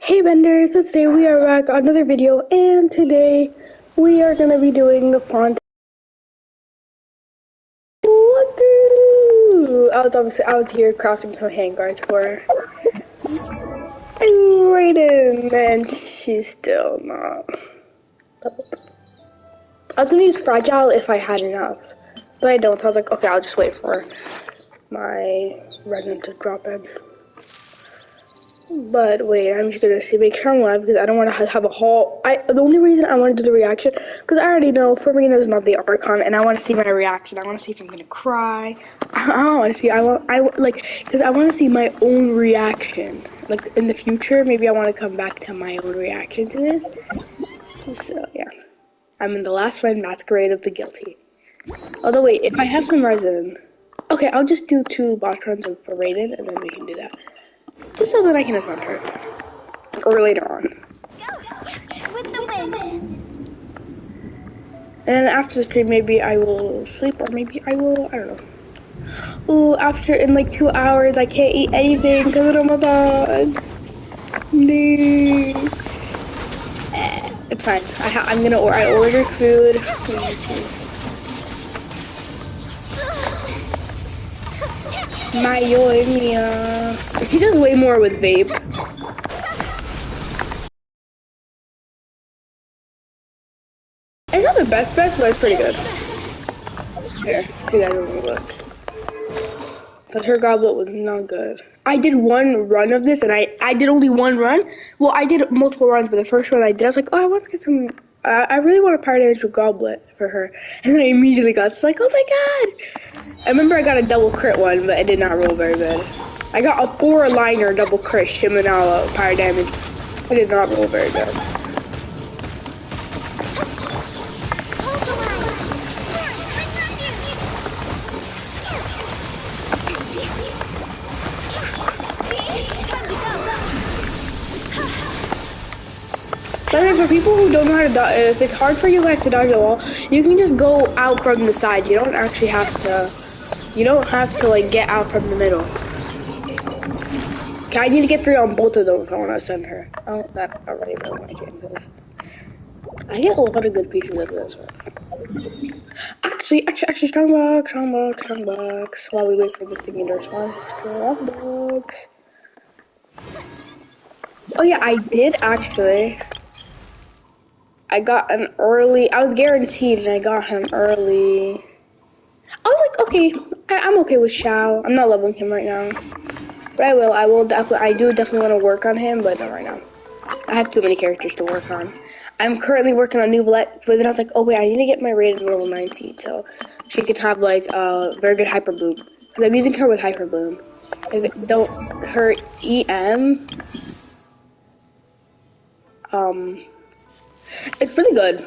Hey Benders, so today we are back on another video, and today we are going to be doing the Fountaine. I was here crafting some handguards for Raiden, and she's still not. I was going to use Fragile if I had enough, but I don't, so I was like, okay, I'll just wait for my Resident to drop in. But wait, I'm just gonna see, make sure I'm live because I don't want to have a haul. The only reason I want to do the reaction because I already know Farina's not the archon, and I want to see my reaction. I want to see if I'm gonna cry. I want to see. I want because I want to see my own reaction. Like in the future, maybe I want to come back to my own reaction to this. So yeah, I'm in the last one, Masquerade of the Guilty. Although wait, if I have some resin, okay, I'll just do 2 boss runs for Raiden, and then we can do that. Just so that I can assault her. Or later on. With the wind. And after the stream, maybe I will sleep, or maybe I will, I don't know. Ooh, in like 2 hours, I can't eat anything because of Ramadan. No. It's fine. I ordered food. Mia. He does way more with vape. It's not the best, but it's pretty good. Here, you guys will look. But her goblet was not good. I did 1 run of this, and I did only 1 run. Well, I did multiple runs, but the first one I did, I was like, oh, I want to get some. I really want a Pirate Angel goblet for her. And then I immediately got like, oh my god! I remember I got a double crit one, but it did not roll very good. I got a 4-liner double crit Shimanala fire damage. It did not roll very good. By the way, for people who don't know how to dodge, if it's hard for you guys to dodge the wall, you can just go out from the side. You don't actually have to. You don't have to like get out from the middle. Okay, I need to get 3 on both of those if I want to send her. Oh, that already really my chances. I get a lot of good pieces of this one. Actually, strong box. While we wait for this thing to respond, strong box. Oh yeah, I did actually. I got an early, I was guaranteed and I got him early. I was like, okay, I'm okay with Shao. I'm not leveling him right now. But I do definitely want to work on him, but not right now. I have too many characters to work on. I'm currently working on new but then I was like, oh wait, I need to get my rated level 19 so she can have like very good Hyper Bloom. Because I'm using her with Hyper Bloom. Her EM, it's really good.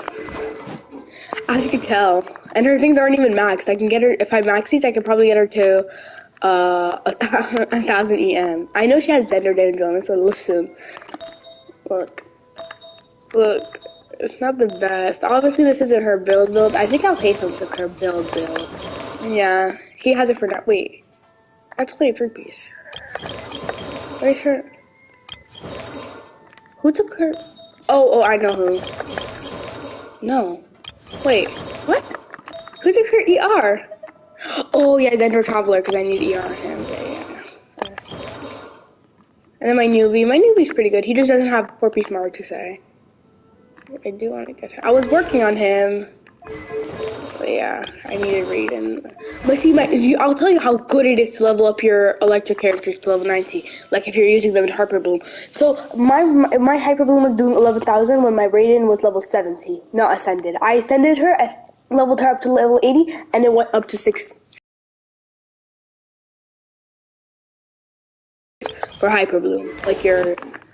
As you can tell. And her things aren't even maxed. I can get her, if I max these, I can probably get her to 1,000 EM. I know she has Dender damage on it, so listen. Look. It's not the best. Obviously, this isn't her build. I think I'll pay some for her build. Yeah, he has it for that. Wait. That's only a 3-piece. Where's her? Who took her? Oh, I know who. No. Wait, what? Who took her ER? Oh yeah, then her Traveler, because I need ER on him. Yeah. And then my newbie's pretty good. He just doesn't have 4-piece Maru to say. I do want to get him. I was working on him. But yeah, I need to read him. But see, I'll tell you how good it is to level up your electric characters to level 90. Like if you're using them in Hyper Bloom. So my Hyper Bloom was doing 11,000 when my Raiden was level 70, not Ascended. I ascended her and leveled her up to level 80, and it went up to 6 for Hyper Bloom. Like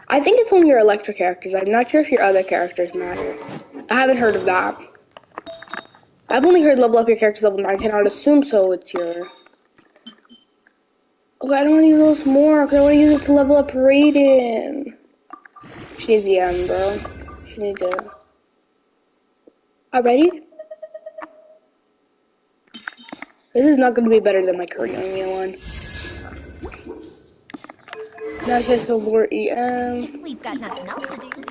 I think it's only your electric characters. I'm not sure if your other characters matter. I haven't heard of that. I've only heard level up your characters level 19. I would assume so. It's your. Oh, I don't want to use those more because I want to use it to level up Raiden. She needs the M, bro. She needs to. Already? This is not going to be better than my Korean one. Now she has no more If we've got nothing else to do,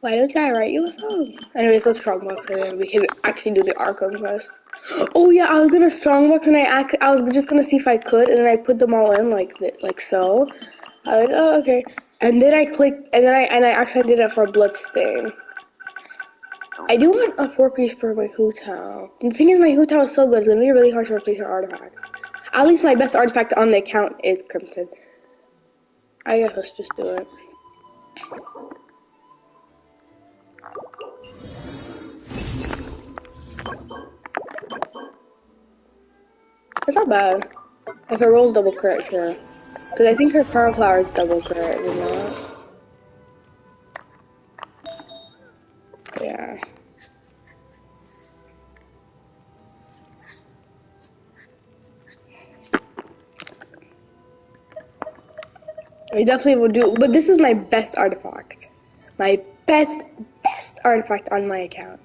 Why don't I write you a song? Anyways, let's strongbox and then we can actually do the archon quest. Oh yeah, I was gonna strongbox and I was just gonna see if I could, and then I put them all in like so. I was like, oh okay, and then I clicked, and then I actually did it for a bloodstain. I do want a 4-piece for my Hu-Tao. The thing is, my Hu-Tao is so good, it's gonna be really hard to replace her artifacts. At least my best artifact on the account is Crimson. I guess let's just do it. It's not bad. If it rolls double crit, sure. Because I think her Pearl Flower is double crit, you know? Yeah. I definitely will do, but this is my best artifact. My best artifact on my account.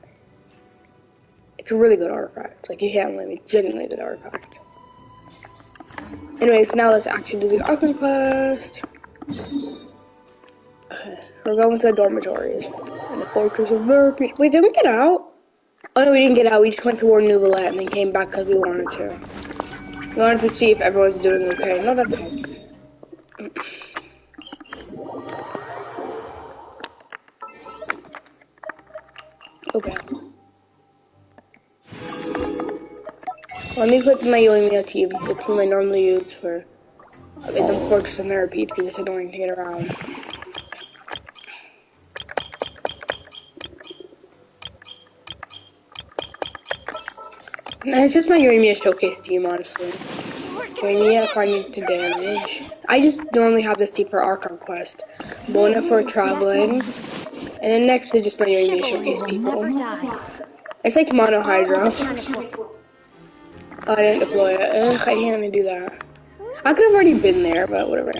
It's a really good artifact. Like, you can't blame me. It's genuinely a good artifact. Anyways, now let's actually do the Archon quest. Okay, we're going to the dormitories. And the Fortress of Merpy. Wait, did we get out? Oh no, we didn't get out. We just went to War Nouvelle and then came back because we wanted to. We wanted to see if everyone's doing okay. No, that's fine. Okay. Let me put my Yoimiya team, the team I normally use for in the Fortress of Merpy because it's annoying to get around. And it's just my Yoimiya showcase team, honestly. Yoimiya if I need to damage. I just normally have this team for Archon quest. Bona for traveling. And then next is just my Yoimiya showcase people. It's like Mono Hydra. Oh, I didn't deploy it. Ugh, I can't do that. I could have already been there, but whatever.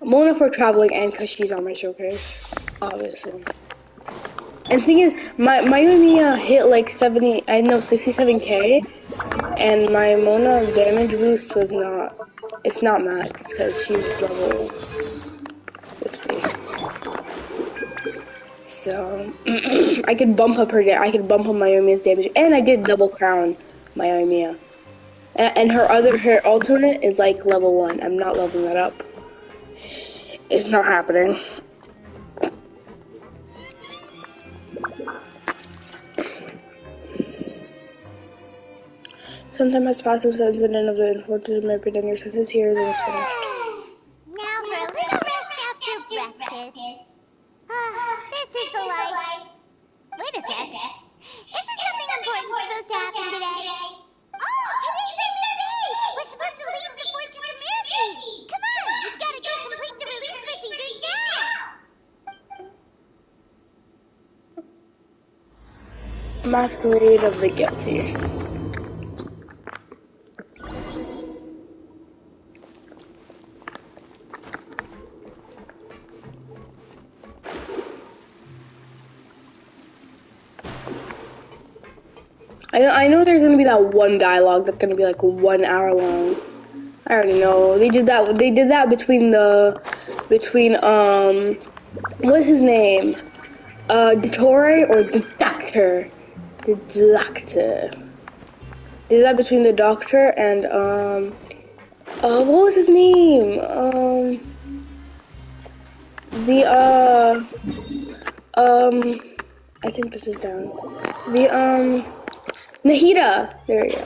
Mona for traveling and because she's on my showcase, obviously. And the thing is, my Yoimiya hit like 67k, and my Mona damage boost was not, it's not maxed because she's level 50. So, I could bump up my Yoimiya's damage, and I did double crown my Yoimiya. And her alternate is like level 1. I'm not leveling that up. It's not happening. Sometime has passed since the incident of the unfortunate Merpy and your senses here, then it's finished. now for a little rest after breakfast. This is the life. Wait a sec. Isn't something important supposed to happen today? Oh, today's a new day! We're supposed to leave the Fortress of Mirrorfeed! Come on, we've got to go complete the release procedures now! Masquerade of the Guilty. I know there's gonna be that one dialogue that's gonna be like 1 hour long. I already know. They did that between what's his name? Dottore or the Doctor? The Doctor. They did that between the Doctor and what was his name? I think this is down. Nahida! There we go.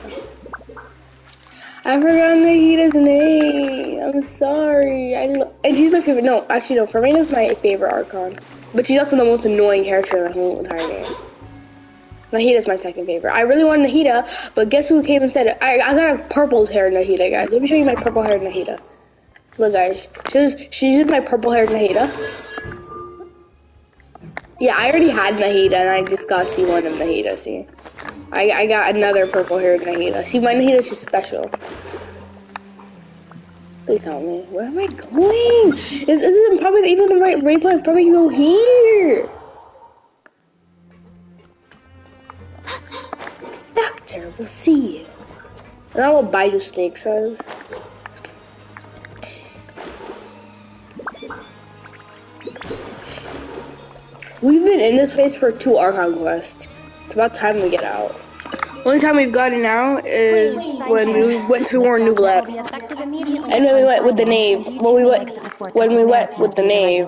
I forgot Nahida's name. I'm sorry. And she's my favorite. No, actually no. Farmina's my favorite Archon. But she's also the most annoying character in the whole entire game. Nahida's my second favorite. I really want Nahida, but guess who came and said it? I got a purple haired Nahida, guys. Let me show you my purple haired Nahida. Look, guys. She's just my purple haired Nahida. Yeah, I already had Nahida, and I just got C1 of Nahida, see? I got another purple-haired Nahida. See, my Nahida's just special. Please help me. Where am I going? This isn't probably even the right point. Probably go here. Doctor, we'll see you. Is that what Baidu Snake says? We've been in this place for 2 Archon quests. It's about time we get out. Only time we've gotten out is when we went to War Nublet. And then we went with the Knave. When we went with the Knave.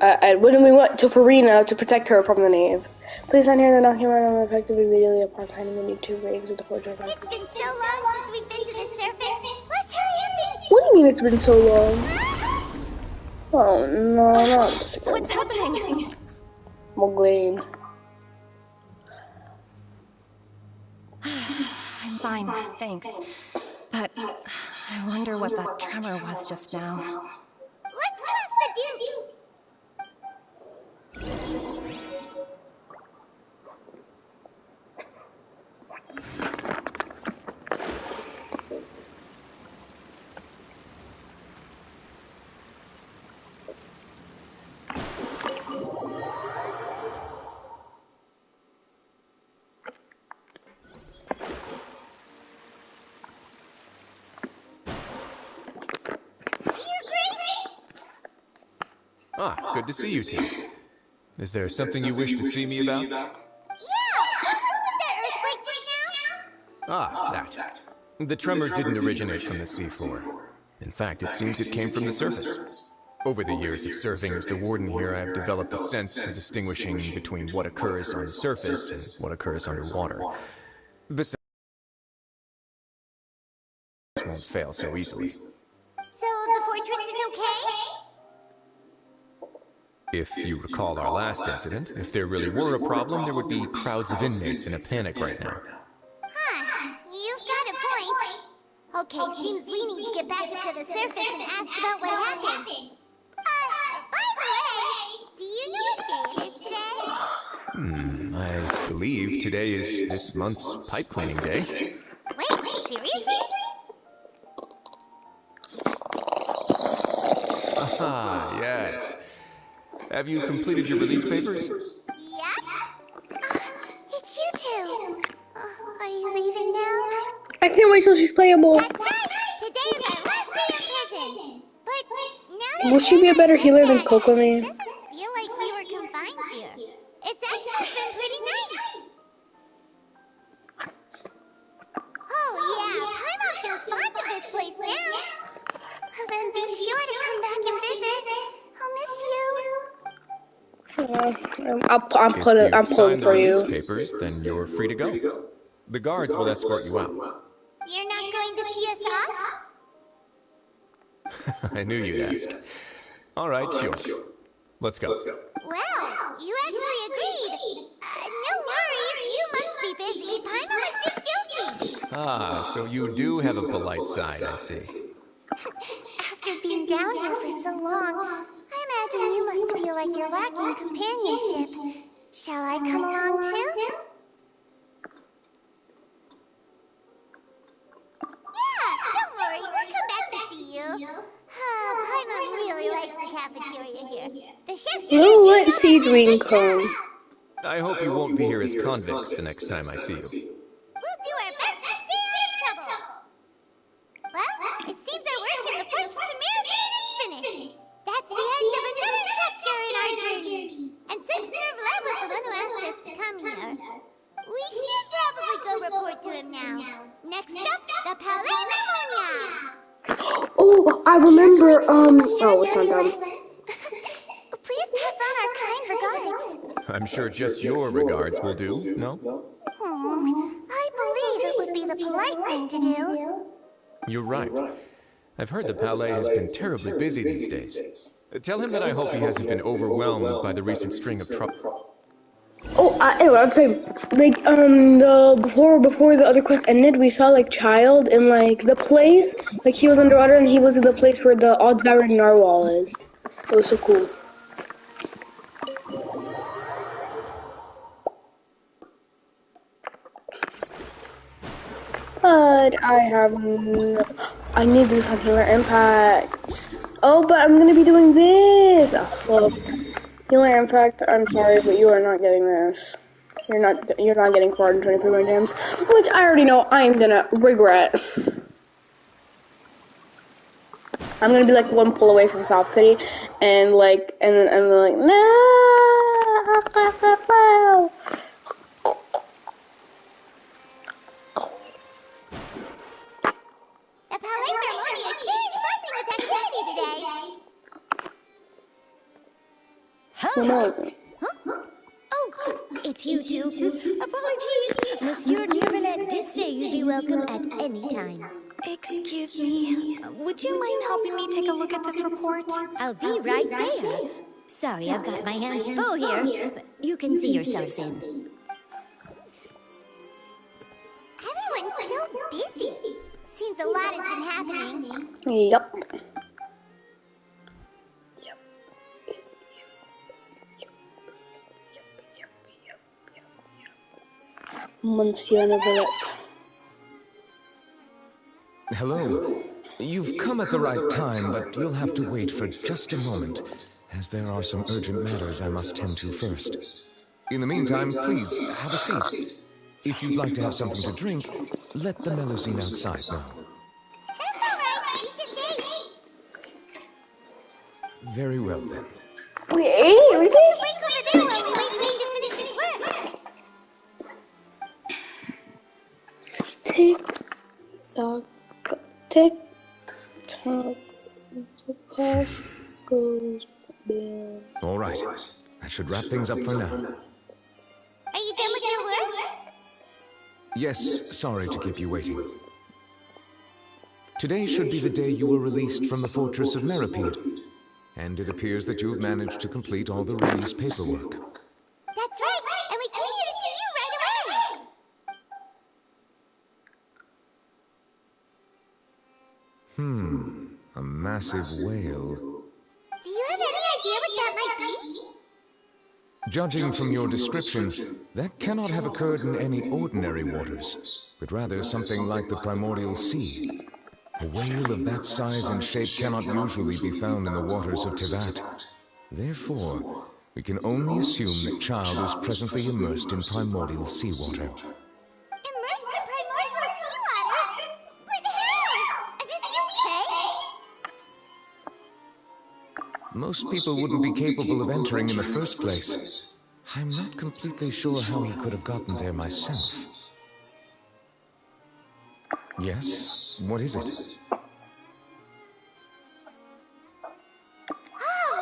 And when we went to Farina to protect her from the Knave. Please sign here the document on effective immediately upon signing the new 2 rigs of the fortress. It's been so long since we've been to the surface. Let's hurry up and... What do you mean it's been so long? Oh no, not this again. What's happening? Moglain. I'm fine, thanks. But I wonder what that tremor was just now. Let's go ask the Duke. Ah, good to see you two. Is there something you wish to see me about? Yeah, what was that earthquake just now? Ah, that. The tremor didn't originate from the seafloor. In fact, it seems it came from the surface. Over the years of serving as the warden here, I have developed a sense for distinguishing between what occurs on the surface and what occurs underwater. Besides, won't fail so easily. So the fortress is okay? If you recall our last incident, if there really were a problem, there would be crowds of inmates in a panic right now. Huh, you've got a point. Okay, seems we need to get back up to the surface and ask about what happened. By the way, do you know what day it is today? I believe today is this month's pipe cleaning day. Wait, seriously? Ah, yes. Have you completed your release papers? Yep. It's you two. Are you leaving now? I can't wait till she's playable. That's right. Today is our last day in prison. But now that Will she be a better healer than Coco it Man? doesn't feel like we were confined here. It's actually been pretty nice. Oh yeah, Paimon feels fond of this place now. Then be sure to come back and visit. I'll miss you. I'm pulling for you. Papers, then you're free to go. The guards will escort you out. You're not going to see us off? I knew you'd ask. All right, sure. Let's go. Well, you actually agreed. No worries, you must be busy. Paimon was just joking. Ah, so you do have a polite side, I see. After being down here for so long, I imagine you must feel like you're lacking companionship. Shall I come along too? Yeah, don't worry, we'll come back to see you. Paimon really likes the cafeteria here. The chef's We'll let Seedring come. I hope you won't be here as convicts the next time I see you. We'll do our best to stay out of trouble. Well, it seems our work in the Fortress of Mirabane is finished. That's the end of another chapter in our journey. And since Nervlev was the one who asked us to come here, we should probably go report to him now. Next up, the Palais Pneumonia. Oh, I remember, oh, it's not done. Please pass on our kind regards. I'm sure just your regards will do, no? I believe it would be the polite thing to do. You're right. I've heard the Palais has been terribly busy these days. Tell him that I hope he hasn't been overwhelmed by the recent string of trouble. Oh, anyway, I'll tell you, like, before the other quest ended, we saw, like, Child in, like, the place, like, he was underwater, and he was in the place where the all-devouring narwhal is. It was so cool. But I need this on Healer Impact. Oh, but I'm gonna be doing this! Oh, well. Healer Impact, I'm sorry, but you are not getting this. You're not getting 423 more gems, which I already know I'm gonna regret. I'm gonna be like one pull away from soft pity, and like, and then I'm like, no. The Fountaine Harmonia sure is buzzing with activity today. Halt! Oh, it's you two. Apologies. Monsieur Neuvillette did say you'd be welcome at any time. Excuse me. Would you mind helping me take a look at this report? I'll be right there. Sorry, I've got my hands full here. But you can see yourselves in. Everyone's so busy. Seems a lot has been happening. Yup. Monsieur Neuvillette. Hello. You've come at the right time, but you'll have to wait for just a moment, as there are some urgent matters I must tend to first. In the meantime, please, have a seat. If you'd like to have something to drink, let the Melusine outside know. That's alright, we just ate. Very well, then. We ate everything? Break over there while we wait for him to finish his work. Tick tock, tick tock, the clock goes down. All right. That should wrap things up for now. Are you done with your work? Yes, sorry to keep you waiting. Today should be the day you were released from the fortress of Meripede, and it appears that you have managed to complete all the release paperwork. That's right, and we came here to see you right away. A massive whale. Do you have any idea what that might be? Judging from your description, that cannot have occurred in any ordinary waters, but rather something like the primordial sea. A whale of that size and shape cannot usually be found in the waters of Tevat. Therefore, we can only assume that Child is presently immersed in primordial seawater. Immersed in primordial seawater? But how? Does he okay? Most people wouldn't be capable of entering in the first place. I'm not completely sure how he could have gotten there myself. Yes? What is it? Oh,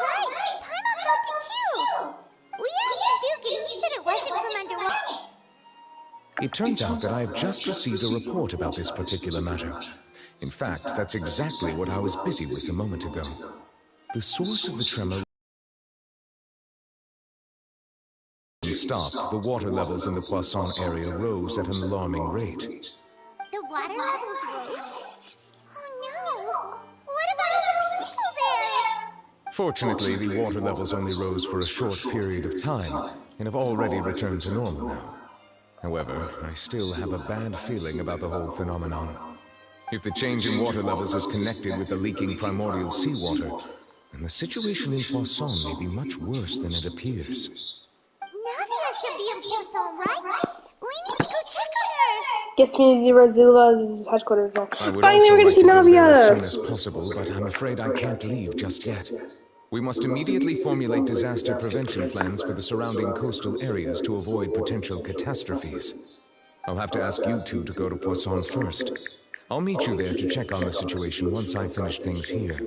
right! Paimon felt it too! We asked the Duke and he said it wasn't from underwater. It turns out that I have just received a report about this particular matter. In fact, that's exactly what I was busy with a moment ago. The source of the tremor stopped, the water levels in the Poisson area rose at an alarming rate. The water levels rose? Oh no! What about all the people there? Fortunately, the water levels only rose for a short period of time, and have already returned to normal now. However, I still have a bad feeling about the whole phenomenon. If the change in water levels is connected with the leaking primordial seawater, then the situation in Poisson may be much worse than it appears. Navia should be in Poisson, right? We need to go check on her! Guess Community Razula's headquarters now. I would Finally, also we're gonna like see to go there as soon Navia! as possible, but I'm afraid I can't leave just yet. We must immediately formulate disaster prevention plans for the surrounding coastal areas to avoid potential catastrophes. I'll have to ask you two to go to Poisson first. I'll meet you there to check on the situation once I finish things here.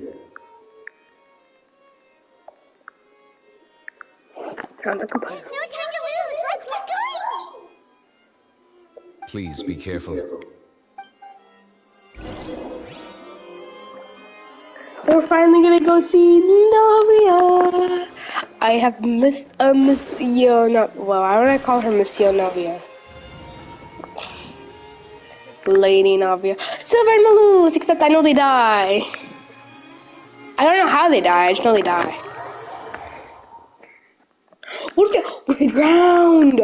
Sounds like a plan. There's no time to lose! Let's get going! Please be careful. We're finally gonna go see Navia! I have missed a Monsieur well, why would I call her Monsieur Navia? Lady Navia. Silver and Malus, except I know they die. I don't know how they die, I just know they die. What if they drowned?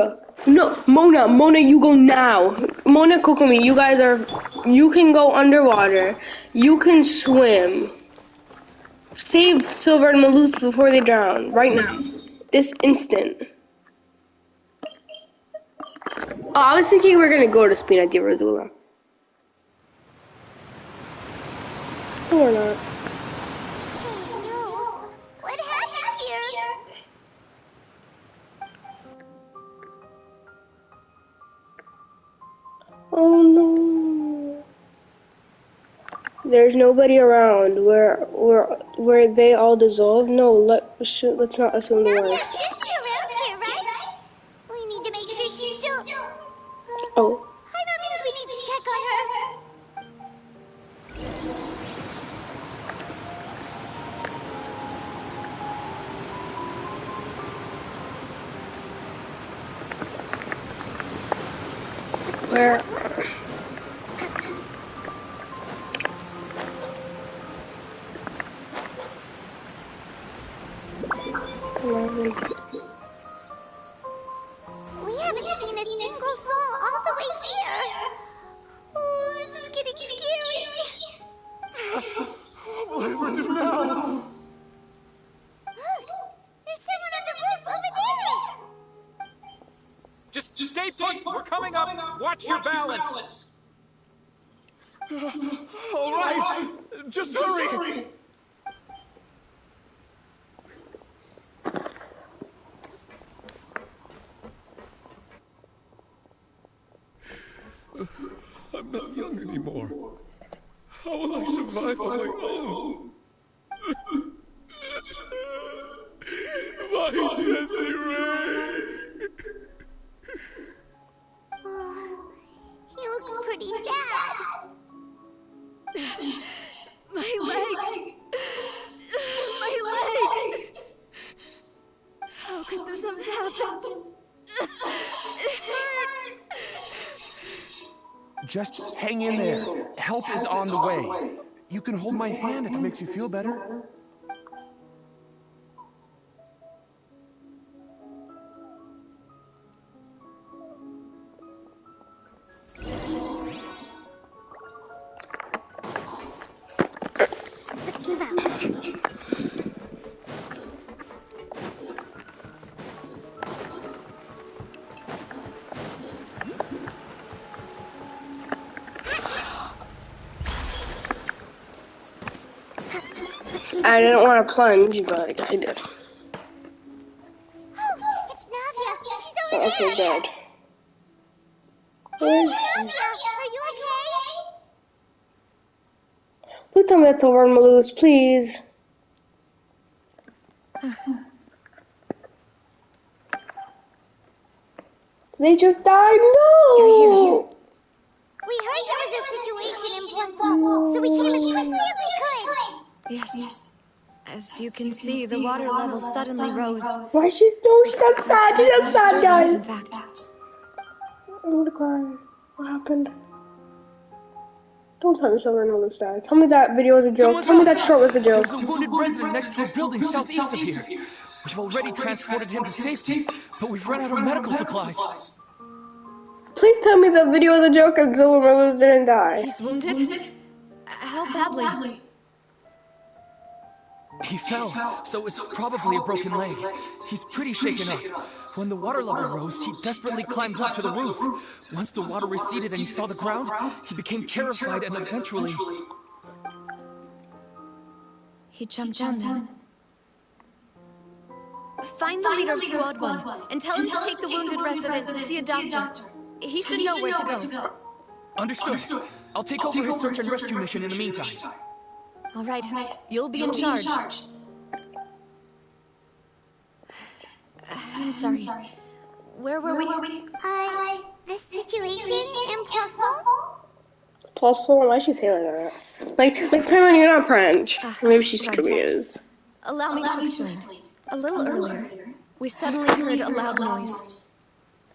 No, Mona, you go now. Mona, Kokomi, you can go underwater. You can swim. Save Silver and Malus before they drown, right now. This instant. Oh, I was thinking we were gonna go to Spina di Rosula. No, we're not. There's nobody around. Where they all dissolved? No, let's not assume the Navia worst. should be around here, right? We need to make sure she's still... Oh. Hi, that means we need to check on her. Where? We haven't seen a single soul all the way here. Oh, this is getting scary. What do we do now? Look, there's someone on the roof over there. Just stay put. We're coming up. Watch your balance. All right, just hurry. I'm not young anymore. How will I survive on my own? My Desiree! He looks pretty sad. My leg! My leg! How could this have happened? It hurts! Just hang in there. Help is on the way. You can hold my hand if it makes you feel better. Let's move out. I didn't want to plunge, but I guess I did. Oh, it's Navia. She's over there. Okay, good. Hey, Navia, are you okay? Please tell me that's over on Maloose, please. They just died? No! We heard there was a situation in Poisson, so we came as quickly as we could. Yes. As you can see, the water level suddenly rose. Why she's no, she's not sad, she's not sad, Disturbance, in guys. fact. I'm gonna cry. What happened? Don't tell me Silver and Maloose died. Tell me that video was a joke. Tell me that short was a joke. There's a wounded resident next to a building southeast of here. We've already transported him to safety, but we've run out of medical supplies. Please tell me the video was a joke and Silver and Maloose didn't die. He's wounded? How badly? He fell, so it's probably a broken leg. He's pretty shaken up. When the water level rose, he desperately climbed up to the roof. Once the water receded and he saw the ground, he became terrified and eventually... He jumped down then. Find the leader of Squad 1 and tell him to take the wounded resident to see a doctor. He should know where to go. Understood. I'll take over his search and rescue mission in the meantime. All right, you'll be in charge. I'm sorry. Where were we? The situation in Poisson? Plus 4, why'd she say like that? Like apparently you're not French. Maybe she's right. confused. Allow me to explain. A little earlier, we suddenly heard a loud noise.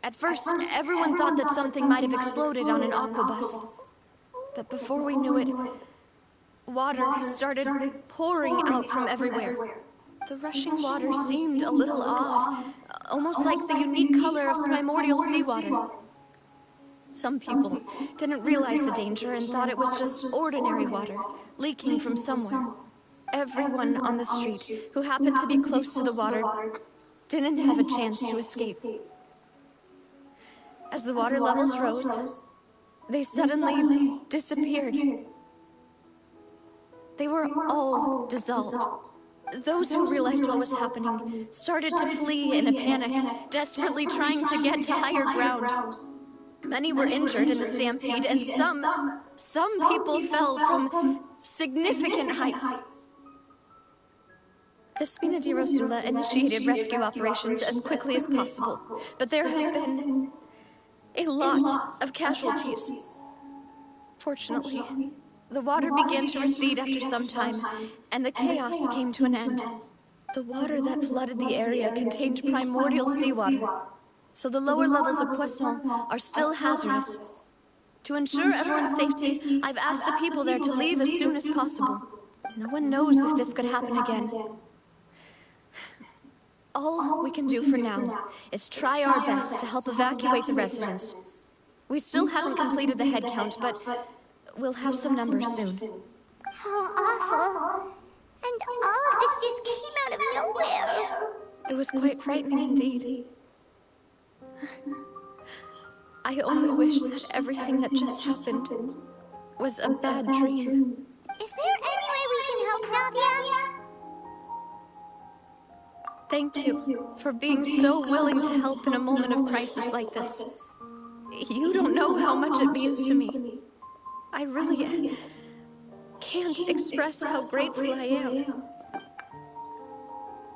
At first, everyone thought that something might have exploded on an aquabus. But before we knew it, water started pouring out from everywhere. The rushing water seemed a little odd, almost like the unique color of primordial seawater. Some people didn't realize the danger and thought it was just ordinary water, leaking from somewhere. Everyone on the street who happened to be close to the water didn't have a chance to escape. As the water levels rose, they suddenly disappeared. They were all dissolved. Those who realized what was happening started to flee in a panic, desperately trying to get to higher ground. Many were injured in the stampede, and some people fell from significant heights. The Spina di Rosula initiated rescue operations as quickly as possible, but there have been a lot of casualties. Fortunately, the water began to recede after some time, and the chaos came to an end. The water that flooded the area contained primordial seawater, so the lower levels of Poisson are still hazardous. To ensure everyone's safety, I've asked the people there to leave as soon as possible. No one knows if this could happen again. All we can do for now is try our best to help evacuate the residents. We still haven't completed the head count, but we'll have some numbers soon. How awful. And all of this just came out of nowhere. It was quite frightening indeed. I only wish that everything that just happened was a bad dream. Is there any way we can help, Navia? Thank you for being so willing to help in a moment of crisis like this. You don't know how much it means to me. I really can't express how grateful I am.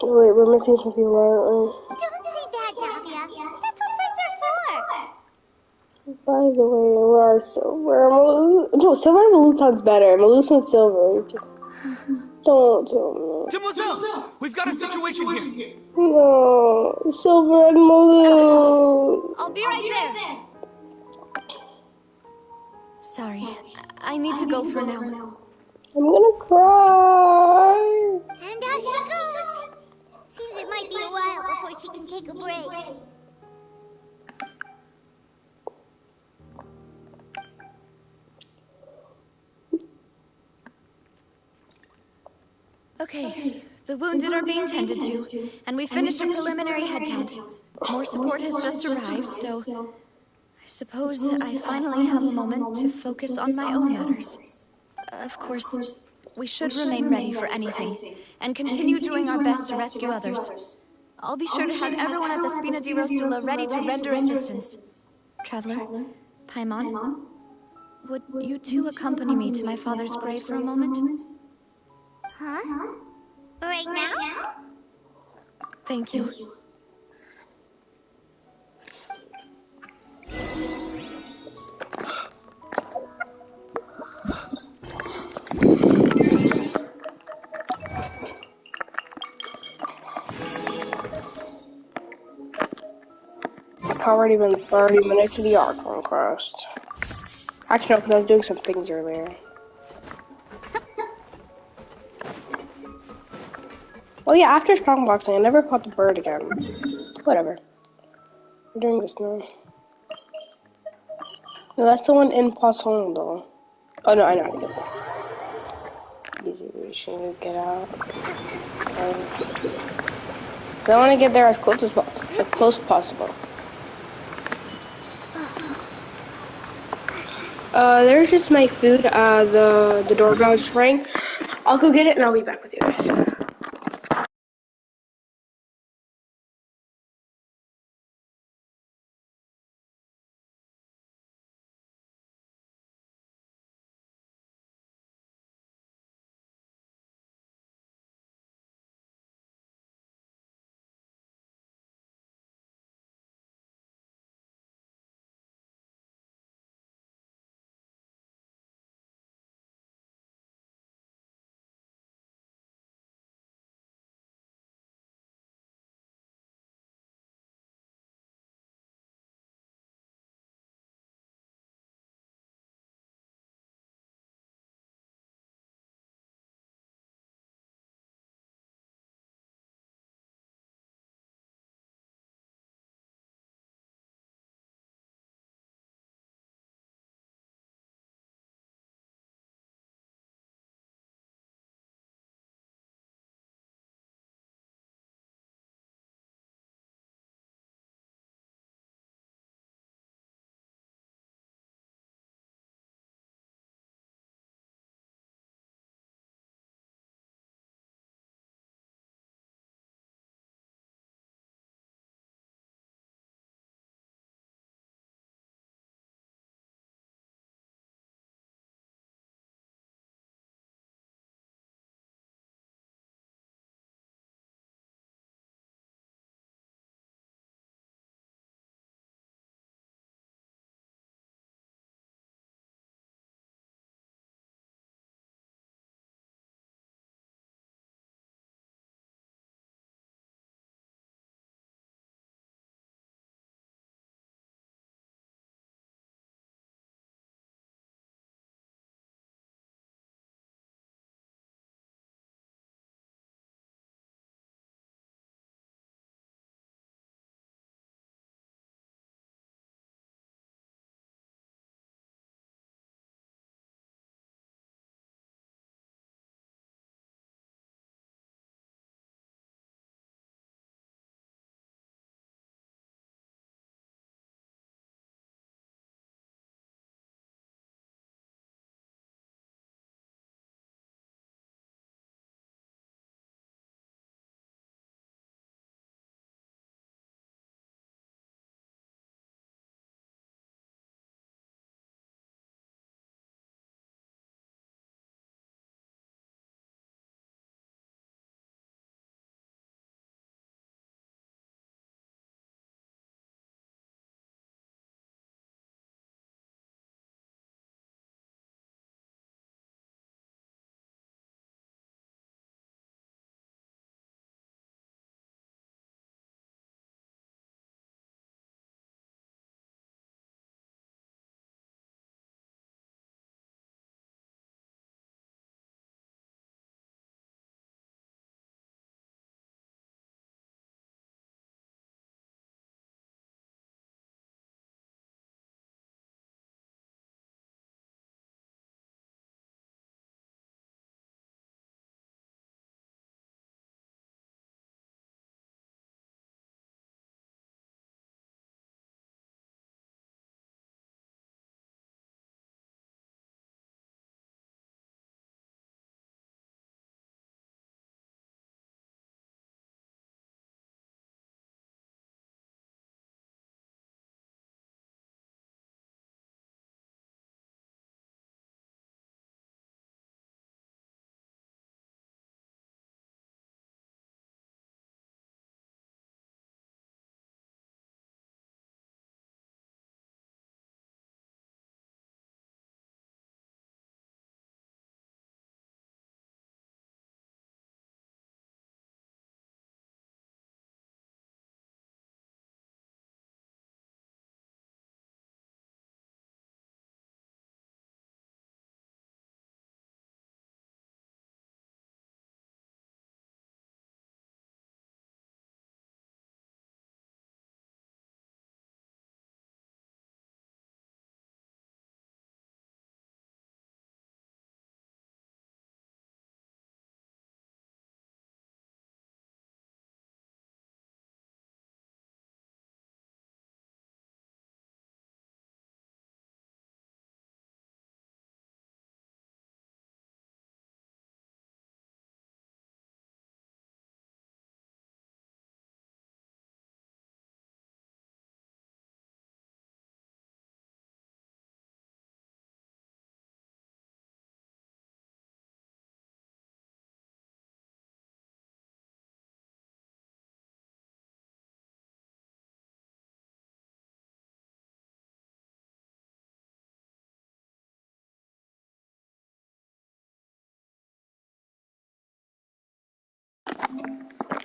Wait, we're missing some people, aren't Don't say that, Navia. That's what friends are for. we? By the way, where are Silver? No, Silver and Malou sounds better. Malou sounds Silver. Don't tell me. Demoiselle, we've got a situation here. No, Silver and Malou. I'll be right there. Sorry, I need to go for now. I'm gonna cry. And out she goes. Seems it might be a while before she can take a break. Okay, the wounded are being tended to, and we finished a preliminary head count. More support has just arrived, so I suppose I finally have a moment to focus on my own matters. Of course, we should remain ready for anything, and continue doing our best to rescue others. I'll be sure to have everyone at the Spina di Rosula ready to render assistance. Traveler, Paimon, would you two accompany me to my father's grave for a moment? Huh? Right now? Thank you. It's already been 30 minutes of the archon quest. Actually, no, because I was doing some things earlier. Oh yeah, after strongboxing, I never caught the bird again. Whatever. We're doing this now. No, that's the one in Poisson, though. Oh no, I know how to get there. Easy, we should get out. I want to get there as close as possible. There's just my food. The doorbell just rang. I'll go get it and I'll be back with you guys.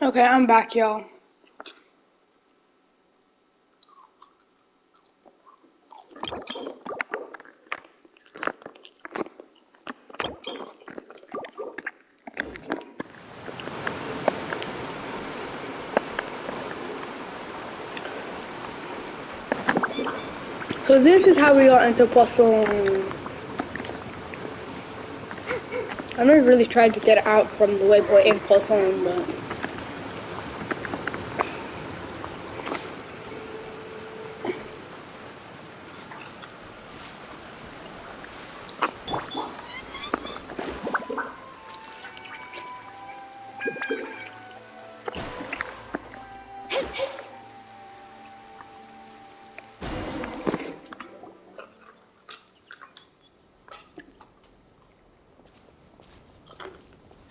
Okay, I'm back, y'all. So this is how we got into Poisson. I never really tried to get out from the waypoint in Poisson, but...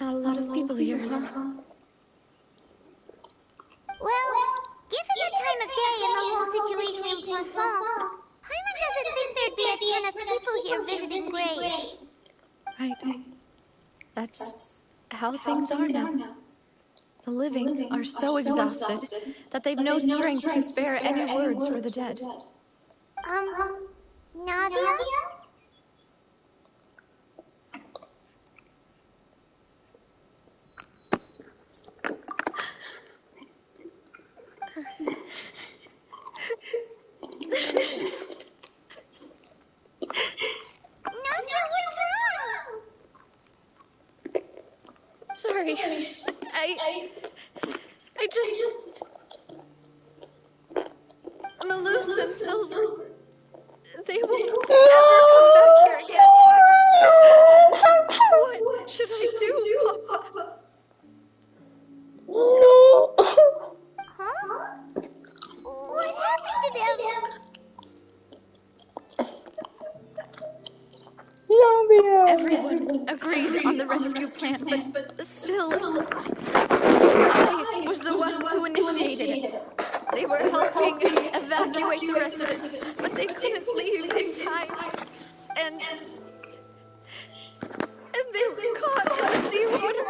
Not a lot of people here, huh? Well, given the time of day and the whole situation in Poisson, Paimon doesn't think there'd be a ton of people here visiting graves. Right. That's how things are now. The living are so exhausted that they've no strength to spare any words for the dead. Navia? Navia, what's wrong? Sorry. I just... Malus and Silver... They won't ever come back here again. What should I do, Papa? No. Huh? What happened to them? Everyone agreed on the rescue plan, but still... I was the one who initiated it. They were helping evacuate the residents, but they couldn't leave in time. And they were caught in the seawater.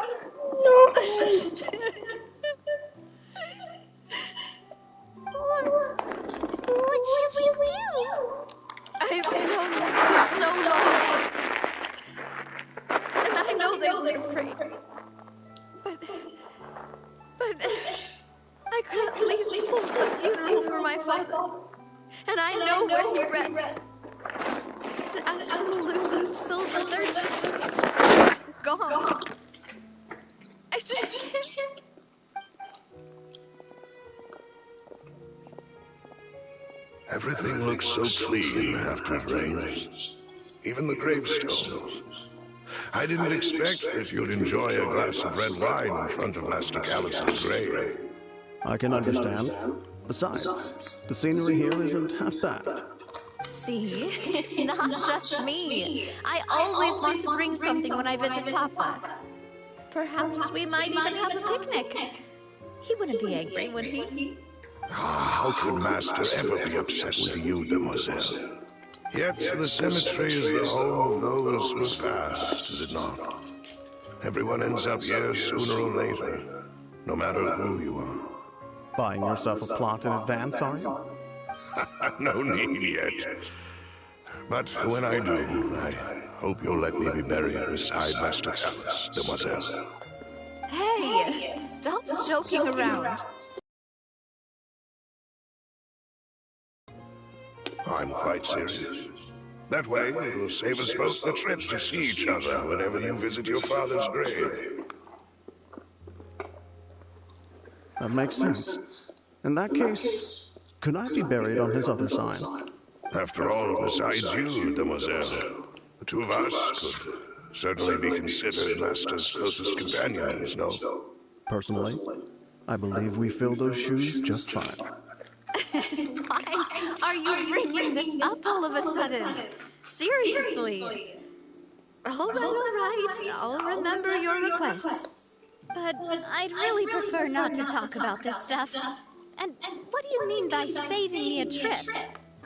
What should we do? I've known them for so long. And I know they were afraid. But I could at least hold a funeral for my father. And I know where he rests. But as for Malus and Silver, they're just gone. I just can't. Everything looks so clean after it rains. Even the gravestones. I didn't expect that you'd enjoy a glass of red wine in front of Master Callus's grave. I can understand. Besides, the scenery here isn't half bad. See, it's not just me. I always want to bring something when I visit Papa. Perhaps we might even have a picnic. He wouldn't be angry, would he? How could Master ever be upset with you, demoiselle? Yet the cemetery is the home of those who have passed, is it not? Everyone ends up here sooner or later, no matter who you are. Buying yourself a plot in advance, are you? No need yet. But when I do, I hope you'll let me be buried beside Master Callus, demoiselle. Hey, stop joking around. I'm quite serious. That way, it will save us both the trip to see each other whenever you visit your father's grave. That makes sense. In that case, could I be buried on his other side? After all, besides you, demoiselle, the two of us could certainly be considered Master's closest companions, no? Personally, I believe we fill those shoes just fine. Why are you bringing this up all of a sudden? Seriously. All right. I'll remember your request. But I'd really prefer not to talk about this stuff. And what do you mean by saving me a trip?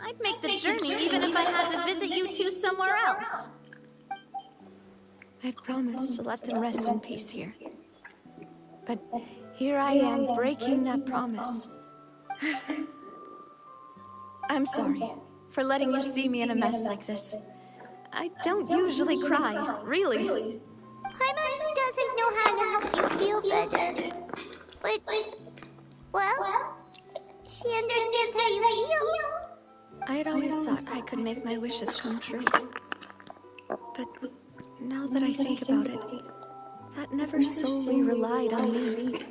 I'd make the journey even if I had to visit you two somewhere else. I'd promised to let them rest in peace here. But here I am breaking that promise. I'm sorry for letting you see me in a mess like this. I don't usually cry, really. Paimon doesn't know how to help you feel better. But, well, she understands how you feel. I had always thought I could make my wishes come true. But now that I think about it, that never solely relied on me.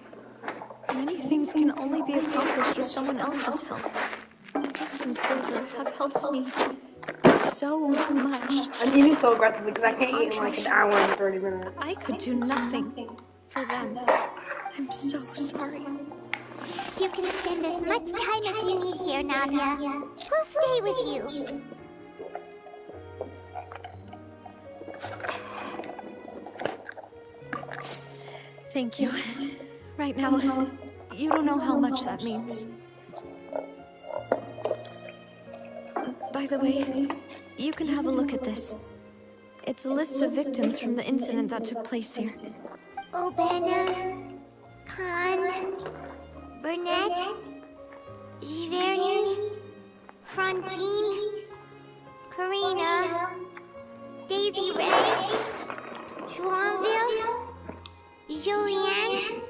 Many things can only be accomplished with someone else's help. Moose and Silver have helped me so much. I'm eating so aggressively because I can't eat in like an hour and 30 minutes. I could do nothing for them. I'm so sorry. You can spend as much time as you need here, Navia. We'll stay with you. Thank you. Right now, you don't know how much that means. By the way, you can have a look at this. It's a list of victims from the incident that took place here. Obena, Khan, Burnett, Giverny, Francine, Karina, Daisy Ray, Joinville, Julianne,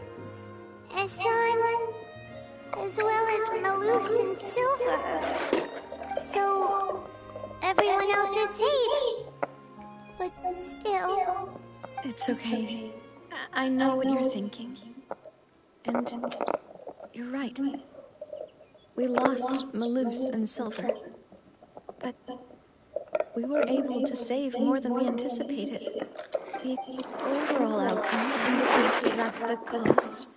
Esson, as well as Malus and Silver. So, everyone else is safe. But still... It's okay. I know what you're thinking. And you're right. We lost Malus and Silver. But we were able to save more than we anticipated. The overall outcome indicates that the cost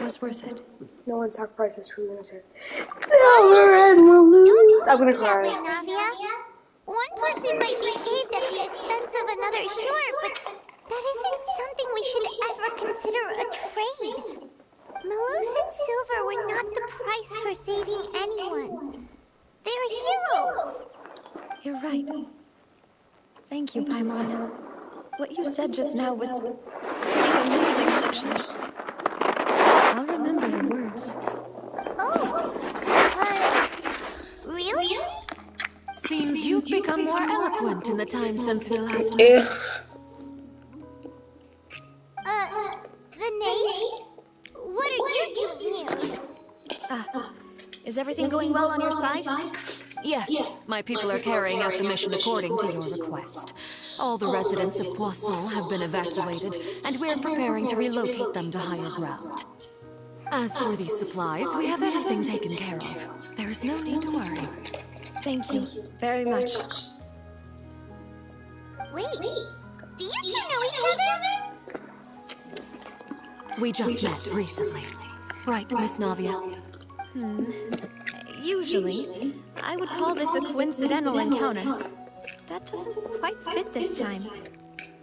was worth it. No one sacrifices true innocence. Silver and Malus. I'm gonna cry. Navia. One person might be saved at the expense of another, sure, but that isn't something we should ever consider a trade. Malus and Silver were not the price for saving anyone. They're heroes. You're right. Thank you, Paimon. What you said just now was pretty amazing, actually. I'll remember your words. Oh, really? Seems you've become more eloquent in the time since we last met. The knave? What are you doing here? Is everything going well on your side? Yes, my people are carrying out the mission according to your request. All the residents of Poisson have been evacuated, and we're preparing to relocate them to higher ground. As for these supplies, we have everything taken care of. There is no need to worry. Thank you very much. Wait, do you two know each other? We just met recently. Right, Miss Navia? Usually, I would call this a coincidental encounter. That doesn't quite fit this time.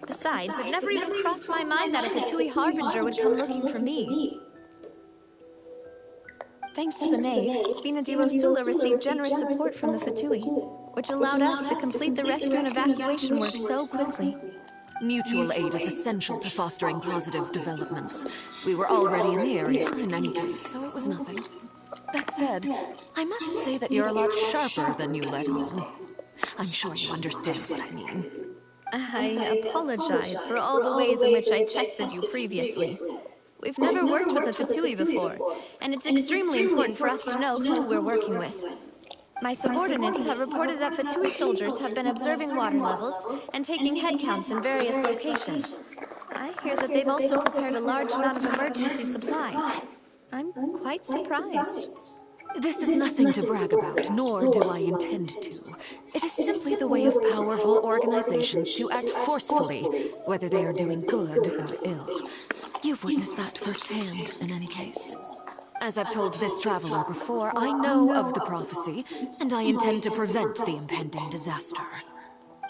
Besides, it never even crossed my mind that a Fatui Harbinger would come looking for me. Thanks to the knave, Spina di Rosula received generous support from the Fatui, which allowed us to complete the rescue and evacuation work so quickly. Mutual aid is essential to fostering positive developments. We were already in the area, in any case, so it was nothing. That said, I must say that you're a lot sharper than you let on. I'm sure you understand what I mean. I apologize for all the ways in which I tested you previously. We've never worked with a Fatui before, and it's extremely important for us to know who we're working with. My subordinates have reported that Fatui soldiers have been observing water levels and taking head counts in various locations. I hear that they've also prepared a large amount of emergency supplies. I'm quite surprised. This is nothing to brag about, nor do I intend to. It is simply the way of powerful organizations to act forcefully, whether they are doing good or ill. You've witnessed that firsthand, in any case. As I've told this traveler before, I know of the prophecy, and I intend to prevent the impending disaster.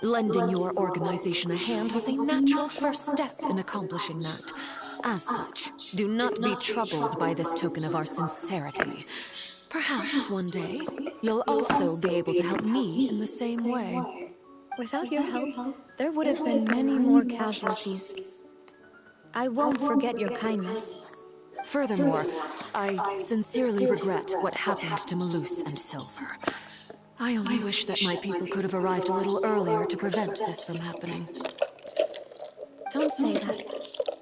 Lending your organization a hand was a natural first step in accomplishing that. As such, do not be troubled by this token of our sincerity. Perhaps one day, you'll also be able to help me in the same way. Without your help, there would have been many more casualties. I won't forget your kindness. Furthermore, I sincerely regret what happened to Malus and Silver. I only wish that my people could have arrived a little earlier to prevent this from happening. Don't say that.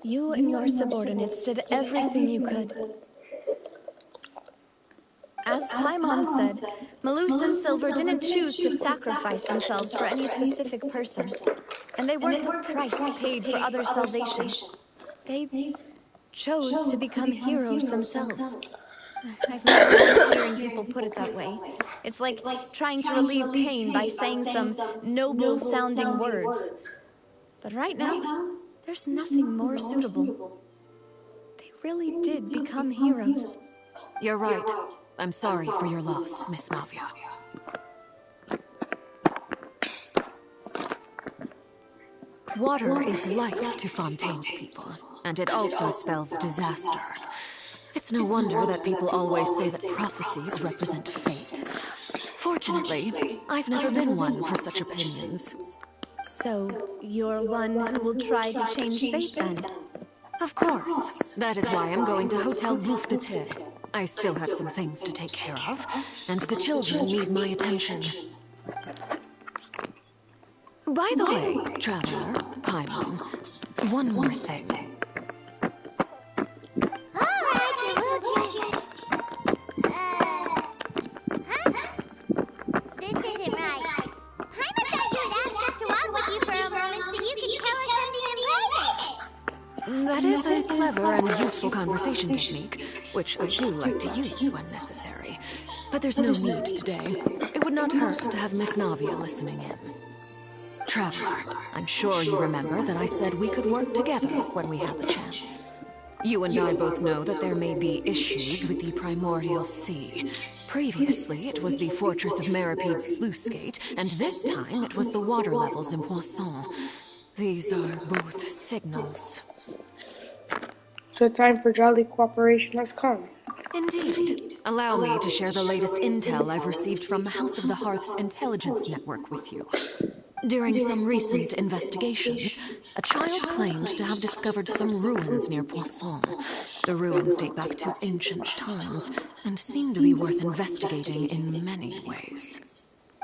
You and your subordinates did everything you could. As Paimon said, Malus and Silver didn't choose to sacrifice themselves for any specific person. And they weren't the price paid for other salvation. They chose to become heroes themselves. I've never liked hearing people put it that way. It's like trying to relieve pain by saying some noble-sounding words. But right now, there's nothing more suitable. They really did become heroes. You're right. I'm sorry for your loss, Miss Navia. Water is life to Fontaine's people, and it also spells disaster. It's no wonder that people always say that prophecies represent fate. Fortunately, I've never been one for such opinions. So, you're one who will try to change fate, then? Of course. That is why I'm going to Hotel Bouffe de Terre. I still have some things to take care of, and the children need my attention. By the way, Traveler, Paimon, one more thing. Alright, then we'll just... This isn't right. Paimon thought you would ask us to walk with you for a moment so you could tell us something in private. That is a clever and useful conversation technique, which I do like to use when necessary. But there's no need today. It would not hurt to have Miss Navia listening in. Traveler, I'm sure you remember that I said we could work together when we had the chance. You and I both know that there may be issues with the Primordial Sea. Previously, it was the Fortress of Maripede's sluice gate, and this time it was the water levels in Poisson. These are both signals. So time for jolly cooperation has come. Indeed. Allow me to share the latest intel I've received from the House of the Hearth's intelligence network with you. During some recent investigations, a child claimed to have discovered some ruins near Poisson. The ruins date back to ancient times, and seem to be worth investigating in many ways.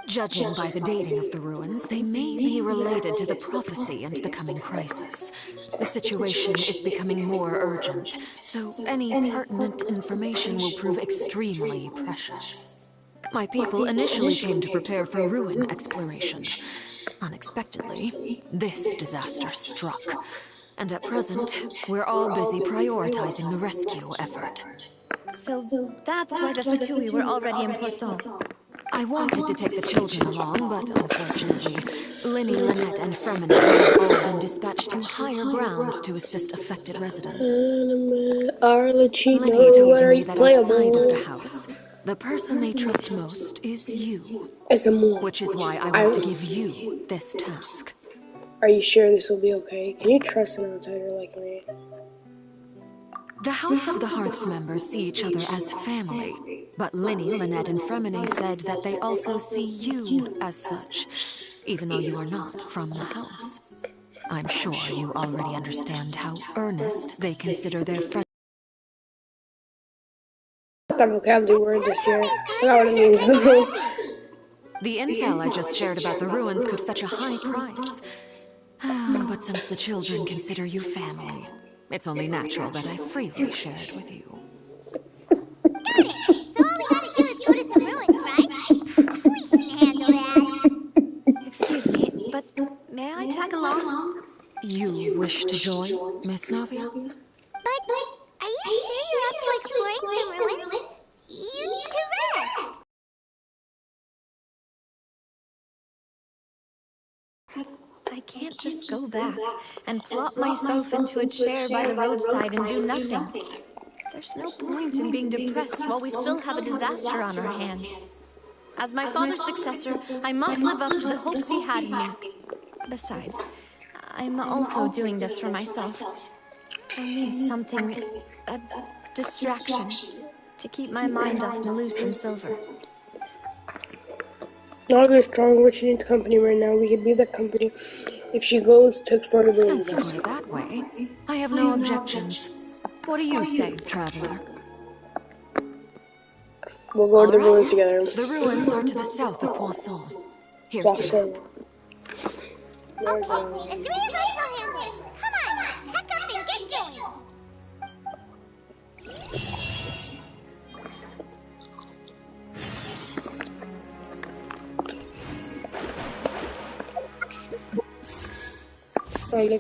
Judging by the dating of the ruins, they may be related to the prophecy and the coming crisis. The situation is becoming more urgent, so any pertinent information will prove extremely precious. My people initially came to prepare for ruin exploration. Unexpectedly, this disaster struck. And at present, we're all busy prioritizing the rescue effort. So that's why the Fatui were already in Poisson. I wanted to take the children along, but unfortunately, Linny, Lynette, and Fremini have all been dispatched to higher ground to assist affected residents. Linny told me that outside of the house, the person they trust most is you. Which is why I want to give you this task. Are you sure this will be okay? Can you trust an outsider like me? The House of the Hearth's members see each other as family, but Linny, Lynette, and Fremini said that they also see you as such, even though you are not from the house. I'm sure you already understand how earnest they consider their friendship. That vocabulary word this year. I forgot what it means. The intel I just shared about the ruins could fetch a high price. But since the children consider you family, it's only natural that I freely share it with you. Got it! So all we gotta do is go to some ruins, right? We can handle that. Excuse me, but may I tag along? You wish to join, Miss Navia? But are you sure you're up to exploring some ruins? You need to rest. I can't just go back and plop myself into a chair by the roadside and do nothing. There's no point in being depressed while we still have a disaster on our hands. As my father's successor, I must live up to the hopes he had in me. Besides, I'm also doing this for myself. I need something, a distraction, to keep my mind off Malus and Silver. Not as strong, but she needs company right now. We can be that company. If she goes to explore the Since you ruins. put it that way, I have no objections. What do you say, traveler? We'll go to the ruins together. The ruins are to the south of Poisson. Here's the Poisson. map. Okay, the three of us will handle it. Come on, pack up and get going.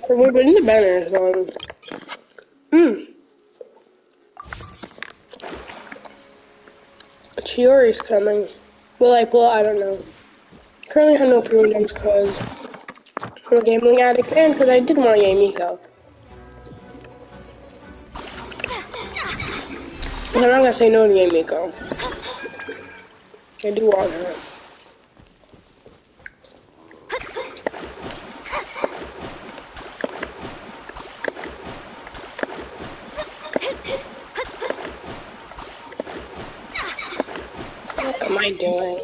We're in the banner, so. Chiori's coming. Well, I don't know. Currently have no pre-orders because I'm a gambling addict and because I did want to game Miko. But I'm not gonna say no to game Miko. I do want her. What am I doing?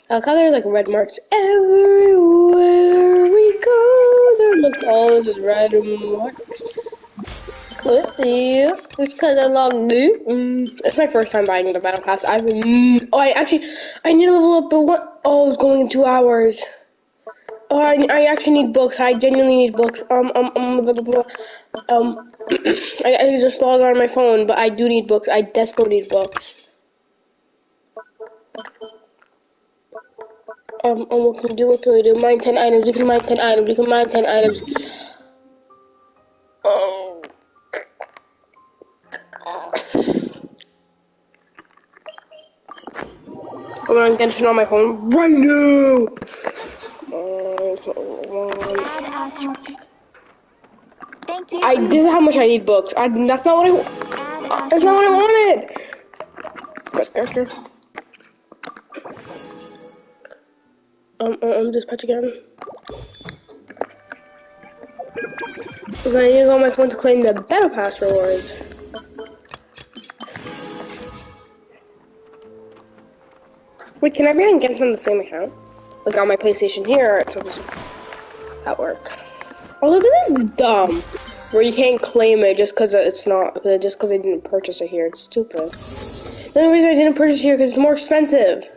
I like how there's like red marks everywhere we go. There look all this red marks. What the? It's kind of long, dude. It's my first time buying the battle pass. I need to level up. But what? Oh, it's going in 2 hours. Oh, I actually need books. I genuinely need books. I just logged on my phone, but I do need books. I desperately need books. What can we do? What can we do? Mine 10 items. We can mine 10 items. We can mine 10 items. Oh. I'm gonna get it on my phone right now. Thank you. This is how much I need books. That's not what I. That's not what I wanted. Best character. Dispatch again. Then I need to go on my phone to claim the Battle Pass rewards. Wait, can I be on Genshin on the same account? Like on my PlayStation here, or it's at work. Although this is dumb, where you can't claim it just because it's not, just because I didn't purchase it here. It's stupid. The only reason I didn't purchase it here because it's more expensive.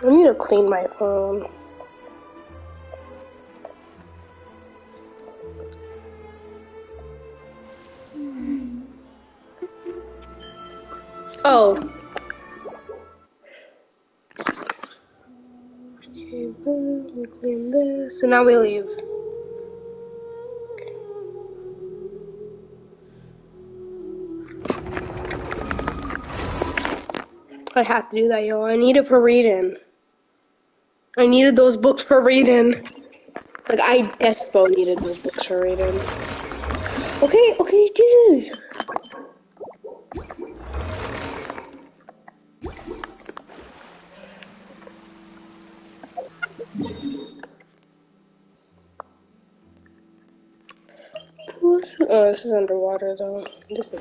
I need to clean my phone. Oh. Okay, we clean this, so now we leave. I have to do that, yo. I need it for reading. I needed those books for reading. Like, I despo needed those books for reading. Okay, Jesus. Oh, this is underwater, though. This is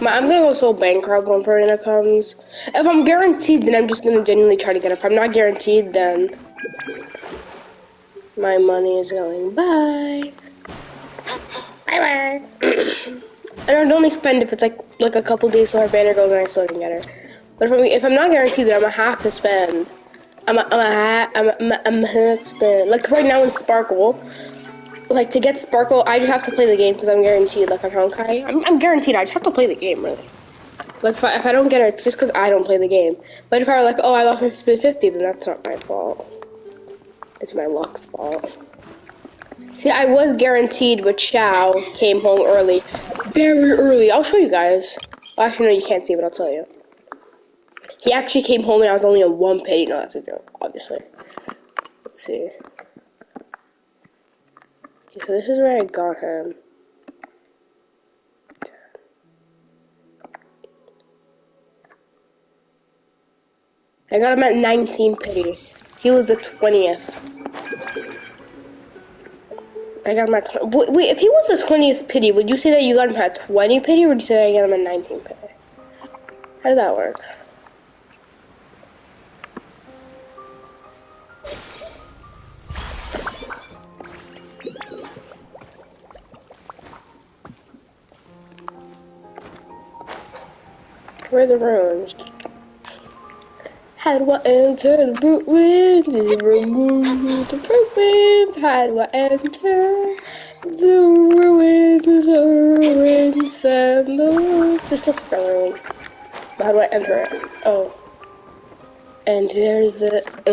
I'm gonna go so bankrupt when Farina comes. If I'm guaranteed, then I'm just gonna genuinely try to get it. If I'm not guaranteed, then my money is going bye. Bye. And I'd only spend if it's like a couple days till her banner goes and I still can get her. But if I'm not guaranteed, then I'm gonna have to spend. I'm gonna have to spend. Like right now in Sparkle. Like, to get Sparkle, I just have to play the game because I'm guaranteed, like, on Honkai. I'm guaranteed, I just have to play the game, really. Like, if I don't get it, it's just because I don't play the game. But if I were like, oh, I lost 50-50, then that's not my fault. It's my luck's fault. See, I was guaranteed, but Chow came home early. Very early. I'll show you guys. Well, actually, no, you can't see, but I'll tell you. He actually came home and I was only on 1 pity. No, that's a joke, obviously. Let's see. Okay, so this is where I got him. I got him at 19 pity. He was the 20th. I got him at wait, if he was the 20th pity, would you say that you got him at 20 pity, or would you say that I got him at 19 pity? How did that work? Where are the ruins? How do I enter the ruins? Is it remove the ruins? How do I enter the ruins? The ruins and the ruins. This looks like a ruin. How do I enter it? Oh. And there's the... So,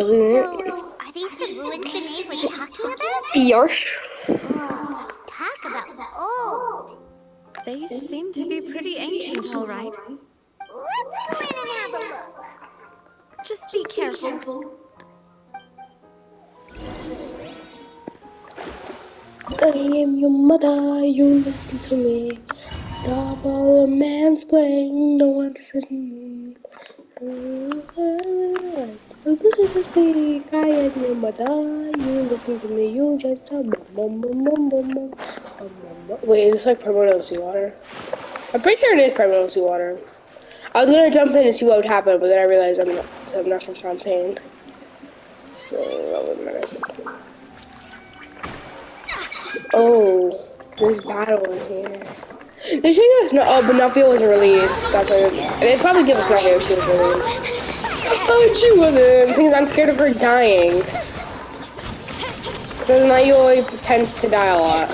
are these the ruins the knave was talking about? Yosh. Oh, talk about old. They seem to be pretty ancient, all right. Let's go in and have a look. Just be careful. I am your mother, you listen to me. Stop all the mansplaining, no one's sitting. Speak, I am your mother, you listen to me, you just tell me. Wait, is this like primordial seawater? I'm pretty sure it is primordial seawater. I was gonna jump in and see what would happen, but then I realized I'm not from Fountaine. So, wait a minute. Oh, there's battle in here. They should give us no. Oh, but Nupia wasn't released. That's why they'd probably give us Nupia if she was released. Oh, she wasn't. Because I'm scared of her dying. Because Nayoi tends to die a lot.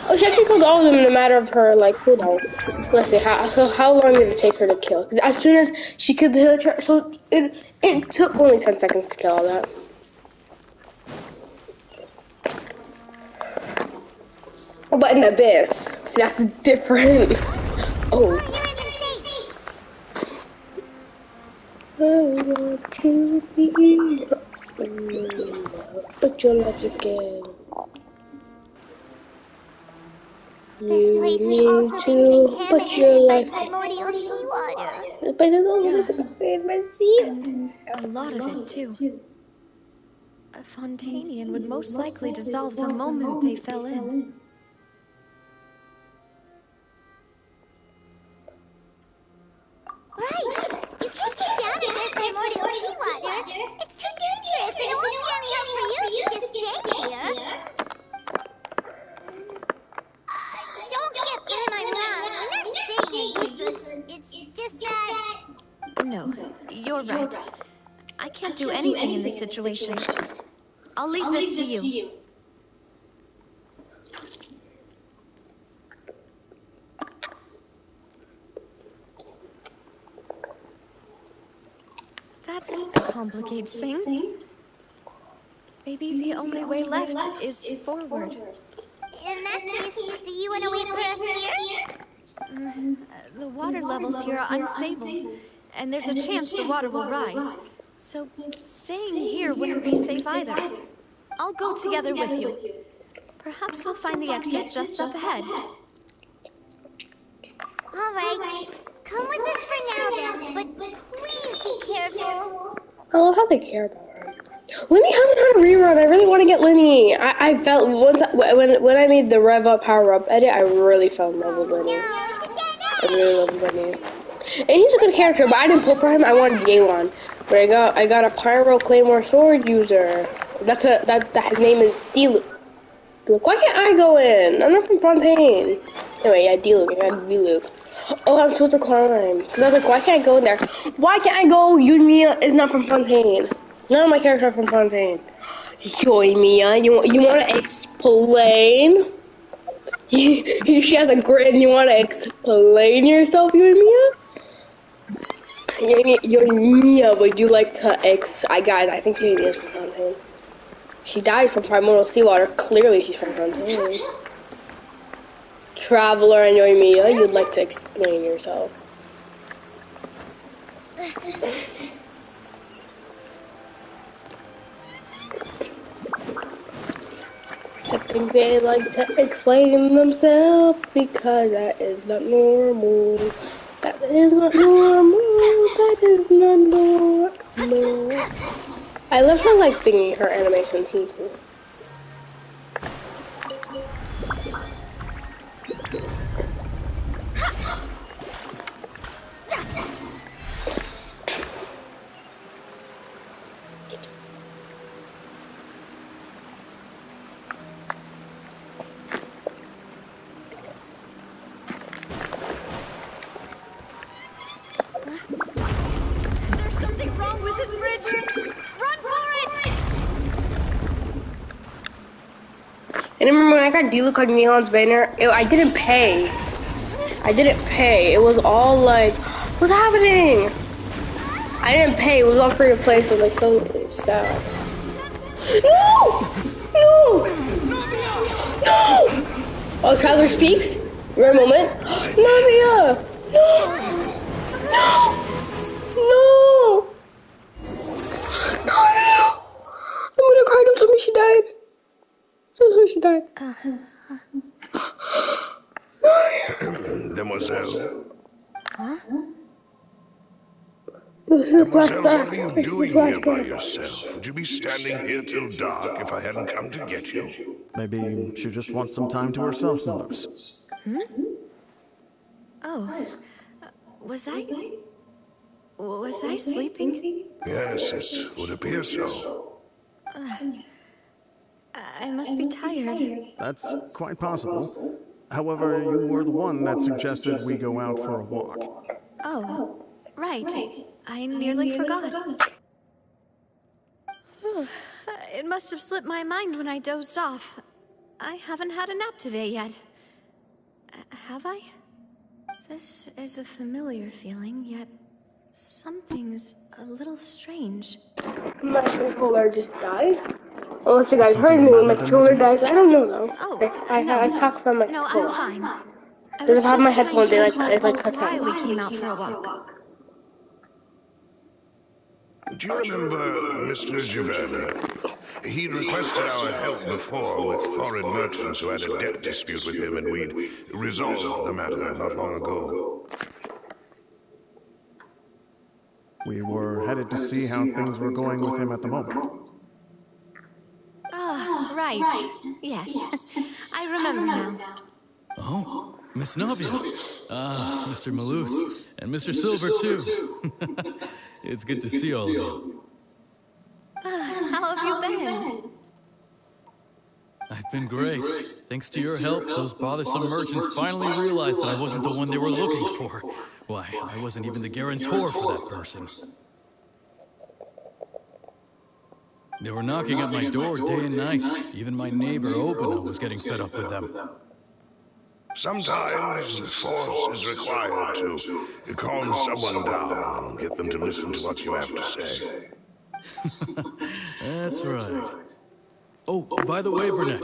Oh, she actually killed all of them in a matter of her like cooldown. Let's see, how long did it take her to kill? Because as soon as she killed the villager, so it took only 10 seconds to kill all that. Oh, but in the abyss, see, that's different. Oh. I want to be, but your life again. This place has also been contaminated by primordial seawater. This place has also been contaminated by seawater. And a lot of it, too. A Fountainian would most likely dissolve the moment they fell in. Right! You can't get down if there's primordial seawater. It's too dangerous, and it won't be any help for you to just stay here. Don't get me wrong. I'm not saying you're useless. It's just that... No, you're right. I can't do anything in this situation. I'll leave this to you. That complicates things. Maybe the only way left is forward. In that case, do you want to wait for us here? The water levels here are unstable, and there's a chance the water will rise. So staying here wouldn't be safe either. I'll go together with you. Perhaps we'll find the exit just up ahead. All right. Come with us for now, then. But please be careful. I love how they care about her. Linny hasn't had a rerun. I really want to get Linny. I felt once when I made the Rev Up Power Up edit, I really fell in love with Linny. I really love Linny. And he's a good character, but I didn't pull for him. I wanted Yelan. But I got a Pyro Claymore Sword user. That his name is D-Luke. Why can't I go in? I'm not from Fountaine. Anyway, yeah, D-Luke. I got D-Luke. Oh, I'm supposed to climb. Because I was like, why can't I go in there? Why can't I go? Yumiya is not from Fountaine. None of my characters are from Fountaine. Yumiya, you want to explain? She has a grid and you want to explain yourself, Yumiya? Yumiya, would you like to guys, I think Yumiya is from Fountaine. She died from primordial seawater. Clearly she's from Fountaine. Traveler and Yoimiya, you'd like to explain yourself. I think they like to explain themselves because that is not normal. That is not normal. That is not normal. I love her like thingy, her animation too. There's something wrong with this bridge! Run for it! And remember when I got D-Look on Neon's banner? I didn't pay. I didn't pay. It was all like, what's happening? I didn't pay. It was all free to play, so like so sad. No! No! No! Oh, Traveler speaks? Rare moment. Navia! No! No! No! No! I'm gonna cry. Don't tell me she died. So sorry she died. Demoiselle. Huh? Demoiselle, what are you doing here by yourself? Would you be standing here till dark if I hadn't come to get you? Maybe she just wants some time to herself, Malus. Hmm? Oh. Was I sleeping? Yes, it would appear so. I must be tired. That's quite possible. However, you were the one that suggested we go out for a walk. Oh, right. I nearly forgot. It must have slipped my mind when I dozed off. I haven't had a nap today yet. Have I? This is a familiar feeling, yet something's a little strange. My controller just died. Unless you guys heard me when my controller dies. I don't know though. Oh, I talk from my No, controller. I'm fine. I Does was it have my just headphones? trying They to like recall cut why out. we came out for a walk. Do you remember Mr. Javert? He'd requested our help before with foreign merchants who had a debt dispute with him, and we'd resolved the matter not long ago. We were headed to see how things were going with him at the moment. Ah, right. Yes. I remember now. Oh, Miss Navia. Ah, Mr. Malus. And Mr. Silver, too. It's good to see all of you. How have you been? I've been great. Thanks to your help, those bothersome merchants finally realized that I wasn't the one they were looking for. Why, I wasn't even the guarantor for that person. They were knocking at my door day and night. Even my neighbor, Obina, was getting fed up with them. Sometimes force is required to calm someone down and get them to listen to what you have to say. That's right. Oh, by the way, Burnett,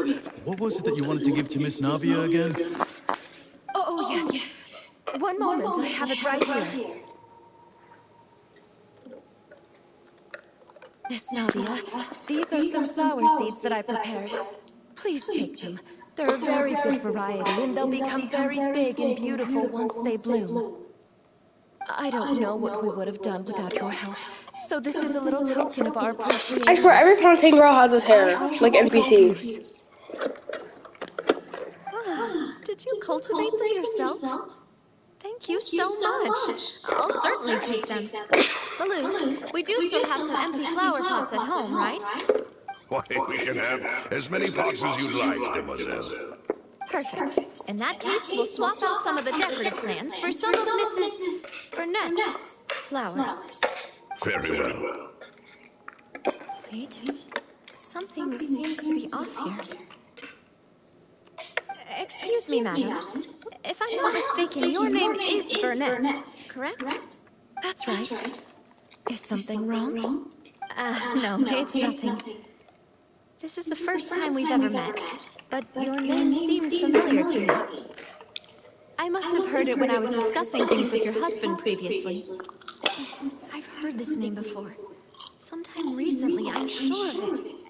what was it that you wanted to give to Miss Navia again? Oh, yes. One moment, I have it right here. Miss Navia, these are some flower seeds that I prepared. Please take them. They're a very good variety, and they'll become very big and beautiful once they bloom. I don't know what we would have done without your help, so this is a little token of our appreciation. I swear, every Fountaine girl has this hair, like NPC. Did you cultivate them yourself? Thank you so much. I'll certainly take them. Malus, we do still have some empty flower pots at home, right? Why, we can have as many pots as you'd like, Demoiselle. Perfect. In that case, we'll swap out some of the decorative plants for some of Mrs. Burnett's flowers. Very well. Wait. Something seems to be off here. Excuse me, madam. If I'm not mistaken, your name is Burnett, correct? That's right. Is something wrong? No, it's nothing. This is the first time we've ever met, but your name seemed familiar to me. I must have heard it when I was discussing things with your husband previously. I've heard this name before. Sometime recently, I'm sure of it.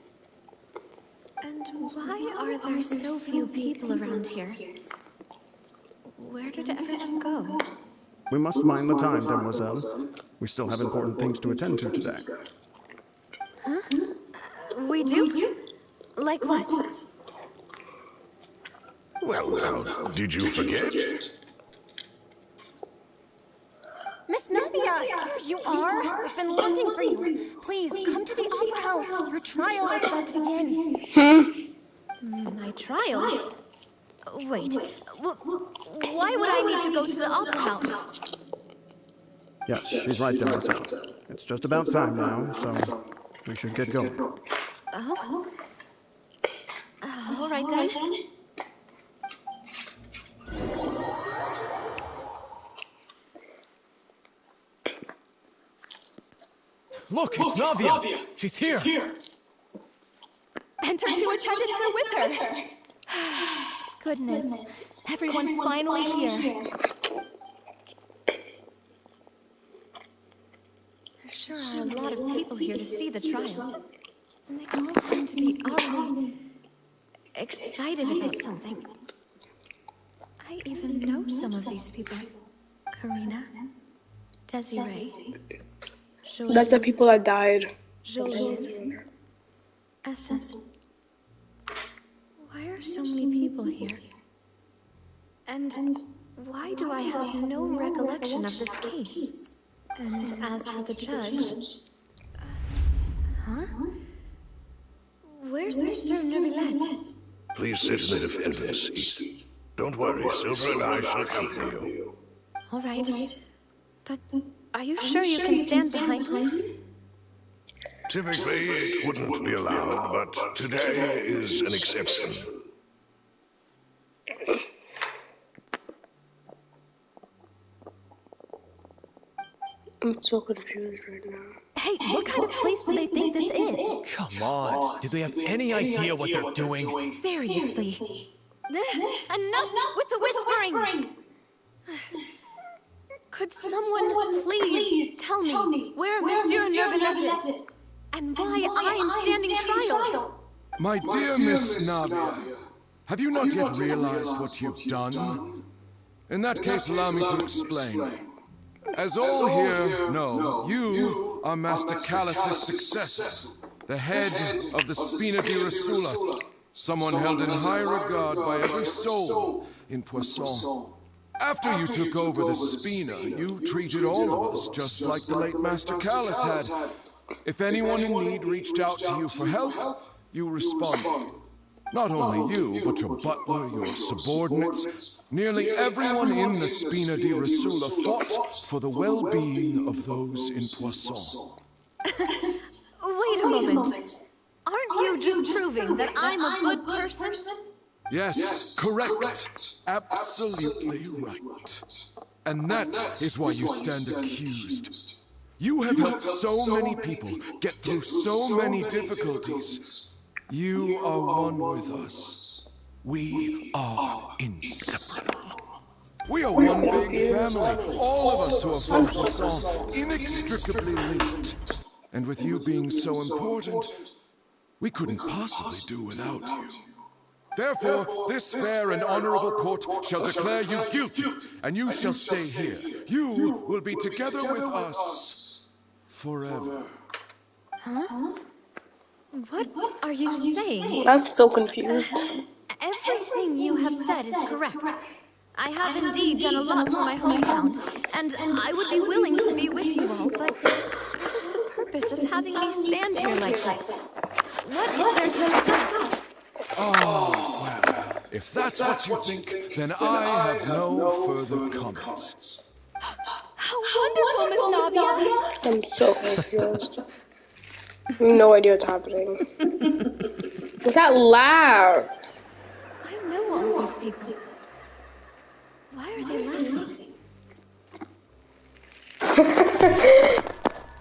And why are there so few people around here? Where did everyone go? We must mind the time, demoiselle. We still have important things to attend to today. Huh? We do? Like what? Well, now, did you forget? Miss Nadia, here you are. We've been looking for you. Please, come to the opera house. Your trial is about to begin. My trial? Wait, why would I need to go to the opera house? Yes, she's right, demoiselle. It's just about time now, so we should get going. Oh? All right then. Look, it's Nadia! She's here! And her two attendants are with her. Goodness, everyone's finally here. There sure are a lot of people here to see the trial. And they all seem to be oddly excited about something. I even know some of these people. Karina, Desiree, Jolie, That's the people that died. Jolie, Essen. Why are so many people here? And why do I have no recollection of this case? And as for the judge... huh? Where's Monsieur Neuvillette? Please sit in the defendant's seat. Don't worry, Silver and I shall accompany you. All right. But are you sure you can stand behind me? Typically, it wouldn't be allowed, but today is an exception. I'm so confused right now. Hey, what kind of place do they think this is? Come on, do they have any idea what they're doing? Seriously. Enough with the whispering! Could someone please tell me where Monsieur Neuvillette is? And why I'm standing trial? My dear Miss Navia, have you not yet realized what you've done? In that case, allow me to explain. As all here know, you are Master Callus's successor, the head of the Spina di Rosula, someone held in high regard by every soul in Poisson. After you took over the Spina, you treated all of us just like the late Master Callus had. If anyone in need reached out to you for help, you responded. Not only you, but your butler, your subordinates, nearly everyone in the Spina di Rosula fought for the well-being of those in Poisson. Wait a moment. Aren't you just proving that I'm a good person? Yes, correct. Absolutely right. And that is why you stand accused. You have helped so many people get through so many difficulties. You are one with us. We are inseparable. We are one big family, all of us who are from Poisson, inextricably linked. And with you being so important, we couldn't possibly do without you. Therefore, this fair and honorable court shall declare you guilty, and you shall stay here. You will be together with us forever. Huh? What are you saying? I'm so confused. Everything you have said is correct. I have indeed done a lot for my hometown, and I would be willing to be with you all, but what is the purpose of having me stand here like this? What is there to discuss? Oh, well, if that's what you think, then I have no further comments. How wonderful, Miss Navia! I'm so confused. No idea what's happening. What's that loud? I know all these people. Why are they laughing?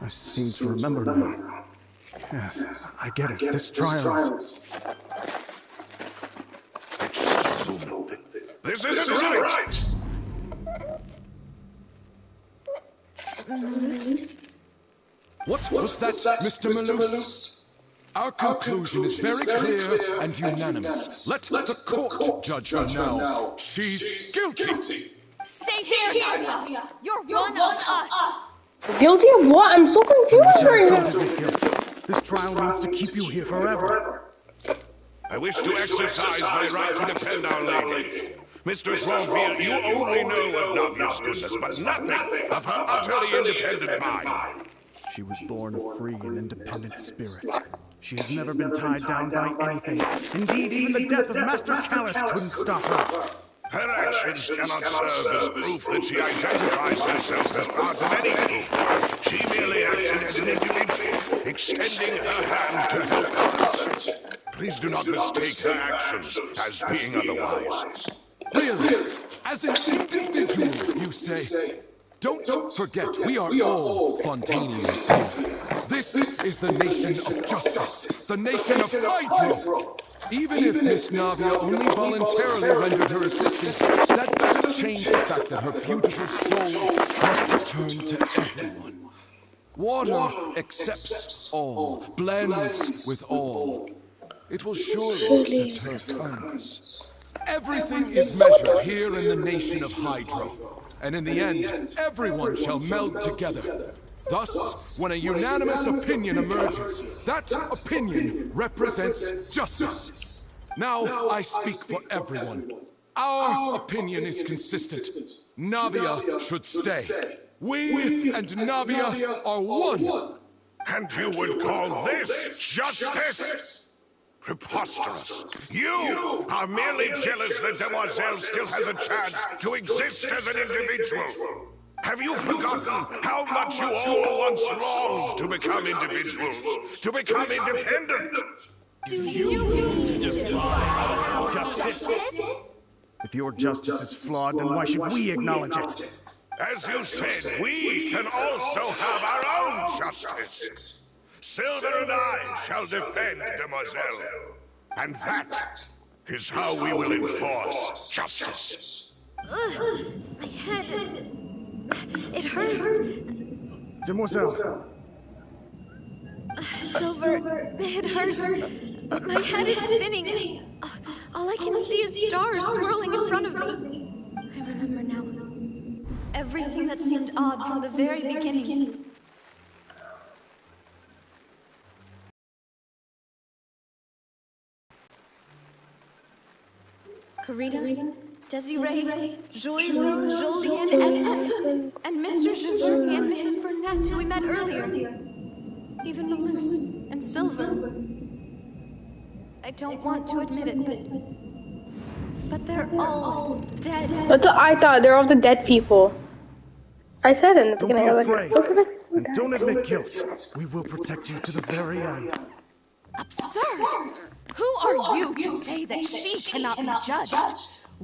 I seem to remember now. Yes, I get it. This trial is... This isn't right! What was that, Mr. Malus? Our conclusion is very clear and unanimous. Let the court judge her now. She's guilty! Stay here, Navia! You're one of us! Guilty of what? I'm so confused right Don't now. admit guilt. This trial needs to keep you here forever. I wish to exercise my right to defend Our Lady. Mr. Joinville, you only know of Navia's goodness, but nothing of her utterly independent mind. She was born a free and independent spirit. She has never been tied down by anything. Indeed, even the death of Master Callus couldn't stop her. Her actions cannot serve as proof that she identifies herself as part of any group. She merely acted as an individual, extending her hand to help others. Please do not mistake her actions as being otherwise. Really? As an individual, you say? Don't forget, we are all Fontainians here. This is the nation of justice, the nation of Hydro. Even if Miss Navia only voluntarily rendered her assistance, that doesn't change the fact that her beautiful soul must return to everyone. Water accepts all, blends with all. It will surely accept her kindness. Everything is measured here in the nation of Hydro. And in the end, everyone shall meld together. Thus, when a unanimous opinion emerges, that opinion represents justice. Now, I speak for everyone. Our opinion is consistent. Navia should stay. We and Navia are one. And you would call this justice? Preposterous. You are merely jealous that Demoiselle still has a chance to exist as an individual. Have you forgotten how much you all once longed to become individuals, to become independent? Do you mean to defy justice? If your justice is flawed, then why should we acknowledge it? As you said, we can also have our own justice. Silver and I shall defend Demoiselle. And that is how we will enforce justice. My head... It hurts. Demoiselle. Silver, it hurts. My head is spinning. All I can see is stars swirling in front of me. I remember now. Everything that seemed odd from the very beginning. Karina, Desiree, Joyville, Jolien, Essen, and Mr. Giverny and Mrs. Burnett, who we met earlier. Even Malus and Silver. I don't want to admit it, but they're all dead. That's what I thought. They're all the dead people. I said in the Don't beginning. be I was afraid. like, And don't admit guilt. We will protect you to the very end. Absurd! Who are you to say that she cannot be judged?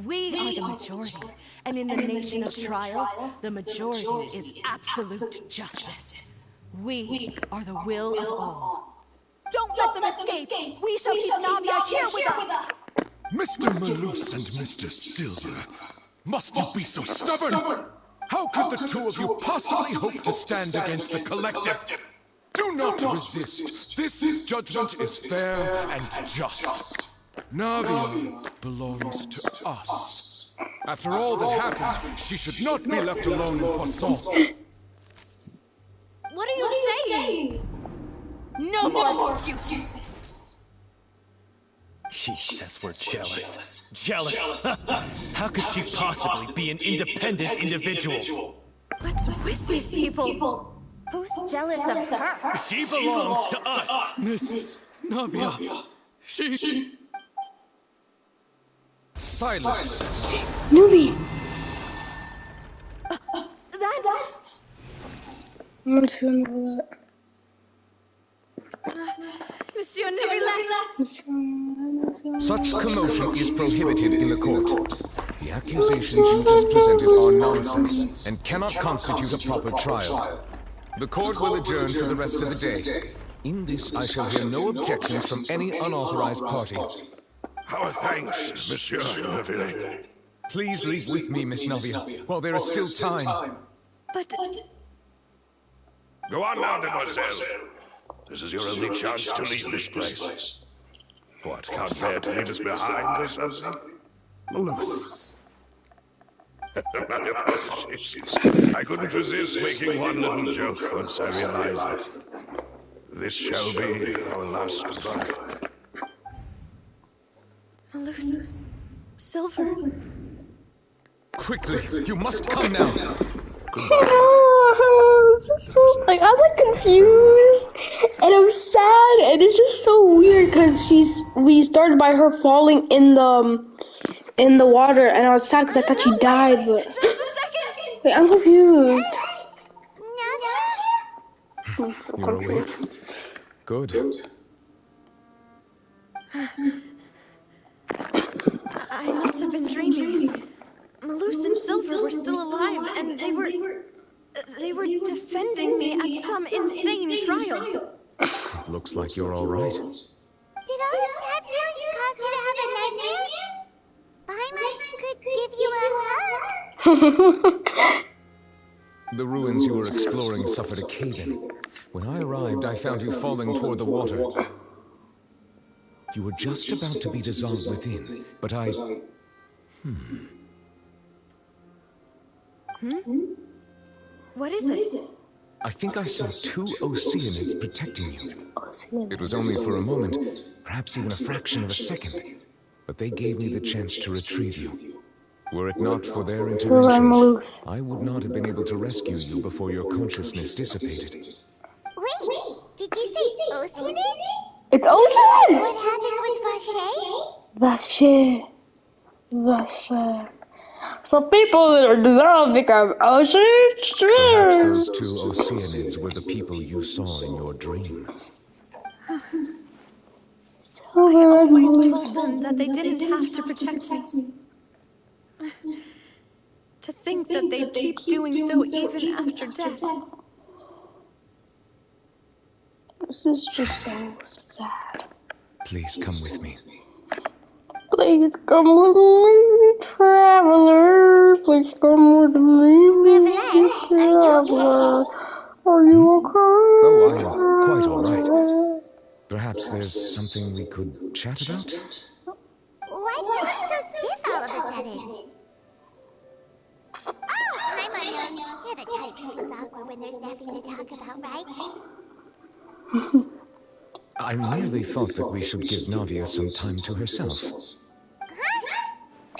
We are the majority, and in the nation of trials, the majority is absolute justice. We are the will of all. Don't let them escape! We shall keep Navia here with us! Mr. Malus and Mr. Silver, must you be so stubborn? How could the two of you possibly hope to stand against the collective? Do not resist. This judgment is fair and just. Navia belongs to us. After all that happened, she should not be left alone in Poisson. What are you saying? No more excuses! She says we're jealous. Jealous? How could she possibly be an independent individual? What's with these people? Who's jealous of her? She belongs to us! Miss Navia, she... Silence. Movie. That's... I'm just gonna know Monsieur, relax. that. Such commotion is prohibited in the court. The accusations you just presented are nonsense and cannot constitute a proper trial. The court will adjourn for the rest of the day. In this, I shall hear no objections from any unauthorized party. Our thanks, Monsieur Neuvillette. Please leave with me, Miss Navia, while there is still time. But... Go on now, demoiselle. This is your only chance to leave this place. What, can't bear to leave us behind or something? Loose. My apologies. I couldn't resist making one little joke once I realized that this shall be our last goodbye. Malus. Silver. Quickly, you must come now. Like, I'm like confused and I'm sad, and it's just so weird because we started by her falling in the water, and I was sad because I thought she died. But Just a second. wait, I'm confused. You're awake? Good. I must have been dreaming. Malus and Silver were still alive, and they were defending me at some insane trial. It looks like you're all right. Did all the sad feelings cause you to have a nightmare? Paimon could give you a hug. The ruins you were exploring suffered a cave-in. When I arrived, I found you falling toward the water. You were just about to be dissolved within, but I... What is it? I think I saw 2 Oceanids protecting you. It was only for a moment, perhaps even a fraction of a second, but they gave me the chance to retrieve you. Were it not for their intervention, I would not have been able to rescue you before your consciousness dissipated. Wait, did you say Oceanids? It's Ocean! What happened with Vache. So people that are dissolved become oceans? Perhaps those 2 Oceanids were the people you saw in your dream. I always told them that they didn't have to protect me. To think that they'd keep doing so even after death. This is just so sad. Please come with me. Please come with me, traveler. Please come with me, traveler. Are you okay? Oh, I'm quite all right. Perhaps there's something we could chat about? Why do you look so stiff all of a sudden? Oh, Paimon knows. You're the type who feels awkward when there's nothing to talk about, right? I merely thought that we should give Navia some time to herself.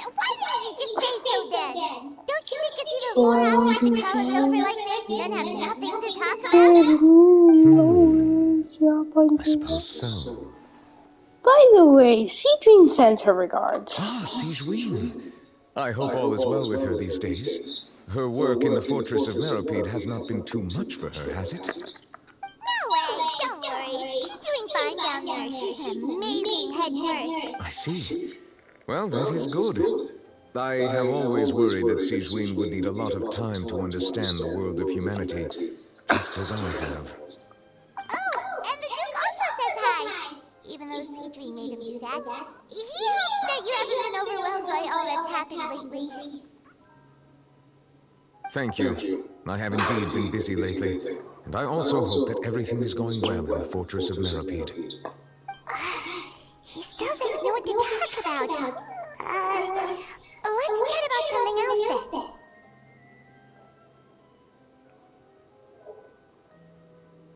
Why didn't you just say so then? Don't you think it's even more awkward to call us over like this and then have nothing to talk about? I suppose so. By the way, Cedrine sends her regards. Ah, Cedrine. I hope all is well with her these days. Her work in the Fortress of Meropide has not been too much for her, has it? No way, don't worry. She's doing fine down there. She's an amazing head nurse. I see. Well, that is good. I have always worried that Cedrine would need a lot of time to understand the world of humanity, just as I have. Oh, and the Duke also says hi. Even though Cedrine made him do that, he hopes that you haven't been overwhelmed by all that's happened lately. Thank you. I have indeed been busy lately, and I also hope that everything is going well in the Fortress of Meropide. He still doesn't know what to talk about. Let's chat about something else then.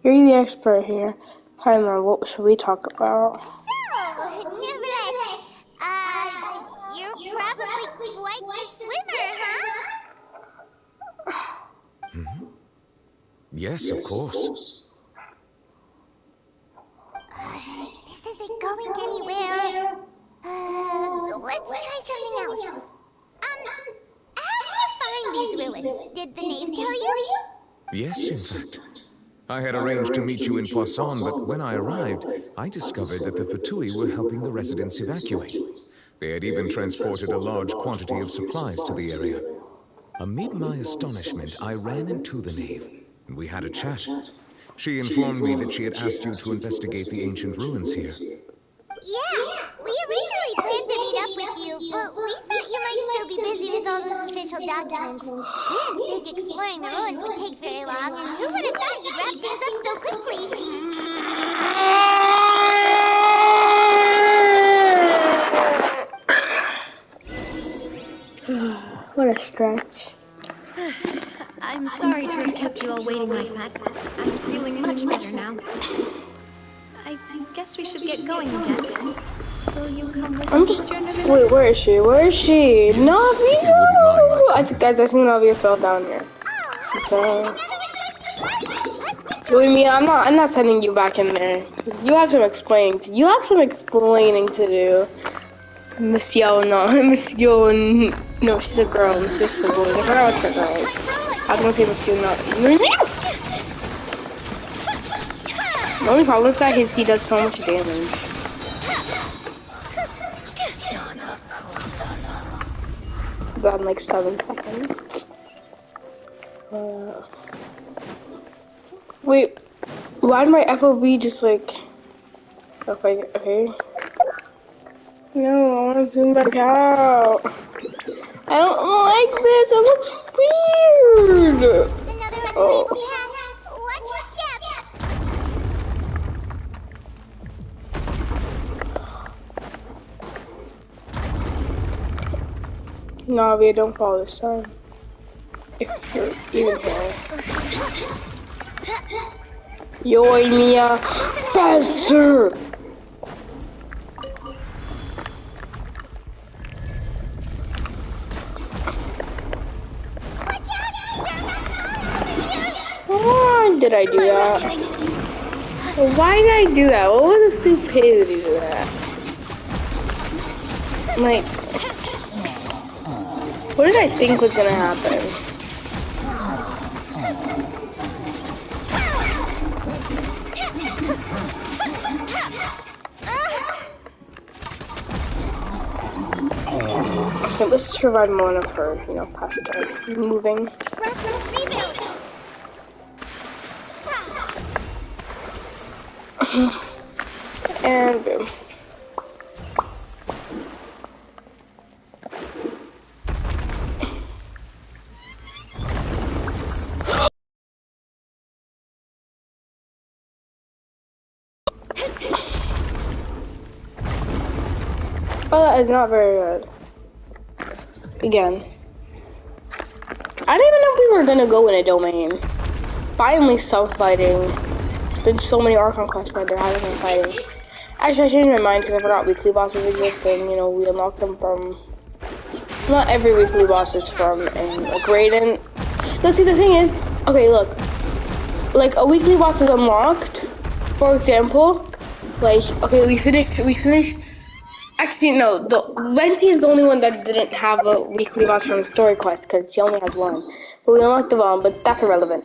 You're the expert here. Paimon, what should we talk about? So, Neuvillette, you're probably quite the swimmer, huh? Yes, of course. This isn't going anywhere. Let's try something else. How did you find these ruins? Did the knave tell you? Yes, in fact. I had arranged to meet you in Poisson, but when I arrived, I discovered that the Fatui were helping the residents evacuate. They had even transported a large quantity of supplies to the area. Amid my astonishment, I ran into the knave, and we had a chat. She informed me that she had asked you to investigate the ancient ruins here. Yeah, we originally planned to meet up with you, but we thought you might still be busy with all those official documents. We didn't think exploring the ruins would take very long, and who would have thought you'd wrap things up so quickly? What a stretch. I'm sorry to have kept you all waiting like that. I'm feeling much better now. I guess we should get going again. Will you come with us, Mr. Nervous? Wait, where is she? Where is she? Yes, Navia! if you wouldn't mind my I think Navia fell down here. Okay. Wait, Mia, I'm not sending you back in there. You have some explaining to do. Miss Yo, no, Miss Yo, no, she's a girl. Miss Yo's for boys. I forgot what her girl is. I was gonna say Miss Yo, no. The only problem with that is he does so much damage. About in like 7 seconds. Wait, why did my FOV just like... Okay. No, I want to zoom back out. I don't like this. It looks weird. Oh. Watch your step. Navia, don't fall this time. If you're even here. Yoy, Mia. Faster! Why did I do that? Why did I do that? What was the stupidity of that? Like, what did I think was gonna happen? Okay, let's just revive one of her, past her moving. And boom. Oh, that is not very good. Again. I didn't even know we were gonna go in a domain. Finally some fighting. Been so many archon quests right there, I haven't been fighting. Actually, I changed my mind because I forgot weekly bosses exist and, we unlock them from... Not every weekly boss is from, and like Raiden. No, see, the thing is, okay, look. Like, a weekly boss is unlocked, for example, like, okay, we finished, actually, no, Venti is the only one that didn't have a weekly boss from story quest, because he only has one. But we unlocked the bomb, but that's irrelevant.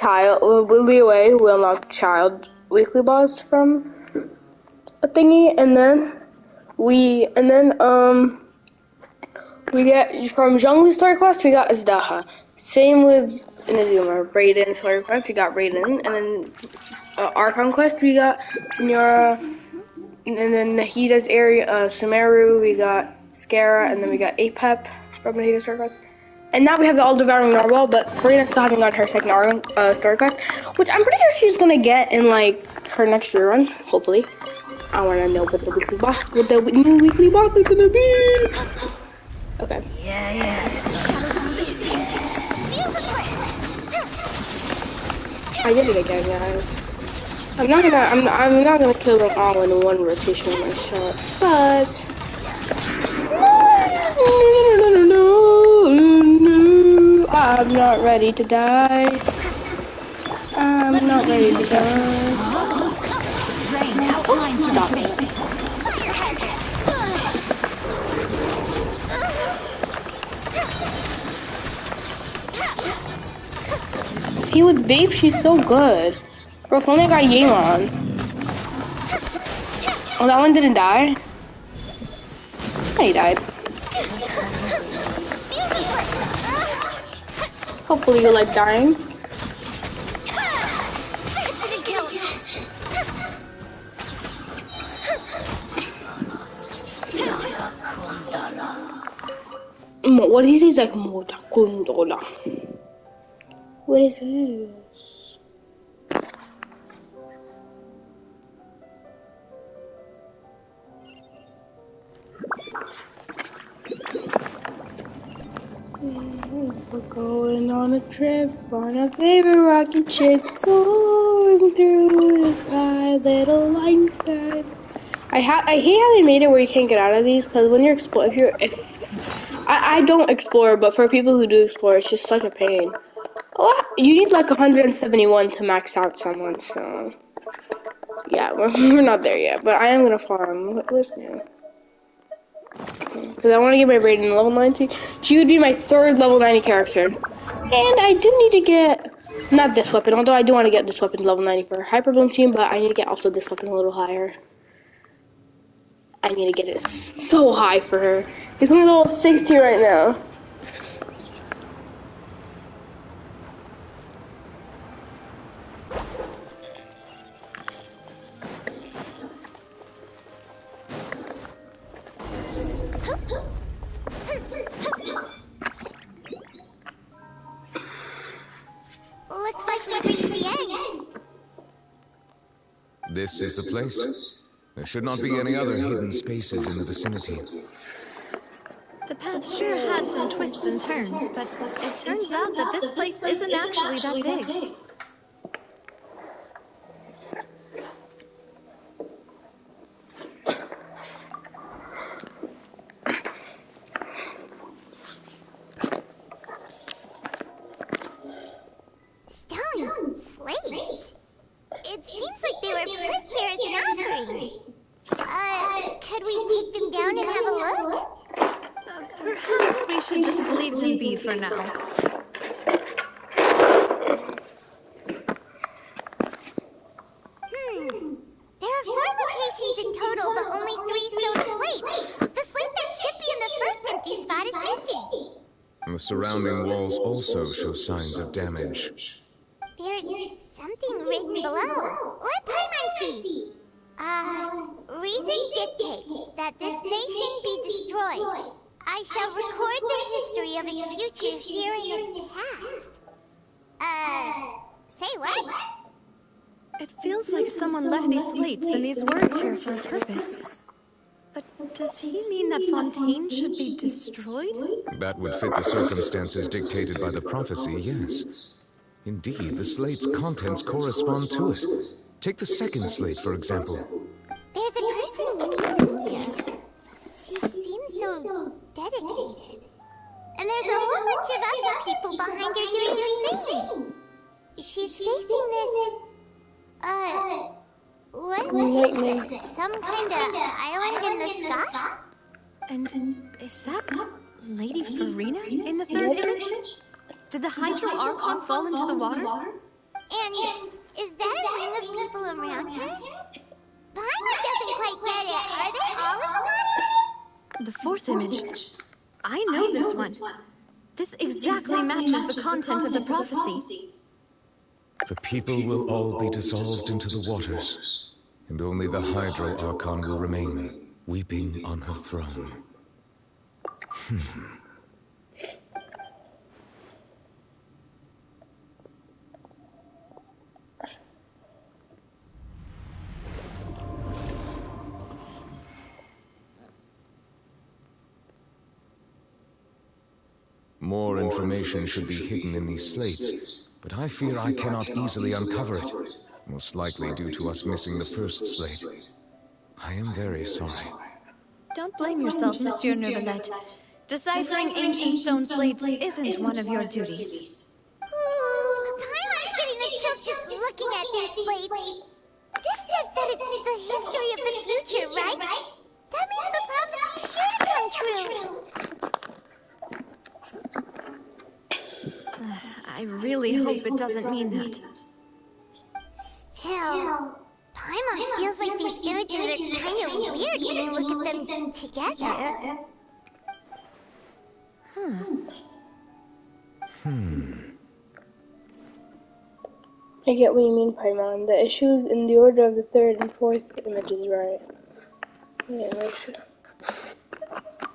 Away, we unlocked Child weekly boss from a thingy, and then we get, from Zhongli story quest, we got Azdaha. Same with Inazuma, Raiden story quest, we got Raiden, and then Archon quest, we got Senora, and then Nahida's area, Sumeru, we got Scara, and then we got Apep from Nahida's story quest. And now we have the all-devouring narwhal, but Karina still hasn't got her second story quest, which I'm pretty sure she's gonna get in like her next rerun, hopefully. I wanna know what the new weekly boss is gonna be. Okay. I did it again, guys. I'm not gonna kill them all in one rotation of my shot, but no, I'm not ready to die. I'm not ready to die. Oh, stop it. See, with Babe, she's so good. Bro, if only I got Yelan. Oh, that one didn't die? Oh, he died. Hopefully you like dying. what is this like Motakundola? What is this? We're going on a trip on a favorite rocket ship, soaring through the sky, little Einstein. I hate how they made it where you can't get out of these, because when you're I don't explore, but for people who do explore, it's just such a pain. Oh, you need like 171 to max out someone, so yeah, we're not there yet, but I am gonna farm. What's new? Because I want to get my rating level 90. She would be my third level 90 character. And I do need to get, not this weapon, although I do want to get this weapon level 90 for Hyper Bloom team, but I need to get also this weapon a little higher. I need to get it so high for her. It's only level 60 right now. Looks like we've reached the end. This is the place. There should not be any other hidden spaces in the vicinity. The path sure had some twists and turns, but it turns out that this place isn't actually that big. Stone slates? It seems like they were put here as an offering. Could we take them down and have a look? Perhaps we should just leave them be for now. There are 4 locations in total, but only 3 stone slates. The slate that should be in the first empty spot is missing. The surrounding walls also show signs of damage. There's something written below. Let Paimon see. Reason dictates that this nation be destroyed. I shall record the history of its future here in its past. Say what? It feels like someone left these slates and these words here for a purpose. But does he mean that Fountaine should be destroyed? That would fit the circumstances dictated by the prophecy, yes. Indeed, the slate's contents correspond to it. Take the second slate, for example. There's a person kneeling here. She seems so dedicated. And there's a whole bunch of other people behind her doing the same. She's facing this, what is this? Some kind of island in the sky? And is that Lady Farina in the third image? Did the Hydro Archon fall into the water? And is that a ring of people around her? Paimon doesn't quite get it. Are they all in the water? The fourth image. I know this one. This exactly matches the content of the prophecy. The people will all be dissolved into the waters, and only the Hydro Archon will remain, weeping on her throne. More information should be hidden in these slates, but I fear I cannot easily uncover it, most likely due to us missing the first slate. I am very sorry. Don't blame yourself, Monsieur Neuvillette. Deciphering ancient stone slates isn't one of your duties. Paimon's getting the chills just looking at these slates. This says that it's the history of the future, right? That means the prophecy should come true. I really hope it doesn't mean that. Still, Paimon feels like these images are kind of weird when you look at them together. I get what you mean, Paimon. The issues in the order of the third and fourth images, right? Yeah,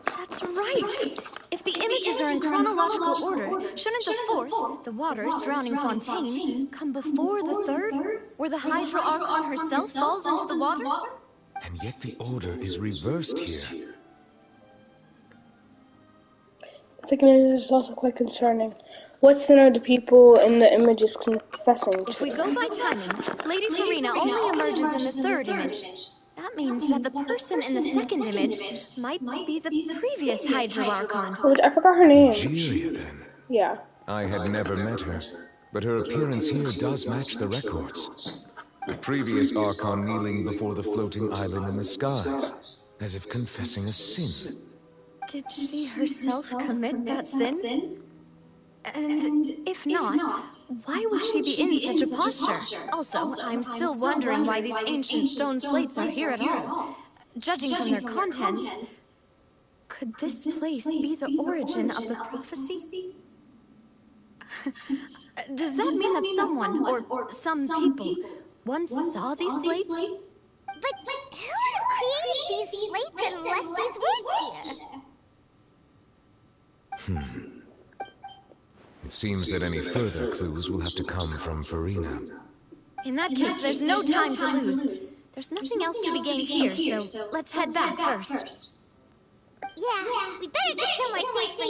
That's right! If the images are in chronological order, shouldn't the fourth, the waters drowning Fountaine, come before the third, where the Hydro Archon herself falls into the water? And yet the order is reversed here. It's like it's also quite concerning. What sin are the people in the images confessing to? If we go by timing, Lady Farina only emerges in the third image. That means that the person in the second image might be the previous Hydro Archon. Which I forgot her name. Egeria, then. Yeah. I had never met her, but her appearance here does match the records. The previous Archon kneeling before the floating island in the skies, as if confessing a sin. Did she herself commit that sin? And if not, why would she be in such a posture? Also, I'm still wondering why these ancient stone slates are here at all. Judging from their contents, could this place be the origin of the prophecy? Does that mean that someone, or some people, once saw these slates? But who would have created these slates and left these words here? It seems that any further clues will have to come from Farina. In that case, there's no time to lose. There's nothing else to be gained here, so let's head back first. Yeah, we better get somewhere safe for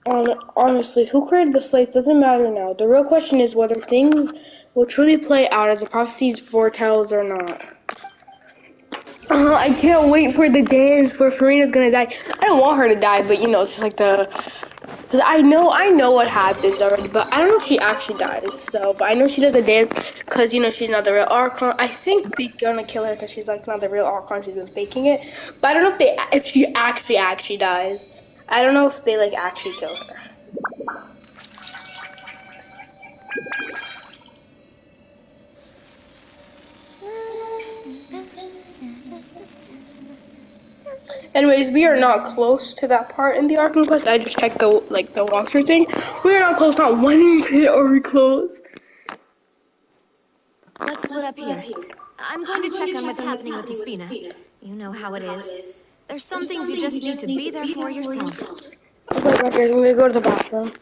now. Honestly, who created the slates doesn't matter now. The real question is whether things will truly play out as the prophecy foretells or not. I can't wait for the dance where Farina's gonna die. I don't want her to die, but you know, it's like cause I know what happens already, but I don't know if she actually dies, so, but I know she does the dance, cause you know, she's not the real Archon. I think they're gonna kill her cause she's like not the real Archon, she's been faking it, but I don't know if she actually dies. I don't know if they like actually kill her. Anyways, we are not close to that part in the Archon quest. I just checked the walkthrough thing. We are not close. Not 1 minute are we close. Let's split up here. I'm going to check on what's happening with the Spina. You know how it is. There's some things you just need to be there for yourself. Okay, guys, I'm gonna go to the bathroom.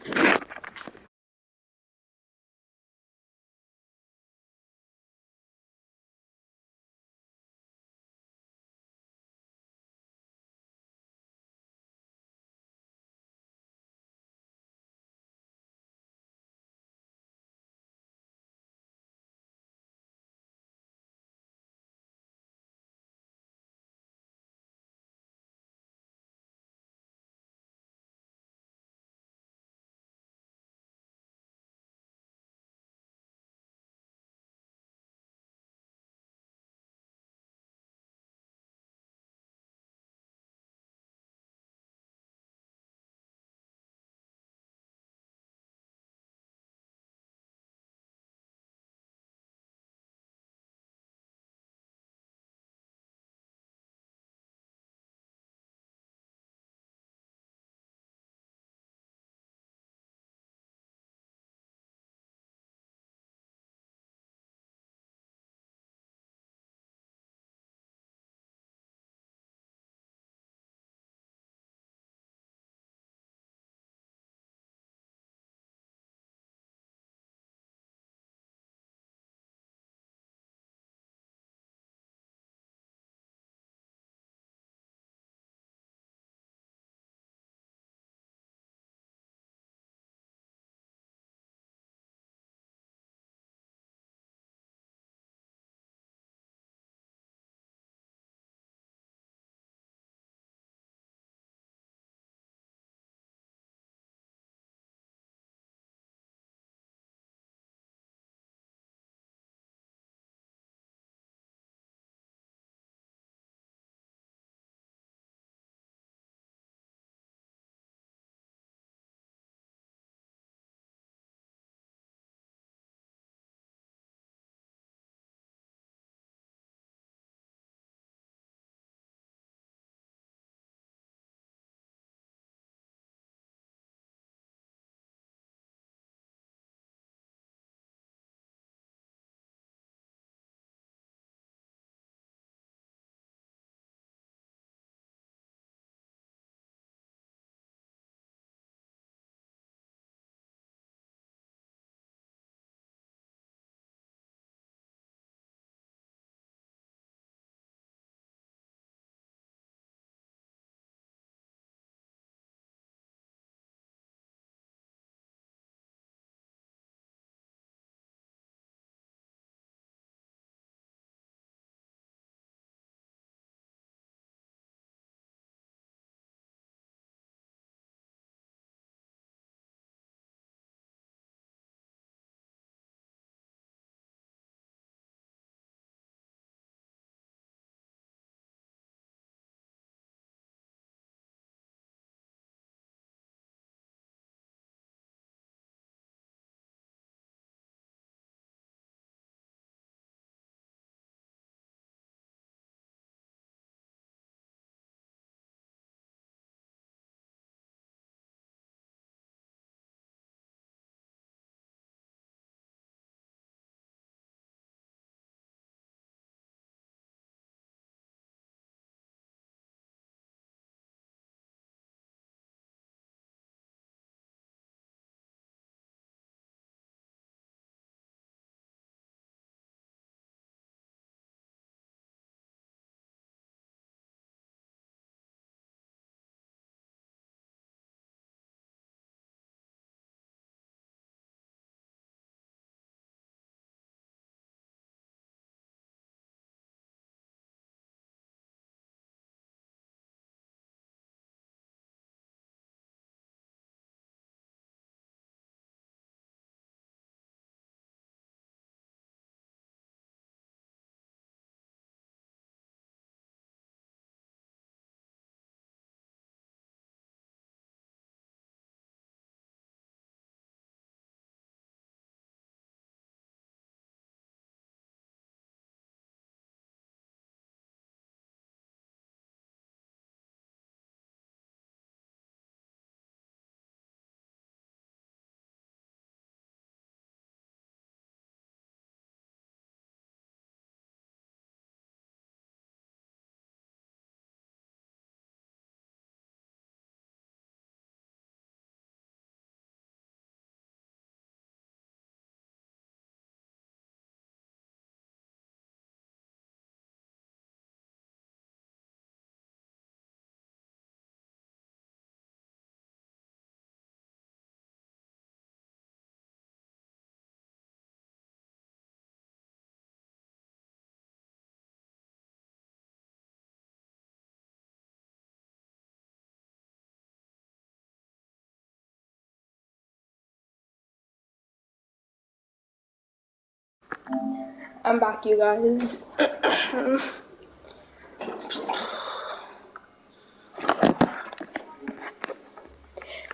I'm back, you guys.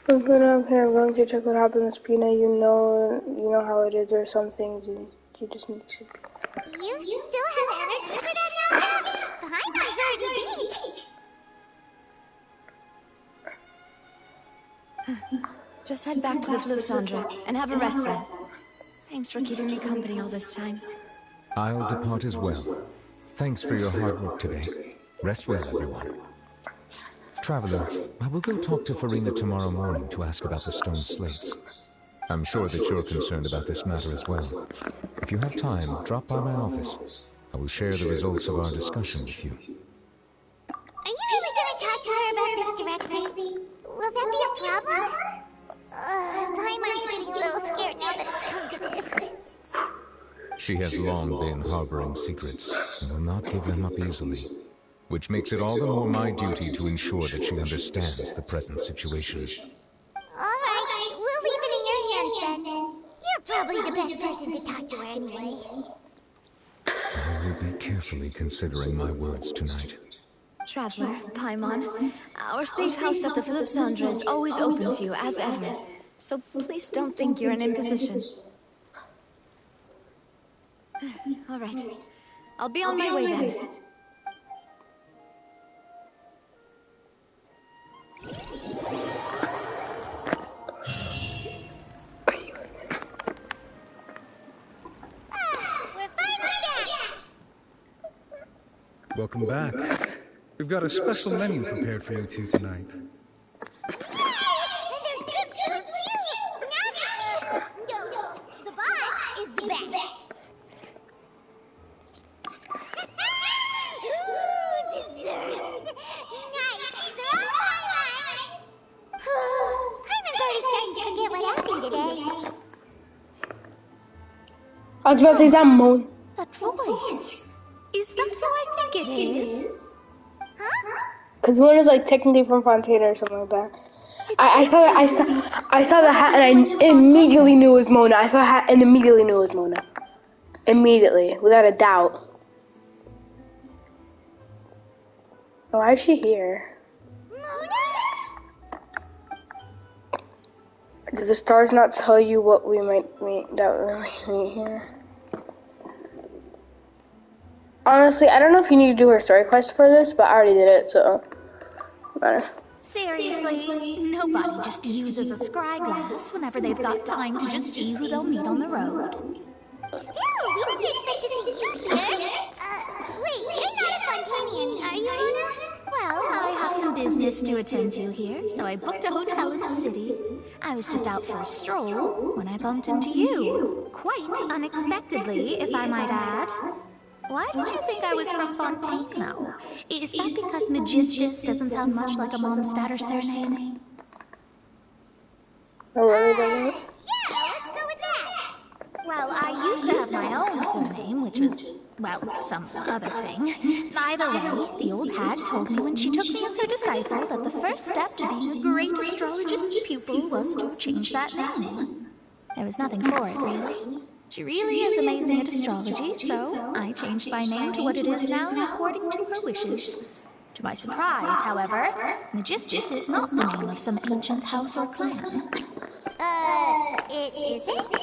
I'm going to check what happened with Spina. You know how it is. There are some things you just need to. You still have energy for that now? Paimon's already beat. Just head back to the Fountaine and have a rest then. Thanks for keeping me company all this time. I'll depart as well. Thanks for your hard work today. Rest well, everyone. Traveler, I will go talk to Farina tomorrow morning to ask about the stone slates. I'm sure that you're concerned about this matter as well. If you have time, drop by my office. I will share the results of our discussion with you. Are you really gonna talk to her about this directly? Will that be a problem? Paimon's getting a little scared now that it's come to this. She has long been harboring secrets and will not give them up easily, which makes it all the more my duty to ensure that she understands the present situation. Alright, we'll leave it in your hands then. You're probably the best person to talk to her anyway. I will be carefully considering my words tonight. Traveler, Paimon, our safe house at the Fountaine is always open to you, as ever. So please don't think you're an imposition. All right. I'll be on my way then. We're finally back! Welcome back. We've got a special menu prepared for you two tonight. The boss is the best. Ooh, desserts. Nice, these are all highlights. Paimon's already starting to forget what happened today. I was about to say that Moon. That voice. Is that who I think it is? Because Moon is like technically from Fountaine or something like that. I saw the hat and I immediately knew it was Mona. I saw the hat and immediately knew it was Mona. Immediately, without a doubt. Why is she here? Does the stars not tell you what we might meet here? Honestly, I don't know if you need to do her story quest for this, but I already did it, so. Seriously, nobody just uses a scry glass whenever they've got time to just see who they'll meet on the road. Still, we didn't expect to see you here. Wait, you're not a Fountainian, are you, Mona? Well, I have some business to attend to here, so I booked a hotel in the city. I was just out for a stroll when I bumped into you. Quite unexpectedly, if I might add. Why did you think I was from Fountaine, though? Is that because Magistus doesn't sound much like a Mondstadt surname? Oh, really, doesn't it? Yeah, let's go with that. Well, I used to have my own surname, which was, well, some other thing. Either way, the old hag told me when she took me as her disciple that the first step to being a great astrologist's pupil was to change that name. There was nothing for it, really. She really is amazing at astrology, so I changed my name to what it is now according to her wishes. To my surprise, however, Magistus is not the name of some ancient house or clan. It isn't?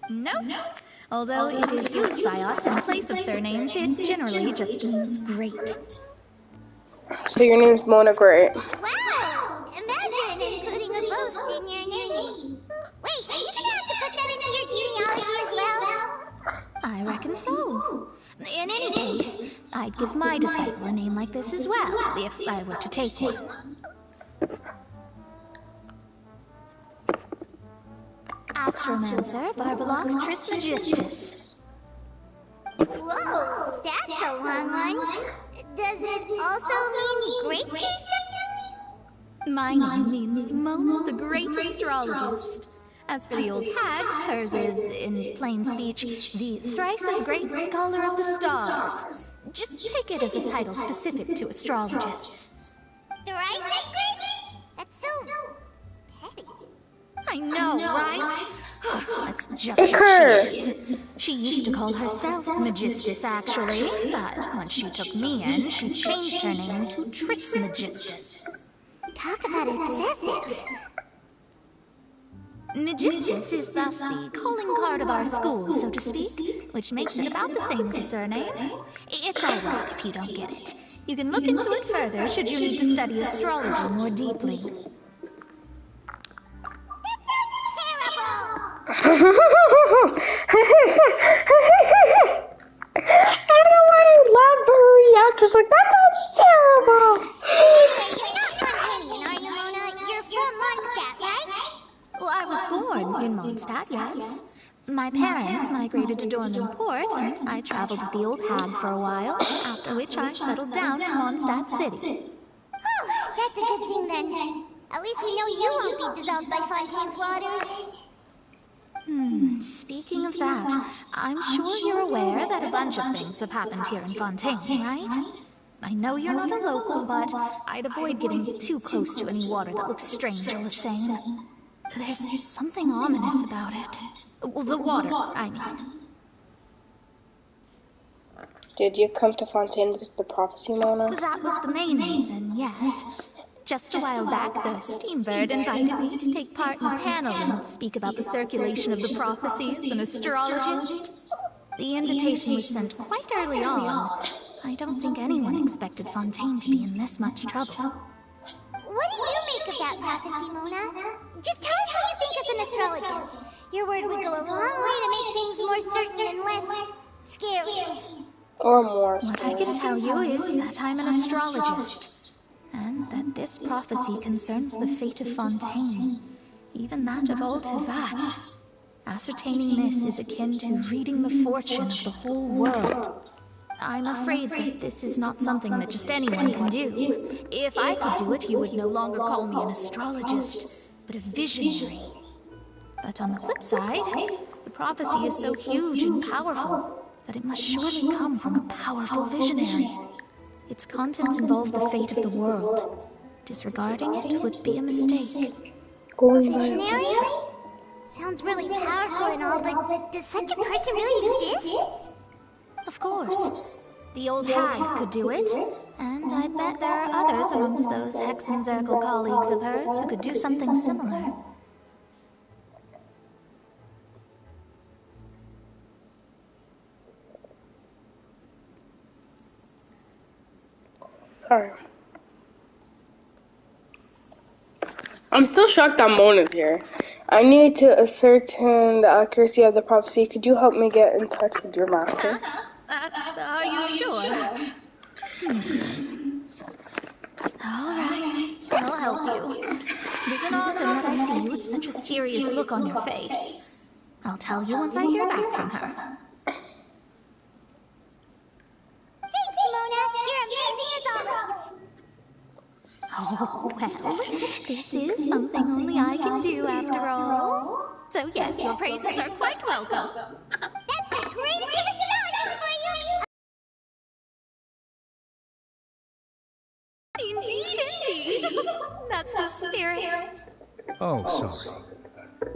No. Although it is used by us in place of surnames, it generally just means great. So your name's Mona Great. Wow! Imagine including a boast in your name. Wait, are you gonna have to put that into your genealogy as well? I reckon so. In any case, I'd give my disciple a name like this as well, if I were to take one. Astromancer Barbaloth Trismegistus. Whoa, that's a long one. Does it also mean great or something? My name means Mona the Great Astrologist. As for the old hag, hers is, in plain speech, the thrice-as-great Scholar of the Stars. Just take it as a title specific to astrologists. Thrice-as-great? That's so petty. I know, right? That's just what she is. She used to call herself Magistus, actually, but once she took me in, she changed her name to Trismegistus. Talk about excessive. Magistus is thus the calling card of our school, so to speak, which makes it about the same as a surname. It's all right if you don't get it. You can look into it further should you need to study astrology more deeply. I don't know why I laughed, but her reaction's like, that's terrible. You're not Fountaine, are you, Mona? You're from Mondstadt, right? Well, I was born in Mondstadt, yes. My parents migrated to Dormanport, and I traveled with the old hag for a while, after which I settled down in Mondstadt City. Oh, that's a good thing then. At least we know you won't be dissolved by Fontaine's waters. Speaking of that, I'm sure you're aware that a bunch of things have happened here in Fountaine, right? I know you're not a local, but I'd avoid getting too close to any water that looks strange all the same. There's something ominous about it. Well, the water, I mean. Did you come to Fountaine because of the prophecy, Mona? That was the main reason, yes. Just a while back, the Steambird invited me to take part in a panel and speak about the circulation of the prophecies and astrologists. The invitation was sent quite early on. I don't think anyone expected Fountaine to be in this much trouble. What do you make of that prophecy, Mona? Just tell us what you think as an astrologist. Your word would go a long way to make things more certain and less scary. Or more scary. What I can tell you is that I'm an astrologist, and that this prophecy concerns the fate of Fountaine, even that of all Tevat. Ascertaining this is akin to reading the fortune of the whole world. I'm afraid that this is not something that just anyone can do. If I could do it, you would no longer call me an astrologist, but a visionary. But on the flip side, the prophecy is so huge and powerful that it must surely come from a powerful visionary. Its contents involve the fate of the world. Disregarding it would be a mistake. A visionary? Sounds really powerful and all, but does such a person really exist? Of course. The old hag could do it, and I bet there are others amongst those Hexenzirkel colleagues of hers who could do something similar. Sorry. I'm still shocked that Mona's here. I need to ascertain the accuracy of the prophecy. Could you help me get in touch with your master? Are you sure? All right, I'll help you. It isn't often that I see you with such a serious look on your face. I'll tell you once I hear back from her. Thanks, Mona. You're amazing as always. Oh, well, this is something only I can do after all. So yes, your praises are quite welcome. That's the greatest of astrologers for you! Indeed. That's the spirit. Oh, sorry.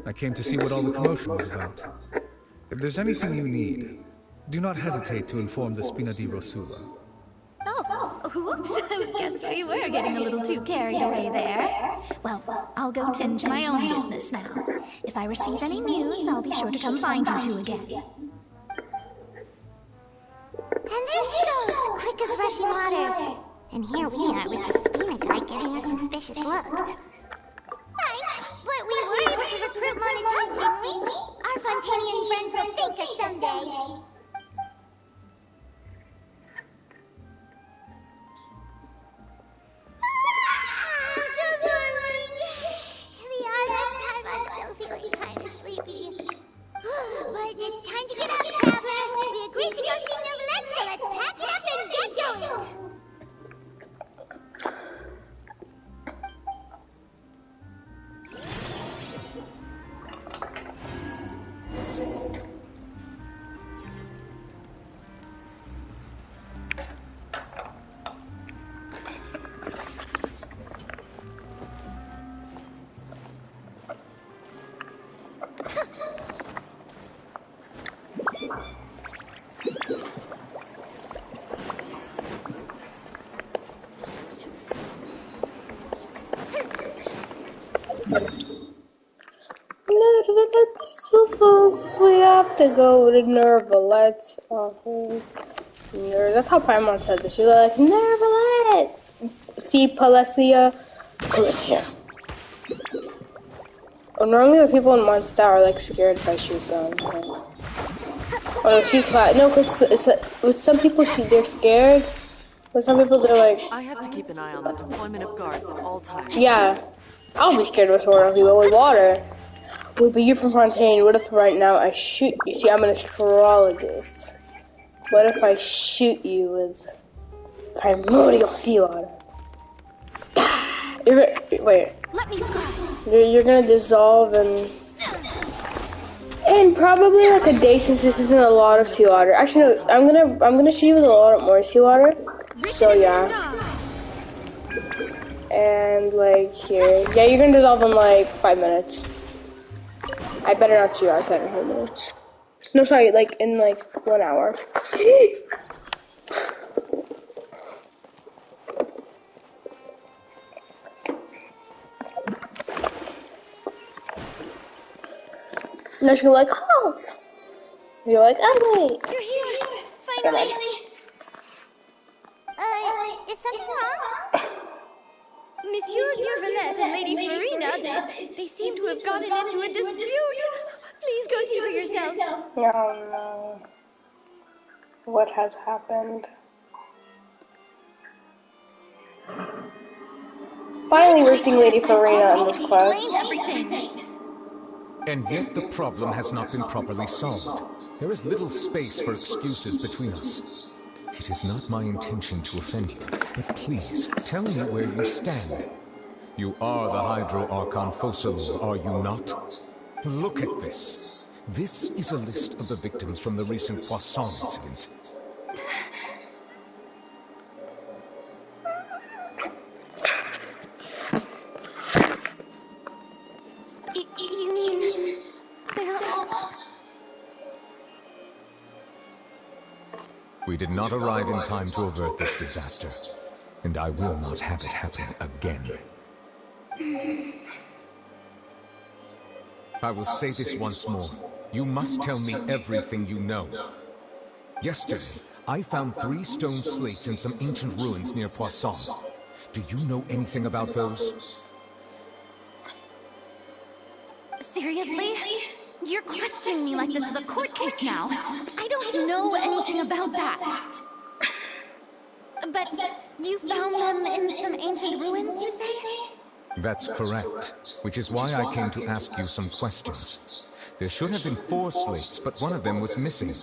I came to see what all the commotion was about. If there's anything you need, do not hesitate to inform the Spina di Rosula. Oh, whoops. Guess we were getting a little too carried away there. Well, I'll go tend to my own business now. If I receive any news, I'll be sure to come find you two again. And there she goes, quick as rushing water. And here we are with the Spina guy giving us suspicious looks. Right, but we were able to recruit Mona's help, didn't we? Our Fontanian friends will thank us someday. But it's time to get up, traveler. We agreed to go see Novelette, so let's pack it up and get going. Waffles, we have to go to Nervalet's office. That's how Paimon said it. She's like, Nervalet! See, Palesia. Oh, normally the people in Mondstadt are like scared if I shoot them. Oh no, she clapped. No, because with some people they're scared. With some people they're like. I have to keep an eye on the deployment of guards at all times. Yeah, I'll be scared with sword on people with water. Wait, but you're from Fountaine. What if right now I shoot you? See, I'm an astrologist. What if I shoot you with primordial sea water? Wait. Let me scry. You're gonna dissolve and probably like a day, since this isn't a lot of seawater. Actually, no, I'm gonna shoot you with a lot more seawater. So yeah. And like here, yeah, you're gonna dissolve in like 5 minutes. I better not see you outside in 5 minutes. No, sorry, like in like 1 hour. And then she'll be like, halt! You're like, oh wait. You're here, finally. Is something wrong? Monsieur Nervalet and Lady Farina, they seem to have gotten into a dispute. Please go see for yourself. Oh no. What has happened? Finally, we're seeing Lady Farina in this quest. And yet the problem has not been properly solved. There is little space for excuses between us. It is not my intention to offend you, but please, tell me where you stand. You are the Hydro Archon Fossil, are you not? Look at this. This is a list of the victims from the recent Poisson incident. You mean they're all... We did not arrive in time to avert this disaster, and I will not have it happen again. I will say this once more. You must tell me everything you know. Yesterday, I found 3 stone slates in some ancient ruins near Poisson. Do you know anything about those? Seriously? You're questioning me like this is a court case now. I don't know anything about that. But you found them in some ancient ruins, you say? That's correct, which is why I came to ask you some questions. There should have been 4 slates, but one of them was missing.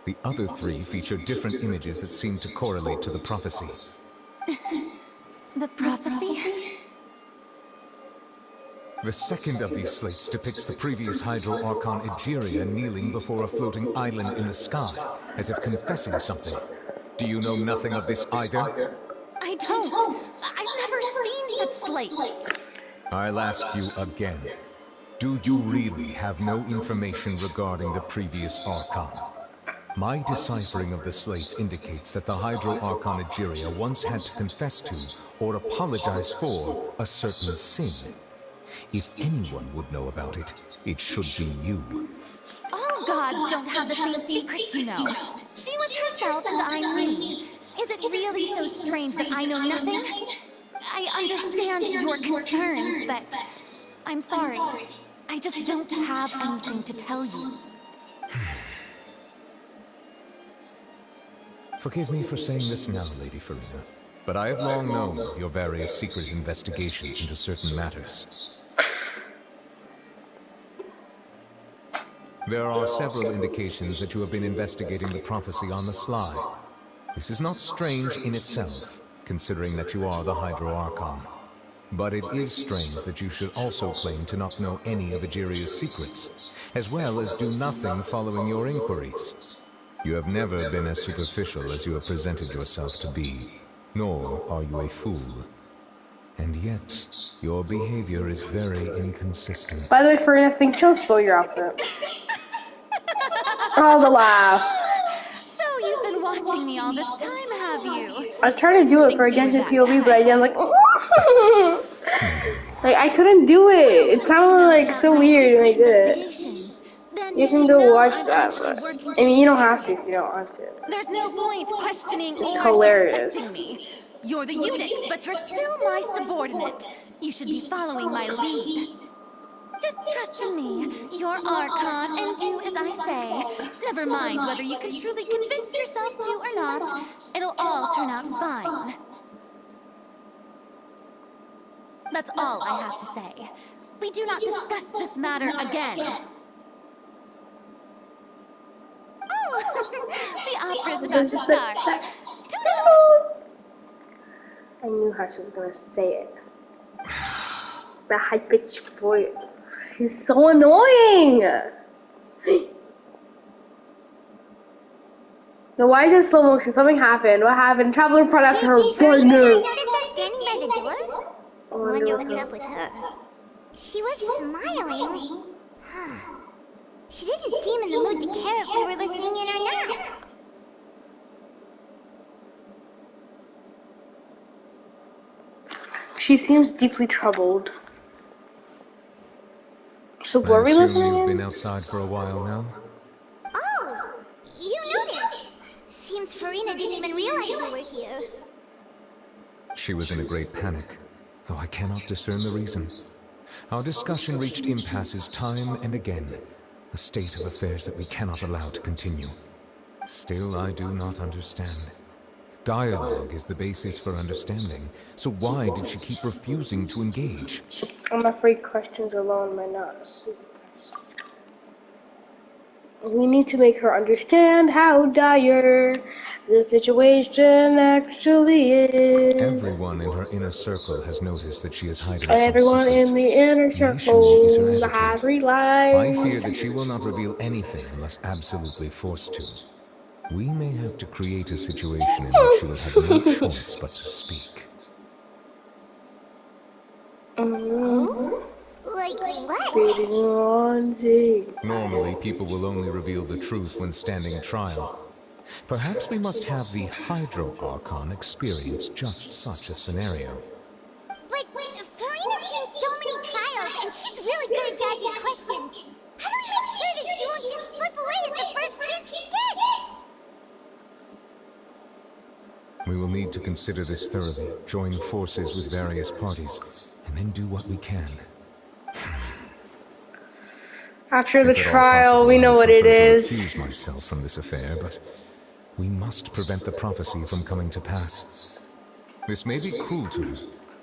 The other 3 featured different images that seemed to correlate to the prophecy. The prophecy? The second of these slates depicts the previous Hydro Archon Egeria kneeling before a floating island in the sky, as if confessing something. Do you know nothing of this either? I don't. I've never seen such slates. I'll ask you again. Do you really have no information regarding the previous Archon? My deciphering of the slates indicates that the Hydro Archon Egeria once had to confess to, or apologize for, a certain sin. If anyone would know about it, it should be you. All gods don't have the same secrets, you know. She was herself and I'm me. Is it really so strange that I know nothing? I understand your concerns, but I'm sorry. I just don't have anything to tell you. Forgive me for saying this now, Lady Farina, but I have long known of your various secret investigations into certain matters. There are several indications that you have been investigating the prophecy on the sly. This is not strange in itself, considering that you are the Hydro Archon. But it is strange that you should also claim to not know any of Egeria's secrets, as well as do nothing following your inquiries. You have never been as superficial as you have presented yourself to be, nor are you a fool. And yet, your behavior is very inconsistent. By the way, Farina, think she'll steal your outfit. Oh, the laugh. So you've been watching me all this time, have you? I tried to do it for Genshin POV, but I did like... like, I couldn't do it. It sounded like so weird when I did it. Then You can go watch that, but I mean, you don't have to if you don't want to. There's no point questioning It's or hilarious. suspecting me. You're the Unix, but you're still my subordinate. You should be following my lead. Just trust in me. You're archon, and do as I say. Never mind whether you can truly convince yourself to or not. It'll all turn out fine. That's all I have to say. We do not discuss this matter again. Oh, the opera's about to start. Toodles! I knew how she was gonna say it. That high-pitched voice. She's so annoying! No, why is it slow motion? Something happened. What happened? Traveler brought after her partner. Notice us standing by the door? Wonder what's up with her. She was smiling. She didn't seem in the mood to care if we were listening in or not. She seems deeply troubled. So I were we assume listening you've in? been outside for a while now? Oh, you noticed. Seems Farina didn't even realize we were here. She was in a great panic, though I cannot discern the reasons. Our discussion reached impasses time and again, a state of affairs that we cannot allow to continue. Still, I do not understand. Dialogue is the basis for understanding, so why did she keep refusing to engage? I'm afraid questions alone might not suit. We need to make her understand how dire the situation actually is. Everyone in her inner circle has noticed that she is hiding And some everyone secret. in the inner The issue circle is her has attitude. realized. I fear that she will not reveal anything unless absolutely forced to. We may have to create a situation in which she will have no choice but to speak. Like what? Normally, people will only reveal the truth when standing trial. Perhaps we must have the Hydro Archon experience just such a scenario. But Farina's seen so many trials, and she's really good at dodging questions. How do we make sure that she won't just slip away at the first chance she gets? We will need to consider this thoroughly, join forces with various parties, and then do what we can. After the If at all trial, possible, we know I what it prefer to is. recuse myself from this affair, but we must prevent the prophecy from coming to pass. This may be cruel to her,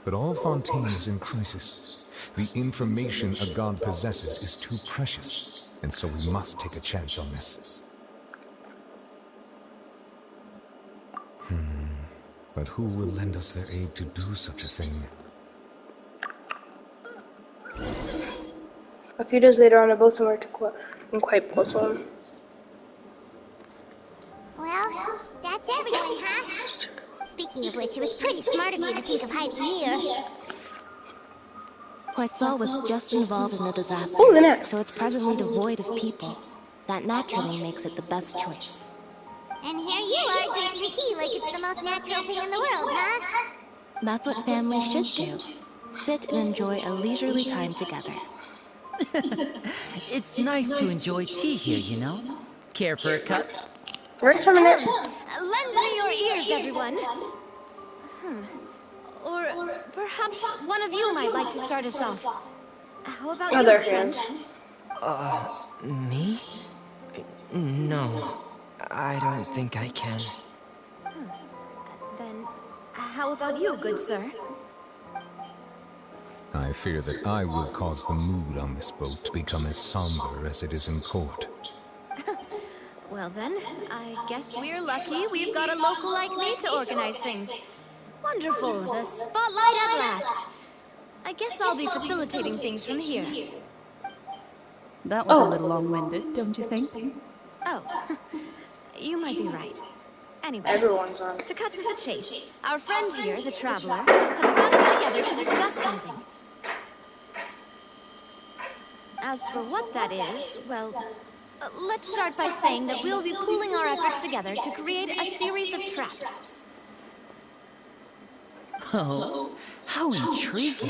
but all Fountaine is in crisis. The information a god possesses is too precious, and so we must take a chance on this. But who will lend us their aid to do such a thing? A few days later, on a boat somewhere quite Porcelain. Well, that's everyone, huh? Speaking of which, it was pretty smart of you to think of hiding here. Poisson was just involved in a disaster, so it's presently devoid of people. That naturally makes it the best choice. And here you are drinking tea like it's the most natural thing in the world, huh? That's what families should do. Sit and enjoy a leisurely time together. It's nice to enjoy tea here, you know? Care for a cup? Where's her minute? Lend me your ears, everyone. Or perhaps one of you might like to start us off. How about you, friend? Me? No, I don't think I can. Then, how about you, good sir? I fear that I will cause the mood on this boat to become as somber as it is in court. Well then, I guess we're lucky we've got a local like me to organize things. Wonderful, the spotlight at last. I guess I'll be facilitating things from here. That was a little long-winded, don't you think? Oh, you might be right. Anyway, Everyone's on. to cut to the chase, our friend here, the Traveler, has brought us together to discuss something. As for what that is, well, let's start by saying that we'll be pooling our efforts together to create a series of traps. Oh, how intriguing.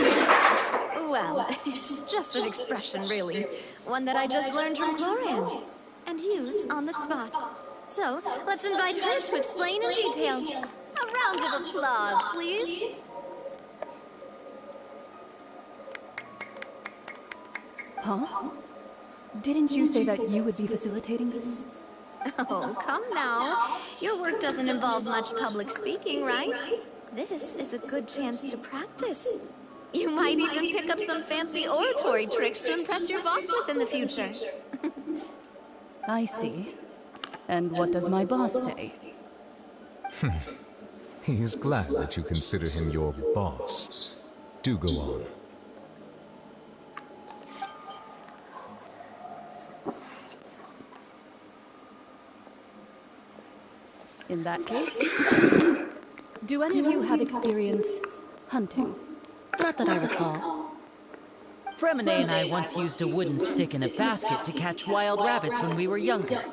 Well, it's just an expression, really. One that I just learned from Chlorand. And used on the spot. So, let's invite her to explain in detail. A round of applause, please. Huh? Didn't you say that you would be facilitating this? Oh, come now. Your work doesn't involve much public speaking, right? This is a good chance to practice. You might even pick up some fancy oratory tricks to impress your boss with in the future. I see. And what does my boss say? He is glad that you consider him your boss. Do go on. In that case, do any of you have experience hunting? Not that I recall. Fremine and I once used a wooden stick in a basket to catch wild rabbits when we were younger.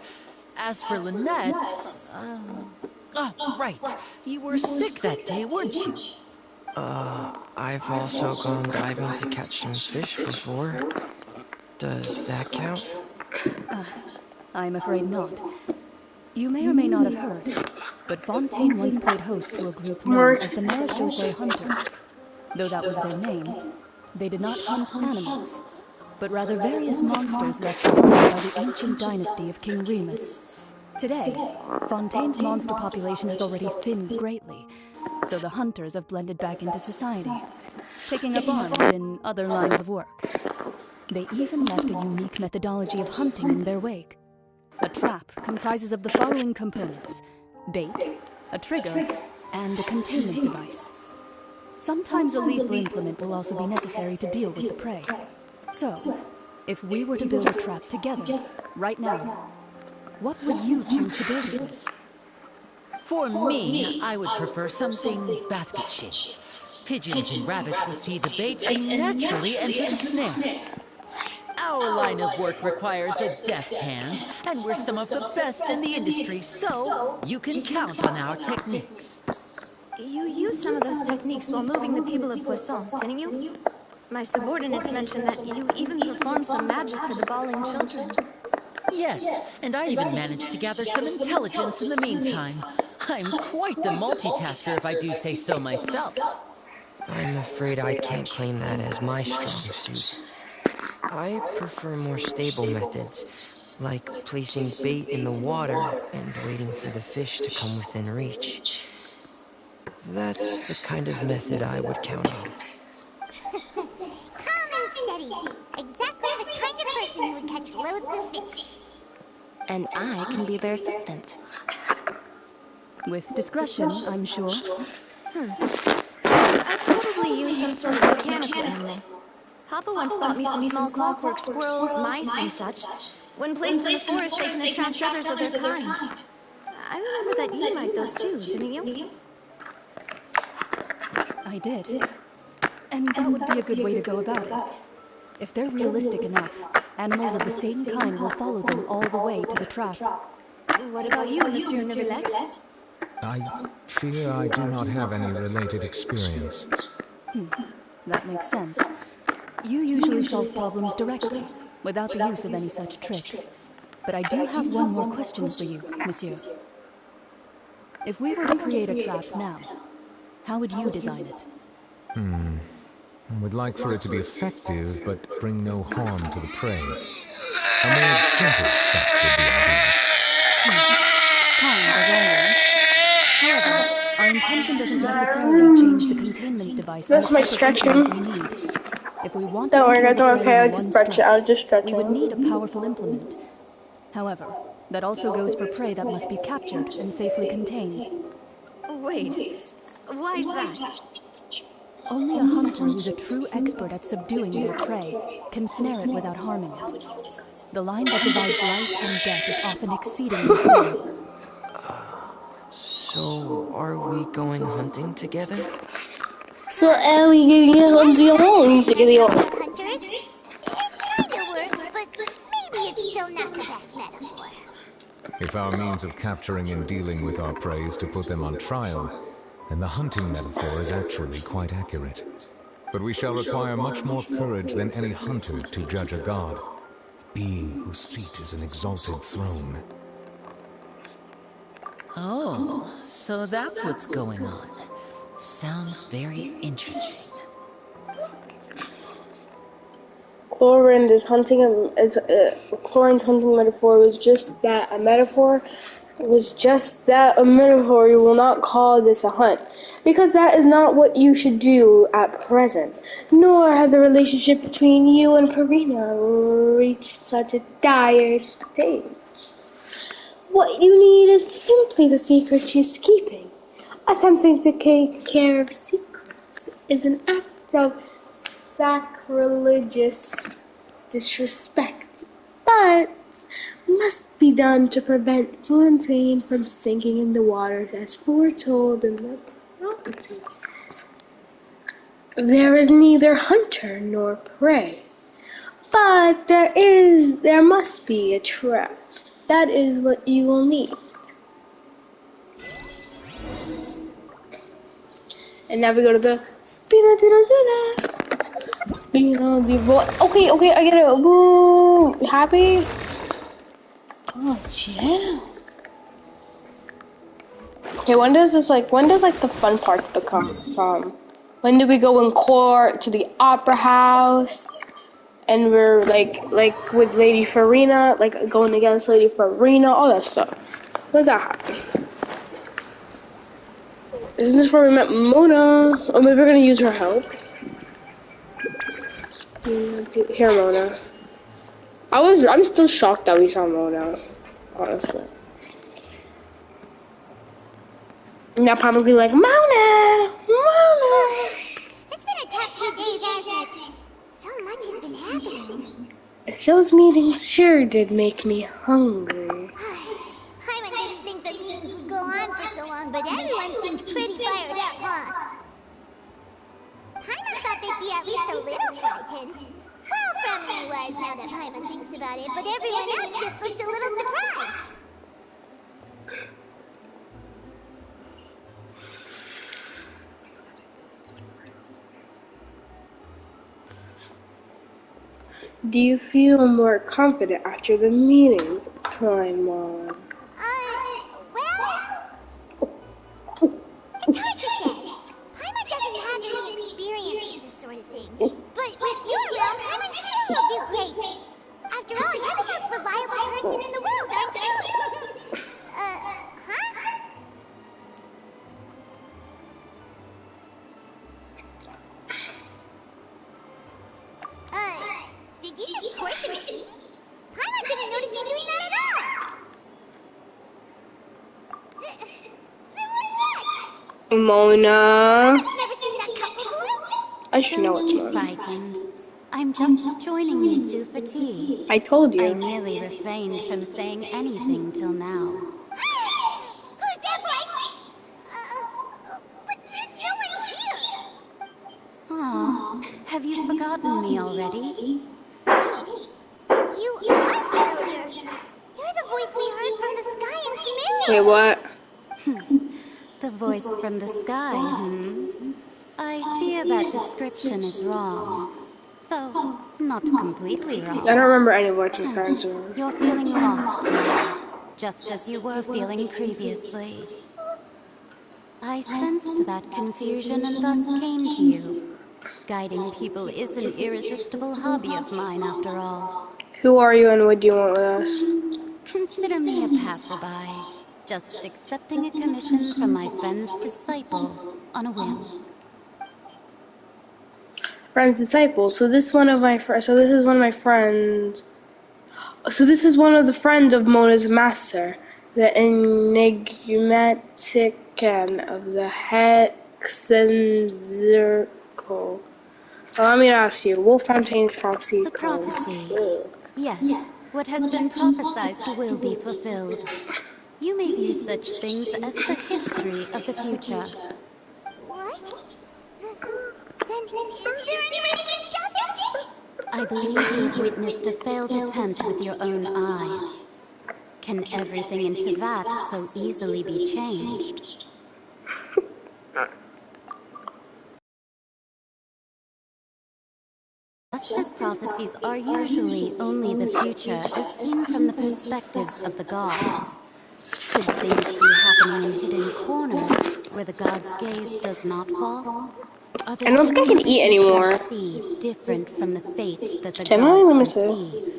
As for Lynette, oh, right. You were sick that day, weren't you? I've also gone diving to catch some fish before. Does that count? I'm afraid not. You may or may not have heard, but Fountaine once played host to a group known as the Marechaussee Hunters. Though that was their name, they did not hunt animals, but rather various monsters left behind by the ancient dynasty of King Remus. Today, Fontaine's monster population has already thinned greatly, so the hunters have blended back into society, taking up arms in other lines of work. They even left a unique methodology of hunting in their wake. A trap comprises of the following components: bait, a trigger, and a containment device. Sometimes a lethal implement will also be necessary to deal with the prey. So, if we were to build a trap together, right now, what would you choose to build it with? For me, I would prefer something basket-shaped. Pigeons and rabbits will see the bait and naturally enter the snare. Our line of work requires a deft hand, and we're some of the best in the industry, so you can count on our techniques. You used some of those techniques while moving the people of Poisson, didn't you? My subordinates mentioned that you even performed some magic for the bawling children. Yes, and I even managed to gather some intelligence in the meantime. I'm quite the multitasker if I do say so myself. I'm afraid I can't claim that as my strong suit. I prefer more stable methods, like placing bait in the water and waiting for the fish to come within reach. That's the kind of method I would count on. Calm and steady. Exactly the kind of person who would catch loads of fish. And I can be their assistant. With discretion, I'm sure. I'd probably use some sort of mechanical animal. Papa once bought me some small clockwork squirrels, mice, and such. When placed in the forest, they can attract others of their kind. I remember that you liked those too, didn't you? I did. And that would be a good way to go about it. If they're realistic enough, animals of the same kind will follow them all the way to the trap. What about you, Monsieur Neuvillette? I fear I do not have any related experience. That makes sense. You usually solve problems directly, without the use of any such tricks. But I do have one more question for you, Monsieur. If we were to create a trap now, how would you design it? I would like for it to be effective, but bring no harm to the prey. A more gentle trap would be ideal. Kind, as always. However, our intention doesn't necessarily change the containment device and the type of implement we need. If we wanted to kill the prey in one stroke, we would need a powerful implement. However, that also goes for prey that must be captured and safely contained. Wait, why is that? Only a hunter who's a true expert at subduing their prey can snare it without harming it. The line that divides life and death is often exceedingly thin. So, are we going hunting together? So are we going to hunting together? Hunters? It kinda works, but maybe it's still not the best metaphor. If our means of capturing and dealing with our prey is to put them on trial, then the hunting metaphor is actually quite accurate. but we shall require much more courage than any hunter to judge a god, a being whose seat is an exalted throne. Oh, so that's what's going on. Sounds very interesting. Chlorine's hunting metaphor was just that, a metaphor. It was just that, a metaphor. You will not call this a hunt, because that is not what you should do at present. Nor has the relationship between you and Farina reached such a dire state. What you need is simply the secret she is keeping. Attempting to take care of secrets is an act of sacrilegious disrespect, but must be done to prevent Fountaine from sinking in the waters as foretold in the prophecy. There is neither hunter nor prey, but there must be a trap. That is what you will need. And now we go to the Spina di Rosella. Okay, I get it. Woo! Happy? Oh, yeah. Okay, when does the fun part become? When do we go in court to the opera house? And we're like with Lady Farina, like going against Lady Farina, all that stuff. When does that happen? Isn't this where we met Mona? Or maybe we're gonna use her help. Here, Mona. I'm still shocked that we saw Mona, honestly. Now probably like, Mona! It's been a tough few days, hasn't it? So much has been happening. Those meetings sure did make me hungry. Paimon didn't think the meetings would go on for so long, but everyone seemed pretty fired up, huh? Paimon thought they'd be at least a little frightened. Well, from me was, now that Paimon thinks about it, but everyone else just looked a little surprised. Do you feel more confident after the meetings, Paimon? Well... It's hard to say. Paimon doesn't have any experience with this sort of thing. But with you around, Paimon sure will do great. After all, you're the most reliable person in the world, aren't you? Did you just pour some tea? Paimon didn't notice you doing that at all. Then what's that? Mona. I've never seen that cup before. I should know it's Don't be Mona. frightened. I'm just joining you two for tea. I told you. I merely refrained from saying anything till now. Who's that voice? But there's no one here. Aw, have you forgotten me already? You are familiar. You're the voice we heard from the sky in Sumeria. Wait, what? The voice from the sky, I fear that description is wrong. Though, not completely wrong. I don't remember any voices from Sumeria. You're feeling lost now, just as you were feeling previously. I sensed that confusion and thus came to you. Guiding people is an irresistible hobby of mine, after all. Who are you and what do you want with us? Consider me a passerby, just accepting a commission from my friend's disciple on a whim. Friend's disciple. So this is one of my friends. So this is one of the friends of Mona's master, the enigmatican of the Hexen Circle. Allow me to ask you, Fountain's prophecy. The prophecy. Yes, what has been prophesied will be fulfilled. You may view such things as the history of the future. What? Then is there any way we can stop it? I believe you have witnessed a failed attempt with your own eyes. Can everything in Tevat so easily be changed? prophecies are usually only the future as seen from the perspectives of the gods. Could things be happening in hidden corners where the gods' gaze does not fall? Are the I don't think I things can that eat you anymore. shall see different from the fate that the Can I? gods Let me see. conceive?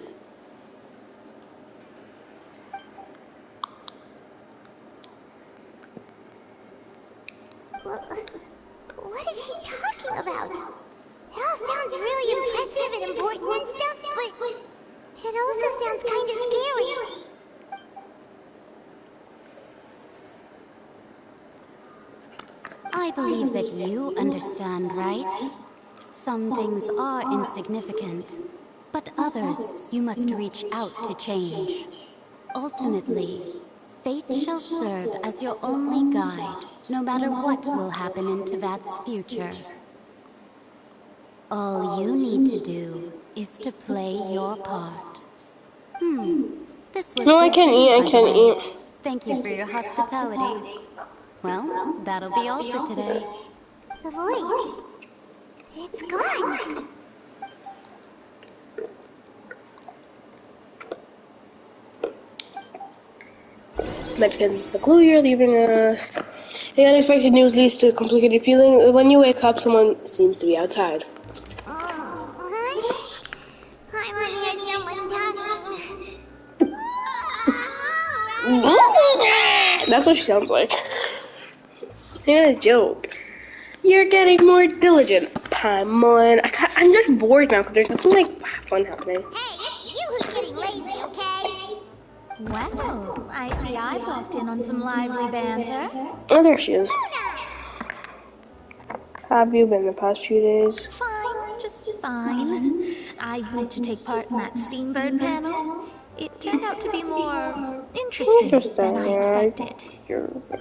What is she talking about? It all sounds really impressive and important and stuff, but it also sounds kind of scary. I believe that you understand, right? Some things are insignificant, but others you must reach out to change. Ultimately, fate shall serve as your only guide, no matter what will happen in Tevat's future. All you need to do is to play your part. This was No, I good can't tea, eat. I by the can't way. eat. Thank you for your hospitality. Well, that'll be all for today. The voice. It's gone. Mexicans, it's a clue you're leaving us. The unexpected news leads to a complicated feeling. When you wake up, someone seems to be outside. Oh, what? I want to hear someone talking. That's what she sounds like. Yeah, a joke. You're getting more diligent, Paimon. I'm just bored now because there's nothing like fun happening. Hey, it's you who's getting lazy, okay? Well, I see I've walked in on some lively banter. Oh, there she is. How have you been the past few days? Fine, just fine. I went to take part in that Steambird panel. It turned out to be more interesting than I expected.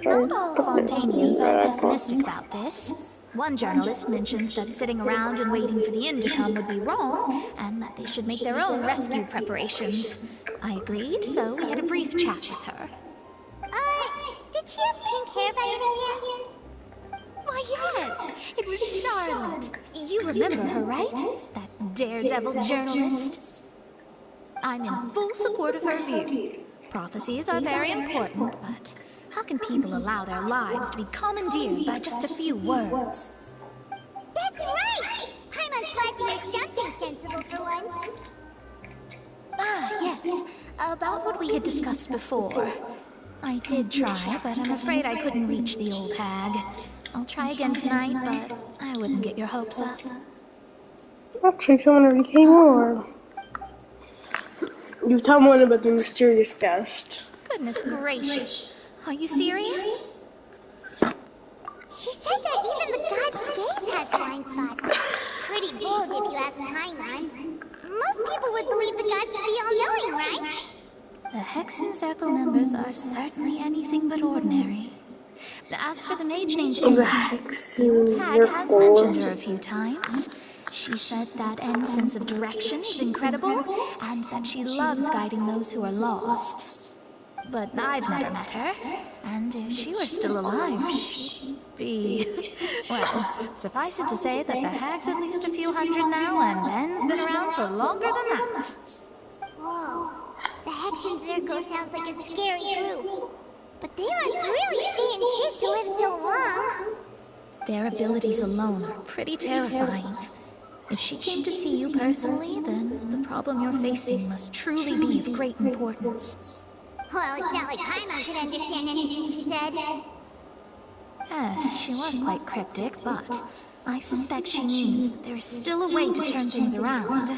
Not all Fontainians are pessimistic about this. One journalist mentioned that sitting around and waiting for the end to come would be wrong, and that they should make their own rescue preparations. I agreed, so we had a brief chat with her. Did she have pink hair by any chance? Why, yes, it was Charlotte. You remember her, right? That daredevil journalist. I'm in full support of her view. Prophecies are very important, but how can people allow their lives to be commandeered by just a few words? That's right! Paimon's glad to hear something sensible for once. Ah, yes. About what we had discussed before. I did try, but I'm afraid I couldn't reach the old hag. I'll try again tonight, but I wouldn't get your hopes up. Actually, someone already came over. You tell me about the mysterious guest. Goodness gracious. Are you serious? She said that even the god's gaze has blind spots. Pretty bold if you ask Paimon. Most people would believe the gods to be all-knowing, right? The Hexen Circle members are certainly anything but ordinary. As for the mage named Amy, the hag has mentioned her a few times. She said that N's sense of direction is incredible, and that she loves guiding those who are lost. But I've never met her, and if she were still alive, she'd be... Well, suffice it to say that the hag's at least a few hundred now, and N's been around for longer than that. Whoa, the Hexen Circle sounds like a scary group. But they must really stay in shape to live so long. Their abilities alone are pretty terrifying. If she came to see you personally, then the problem you're facing must truly be of great importance. Well, it's not like Paimon could understand anything she said. Yes, she was quite cryptic, but I suspect she means that there is still a way to turn things around.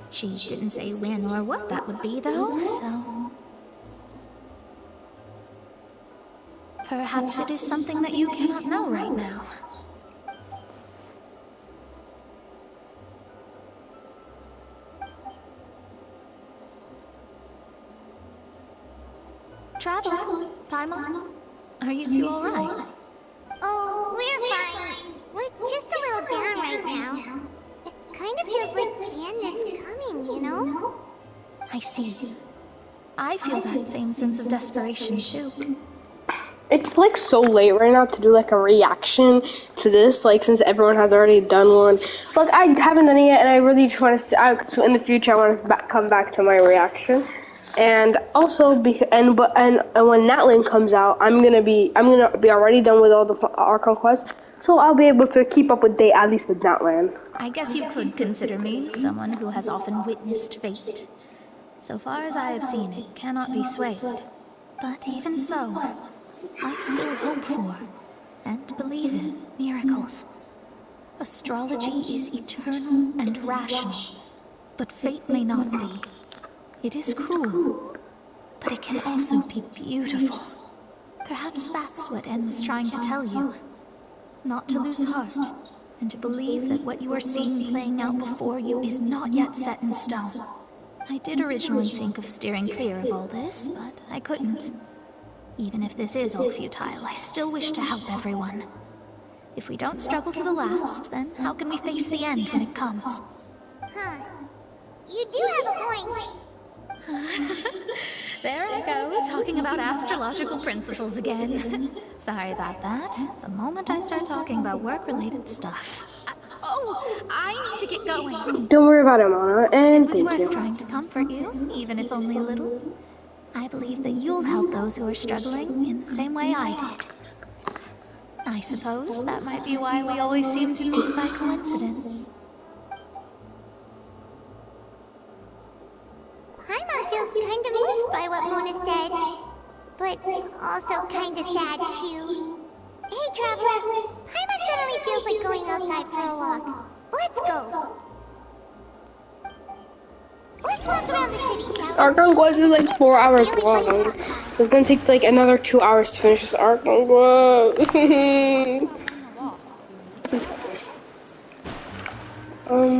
She didn't say when or what that would be, though, so... Perhaps it is something that you cannot know right now. Traveler, Paimon, are you two all right? Oh, we're fine. We're just a little down right now. It kind of feels like the end is coming, you know? I see. I feel that same sense of desperation, too. It's like so late right now to do like a reaction to this, like since everyone has already done one. Like I haven't done it yet, and I really just want to. So in the future, I want to come back to my reaction, and also and when Natlin comes out, I'm gonna be already done with all the Archon quests, so I'll be able to keep up with date at least with Natlin. I guess you could consider me someone who has often witnessed fate. So far as I have seen, it cannot be swayed. But even so, I still hope for and believe in miracles. Astrology is eternal and rational, but fate may not be. It is cruel, but it can also be beautiful. Perhaps that's what En was trying to tell you. Not to lose heart, and to believe that what you are seeing playing out before you is not yet set in stone. I did originally think of steering clear of all this, but I couldn't. Even if this is all futile, I still wish to help everyone. If we don't struggle to the last, then how can we face the end when it comes? Huh. You do have a point. There I go, talking about astrological principles again. Sorry about that. The moment I start talking about work-related stuff. I need to get going. Don't worry about it, Mona, and it was thank worth you. Trying to comfort you, even if only a little. I believe that you'll help those who are struggling in the same way I did. I suppose that might be why we always seem to meet by coincidence. Paimon feels kind of moved by what Mona said, but also kind of sad too. Hey, Traveler, Paimon suddenly feels like going outside for a walk. Let's go. Let's walk around the city, shall we? Archon quest is like 4 hours long, so it's gonna take like another 2 hours to finish this Archon quest. Where'd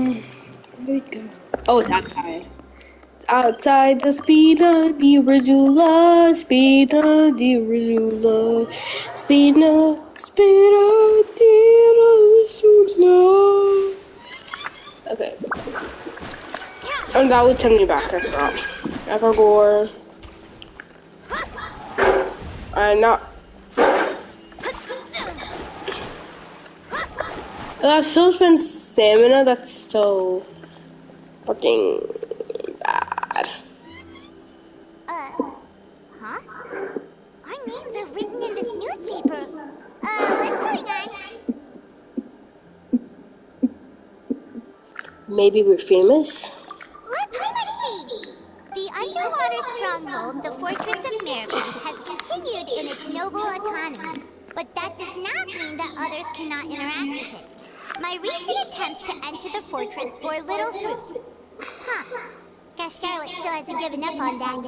it go? Oh, it's outside. It's outside the Spina di Risula, Spina di Risula, Spina di Risula. Okay. And that would send me back, I forgot. Evergore. Not. That still spends stamina, that's so fucking bad. Huh? Our names are written in this newspaper. What's going on? Maybe we're famous? Let Paimon see! The underwater stronghold, the Fortress of Merrybit, has continued in its noble autonomy. But that does not mean that others cannot interact with it. My recent attempts to enter the fortress bore little fruit. Huh. Guess Charlotte still hasn't given up on that.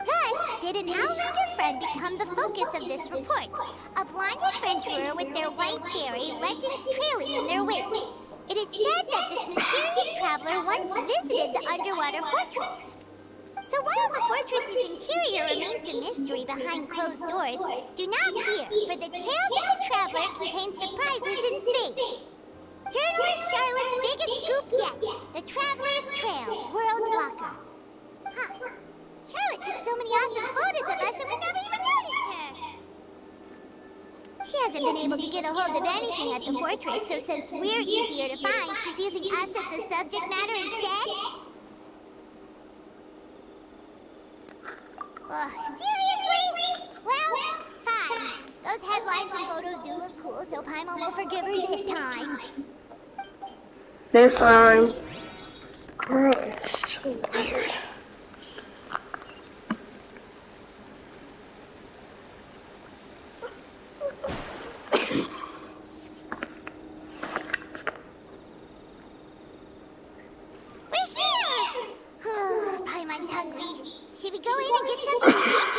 Thus, did an Outlander friend become the focus of this report. A blind adventurer with their white fairy, legends trailing in their wake. It is said that this mysterious traveler once visited the underwater fortress. So while the fortress's interior remains a mystery behind closed doors, do not fear, for the tales of the traveler contain surprises in space. Journalist Charlotte's biggest scoop yet, the Traveler's Trail, World Walker. Huh. Charlotte took so many awesome photos of us and we never even noticed her. She hasn't been able to get a hold of anything at the fortress, so since we're easier to find, she's using us as the subject matter instead? Seriously? Well, fine. Those headlines and photos do look cool, so Paimon will forgive her this time. This time. Girl, it's so weird. We're here! Paimon's hungry. Should we go in and get something to eat?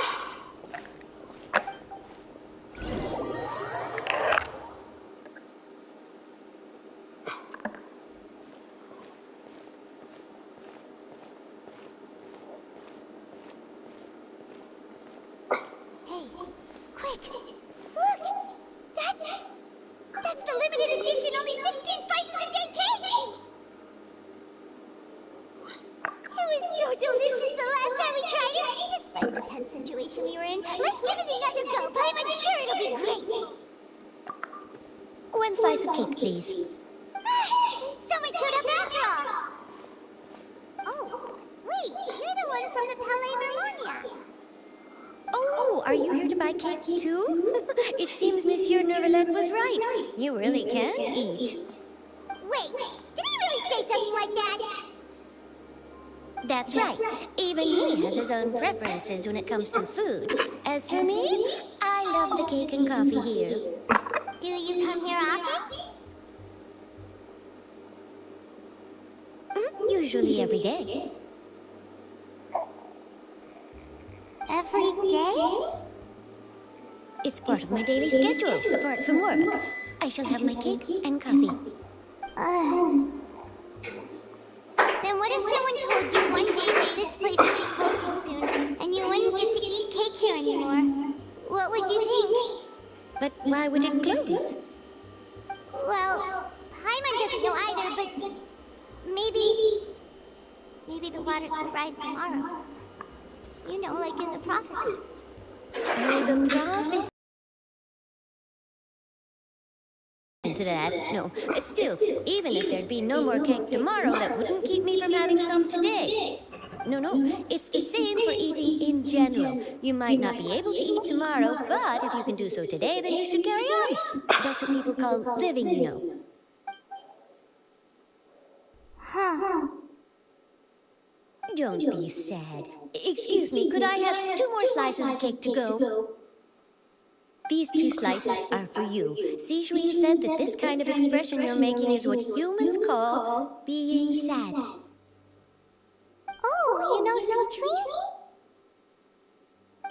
Hey, quick! Look! That's the limited edition only 16 slices a day cake! It was so delicious the last time we tried it, despite tense situation we were in. Let's give it another go. I'm sure it'll be great. One slice of cake, please. Someone showed up after all. Oh, wait, you're the one from the Palais Vermonia. Oh, are you here to buy cake too? It seems Monsieur Neuvillette was right. You really can eat. Wait, did he really say something like that? That's right. Even he has his own preferences when it comes to food. As for me, I love the cake and coffee here. Do you come here often? Usually every day. Every day? It's part of my daily schedule, apart from work. I shall have my cake and coffee. Then what if someone told you one day that this place would be closing soon, and you wouldn't get to eat cake here anymore? What would you think? But why would it close? Well, Paimon doesn't know either, but maybe the waters will rise tomorrow. You know, like in the prophecy. Oh, the prophecy. To that, no. Still, even if there'd be no more cake tomorrow, that wouldn't keep me from having some today. No, it's the same for eating in general. You might not be able to eat tomorrow, but if you can do so today, then you should carry on. That's what people call living, you know. Huh. Don't be sad. Excuse me, could I have 2 more slices of cake to go? These 2 slices are for you. Sijuin said that this kind of expression you're making is what humans call being sad. Oh, you know Sijuin?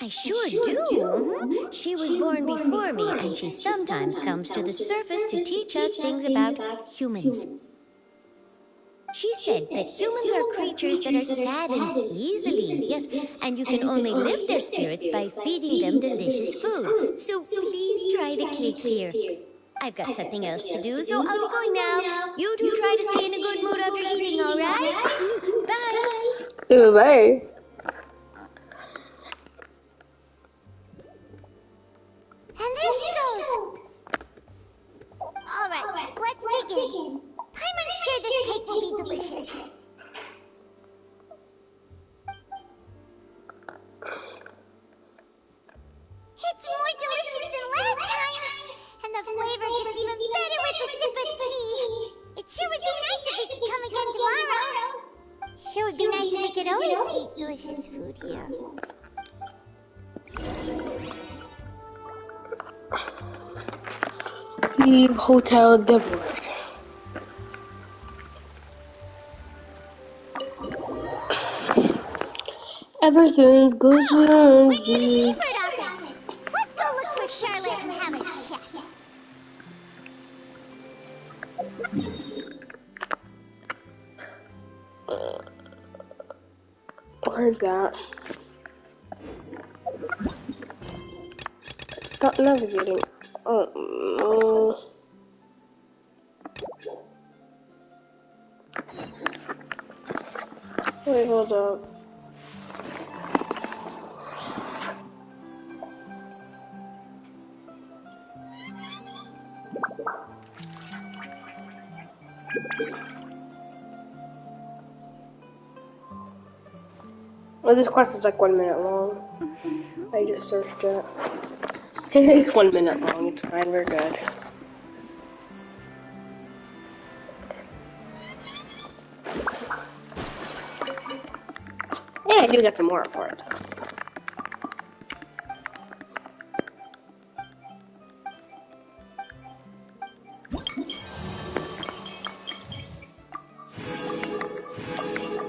I sure do. She was born before me, and she sometimes comes to the surface to teach us things about humans. She said that humans are creatures that are saddened easily, yes, and you can only lift their spirits by feeding them delicious food. So please try the cakes here. I've got something else to do, so I'll be going now. You do try to stay in a good mood after eating, all right? Bye. Bye. And there she goes. All right, let's dig in. I'm sure this cake will be delicious. It's more delicious than last time, and the flavor gets even better with a sip of tea. It sure would be nice if we could come again tomorrow. Sure would be nice if we could always eat delicious food here. Leave Hotel Deborah. Ever since goes on. We're near the secret office. Let's go look for Charlotte and have a chat. Where's that? Stop navigating. Oh no. Wait, hold up. Well, this quest is like 1 minute long. I just searched it. It's 1 minute long. It's fine. We're good. Yeah, I do get some more reports.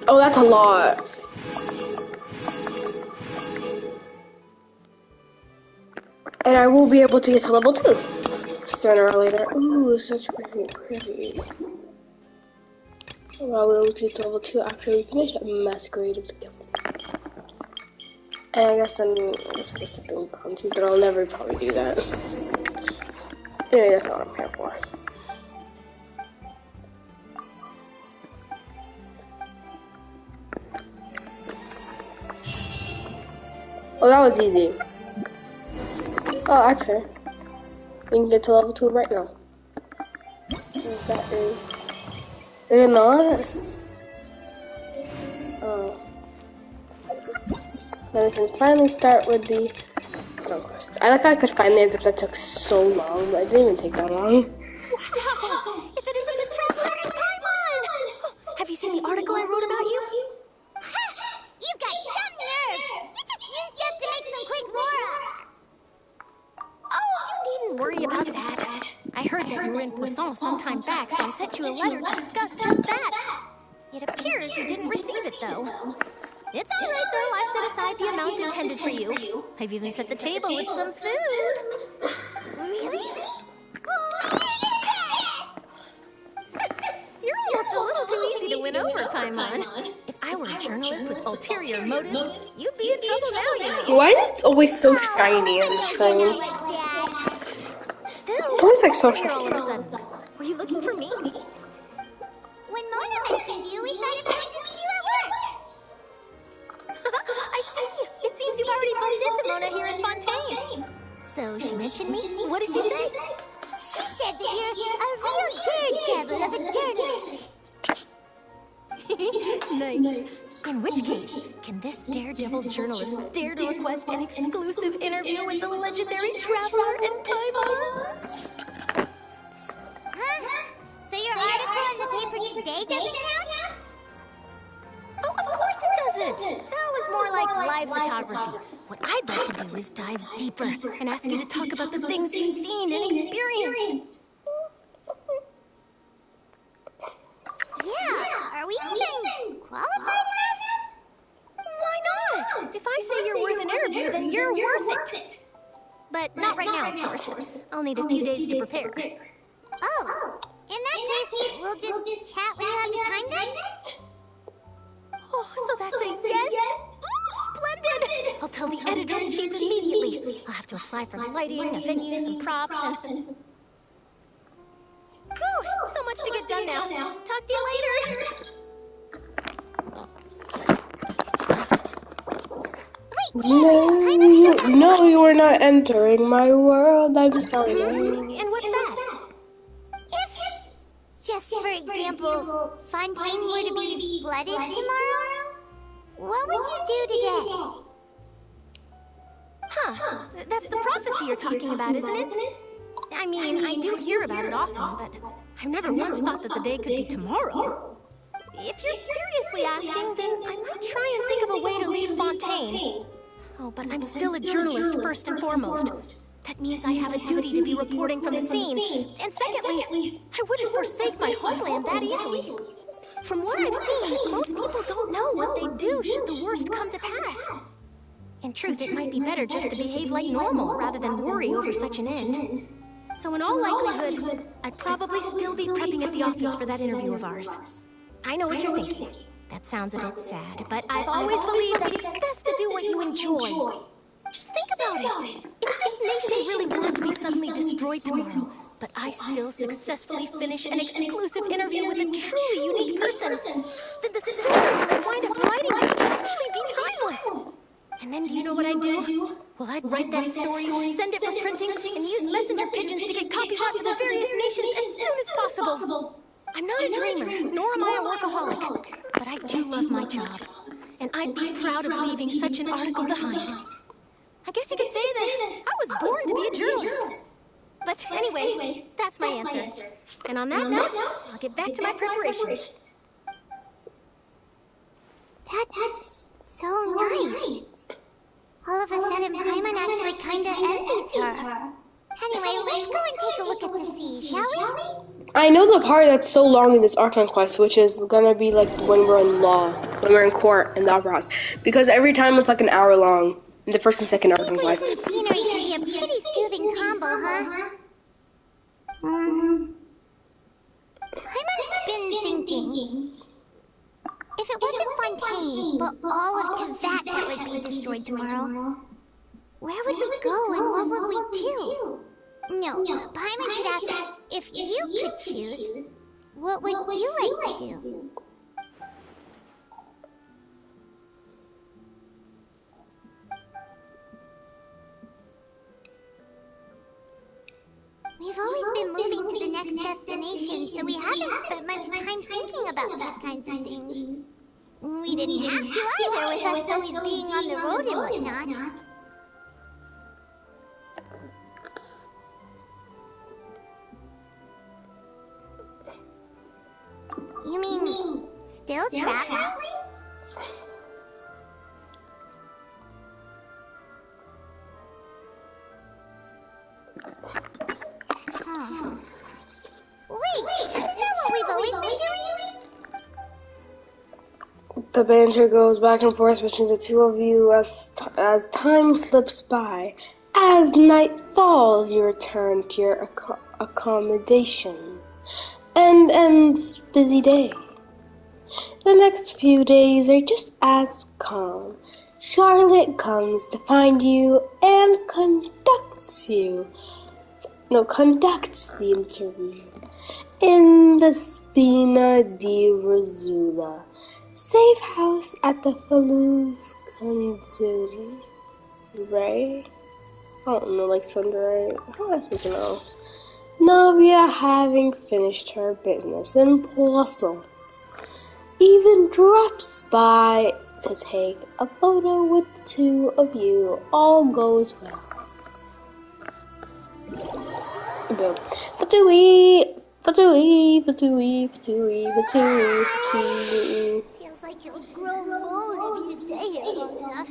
Oh, that's a lot. And I will be able to get to level 2 sooner or later. Ooh, such pretty. I'll be able to get to level 2 after we finish that Masquerade of the Guild. And I guess I'm doing bounty, but I'll never probably do that. Anyway, that's not what I'm here for. Oh, that was easy. Oh, actually, we can get to level 2 right now. That is it not? Oh. Then we can finally start with the conquest. I like how I could finally, as if that took so long, but it didn't even take that long. Wow! If it isn't the Traveler and Paimon! Have you seen the article I wrote about you? You've got some nerve! You just used us to make some quick mora! Oh, you needn't worry about that. I heard that you were in Poisson some time back, so I sent you a letter to discuss just that. It appears you didn't receive it, though. It's all right, though. I've set aside the amount intended for you. I've even set the table with some food. Really? You're almost a little too easy to win over, Paimon. If I were a journalist with ulterior motives, you'd be in trouble now, you know. Why is it always so shiny on the screen? Still, Always like so here all of a shiny. sudden. Were you looking for me? When Mona mentioned you, we thought of coming to see you at work. I see. It seems you've already bumped into Mona here in Fountaine. So she mentioned me? What did she say? She said that you're a real daredevil of a journalist. Nice. In which case, can this daredevil journalist dare to request an exclusive interview with the legendary Traveler and Paimon? Huh? So your article in the paper today doesn't count? Oh, of course it doesn't. That was more like live photography. What I'd like to do is dive deeper and ask you to talk about the things you've seen and experienced. Yeah, are we even qualified enough? Why not? If I say you're worth an interview, then you're worth it. But not right now, of course. I'll need a few days to prepare. Oh, in that case, we'll just chat when you have the time then? Oh, so that's a yes? Ooh, splendid! I'll tell the editor-in-chief immediately. I'll have to apply for lighting, a venue, some props, and... Whew, so much to get done now. Talk to you later. No, you are not entering my world. I'm sorry. And what's that? If, just for example, Fountaine were to be flooded tomorrow, what would you do today? Huh, that's the prophecy you're talking about, isn't it? I mean, I do hear about it often, but I've never once thought that the day could be tomorrow. If you're seriously asking, then I might try and think of a way to leave Fountaine. Oh, but I'm still a journalist first and foremost. That means I have a duty to be reporting from the scene. And secondly, I wouldn't forsake my homeland that easily. From what I've seen, most people don't know what they'd do should the worst come to pass. In truth, it might be better just to behave like normal rather than worry over such an end. So in all likelihood, I'd probably still be prepping at the office for that interview of ours. I know what you're thinking. That sounds a bit sad, but I've always believed that it's best to do what you enjoy. Just think about it. If this nation really were to be suddenly destroyed tomorrow, but I still successfully finish an exclusive interview with a truly unique person, then the story I'd wind up writing would truly be timeless. And then do you know what I'd do? Well, I'd write that story, send it for printing, and use messenger pigeons to get copies out to the various nations as soon as possible. I'm not a dreamer, nor am I a workaholic, but I do love my job, and I'd be proud of leaving such an article behind. I guess you could say that I was born to be a journalist. But anyway, that's my answer. And on that note, I'll get back to my preparations. That's so nice. All of a sudden, Paimon actually kinda envies her. Anyway, let's go and take a look at the sea, shall we? I know the part that's so long in this archon quest, which is gonna be like when we're in law, when we're in court in the opera house, because every time it's like an hour long in the first and second archon quest. And scenery can be a pretty soothing combo, huh? Paimon's been thinking. If it wasn't Fountaine, but all of Teyvat that would be destroyed tomorrow, where would we go and what would we do? No, Paimon should ask, if you could choose, what would you like to do? We've always been moving to the next destination, so we haven't spent much time thinking about these kinds of things. We didn't have to either, with us always being on the road and whatnot. You mean, still traveling? Huh. Wait, isn't that what we've always been doing? The banter goes back and forth between the two of you as time slips by. As night falls, you return to your accommodations and ends busy day. The next few days are just as calm. Charlotte comes to find you and conducts the interview in the Spina di Rosula, safe house at the Faluz Condiri, right? I don't know, like Sunday. How am I supposed to know? Navia, having finished her business in Plossel, even drops by to take a photo with the two of you. All goes well. Feels like you'll grow old if you stay here long enough.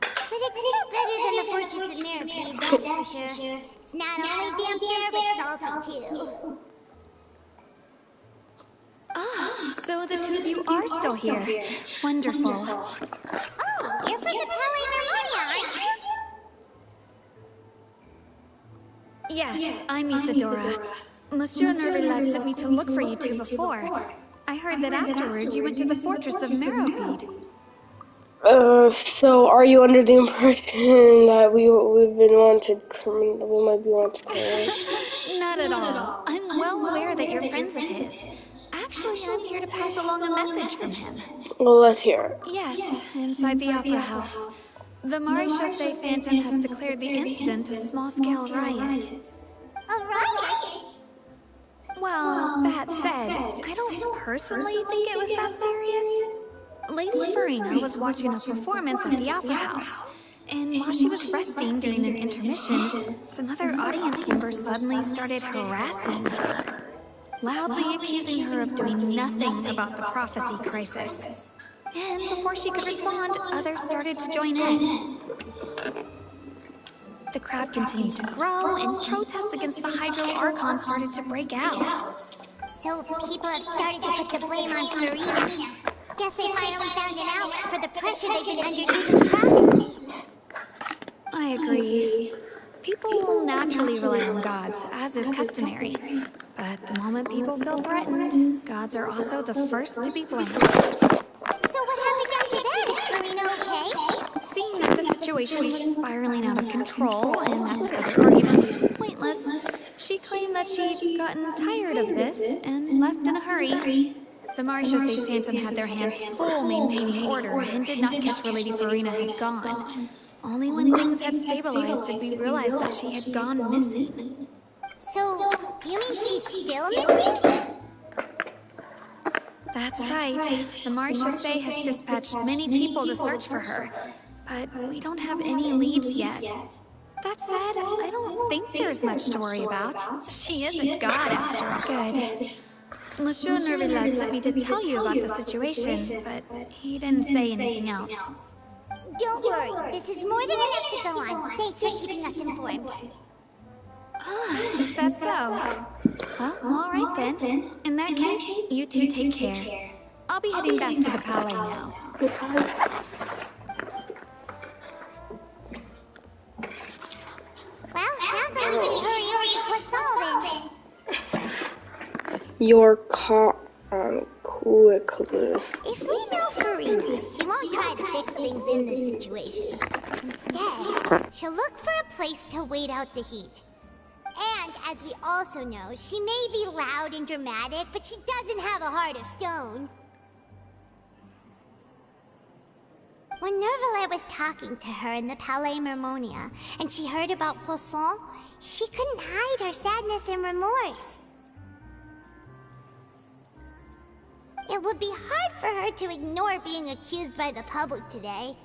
But it's still better than the Fortress of Mirapede, that's for sure. It's not only damp there, but salty too. So the two of you are still here. Wonderful. Oh, you're from the Palais Verania, aren't you? Yes, I'm Isadora. Monsieur Nervillat sent me to look for you two before. I heard that afterward you went to the Fortress of Mirapede. So are you under the impression that we've been wanted criminal? We might be wanted criminal? Not at all. I'm well aware that you're friends of his. Actually, I'm here to pass along a message from him. Well, let's hear it. Yes, inside the Opera House. The Maréchaussée Fountaine has declared the incident a small-scale riot. A riot? Well, that said, I don't personally think it was that serious. Lady Farina was watching a performance at the Opera House, and while she was resting during an intermission, some other audience members suddenly started harassing her, loudly accusing her of doing nothing about the prophecy crisis. And before she could respond, others started to join in. The crowd continued to grow, and protests against the Hydro Archon started to break out. So people have started to put the blame on Farina. Guess they finally found an outlet for the pressure they've been under due to the prophecy. I agree. People will naturally rely on gods, as is customary. But the moment people feel threatened, gods are also the first to be blamed. So what happened after that? Is Farina okay? Seeing that the situation was spiraling out of control and that further argument was pointless, she claimed that she'd gotten tired of this and left in a hurry. The Maréchaussée Phantom had their hands full maintaining order and did not catch where Lady Farina had gone. Only when things had stabilized did we realize that she had gone missing. So, you mean she's still missing? That's right. The Maréchaussée has dispatched many people to search for her, but we don't have any leads yet. That said, I don't think there's much to worry about. She is a god after all. Good. Monsieur Nervillat sent me to tell you about the situation, but he didn't say anything else. Don't worry, this is more than enough to go on. Thanks for keeping us informed. Is that so? Well, alright then. In that case, you two take care. I'll be heading back to the Palais now. Well, sounds like we should hurry over to Quetzal then. Your car quickly. If we know Farina, she won't try to fix things in this situation. Instead, she'll look for a place to wait out the heat. And, as we also know, she may be loud and dramatic, but she doesn't have a heart of stone. When Nervalet was talking to her in the Palais Mermonia, and she heard about Poisson, she couldn't hide her sadness and remorse. It would be hard for her to ignore being accused by the public today.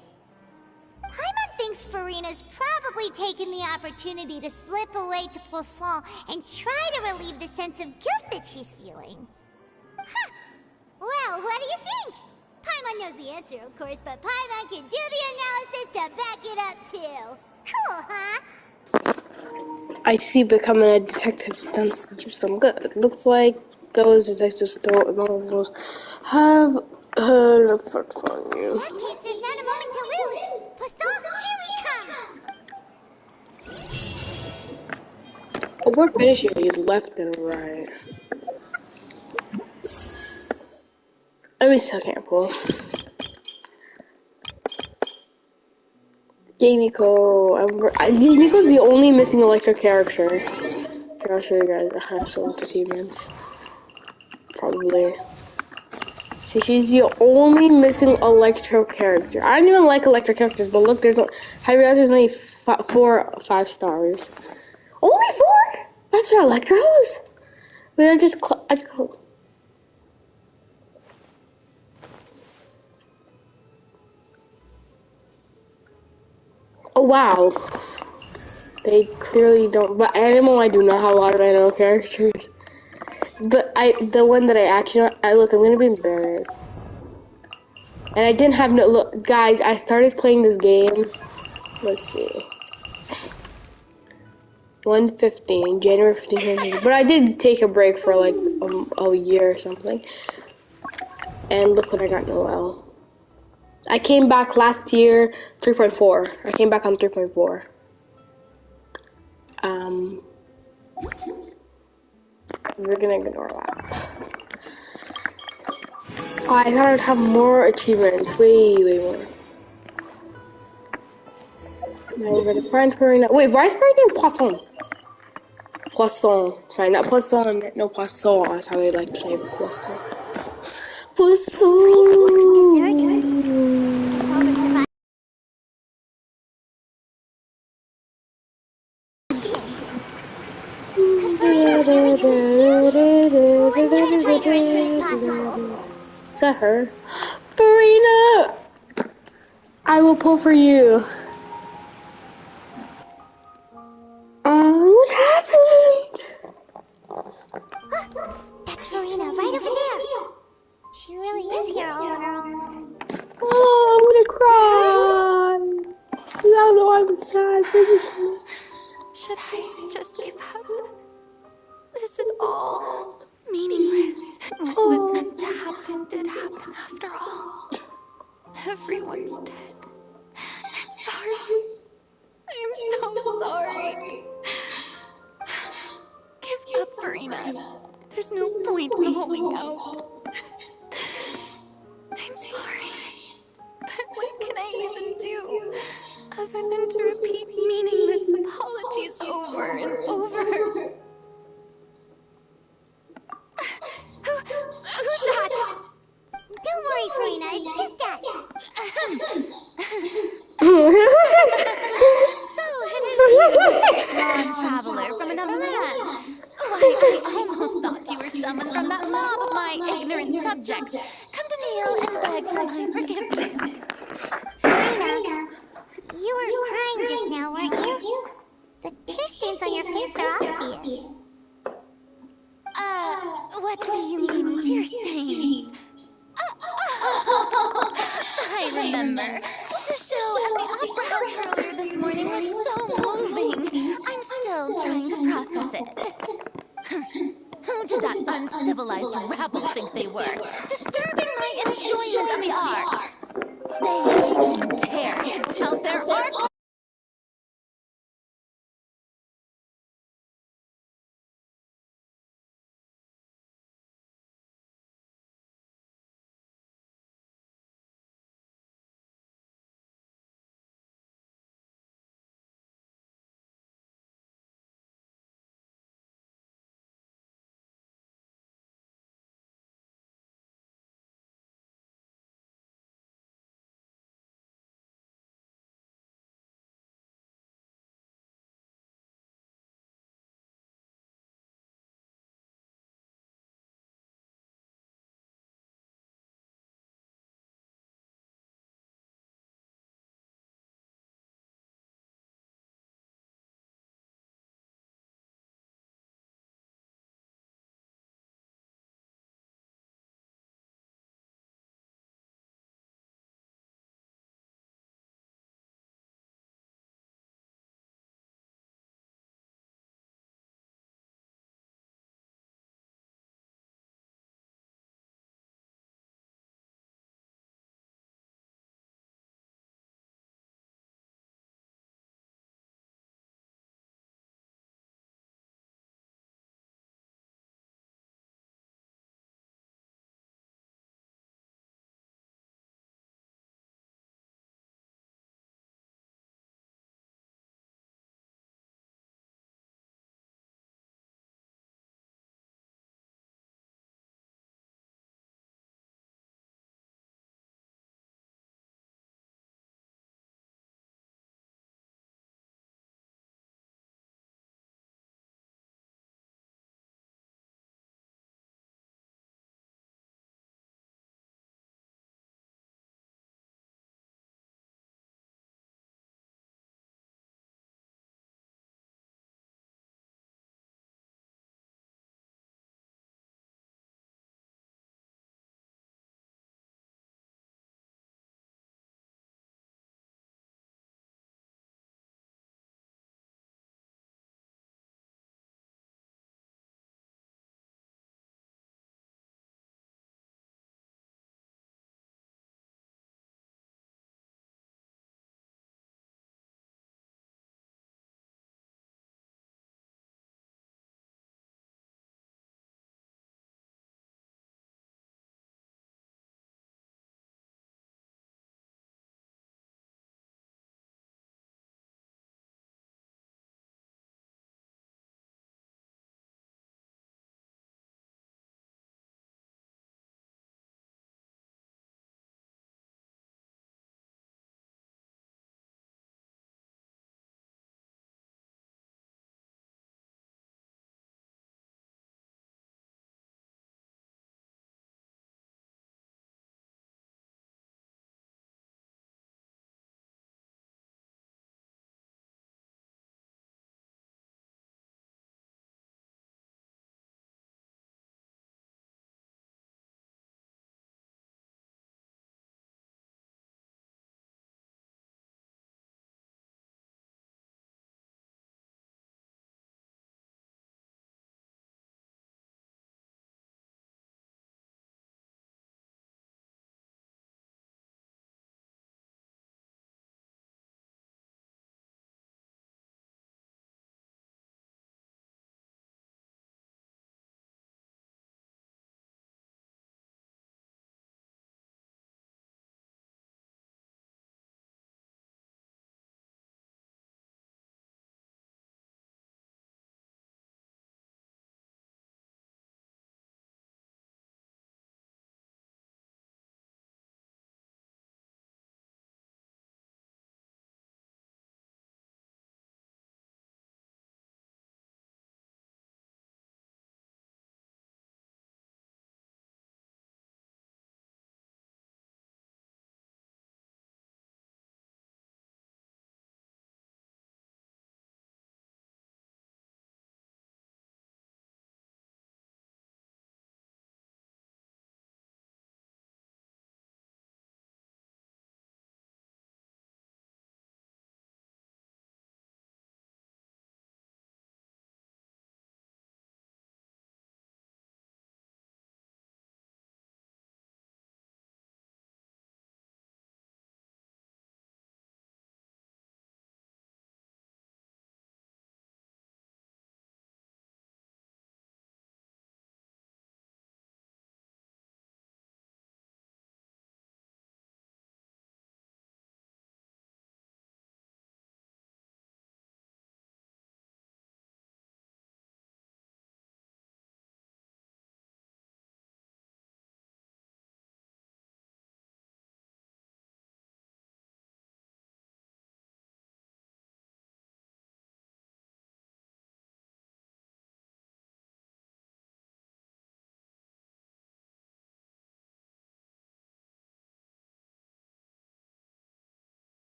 Paimon thinks Furina's probably taken the opportunity to slip away to Poisson and try to relieve the sense of guilt that she's feeling. Huh. Well, what do you think? Paimon knows the answer, of course, but Paimon can do the analysis to back it up, too. Cool, huh? I see becoming a detective stunts to do some good. It looks like those detectives don't have heard of from you. In that case, there's not a moment to lose. Poisson, here we come! Oh, we're finishing these left and right. Let me still can't pull. Gamiko is the only missing electric character. Here, I'll show you guys the household achievements. Probably. See, she's the only missing electric character. I don't even like electric characters, but look, there's only 4 or 5 stars. Only 4? That's her Electros? Wait, I just called. Oh wow. They clearly don't, but Animal, I do not have a lot of Animal characters. But the one that I actually, look, I'm gonna be embarrassed. And I didn't have look, guys, I started playing this game, let's see. 1/15, January 15th, but I did take a break for like a year or something. And look what I got Noel. I came back last year, 3.4. I came back on 3.4. We're gonna ignore that. Oh, I thought I'd have more achievements. Way more. Now we're gonna find Farina. Wait, why is Farina Poisson? Poisson. Sorry, not Poisson. No, Poisson. That's how they like to say Poisson. Poisson. This place looks deserted. Guess all the survivors. Could Farina really be here? Let's try to find her as soon as possible. Is that her? Farina! I will pull for you. What happened? That's Farina, right over there. She really is here all on her own. Oh, I'm gonna cry. See, I know I'm sad. Thank you so much. Should I just give up? This is all meaningless. What was meant to happen did happen after all. Everyone's dead. I'm sorry. I am so sorry. Give up, Farina. There's no point in holding out. I'm sorry. But what can I even do other than to repeat meaningless apologies over and over? Who's that? Don't worry, Farina. It's just us. So it is you, non-traveler from another land. Why, I almost thought you were someone from that mob of my ignorant subjects. Come to kneel and beg for my forgiveness. Farina, you were crying just now, weren't you? The tear stains on your face are obvious. What do you mean, tear stains? I remember. The show at the Opera House earlier this morning was so moving. I'm still trying to process it. Who did that uncivilized rabble think they were? Disturbing my enjoyment of the arts. They even dare to tout their art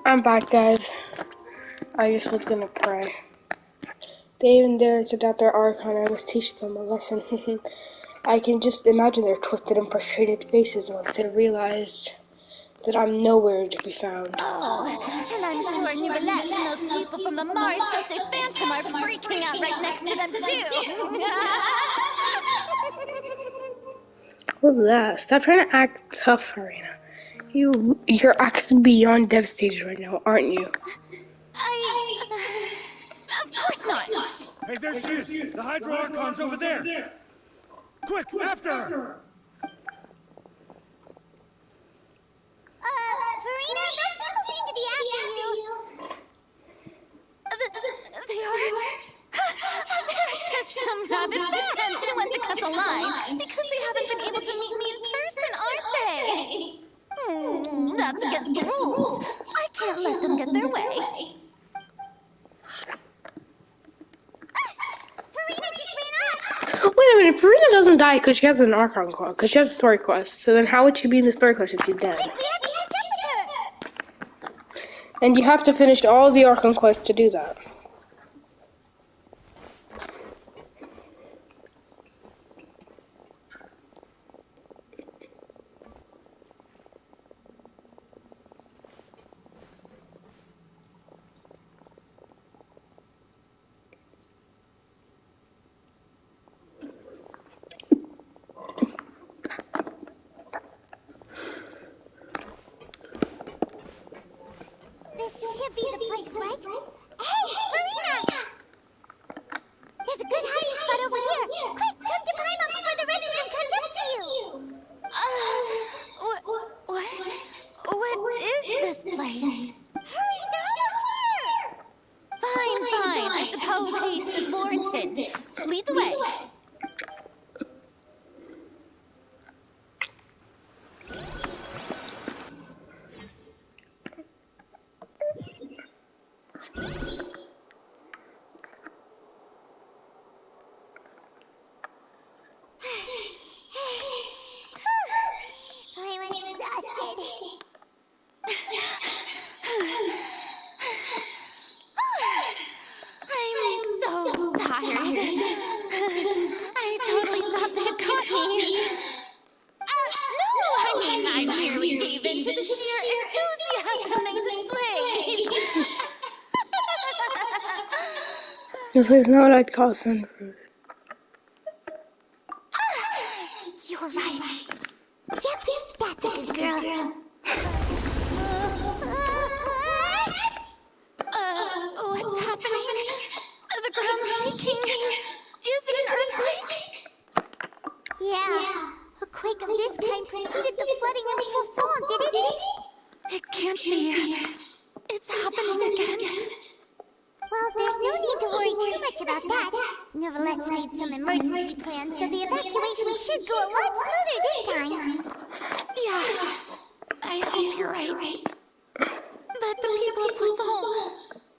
I'm back, guys. I just was gonna pray. They even dared to doubt their archon. I must teach them a lesson. I can just imagine their twisted and frustrated faces once they realized that I'm nowhere to be found. Oh, and I'm sure Nicolette and those people from the Mars Jose Fountaine are freaking out right next to them, too. What's that? Stop trying to act tough, Arena. You're acting beyond devastated right now, aren't you? Of course not. Hey, there she is! The Hydro Archon's over there! Quick, after her! Farina, those people seem to be after you. They are... They're just some rabid fans who want to cut the line because they haven't been able to meet me in person, aren't they? That's against the rules. I can't let them get their way. Farina just ran off. Wait a minute, Farina doesn't die because she has an archon quest, because she has a story quest. So then how would she be in the story quest if she's dead? We have to catch up with her. And you have to finish all the archon quests to do that. This should be the place, right? Hey, Farina! There's a good hiding spot over here. Quick, come to Paimon before the rest of them catch up to you. What is this place? Hurry, they're almost here. Fine. I suppose haste is warranted. Lead the way. I'm exhausted. I'm so tired. I totally thought they had caught me. No, I merely gave in to the sheer enthusiasm they displayed. This is not what I'd call sun fruit. You're right. Yep, that's a good girl. What's happening? The ground's shaking. Is it an earthquake? Yeah, a quake of this kind preceded the flooding in Fountaine, didn't it? It can't be. It's happening again. Well, there's no need to worry too much about that. Novelette's made some emergency plans, so the evacuation should go a lot smoother this time. Yeah, I hope you're right. But the people of Poisson,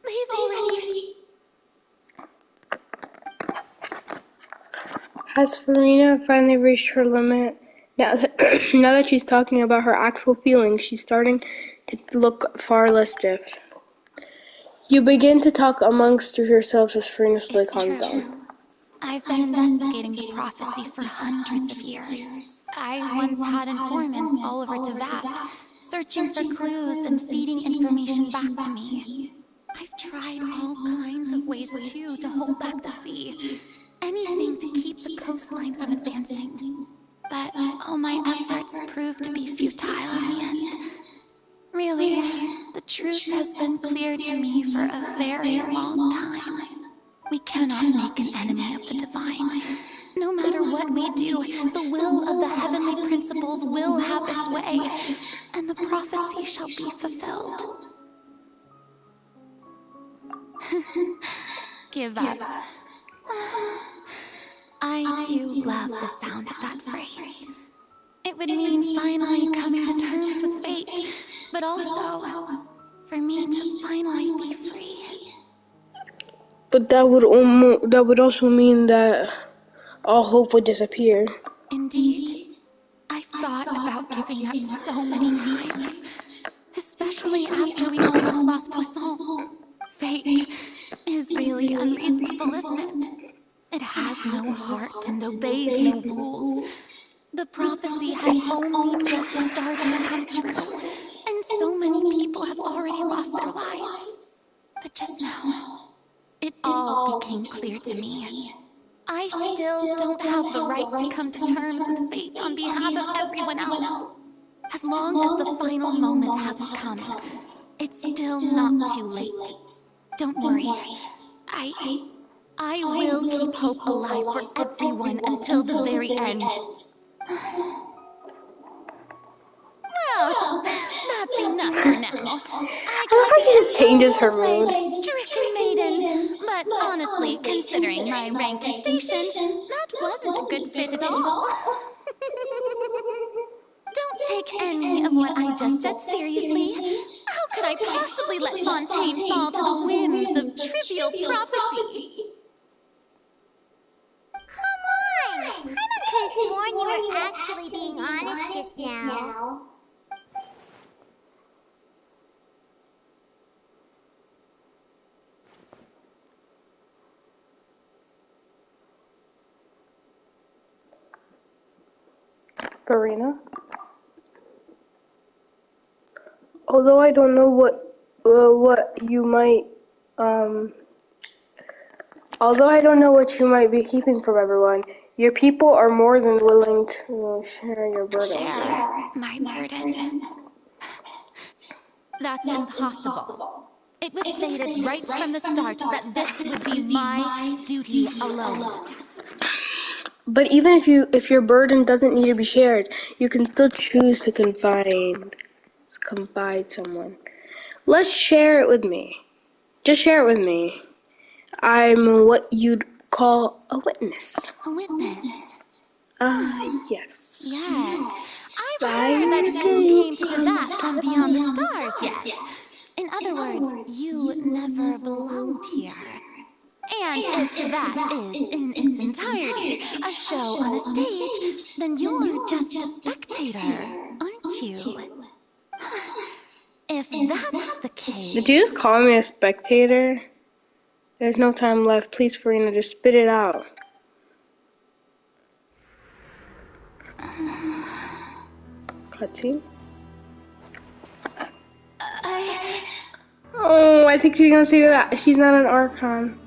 they've already... Has Farina finally reached her limit? Now that she's talking about her actual feelings, she's starting to look far less stiff. You begin to talk amongst yourselves as Farina slowly calms down. I've been investigating the prophecy for hundreds of years. I once had informants all over Tevat, searching for clues and feeding information back to me. I've tried all kinds of ways, too, to hold back the sea. Anything to keep the coastline from advancing. But all my efforts proved to be futile in the end. Really, the truth has been clear to me for a very long time. We cannot make an enemy of the divine. No matter what we do, the will of the heavenly principles will have its way, and the prophecy shall be fulfilled. Give up. I do love the sound of that phrase. It would mean finally coming to terms with fate, but also for me to finally be free. But that would also mean that all hope would disappear. Indeed. I've thought about giving up so many times. Especially after we almost lost Poisson. Fate is really unreasonable, isn't it? It has no heart and obeys no rules. The prophecy has only just started to come true, and so many people have already lost their lives. But just now, it all became clear to me. I still don't have the right to come to terms with fate on behalf of everyone else. As long as the final moment hasn't come, it's still not too late. Don't worry. I will keep hope alive for everyone until the very end. Well, that's enough for now. I love got how she the just changes impulse her to play mood. the stricken maiden, but honestly, considering my rank and station, that wasn't a good fit at all. Don't take any of what I just said seriously. How could I possibly let Fountaine fall to the whims of trivial prophecy? Come on! Paimon could have sworn you were actually being honest just now. Farina? Although I don't know what you might although I don't know what you might be keeping from everyone, your people are more than willing to share your burden. Share my burden? That's impossible. It was fated right from the start that this would be my duty alone. But even if your burden doesn't need to be shared, you can still choose to confide someone. Let's share it with me. Just share it with me. I'm what you'd call a witness. A witness? Yes. Yes. I've heard that you came to that from beyond the stars, yes. In other words, you never belonged here. And if that is, in its entirety, a show on a stage, then you're just a spectator, aren't you? If that's the case... Did you just call me a spectator? There's no time left. Please, Farina, just spit it out. Cutscene? Oh, I think she's gonna say that she's not an archon.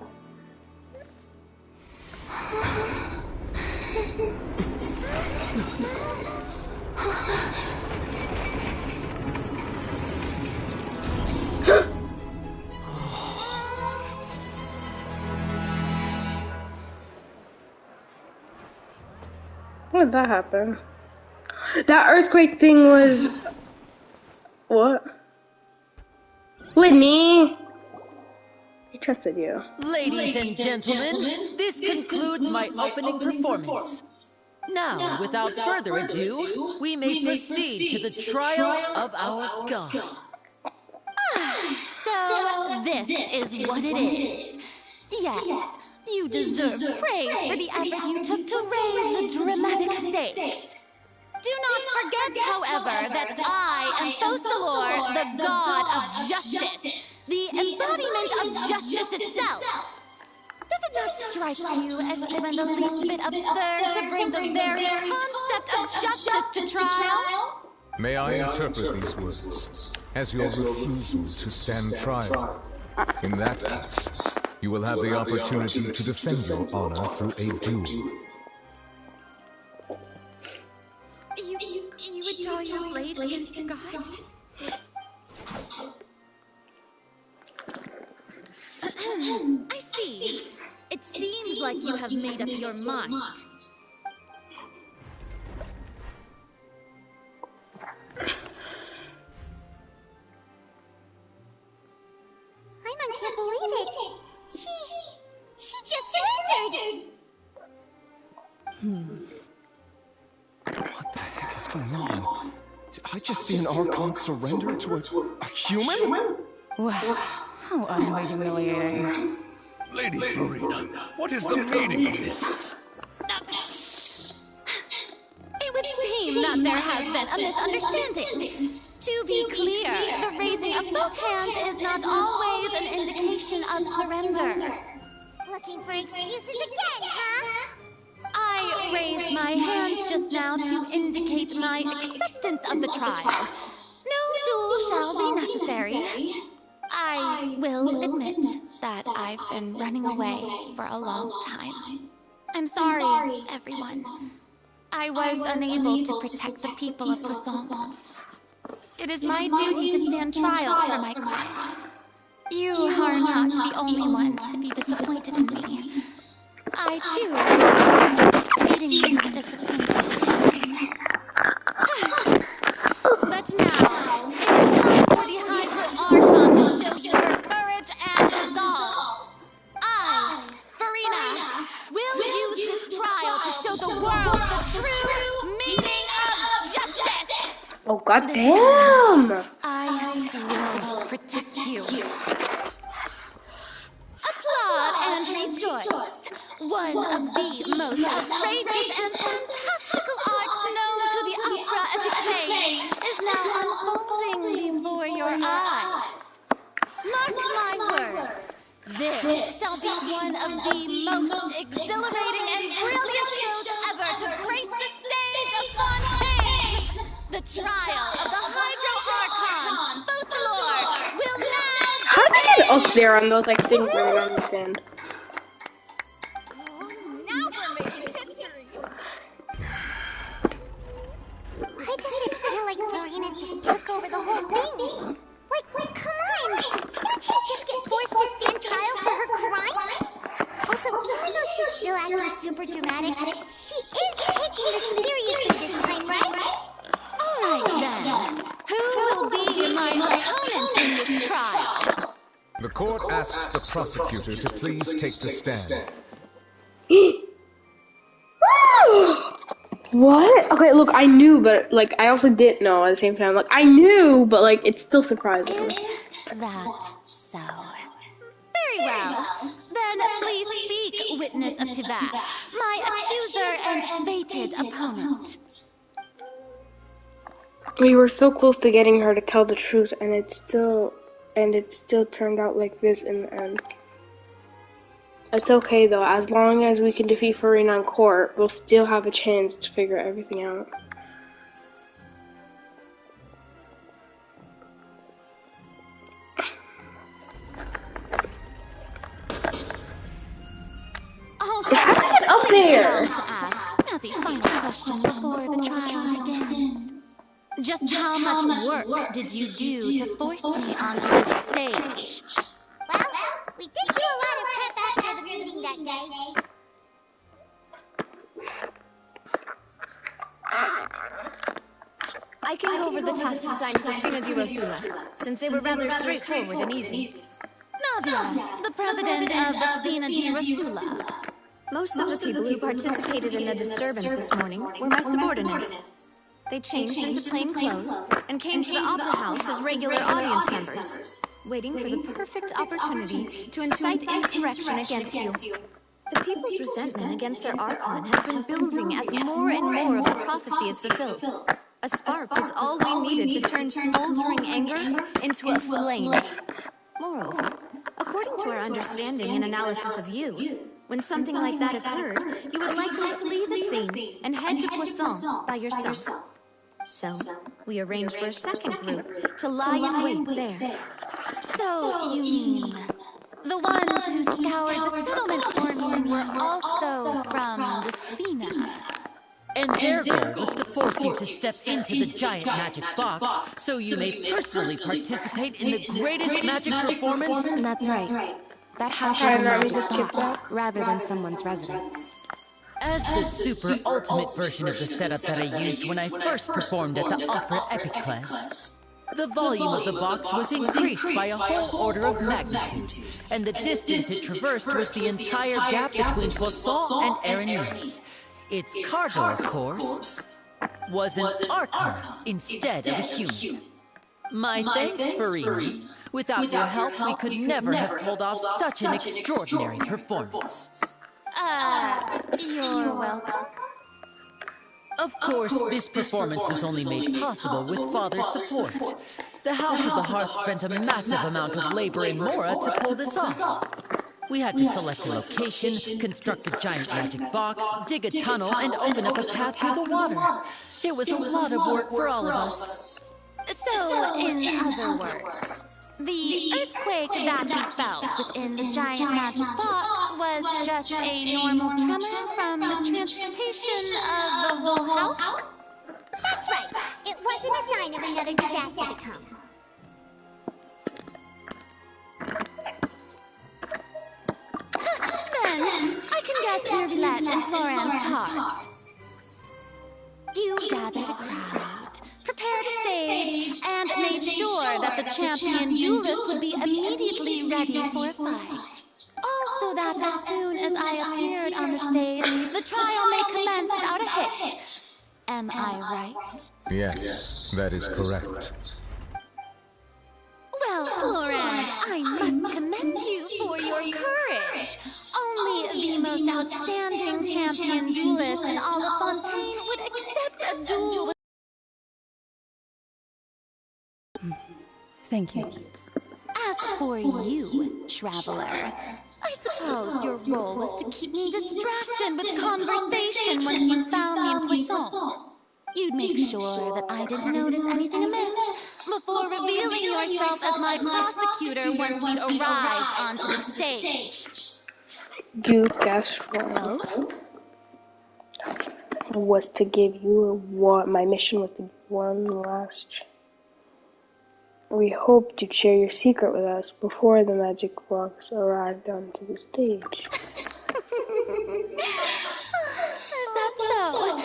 When did that happen? That earthquake thing was... What? Whitney! I trusted you. Ladies and gentlemen, this concludes my opening performance. Now, without further ado, we may proceed to the trial of our god. So, this is what it is. Yes, you deserve praise for the effort you took to raise the dramatic stakes. Do not forget, however, that I am Fosalor, the god of justice, the embodiment of justice itself. Does it not strike you as even the least bit absurd to bring the very concept of justice to trial? May I interpret these words as your refusal to stand trial? In that case, you will have the opportunity to defend your honor through a duel. You would draw your blade against a god? I see. It seems like you have made up your mind. Paimon can't believe it. She just surrendered. What the heck is going on? Did I just see an archon surrender to a human? Wow, how utterly humiliating. Lady Farina, what is the meaning of this? It would seem that there has been a misunderstanding. To be clear, the raising of both hands is not always an indication of surrender. Looking for excuses again, huh? I raised my hands just now to indicate my acceptance of the trial. No duel shall be necessary. I will admit that I've been running away for a long time. I'm sorry, everyone. I was unable to protect the people of Poisson. It is my duty to stand trial for my crimes. You are not the only ones to be disappointed in me. I, too, am exceedingly disappointed in myself. But now, it is time for the Hydro Archon to show you her courage and resolve. I, Farina, will use this trial to show the world the true meaning of justice. Oh, goddamn! I will protect you. Applaud and rejoice. One of the most outrageous and fantastical arcs known to the opera epiclese is now unfolding before your eyes. Mark my words. This shall be one of the most exhilarating and brilliant shows ever to grace the stage of Fountaine. The trial of the Hydro Archon, Fountaine, will now How did they get up there on those like things where I don't understand? Now we're making history. Why does it feel like Farina just took over the whole thing? Like, come on! Didn't she just get forced to stand trial for her crimes? Also, even though she's still acting super dramatic, she is taking this seriously this time, right? Alright then. Who will be my opponent in this trial? The court asks the prosecutor to please take the stand. What? Okay, look, I knew, but like I also didn't know at the same time. Like I knew, but like it's still surprising. Is that so? Very well. Then please speak, witness up to that, my accuser and fated opponent. We were so close to getting her to tell the truth, and it still turned out like this in the end. It's okay though, as long as we can defeat Farina in court, we'll still have a chance to figure everything out. Also, how did I get up there? To ask as a final question before the trial begins. Just how much work did you do to force me onto the stage? Well, we did do a lot of prep after the meeting that day. I can go over the tasks assigned to the Spina di Rosula, since they were rather straightforward and easy. Navia, the president of the Spina di Rosula. Most of the people who participated in the disturbance this morning were my subordinates. They changed into plain clothes and came to the Opera House as regular audience members, waiting for the perfect opportunity to incite insurrection against you. The people's resentment against their Archon has been building as more and more of the prophecy is fulfilled. A spark was all we needed to turn smoldering anger into a flame. Moreover, according to our understanding and analysis of you, when something like that occurred, you would likely flee the scene and head to Poisson by yourself. So, we arranged for a second group to lie in wait there. So, you mean the ones who scoured the settlement for me were also from the Spina? And their goal was to force you to step into the giant magic box so you may personally participate in the greatest magic performance. That's right. That house was a magic box rather than someone's residence. As the super ultimate version of the setup that I used when I first performed at the Opera Epiclese, the volume of the box was increased by a whole order of magnitude, and the distance it traversed was the entire gap between Poisson and Aranese. Its cargo, of course, was an archon instead of a human. My thanks, Farina. Without your help, we could never have pulled off such an extraordinary performance. You're welcome. Of course, this performance was only made possible with Father's support. The House of the Hearth spent a massive amount of labor in Mora to pull this off. We had to select a location, construct a giant magic box, dig a tunnel, and open up a path through the water. It was a lot of work for all of us. So, in other words, the earthquake that we felt within the giant magic box was just a normal tremor from the transportation of the whole house? That's right. It wasn't a sign of another disaster to come. Then, I can guess Nervilette and Florian's parts. You gathered a crowd, prepared a stage, and made sure that the champion duelist would be immediately ready for a fight. Also that as soon as I appeared on the stage, the trial may commence without a hitch. Am I right? Yes, that is correct. Well, Florian, I must commend you for your courage. Only the most outstanding champion duelist in all of Fountaine would accept a duel with... Thank you. As for you, traveler, I suppose your role was to keep me distracted with conversation once you found me in Poisson. You'd make sure that I didn't notice anything amiss before revealing yourself as my prosecutor once we'd arrived onto the stage. You guessed wrong. Was to give you what my mission was to one last. We hope to share your secret with us before the magic box arrived onto the stage. Is that so?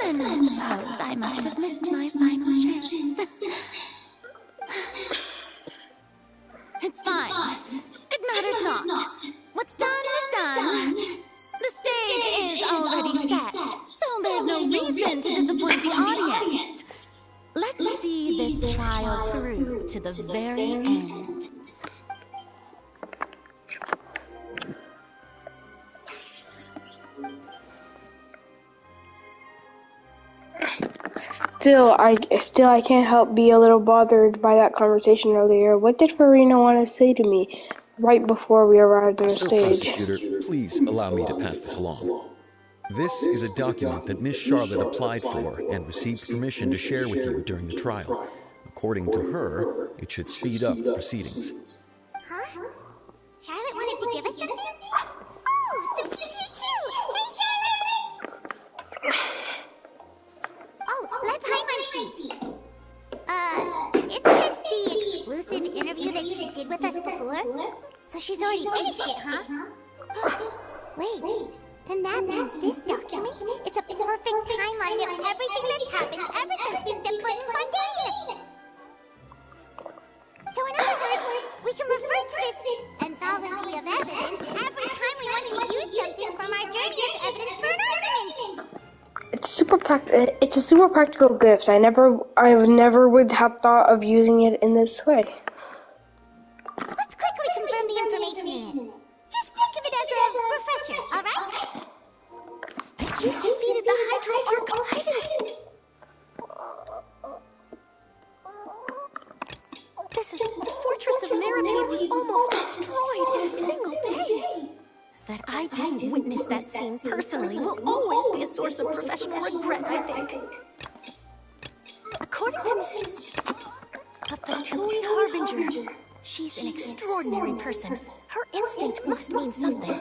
Then I suppose I must have missed my final chance. It's fine. It matters not. What's done is done. The stage is already set, so there's no reason to disappoint the audience. Let's see this trial through to the very end. Still, I can't help be a little bothered by that conversation earlier. What did Farina want to say to me right before we arrived on the Sir stage? Prosecutor, please allow me to pass this along. This is a document that Miss Charlotte applied for and received permission to share with you during the trial. According to her, it should speed up the proceedings. Huh? Charlotte wanted to give us something? Oh, so she's here too! Hey, Charlotte! Oh, let Paimon see. Isn't this the exclusive interview that she did with us before? So she's already finished it, huh? Wait, then that means this document is a perfect timeline of everything that's happened ever since we stepped foot in Fountaine! So in other words, we can refer to this anthology of evidence every time we want to use something from our journey as evidence for an argument! It's a super practical gift. I never would have thought of using it in this way. Let's quickly confirm the information in it. Just think of it as a refresher, alright? You defeated the Hydro Archon. The fortress of Maripede was almost destroyed in a single day. That I didn't witness that scene personally will always be a source of professional regret, I think. According to Miss... a Fatui Harbinger. She's an extraordinary person. Her instinct must mean something.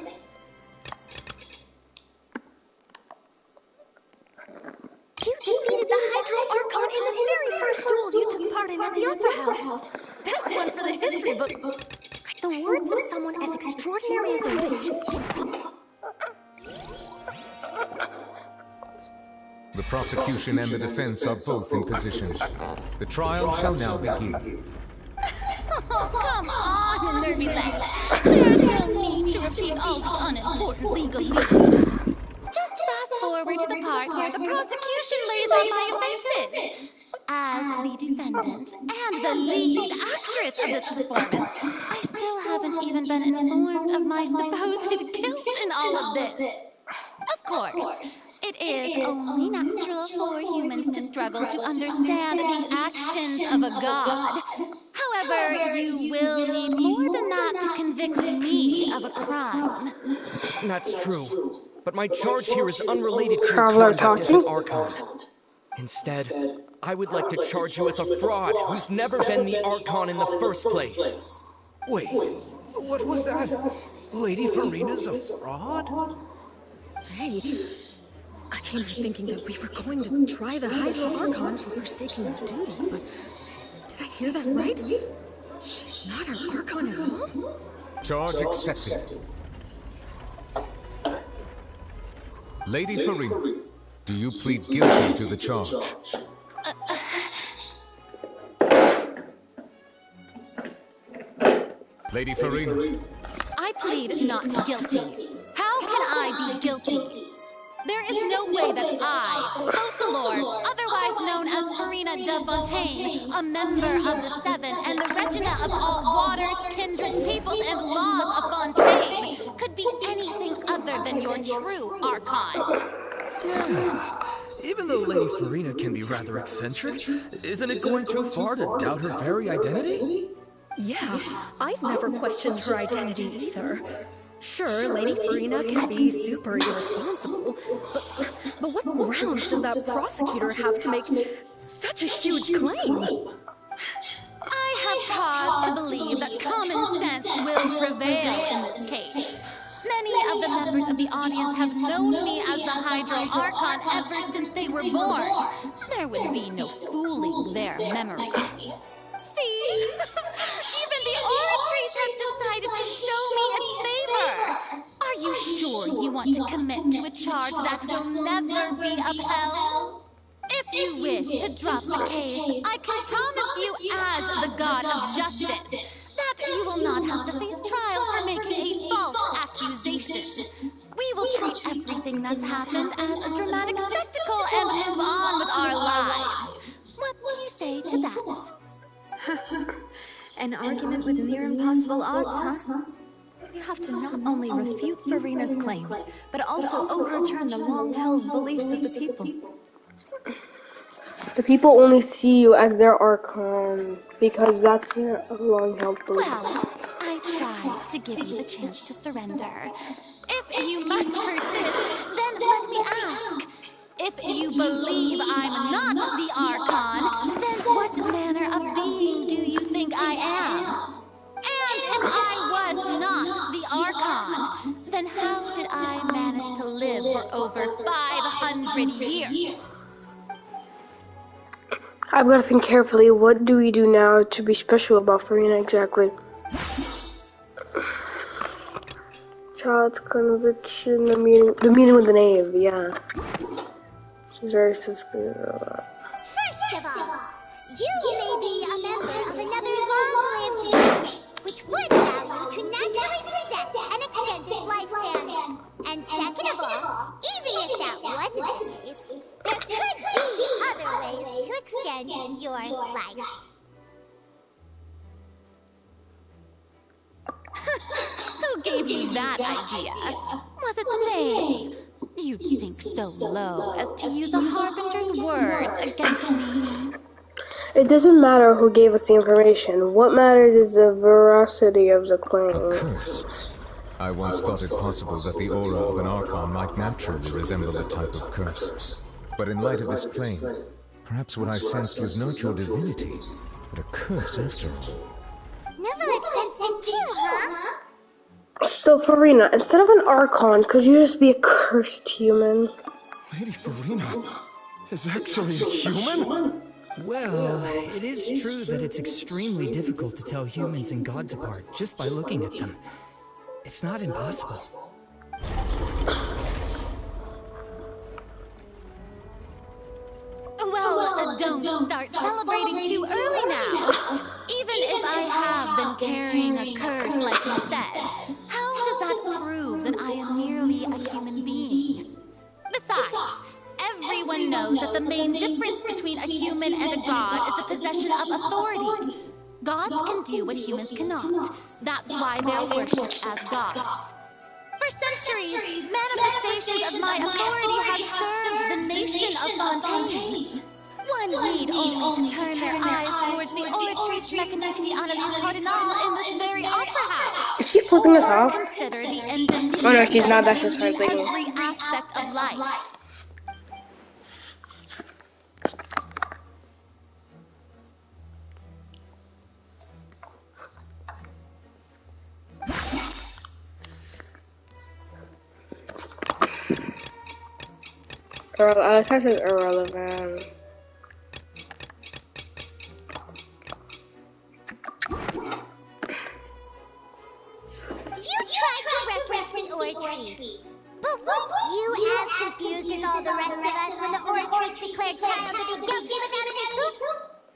You defeated the Hydro Archon in the very first duel you took part in at the Opera House. That's one for the history book. The words of someone as extraordinary as a witch. The prosecution and the defense are both in position. The trial shall now begin. Oh, come on, Nervilette. There's no need to repeat all the unimportant legalese. Just fast forward to the part where the prosecution lays on my offenses. As the defendant and the lead actress of this performance, I still haven't even been informed of my supposed guilt in all of this. Of course, It is only natural for humans to struggle to understand the actions of a god. However, you will need more than that to convict me of a crime. That's true. But my charge here is unrelated to your Traveler conduct as an talking? archon. Instead, I would like to charge you as a fraud who's never been the archon in the first place. Wait, what was that? Lady Farina's a fraud? Hey, I came here thinking that we were going to try the Hydro Archon for forsaking our duty, but did I hear that right? She's not our Archon at all? Charge accepted. Lady Farina, do you plead guilty to the charge? Lady Farina. I plead not guilty. How can I be guilty? There is no way that I, Focalor, otherwise known as Farina de Fountaine, a member of the Seven and the regina of all waters, kindreds, peoples, and laws of Fountaine, could be anything other than your true Archon. Yeah. Even though Lady Farina can be rather eccentric, isn't it going too far to doubt her very identity? Yeah, I've never questioned her identity either. Sure, Lady Farina can be super irresponsible, but what grounds does that prosecutor have to make such a huge claim? I have cause to believe that common sense will prevail in this case. Many of the members of the audience have known me as the Hydro Archon ever since they were born. There would be no fooling their memory. See? Even the Oratrice have decided to show me its favor. Are you sure you want to commit to a charge that will never be upheld? If you wish to drop the case, I can promise you as the God of Justice that you will not have to face trial for making a false accusation. We will treat everything that's happened as a dramatic spectacle and move on with our lives. What do you say to that? An argument with near impossible odds, huh? We have to not only refute Farina's claims, but also overturn the long-held beliefs of the people. The people only see you as their Archon, because that's their long-held belief. Well, I tried to give you the chance to surrender. If you must persist, then let me ask. If you believe I'm not the Archon, then what manner of being do you think I am? And if I was not the Archon, then how did I manage to live for over 500 years? I've got to think carefully. What do we do now to be special about Farina exactly? Child's conviction, the meeting with the knave, yeah. She's very suspicious of that. First of all, you may be a member of another long-lived race, which would allow you to naturally possess an extended lifespan. And second of all, even if that wasn't the case, there could be other ways to extend your life. Who gave you that idea? Was it the knave? You'd sink so low as to use a harbinger's words against me. It doesn't matter who gave us the information. What matters is the veracity of the claim. A curse. I once thought it possible that the aura of an Archon might naturally resemble a type of curse. But in light of this claim, perhaps what I sensed was not your divinity, but a curse after all. Never sensed it too, huh? So, Farina, instead of an Archon, could you just be a cursed human? Lady Farina is actually a human? Well, it is true that it's extremely difficult to tell humans and gods apart just by looking at them. It's not impossible. Well, don't start celebrating too early now. Even if I have been carrying a curse like you said, how does that prove that I am merely a human being? Besides, everyone knows that the main difference between a human and a god is the possession of authority. Gods can do what humans cannot. That's why they're worshipped as gods. For centuries, manifestations of my authority have served the nation of Fountaine. One need only to turn their eyes towards the oratrice Mechanicti Annalise Cardinal in this very opera house. Is she flipping us off? Consider the indemnity Oh no, she's not. that That's is just used in fine. every aspect of life. I like how it says irrelevant. You tried to reference the oratrice, but weren't you as confused as all the rest of us when the oratrice declared Child to be guilty without any proof?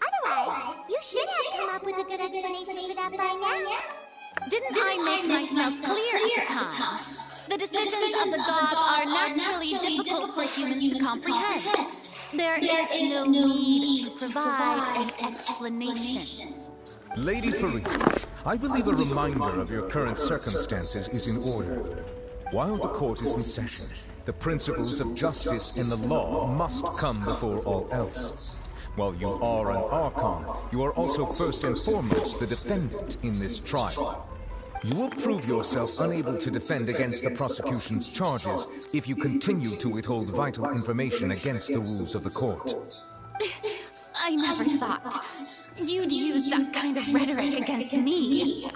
Otherwise, you should have come up with a good explanation for that by now. Didn't I make myself clear at the time? The decisions of the gods are naturally difficult for humans to comprehend. There is no need to provide an explanation. Lady Farina, I believe a reminder of your current circumstances is in order. While the court is in session, the principles of justice and the law must come before all else. While you are an archon, you are also first and foremost the defendant in this trial. You will prove yourself unable to defend against the prosecution's charges if you continue to withhold vital information against the rules of the court. I never thought you'd use that kind of rhetoric against me.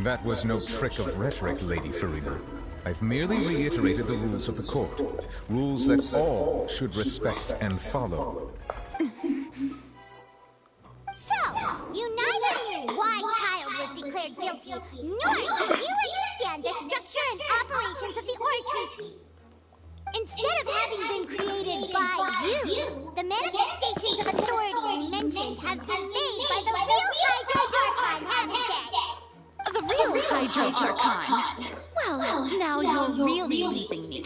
That was no trick of rhetoric, Lady Farina. I've merely reiterated the rules of the court. Rules that all should respect and follow. So, you neither knew why Child was declared guilty, nor did you understand the structure and operations of the oratrice. Instead of having been created by you, the manifestations of authority you mentioned have been made by the real Hydro Archon, haven't they? The real Hydro Archon? Well, now you're really losing me.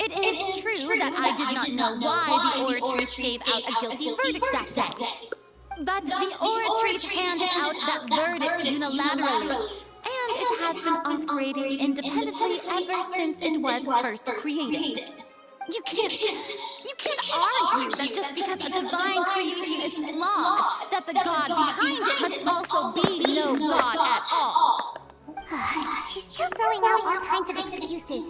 It is true that I did not know why the oratrice gave out a guilty verdict that day. But the oratrice handed out that verdict unilaterally, and it has been operating independently ever since it was first created. You can't argue that just because a divine creation is flawed, that the god behind it must also be no god at all. She's still throwing out all kinds of excuses.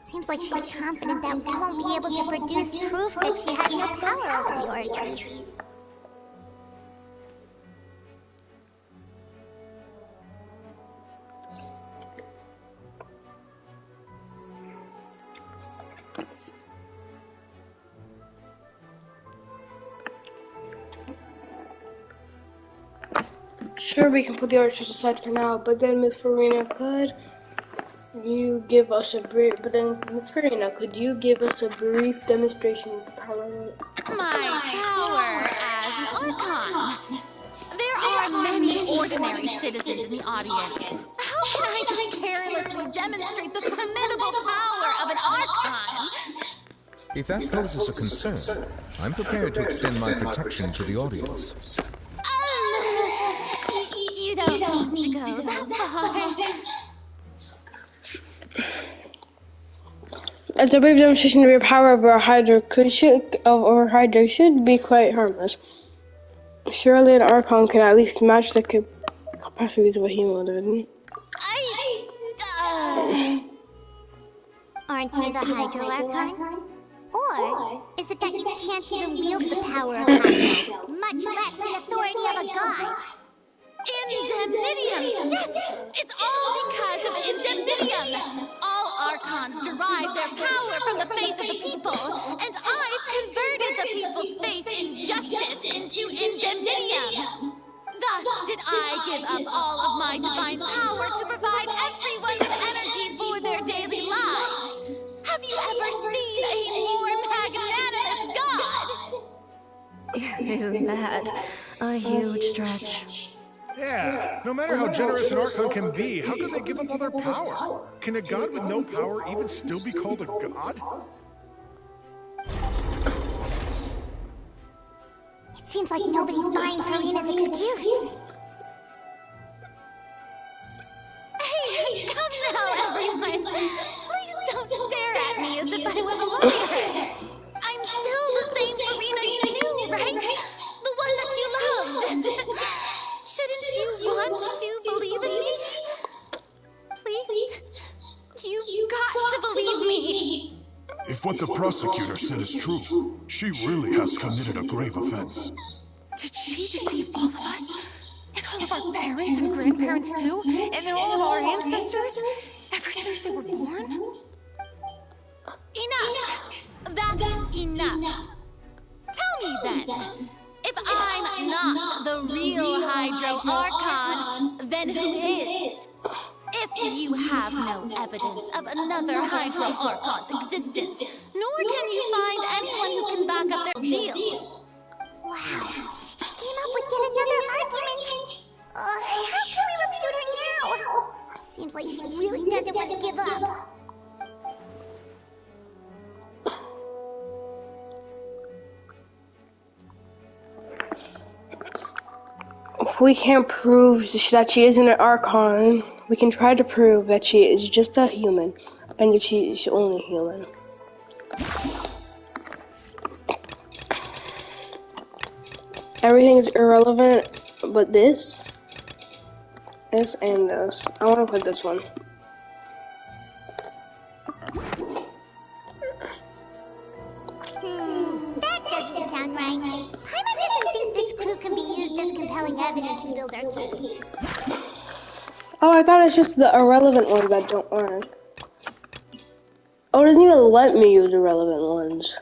Seems like she's confident that we won't be able to produce proof that she has no power over the oratrice. Sure, we can put the oratrice aside for now, but then Miss Farina, could you give us a brief? But then Miss Farina, could you give us a brief demonstration of power? My power as an archon. There are many ordinary citizens in the audience. How can I just carelessly demonstrate the formidable power of an archon? If that poses a concern, I'm prepared to extend my protection to the audience. You don't need to go that far. As a brief demonstration of your power over a Hydra should be quite harmless. Surely an archon can at least match the capacities of a human. Aren't you the Hydro Archon? Or is it that you can't even wield the power of Hydro, much less the authority of a god? Indemnitium! Yes! It's all because of Indemnitium! All archons derive their power from the faith of the people, and I've converted the people's faith in justice into Indemnitium! Thus did I give up all of my divine power to provide everyone with energy for their daily lives! Have you ever seen a more magnanimous god? Isn't that a huge stretch? Yeah, no matter how generous an archon can be, how could they give up all their power? Can a god with no power even still be called a god? It seems like nobody's buying Farina's excuse. Hey, come now, everyone! If what the prosecutor said is true, she really has committed a grave offense. Did she deceive all of us? And all of our parents and grandparents too? And then all of our ancestors? Ever since they were born? Enough! That's enough. Tell me then, if I'm not the real Hydro Archon, then who is? If you have no evidence of another Hydro Archon's existence, nor can you find anyone who can back up their deal. Wow, she came up with yet another argument. How can we refute her now? Seems like she really doesn't want to give up. If we can't prove that she isn't an Archon, we can try to prove that she is just a human, and that she is only human. Everything is irrelevant, but this, and this. I want to put this one. That doesn't sound right. Paimon doesn't think this clue can be used as compelling evidence to build our case. Oh, I thought it's just the irrelevant ones that don't work. Oh, it doesn't even let me use irrelevant ones.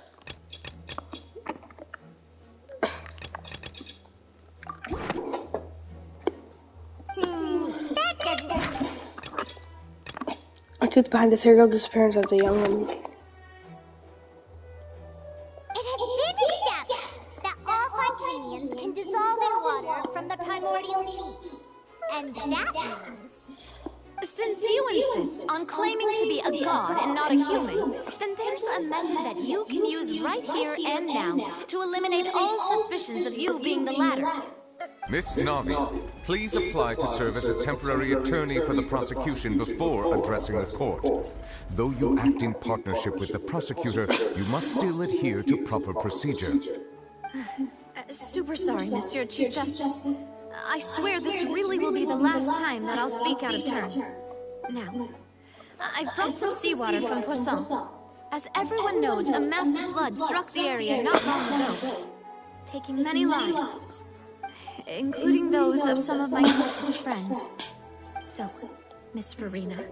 That doesn't... The truth behind the serial disappearance of the young woman. It has been established that all Fontainians can dissolve in water from the primordial sea. And that means... Since you insist on claiming to be a god and not a human, then there's a method that you can use right here and now to eliminate all suspicions of you being the latter. Miss Navi, please apply to serve as a temporary attorney for the prosecution before addressing the court. Though you act in partnership with the prosecutor, you must still adhere to proper procedure. Super sorry, Monsieur Chief Justice. I swear this really will be the last time that I'll speak out of turn. Now, I've brought some seawater from Poisson. As everyone knows, a massive flood struck the area not long ago, taking many lives, including those of some of my closest friends. So, Miss Farina,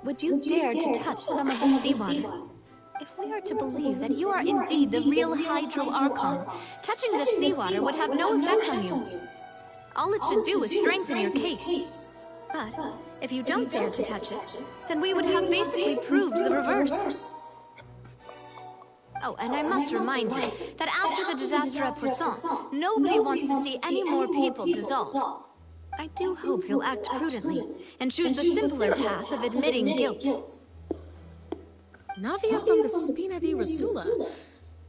would you dare to touch some of the seawater? If we are to believe that you are indeed the real Hydro Archon, touching the seawater would have no effect on you. All it should do is strengthen your case. But if you don't dare to touch it, then we would have basically proved the reverse. Oh, and I must remind you that after the disaster at Poisson, nobody wants to see any more people dissolve. I do hope you'll act prudently and choose the simpler path of admitting guilt. Navia from the Spina di Rosula.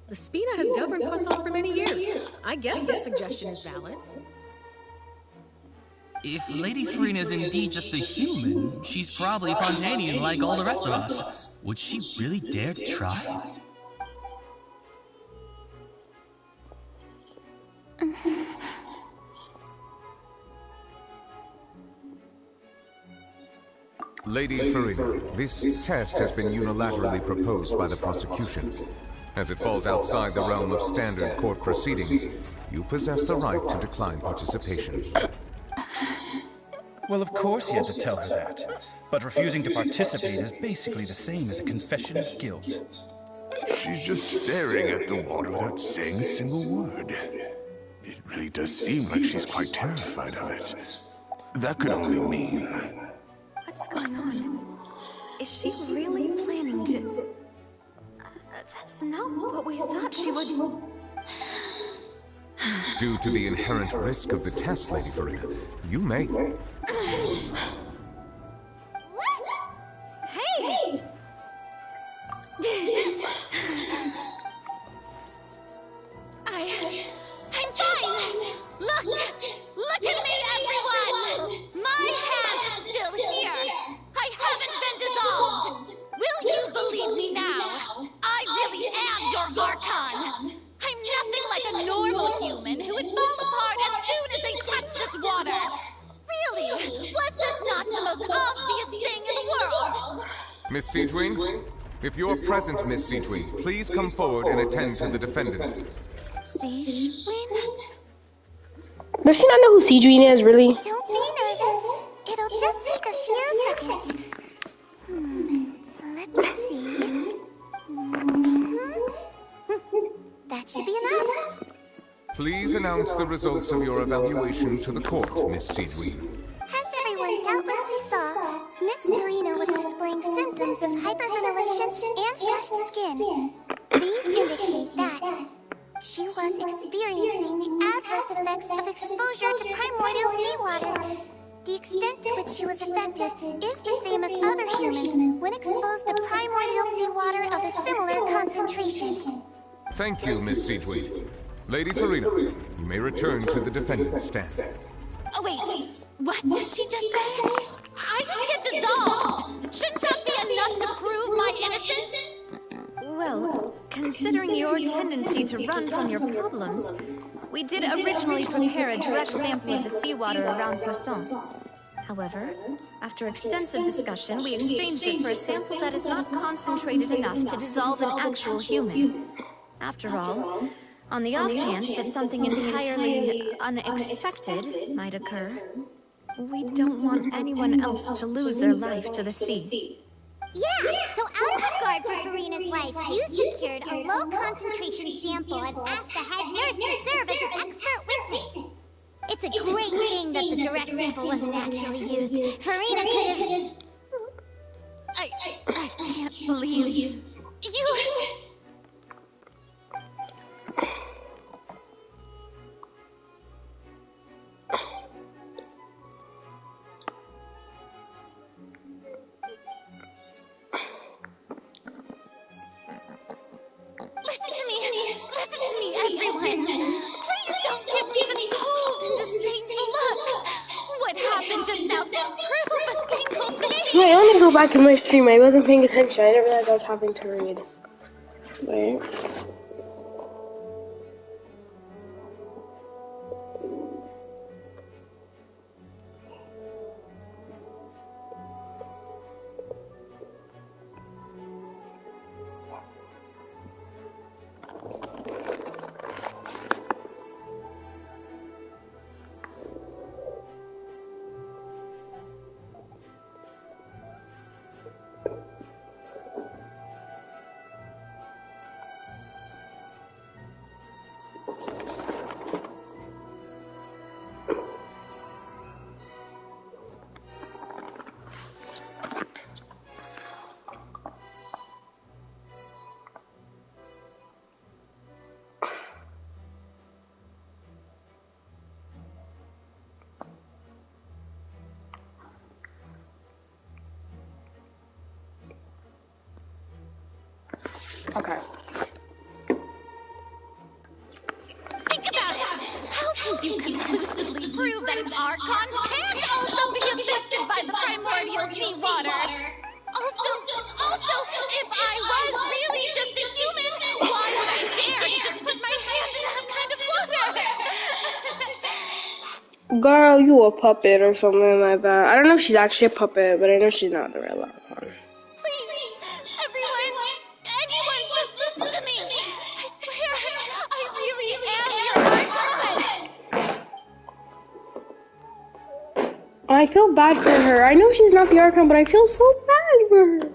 The Spina has governed Poisson for many years. I guess her suggestion is valid. If Lady Farina is indeed just a human, she's probably Fontainian like all the rest of us. Would she really dare to try? Lady Farina, this test has been unilaterally proposed by the prosecution. As it falls outside the realm of standard court proceedings, you possess the right to decline participation. Well, of course he had to tell her that. But refusing to participate is basically the same as a confession of guilt. She's just staring at the water without saying a single word. It really does seem like she's quite terrified of it. That could only mean... What's going on? Is she really planning to... That's not what we thought she would... Due to the inherent risk of the test, Lady Farina, you may... Hey! I'm fine! Look at me, everyone! My hand is still here! I haven't been dissolved! Will you believe me now? I really am your Archon! I'm nothing like a normal human who would fall apart as soon as they touch this water! Really? Was this not the most obvious thing in the world? Miss Siegewing, If you're present, Miss Seedwing, please come forward and attend to the defendant. Seedwing? Does she not know who Seedwing is, really? Don't be nervous. It'll just take a few seconds. Let me see. That should be enough. Please announce the results of your evaluation to the court, Miss Seedwing. As everyone doubtlessly saw, Miss Marina was displaying symptoms of hyperventilation and flushed skin. These indicate that she was experiencing the adverse effects of exposure to primordial seawater. The extent to which she was affected is the same as other humans when exposed to primordial seawater of a similar concentration. Thank you, Miss Seedwing. Lady Farina, you may return to the defendant's stand. Oh, wait. What did she just say? I didn't get dissolved. Shouldn't that be enough to prove my innocence? Well, considering your tendency to run from your problems, we did originally prepare a direct sample of the seawater around Poisson. However, after extensive discussion, we exchanged it for a sample that is not concentrated enough to dissolve an actual human. After all, on the off chance that something entirely unexpected might occur, we don't want anyone else to lose their life to the sea. Yeah, so out of regard for Farina's life, you secured a low-concentration sample and asked the head nurse to serve as an expert witness. It's a great thing that the direct sample wasn't actually used. Farina could have... I can't believe you... Listen to me, everyone. Please don't give me such cold and disdainful looks. What happened just now didn't prove a single thing. Wait, let me go back to my stream. I wasn't paying attention. I didn't realize I was having to read. Wait. Okay. Think about it! How can you conclusively prove that an archon can't also be affected by the primordial seawater? Also, if I was really just a human, why would I dare to just put my hand in that kind of water? Girl, you a puppet or something like that. I don't know if she's actually a puppet, but I know she's not the real archon. Please, everyone, anyone, just listen to me. I swear, I really am your archon. I feel bad for her. I know she's not the archon, but I feel so bad for her.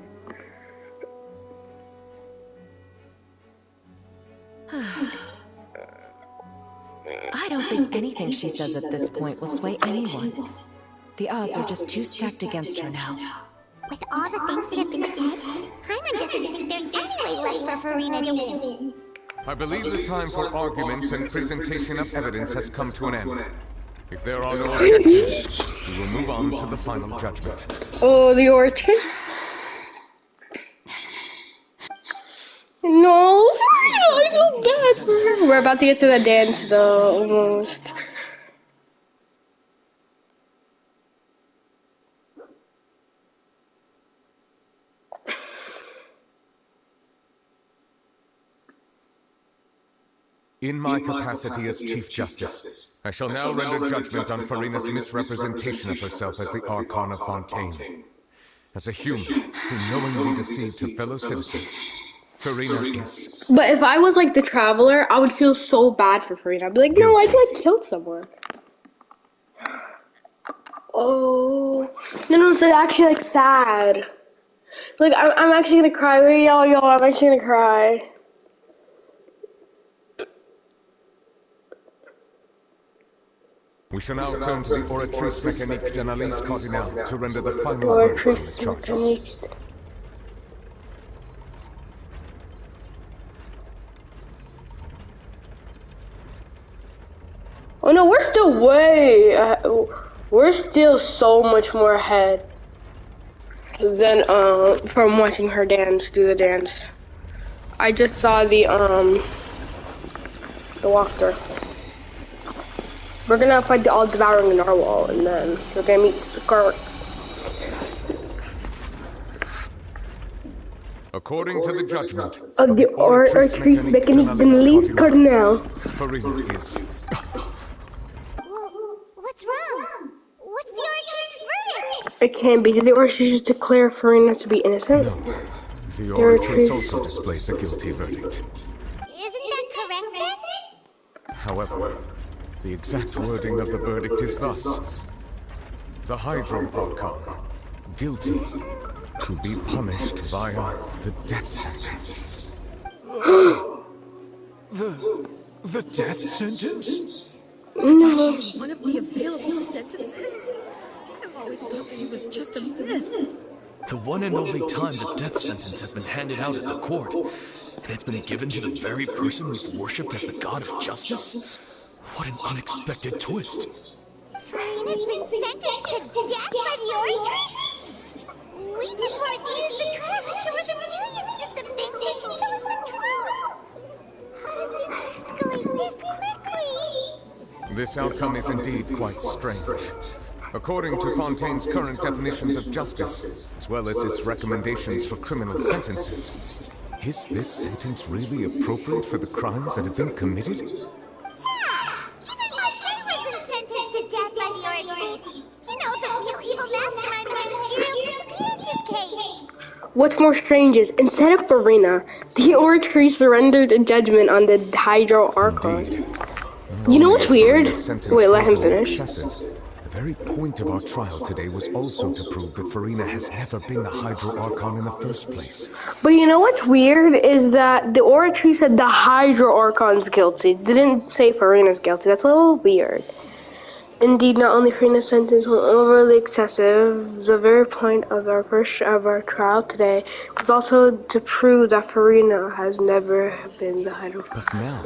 I don't think anything she says at this point will sway anyone. The odds are just too stacked against her now. With all the things that have been said, Hyman doesn't think there's any way left for Farina to win. I believe the time for arguments and presentation of evidence has come to an end. If there are no objections, we will move on to the final judgment. Oh, the orchard? No, I feel bad for her. We're about to get to the dance, though, almost. In my capacity as Chief Justice, I shall now render judgment on Farina's misrepresentation of herself as the Archon of Fountaine. As a human who knowingly deceived her fellow citizens, Farina is... But if I was like the traveler, I would feel so bad for Farina. I'd be like, no, I just like killed someone. Oh. No, it's like, actually like sad. Like, I'm actually gonna cry. Yo, I'm actually gonna cry. We shall now turn to the Oratrice Mécanique d'Analyse Cardinale to render the final verdict on the charges. Oh no, we're still we're still so much more ahead than from watching her do the dance. I just saw the walkthrough. We're gonna fight the all-devouring narwhal, and then we're gonna meet Scarlet. According to the judgment of the Oratrice Mécanique d'Analyse Cardinale, Farina is... What's wrong? What's the Oratrice's verdict? It can't be. Did the Oratrice just declare Farina to be innocent? No. The Oratrice also displays a guilty verdict. Isn't that correct then? However, the exact wording of the verdict is thus: the Hydro Archon, guilty, to be punished via the death sentence. The death sentence? No. Actually, one of the available sentences? I've always thought that it was just a myth. The one and only time the death sentence has been handed out at the court, and it's been given to the very person we've worshipped as the god of justice? What an unexpected twist. Farina's been sentenced to death by the Oratrice? We just wanted to use the trial to show her the seriousness of things so she'd tell us the truth. How did things escalate this quickly? This outcome is indeed quite strange. According to Fontaine's current definitions of justice, as well as his recommendations for criminal sentences, is this sentence really appropriate for the crimes that have been committed? What's more strange is, instead of Farina, the Oratrice surrendered a judgment on the Hydro Archon. You know what's weird? Wait, let him finish. The very point of our trial today was also to prove that Farina has never been the Hydro Archon in the first place. But you know what's weird is that the Oratrice said the Hydro Archon's guilty. Didn't say Farina's guilty. That's a little weird. Indeed, not only Farina's sentence was overly excessive, the very point of our trial today was also to prove that Farina has never been the Hydro Archon. But now,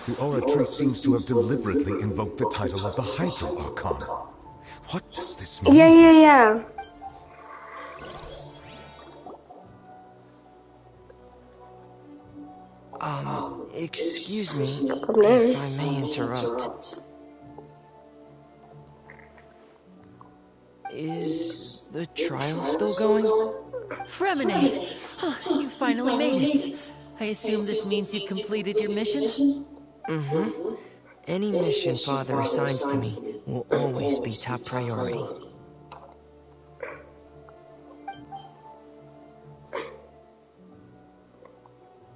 the Oratrice seems to have deliberately invoked the title of the Hydro Archon. What does this mean? Yeah. Excuse me, if I may interrupt. Is the trial still going? Fremine! You finally made it. I assume this means you've completed your mission? Mm-hmm. Any mission Father assigns to me will always be top priority.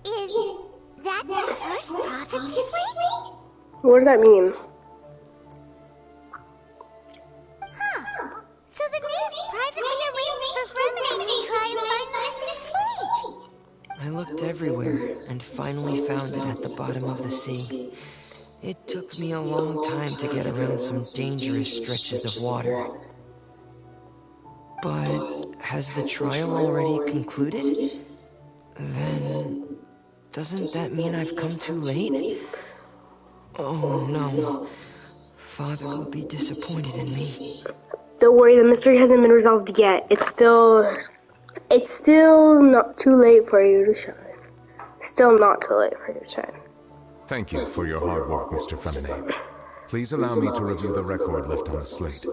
Is that the first prophecy slate? What does that mean? So the Knave privately arranged for Fremine to try and find the missing slate. I looked everywhere and finally found it at the bottom of the sea. It took me a long time to get around some dangerous stretches of water. But has the trial already concluded? Then doesn't that mean I've come too late? Oh no. Father will be disappointed in me. Don't worry, the mystery hasn't been resolved yet. It's still not too late for you to shine. Still not too late for you to shine. Thank you for your hard work, Mr. Fountaine. Please allow me to review the record left on the slate.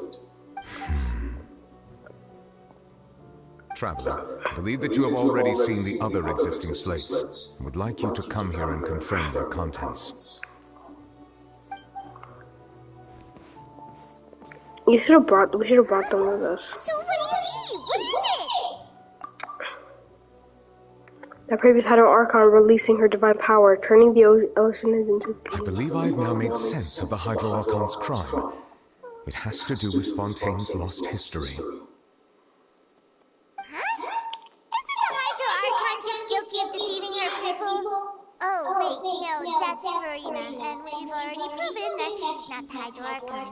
Traveler, I believe that you have already seen the other existing slates, and would like you to come here and confirm their contents. We should have brought them with us. So what do you see? What is it? The previous Hydro Archon releasing her divine power, turning the ocean into I believe I have now made sense of the Hydro Archon's crime. It has to do with Fontaine's lost history. Isn't the Hydro Archon just guilty of deceiving her people? Oh, wait, no, that's Farina, and we've already proven that she's not the Hydro Archon.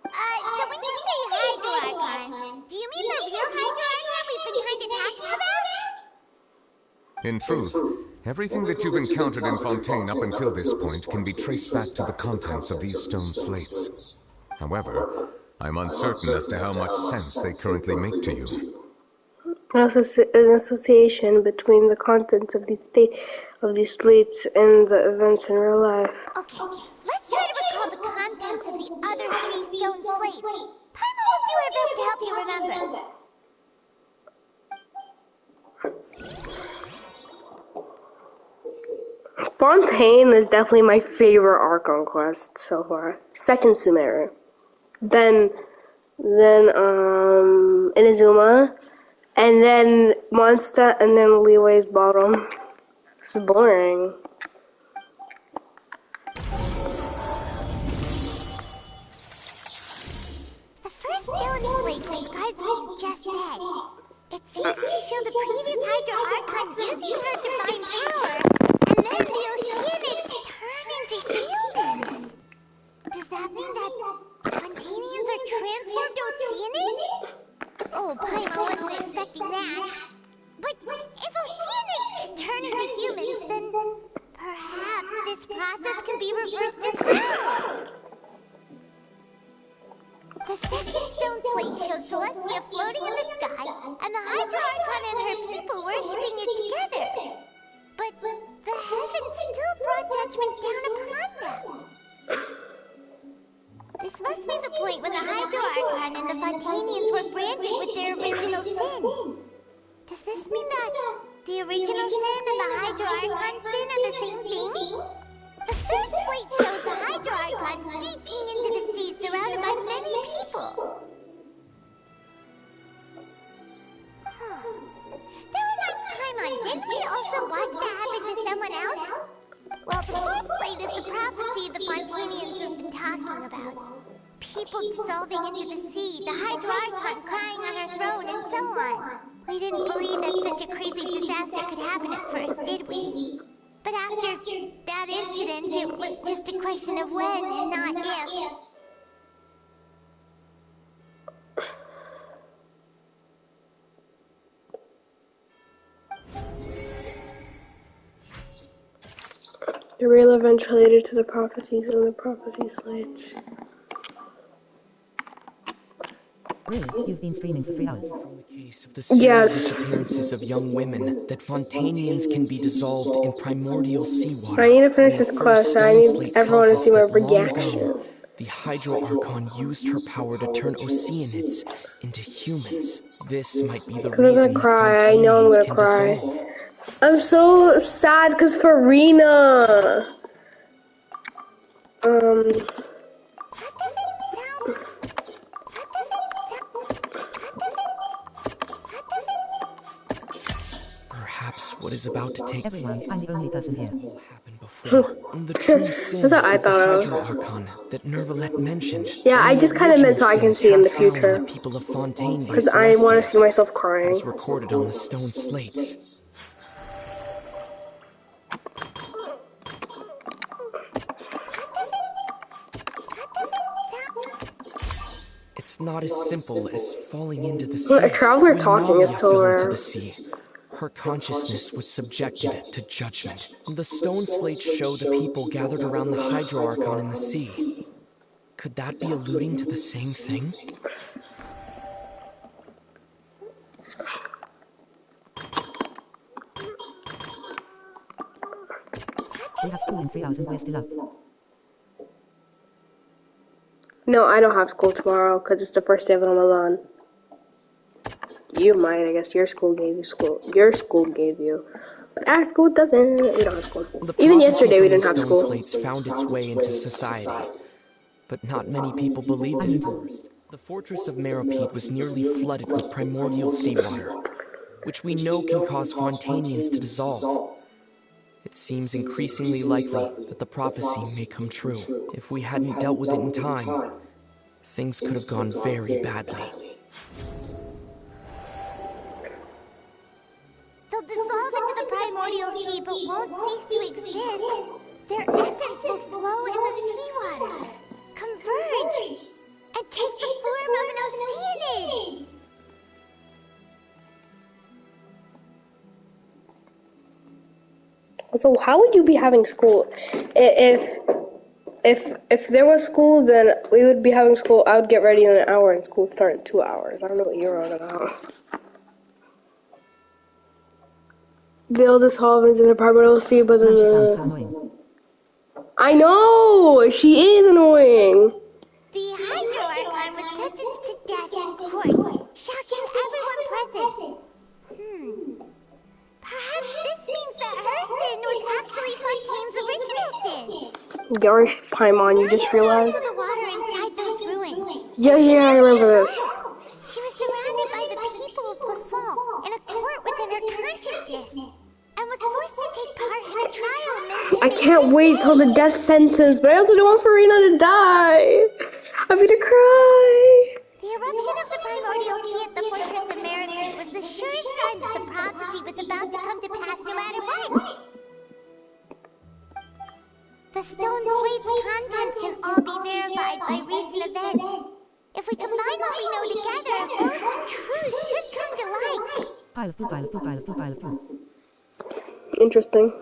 So when you say Hydro Archon, do you mean the real Hydro Archon we've been kind of talking about? In truth, everything that you've encountered in Fountaine up until this point can be traced back to the contents of these stone slates. However, I'm uncertain as to how much sense they currently make to you. An association between the contents of these slates and the events in real life. Okay, let's try to recall the contents of the other 3 stone slates. Paimon will do her best to help you remember. Fountaine is definitely my favorite Archon quest so far. Second Sumeru. Then Inazuma, and then Mondstadt, and then Leeway's Bottom. It's boring. The first stone slate describes what you just said. It seems to show the previous Hydro Archon using her divine power, and then the Oceanics turn into humans. Does that mean that Fontainians are transformed Oceanics? Oh, Paimon wasn't expecting that. But if Oceanics can turn into humans, then perhaps this process can be reversed as well. The second stone slate shows Celestia floating in the sky, and the Hydro Archon and her people worshipping it together. But the heavens still brought judgment down upon them. This must be the point when the Hydro Archon and the Fontainians were branded with their original sin. Does this mean that the original sin and the Hydro Archon sin are the same thing? The third slate shows the Hydro Archon seeping into the sea surrounded by many people. That reminds Paimon, didn't we also watch that happen to someone else? Well, the fourth slate is the prophecy the Fontainians have been talking about. People dissolving into the sea, the Hydro Archon crying on her throne, and so on. We didn't believe that such a crazy disaster could happen at first, did we? But after that incident, it was just a question of when and not if. The real events related to the prophecies and the prophecy slates. Really? You've been streaming for 3 hours? Of the serial disappearances of young women, that Fontainians can be dissolved in primordial seawater. I need to finish this quest. I need everyone to see my reaction. The Hydro Archon used her power to turn Oceanids into humans. This might be the reason I'm gonna cry. I know I'm gonna cry. Dissolve. I'm so sad because Farina. Perhaps what is about to take Everyone, I'm the only person here. The true sin That's what I of the thought Hydro Archon that Nervalette mentioned. Yeah, I just kind of meant so I can see in the future. People of Fountaine because I want to see myself crying. As recorded on the stone slates. It's not as simple as falling into the sea. A traveler talking is so rare. Her consciousness was subjected to judgment. The stone slates show the people gathered around the Hydro Archon in the sea. Could that be alluding to the same thing? We have school in 3 hours and we're still up. No, I don't have school tomorrow because it's the first day of Ramadan. You might, I guess. Your school gave you school. Your school gave you. But our school doesn't. We don't have school. Even yesterday we didn't have school. The slates found its way into society. But not many people believed it at first. The fortress of Meropide was nearly flooded with primordial seawater. which we know can cause Fontainians to dissolve. It seems increasingly likely that the prophecy may come true. If we hadn't dealt with it in time, things could have gone very badly. They'll dissolve into the primordial sea but won't cease to exist. Their essence will flow in the seawater, converge, and take the form of an oceanid. So how would you be having school? If there was school, then we would be having school. I would get ready in an hour and school would start in 2 hours. I don't know what you're on about. They'll dissolve into the primordial sea, but then I know! She is annoying! The Hydro Archon was sentenced to death in court, shocking everyone present. Perhaps this means that her sin was actually Fontaine's original sin. Yours, Paimon, you just realized? The water inside those ruins. Yeah, I remember this. She was surrounded by the people of Poisson in a court within her consciousness, and was forced to take part in a trial meant to I can't wait till the death sentence, but I also don't want Farina to die. I'm gonna cry. The eruption of the primordial sea at the Fortress of Merripit was the surest sign that the prophecy was about to come to pass no matter what. The stone slate's contents can all be verified by recent events. If we combine what we know together, worlds of truth should come to light. Pile of poo, pile of poo, pile of poo, pile of poo. Interesting.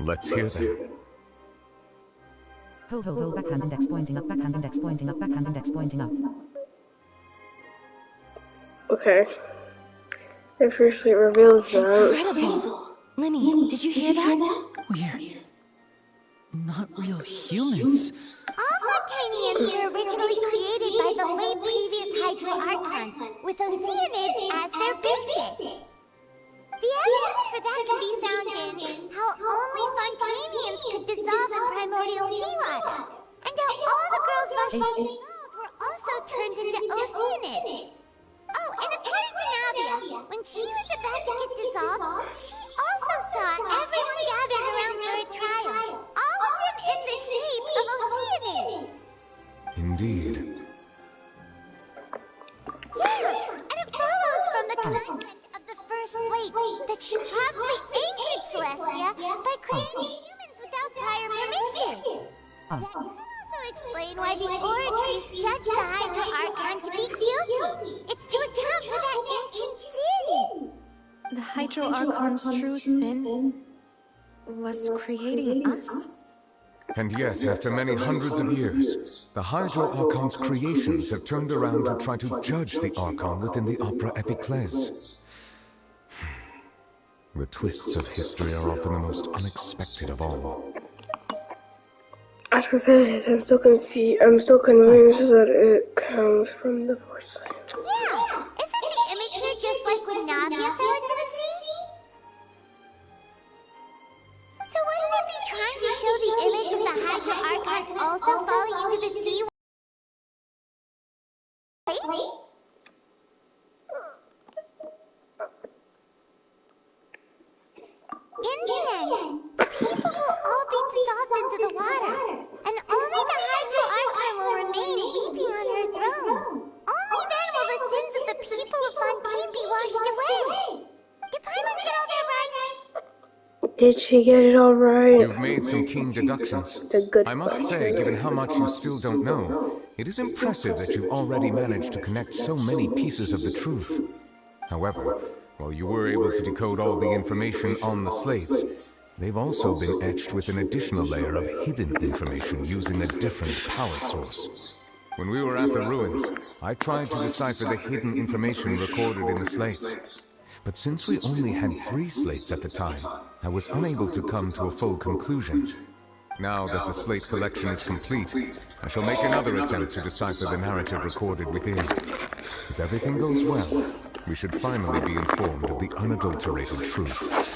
Let's hear them. Ho ho ho, backhand index pointing up, backhand index pointing up, backhand index pointing up. Okay. It firstly reveals that. Incredible! Linny, did you hear that? We're not real humans. All Fontainians were originally created by the late previous Hydro Archon, with oceanids as their basis. The evidence for that can be found in how only Fontainians could dissolve in primordial seawater, and how all the girls rushing to dissolve were also turned into oceanids. Oh, and according to Navia, when she was about to get dissolved, she also saw everyone gathered around for a trial, all of them in the shape of oceanids. Indeed. Yeah, and it follows from the content of the first slate that she probably angered Celestia by creating humans without prior permission. That could also explain why the Oratrice judged the Hydro Archon to be guilty. It's to account for that ancient sin. The Hydro Archon's true sin was creating us? And yet, after many hundreds of years, the Hydro Archon's creations have turned around to try to judge the Archon within the Opera Epiclese. The twists of history are often the most unexpected of all. I was gonna say, I'm still confused. I'm still convinced that it comes from the force. Yeah, isn't the image here just like when Navia fell into the sea? So wouldn't it be trying to show the image of the Hydro Archon also falling into the sea? In the end, the people will all be dissolved into the water, and only the Hydro Archon will remain weeping on her throne. Only then will the sins of the people of Fontaine be washed away. Did Paimon get all that right? Did she get it all right? You've made some keen deductions. I must say, given how much you still don't know, it is impressive that you already managed to connect so many pieces of the truth. However, while you were able to decode all the information on the slates, They've also been etched with an additional layer of hidden information using a different power source. When we were at the ruins, I tried to decipher the hidden information recorded in the slates. But since we only had 3 slates at the time, I was unable to come to a full conclusion. Now that the slate collection is complete, I shall make another attempt to decipher the narrative recorded within. If everything goes well, we should finally be informed of the unadulterated truth.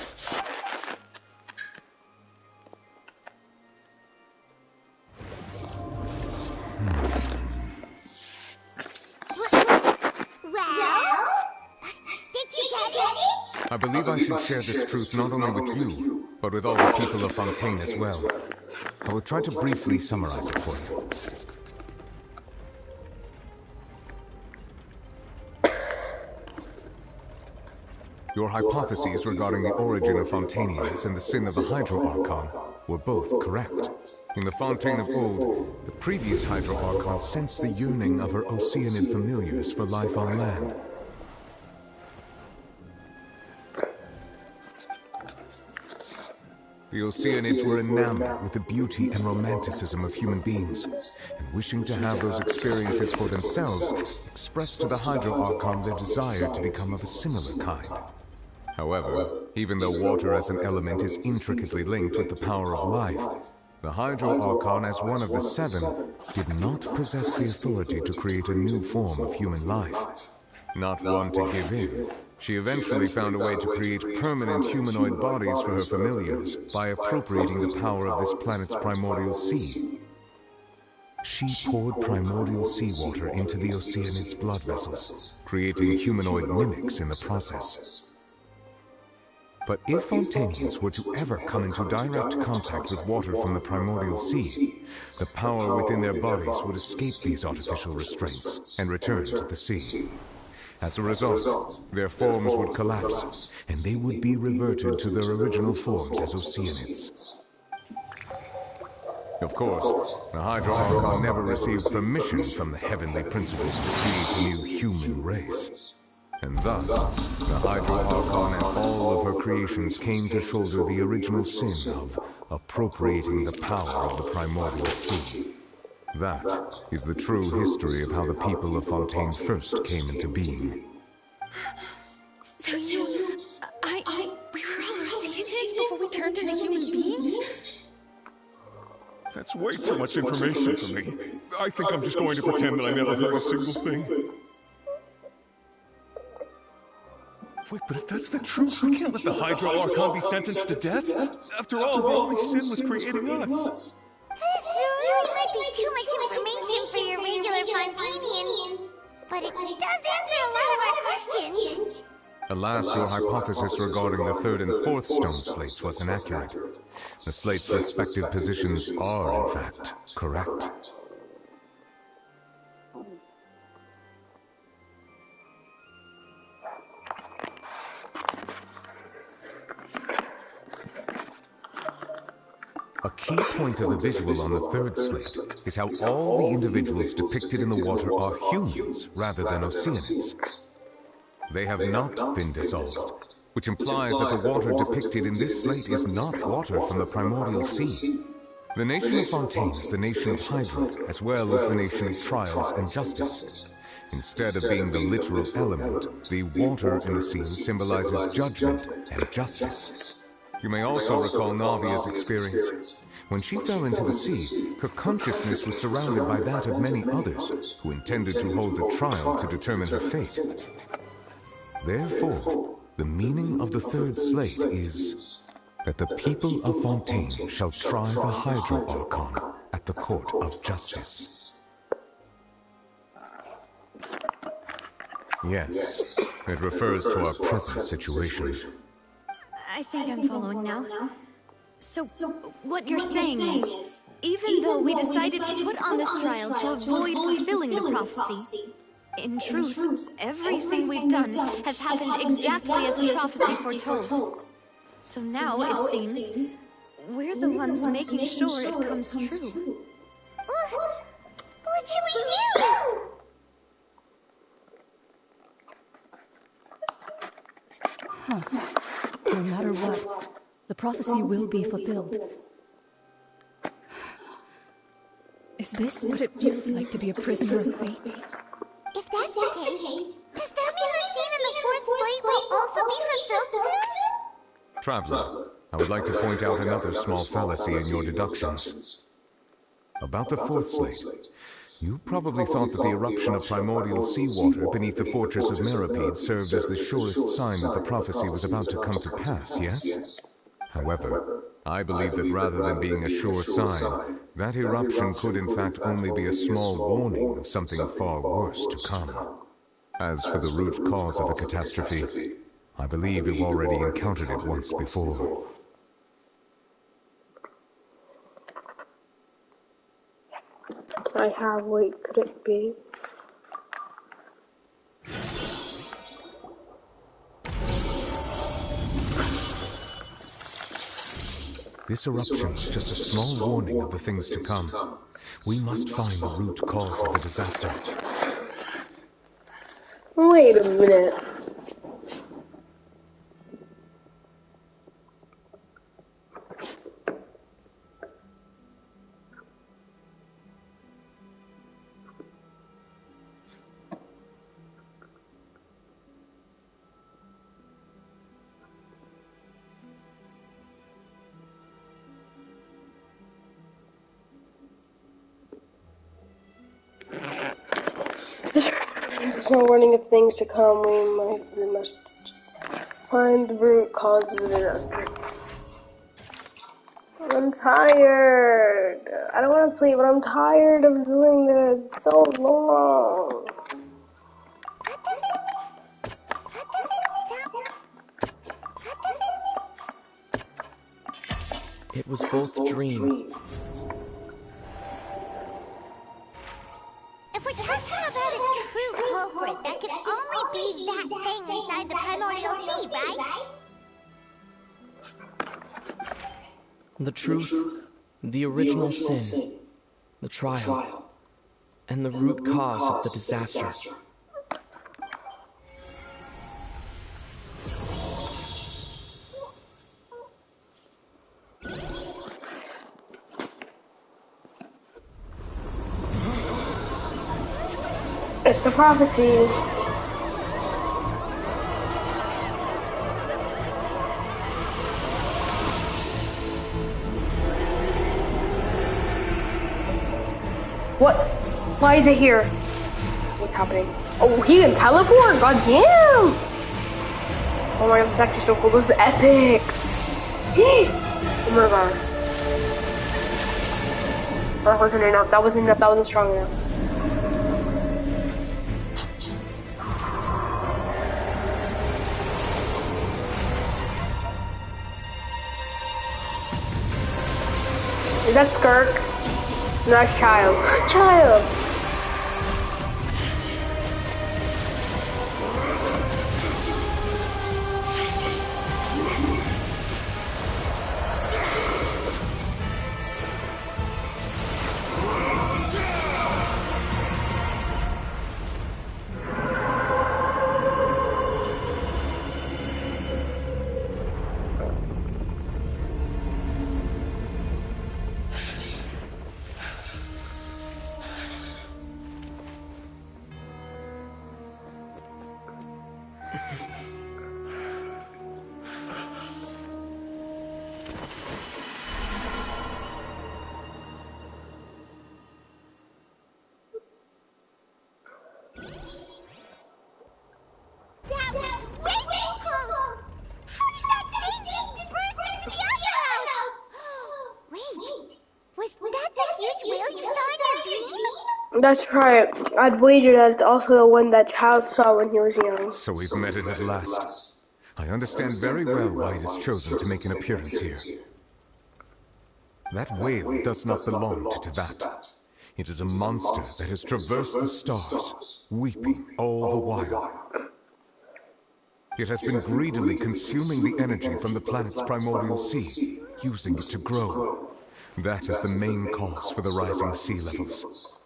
I believe I should share this truth not only with you, but with all the people of Fountaine as well. I will try to briefly summarize it for you. Your hypotheses regarding the origin of Fountainians and the sin of the Hydro Archon were both correct. In the Fountaine of old, the previous Hydro Archon sensed the yearning of her Oceanid familiars for life on land. The Oceanids were enamored with the beauty and romanticism of human beings, and wishing to have those experiences for themselves, expressed to the Hydro Archon their desire to become of a similar kind. However, even though water as an element is intricately linked with the power of life, the Hydro Archon, as one of the 7, did not possess the authority to create a new form of human life. Not one to give in, she eventually found a way to create permanent humanoid bodies for her familiars by appropriating the power of this planet's primordial sea. She poured primordial seawater into the Oceanid's blood vessels, creating humanoid mimics in the process. But if Fontainians were to ever come into direct contact with water from the primordial sea, the power within their bodies would escape these artificial restraints and return to the sea. As a result, their forms would collapse, and they would be reverted to their original forms as Oceanids. Of course, the Hydro Archon never received permission from the heavenly principles to create a new human race. And thus, the Hydro Archon and all of her creations came to shoulder the original sin of appropriating the power of the primordial sea. That is the true history of how the people of Fountaine first came into being. So we were all Oceanids before we turned into human beings? That's way too much information for me. I think I'm just going to pretend that I never heard a single thing. Wait, but if that's the truth, we can't let the Hydro Archon be sentenced to death. After all, her only sin was creating us. This really might be too much information for your regular Fontainian, but it does answer a lot of our questions. Alas, your hypothesis regarding the 3rd and 4th stone slates was inaccurate. The slates' respective positions are, in fact, correct. A key point of the visual on the 3rd slate is how all the individuals depicted in the water are humans rather than Oceanids. They have not been dissolved, which implies that the water depicted in this slate is not water from the primordial sea. The nation of Fountaine is the nation of Hydra, as well as the nation of trials and justice. Instead of being the literal element, the water in the sea symbolizes judgment and justice. You may also recall Navia's experience. When she fell into the sea, her consciousness was surrounded by that of many others who intended to hold a trial to determine her fate. Therefore, the meaning of the 3rd slate is that the people of Fountaine shall try the Hydro Archon at the court of justice. Yes, it refers to our present situation. I think I'm following now. So, what you're saying is, even though we decided to put on this trial to avoid fulfilling the prophecy, in truth, everything we've done has happened exactly as the prophecy foretold. So now, it seems, we're the ones making sure it comes true. What should we do? No matter what, The prophecy will be fulfilled. Is this what it feels like to be a prisoner of fate? If that's the case, does that mean the scene in the fourth slate will also be fulfilled soon? Traveler, I would like to point out another small fallacy in your deductions. About the fourth slate, you probably thought that the eruption of primordial seawater beneath the fortress of Meripede served as the surest sign that the prophecy was about to come to pass, yes? However, I believe that rather than being a sure sign, that eruption could in fact only be a small warning of something far worse to come. As for the root cause of the catastrophe, I believe you've already encountered it once before. I have, wait, could it be? This eruption is just a small warning of the things to come. We must find the root cause of the disaster. Wait a minute. There's no warning of things to come. We must find the root causes of the disaster. I'm tired. I don't want to sleep, but I'm tired of doing this. It's so long. It was both dream. If we're talking about a true culprit, that could only be that thing inside the primordial sea, right? The truth, the original sin, the trial, and the root cause of the disaster. It's the prophecy. What? Why is it here? What's happening? Oh, he can teleport? God damn! Oh my god, that's actually so cool. This is epic. Oh my god. That wasn't enough. That wasn't enough. That wasn't strong enough. Is that Skirk? No, that's Child. Child! That's right. I'd wager that it's also the one that Child saw when he was young. So we've met it at last. I understand very well why it has chosen to make an appearance here. That whale does not belong to Tevat. It is a monster that has traversed the stars, weeping all the while. It has been greedily consuming the energy from the planet's primordial sea, using it to grow. That is the main cause for the rising sea levels.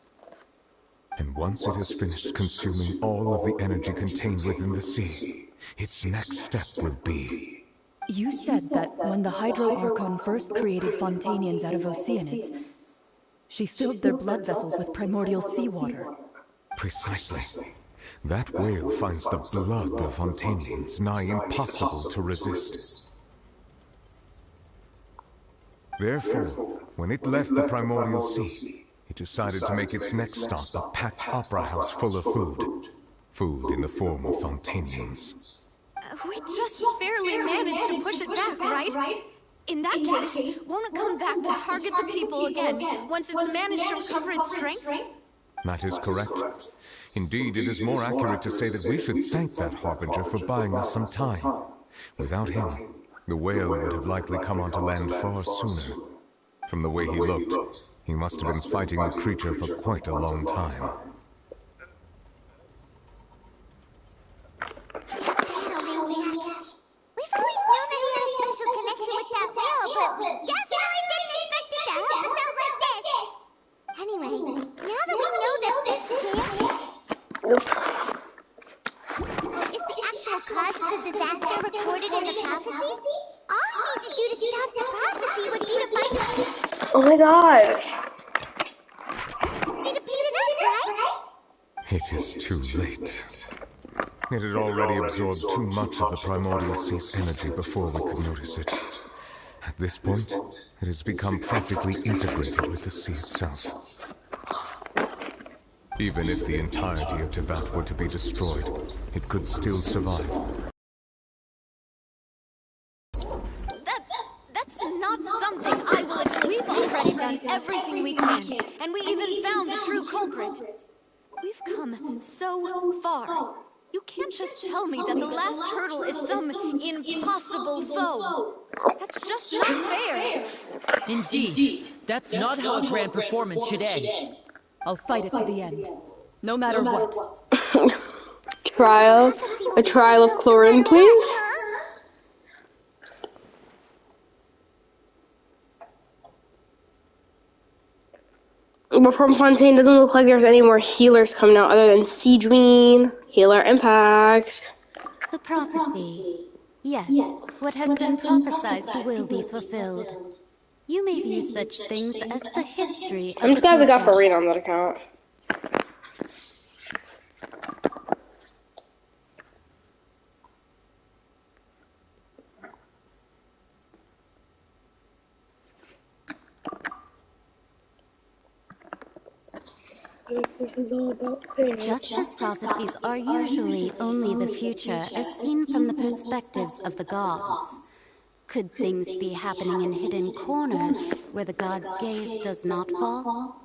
And once it has finished consuming all of the energy contained within the sea, its next step will be You said that when the Hydro Archon first created Fontainians out of Oceanids, she filled their blood vessels with primordial seawater. Precisely. That whale finds the blood of Fontainians nigh impossible to resist. Therefore, when it left the primordial sea, it decided to make its next stop a packed opera house full of food. Food in the form of Fontainians. We just barely managed to push it back, right? In that case, won't it come back to target the people again once it's managed to recover its strength? That is correct. Indeed, it is more accurate to say that we should thank that Harbinger for buying us some time. Without him, the whale would have likely come onto land far sooner. From the way he looked, he must have been fighting the creature for quite a long time. We've always known that he had a special connection with that whale, but we definitely didn't expect it to help us out like this. Anyway, now that we know that this whale is the actual cause of the disaster recorded in the prophecy, all we need to do to stop the prophecy would be to find a... Oh my gosh. Need to beat it up, right? It is too late. It had already absorbed too much of the primordial sea's energy before we could notice it. At this point, it has become practically integrated with the sea itself. Even if the entirety of Teyvat were to be destroyed, it could still survive. That's not something I will accept. We've already done everything we can, and we even found the true culprit. We've come so far. You can't just tell me that the last hurdle is some impossible foe. That's just not fair. Indeed, that's not how a grand performance should end. I'll fight it to the end, no matter what. Trial? A trial of chlorine, please? But from Fountaine, doesn't look like there's any more healers coming out other than Seedween, Healer Impact. The prophecy. Yes, what has been prophesied will be fulfilled. You may view such things as the history of I'm just glad we got Farina on that account. This is all about faith. Justice prophecies are usually only the future as seen from the perspectives of the gods. Could things be happening in hidden corners where the god's gaze does not fall?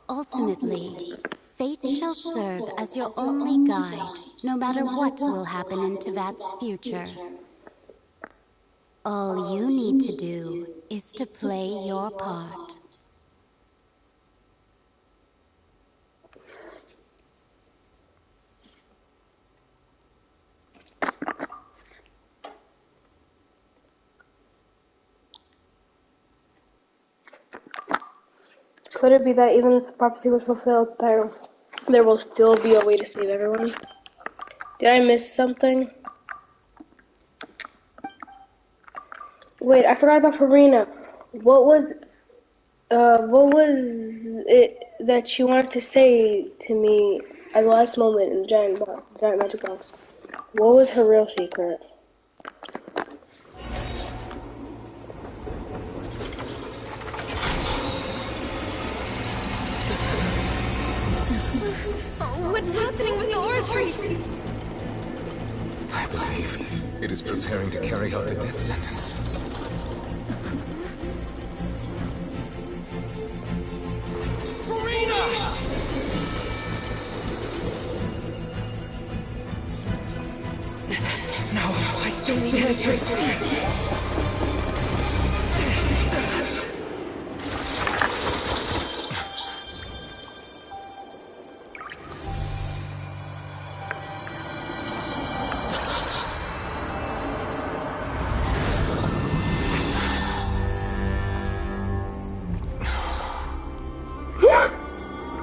Ultimately, fate shall serve as your only guide, no matter what will happen in Teyvat's future. All you need to do is to play your part. Could it be that even if the prophecy was fulfilled, there will still be a way to save everyone? Did I miss something? Wait, I forgot about Farina. What was it that she wanted to say to me at the last moment in the giant magic box? What was her real secret? What's happening with the oratories? I believe it is preparing to carry out the death sentence. Farina! No, I still need answers.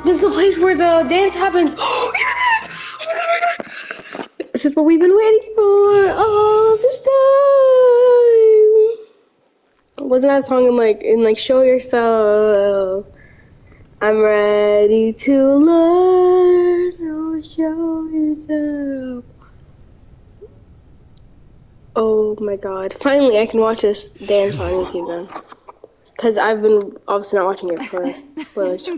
This is the place where the dance happens. This is what we've been waiting for. Wasn't that song in like Show Yourself? I'm ready to learn. Oh, show yourself. Oh my god. Finally, I can watch this dance on YouTube then. Because I've been obviously not watching it for spoilers.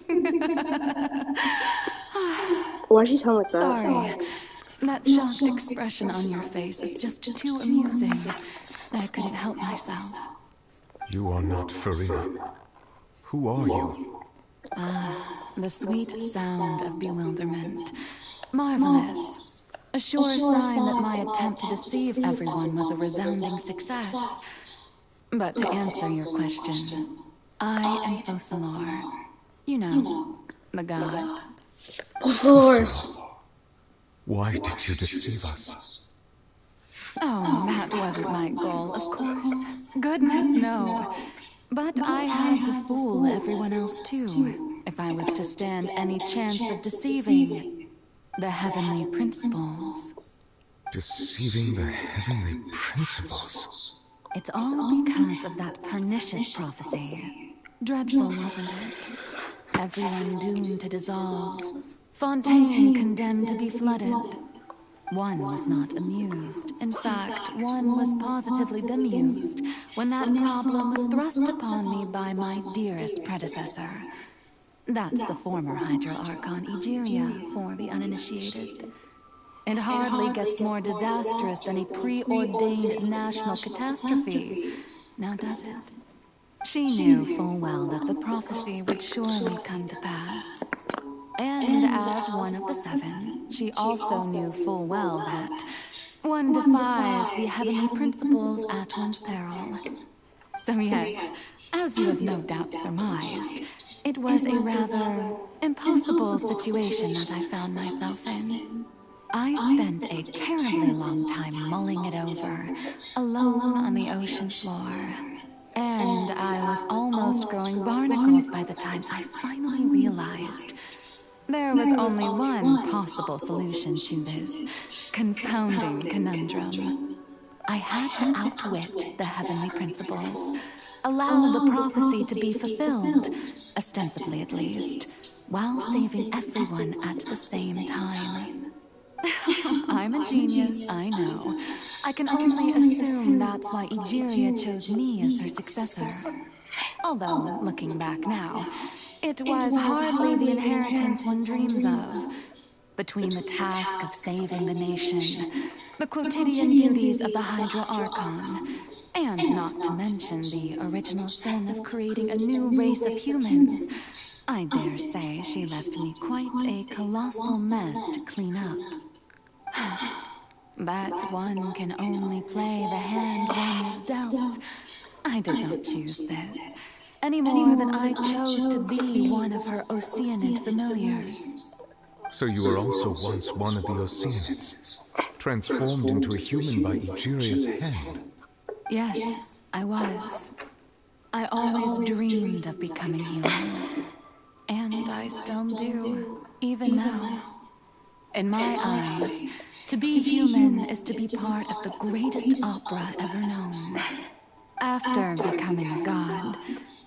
Why does she sound like that? Sorry. That shocked expression on your face is just too amusing. I couldn't help myself. You are not Farina. Who are you? The sweet sound of bewilderment. Marvelous. A sure sign that my attempt to deceive everyone was a resounding success. But to answer your question, I am Fosalor. You know, the god. Fosalor. Why did you deceive us? Oh, that wasn't my goal, of course. Goodness, no. But I had to fool everyone else too, if I was to stand any chance of deceiving the heavenly principles. Deceiving the heavenly principles? It's all because of that pernicious prophecy. Dreadful, wasn't it? Everyone doomed to dissolve. Fontaine condemned to be flooded. One was not amused. In fact, one was positively bemused when that problem was thrust upon me by my dearest predecessor. That's the former Hydro Archon Egeria for the uninitiated. It hardly gets more disastrous than a preordained national catastrophe, now does it? She knew full well that the prophecy would surely come to pass. And as one of the seven, she also knew full well that one defies the heavenly principles at one's peril. So yes, as you have no doubt surmised, it was a rather impossible situation that I found myself in. I spent a terribly long time mulling it over, alone on the ocean floor. And I was almost growing barnacles by the time I finally realized there was only one possible solution to this confounding conundrum. I had to outwit the heavenly principles, allow the prophecy to be fulfilled, ostensibly at least, while saving everyone at the same time. I'm a genius, I know. I can only assume that's why Egeria chose me as her successor. Although, looking back now, it was hardly the inheritance one dreams of. Between the task of saving the nation, the quotidian duties of the Hydro Archon, and not to mention the original sin of creating a new race of humans, I dare say she left me quite a colossal mess to clean up. But one can only play the hand one is dealt. I did not choose this, any more than I chose to be one of her Oceanid familiars. So you were also once one of the Oceanids, transformed into a human by Egeria's hand. Yes, I was. I always dreamed of becoming human. And I still do, even now. In my eyes, to be human is to be part of the greatest opera ever known. After becoming a god,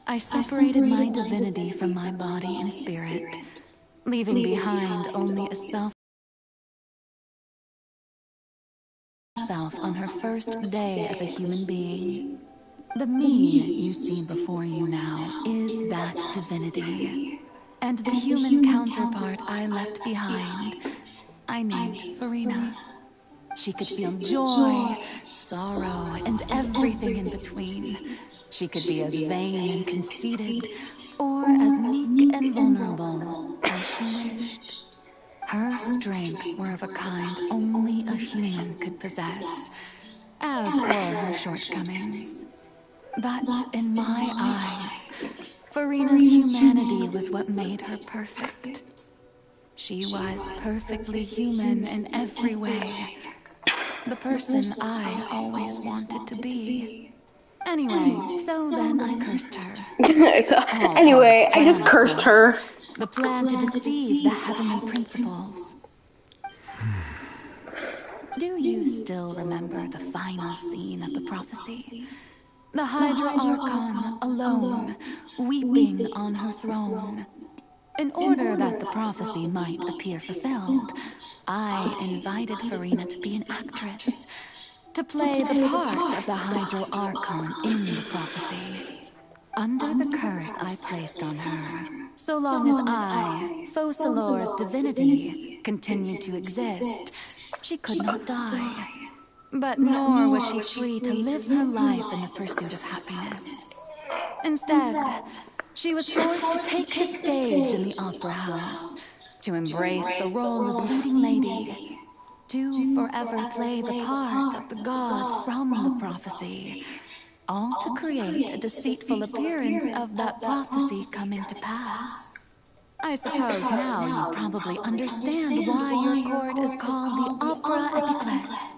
I separated my divinity from my body and spirit, leaving behind only a self on her first day as a human being. The me you see before you now is that divinity. And the human counterpart I left behind, I named Farina. She could feel joy, sorrow, and everything in between. She could be as vain and conceited, or as meek and vulnerable as she wished. Her strengths were of a kind only a human could possess, as were her shortcomings. But in my eyes, Farina's humanity was what made her perfect. She was perfectly human in every way. The person I always wanted to be. Anyway, so then I cursed her. Anyway, I just cursed her. The plan to deceive the heavenly principles. Do you still remember the final scene of the prophecy? The Hydra Archon alone, weeping on her throne. In order that the prophecy might appear fulfilled, I invited Farina to be an actress, to play the part of the Hydro Archon in the prophecy. Under the curse I placed on her, so long as I, Fosalor's divinity, continued to exist, she could not die. But nor was she free to live her life in the pursuit of happiness. Instead, she was forced to take the stage in the opera house, to embrace the role of leading lady, to forever play the part of the god from the prophecy, all to create a deceitful appearance of that prophecy coming to pass. I suppose now you probably understand why your court is called the Opera Epiclese.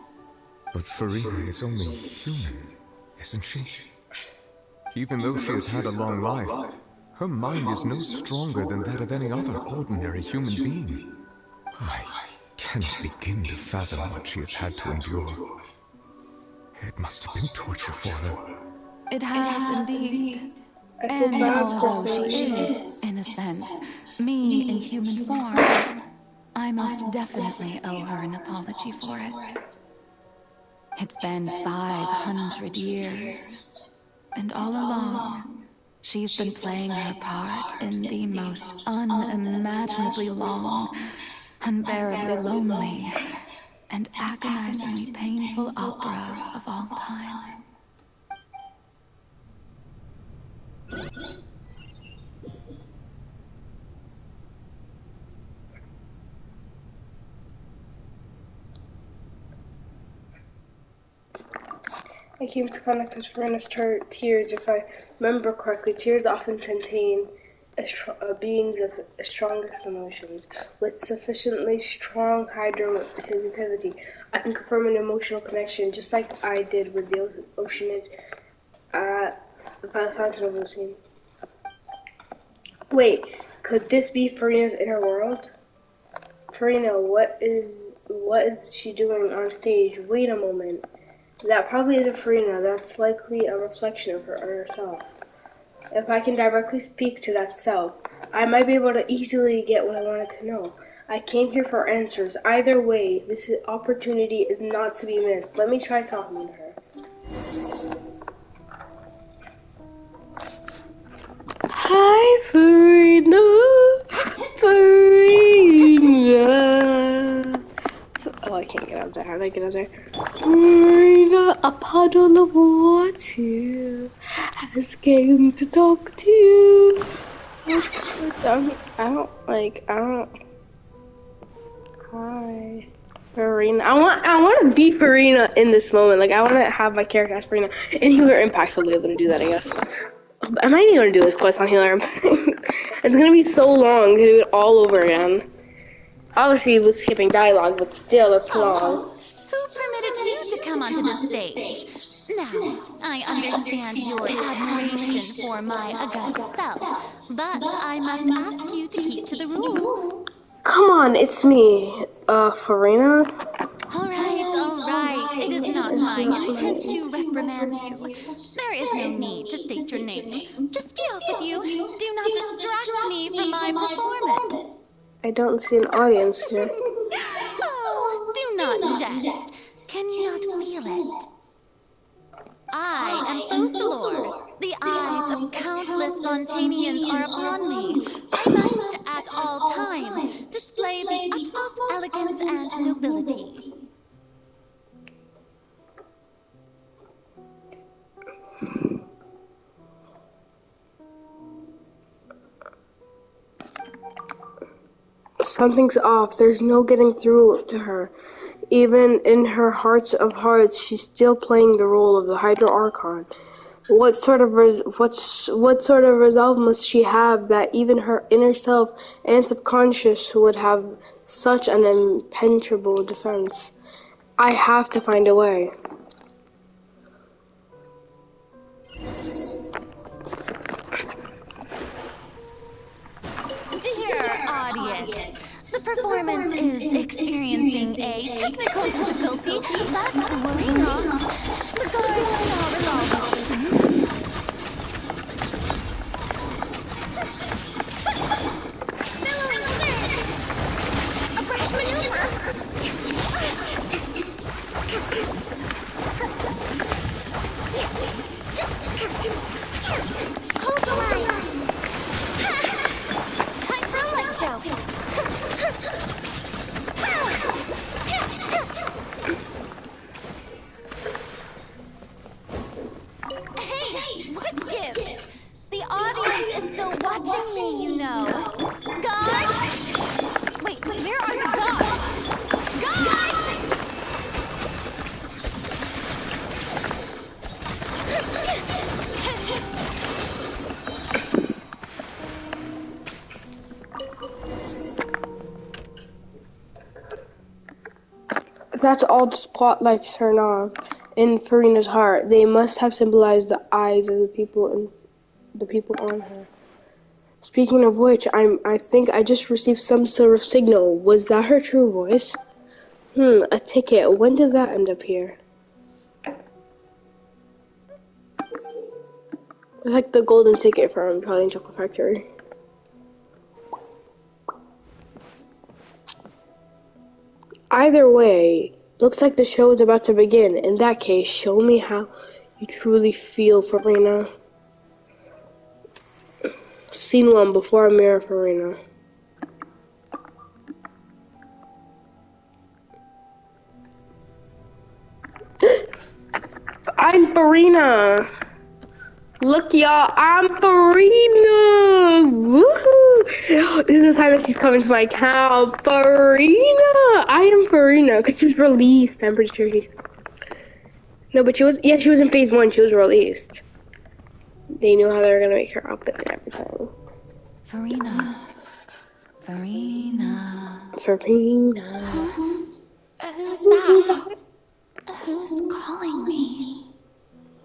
But Farina is only human, isn't she? Even though she has had a long life, her mind is no stronger than that of any other ordinary human being. I cannot begin to fathom what she has had to endure. It must have been torture for her. It has indeed. And although she is, in a sense, me in human form, I most definitely owe her an apology for it. It's been 500 years, and all along, she's been playing her part in the most unimaginably long, unbearably lonely, and agonizingly painful opera of all time. I came to connect with Farina's tears. If I remember correctly, tears often contain beings of strongest emotions. With sufficiently strong hydrosensitivity, I can confirm an emotional connection, just like I did with the Oceanids at the Fountaine of Lucine. Wait, could this be Farina's inner world? Farina, what is she doing on stage? Wait a moment. That probably isn't Farina. That's likely a reflection of herself. If I can directly speak to that self, I might be able to easily get what I wanted to know. I came here for answers. Either way, this opportunity is not to be missed. Let me try talking to her. Hi, Farina. Farina. Oh, I can't get out there. How do I get out there? Farina, a puddle of water has came to talk to you. I don't. Hi, Farina. I want to be Farina in this moment. Like, I want to have my character as Farina. And Healer Impact will be able to do that, I guess. I might even going to do this quest on Healer Impact. It's going to be so long to do it all over again. Obviously, with skipping dialogue, but still, that's long. Who permitted you to come onto the stage? Now, I understand your admiration for my august self, but I must ask you to keep to the rules. Come on, it's me, Farina. All right. It is not my intent to reprimand you. There is no need to state your name. Just be off with you. Do not distract me from my performance. I don't see an audience here. Oh, do not jest. Can you not feel it? I am Fosalor. The eyes of countless Fontainians are upon me. I must, at all times, display the utmost elegance and nobility. Something's off. There's no getting through to her. Even in her hearts of hearts, she's still playing the role of the Hydro Archon. What sort of resolve must she have that even her inner self and subconscious would have such an impenetrable defense? I have to find a way. Dear audience, the performance is experiencing a technical difficulty, but worry not. The guards shall resolve it soon. That's all the spotlights turn on in Farina's heart. They must have symbolized the eyes of the people on her. Speaking of which, I think I just received some sort of signal. Was that her true voice? A ticket. When did that end up here? It's like the golden ticket from Charlie and Chocolate Factory. Either way, looks like the show is about to begin. In that case, show me how you truly feel, Farina. Scene 1, before a mirror, Farina. I'm Farina. Look, y'all, I'm Farina. Woohoo! This is the time that she's coming to my account. Farina. I am Farina because she was released. I'm pretty sure she's. No, but she was. Yeah, she was in phase 1. She was released. They knew how they were gonna make her outfit and everything. Farina. Farina. Farina. Who's that? Who's calling me?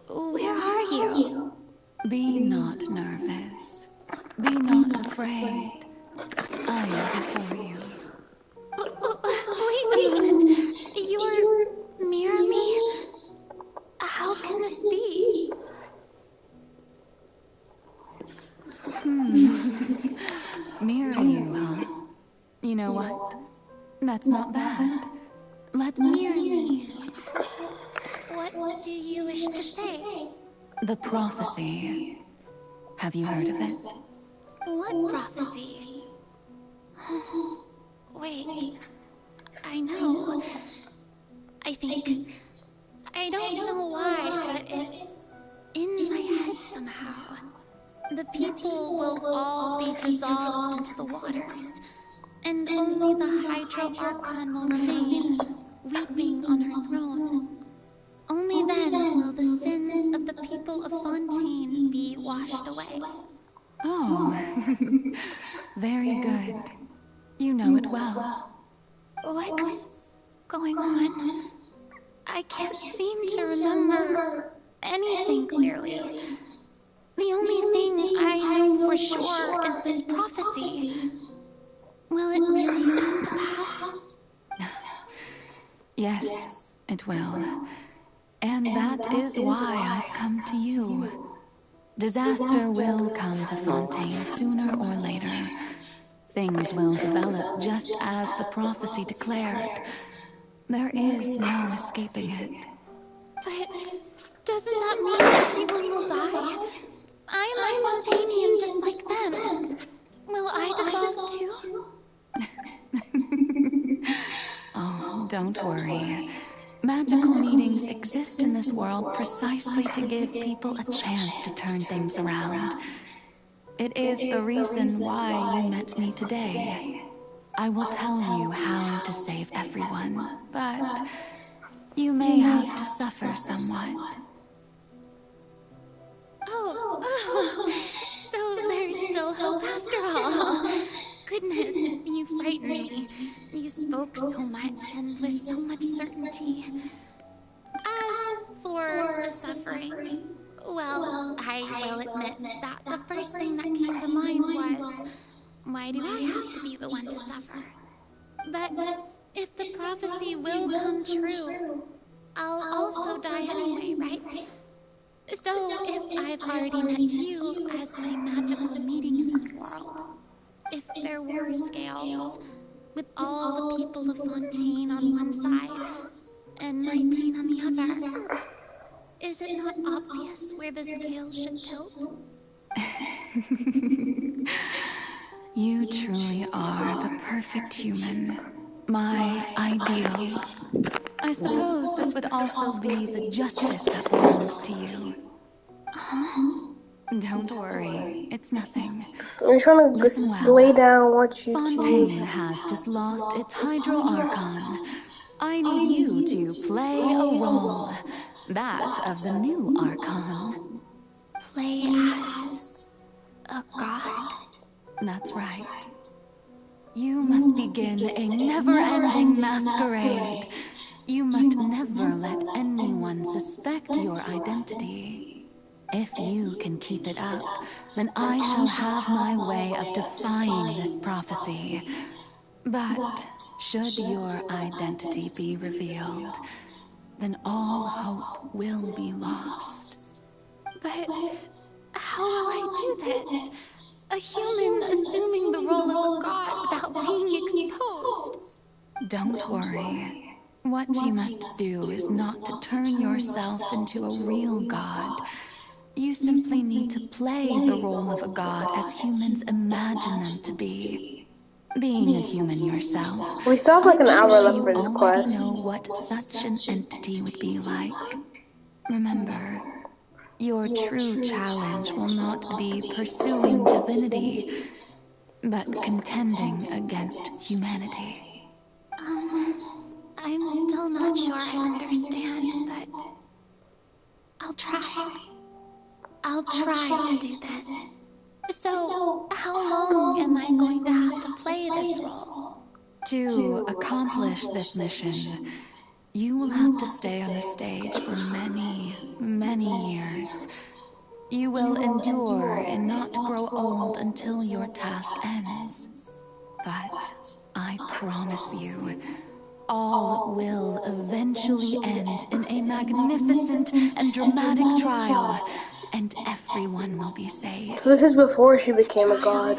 Where are you? Be not nervous. Be not afraid. I am before you. Wait a minute. You're near me? How can this be? Mirror you, huh? You know what? That's not bad. Let's mirror me. What do you wish to say? The prophecy. Have you heard of it? What prophecy? Wait. I know. I think... I don't know why, but it's in my head somehow. The people will all be dissolved into the waters, and only the Hydro Archon will remain, weeping on her throne. Only then will the sins of the people of Fountaine be washed away. Oh, very good. You know it well. What's going on? I can't seem to remember anything clearly. The only thing I know for sure is this prophecy. Will it really come to pass? Yes, it will. And that is why I've come to you. Disaster will come to Fountaine sooner or later. Things will develop just as the prophecy declared. There is no escaping it. But doesn't that mean everyone will die? I'm a Fontainian just like them. Will I dissolve too? Oh, don't worry. Magical meetings exist in this world precisely to give people a chance to turn things around. It is the reason why you met me today. I will tell you how to save everyone, but you may have to suffer somewhat. Oh, so there's still hope after all. Goodness, you frightened me. You spoke so much and with so much certainty. As for the suffering, well, I will admit that the first thing that came to mind was, why do I have to be the one to suffer? But if the prophecy will come true, I'll also die anyway, right? So if I've already met you as my magical meeting in this world, if there were scales, with all the people of Fountaine on one side, and my pain on the other, is it not obvious where the scales should tilt? You truly are the perfect human. My ideal. I suppose this would also be the justice that belongs to you. Don't worry, it's nothing. I'm trying to lay down, watch you. Fountaine has just lost its Hydro Archon. I need you to play a role. That of the new Archon. Play as a god? That's right. You must begin a never-ending masquerade. You must never let anyone suspect your identity. If you can keep it up, then I shall have my way of defying this prophecy. But should your identity be revealed, then all hope will be lost. But how will I do this? A human assuming the role of a god without being exposed. Don't worry. What you must do is not to turn yourself into a real god. You simply need to play the role of a god as humans imagine them to be. Being a human yourself, We still have like an I'm hour sure left you for this already quest. know what such an entity would be like. Remember, your true challenge will not be pursuing divinity, but contending against humanity. I'm still not sure I understand, but I'll try. I'll try to do this. So, how long am I going to have to play this role? To accomplish this mission, you will have to stay on the stage for many, many years. You will endure and not grow old until your task ends. But I promise you, all will eventually end in a magnificent and dramatic trial, and everyone will be saved. So this is before she became a god.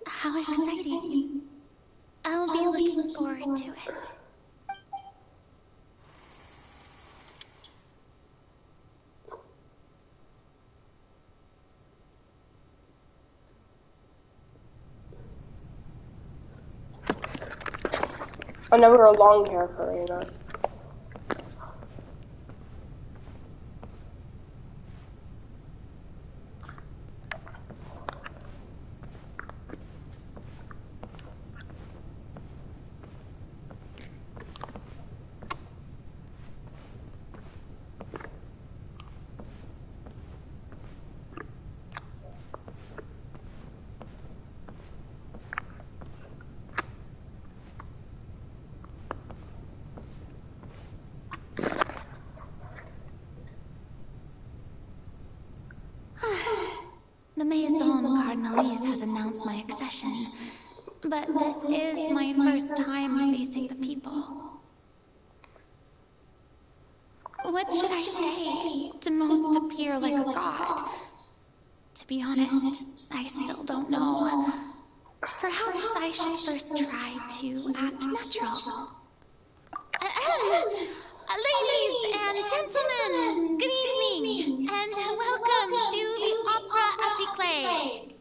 How exciting. I'll be looking forward to it. I never grow long hair for Arena. The Maison Cardinalise has announced my accession, but this is my first time facing the people. What should I say to most appear like a god? To be honest, I still don't know. Perhaps I should first try to act natural. Ladies and gentlemen, good evening, and welcome to the Opera Epiclese.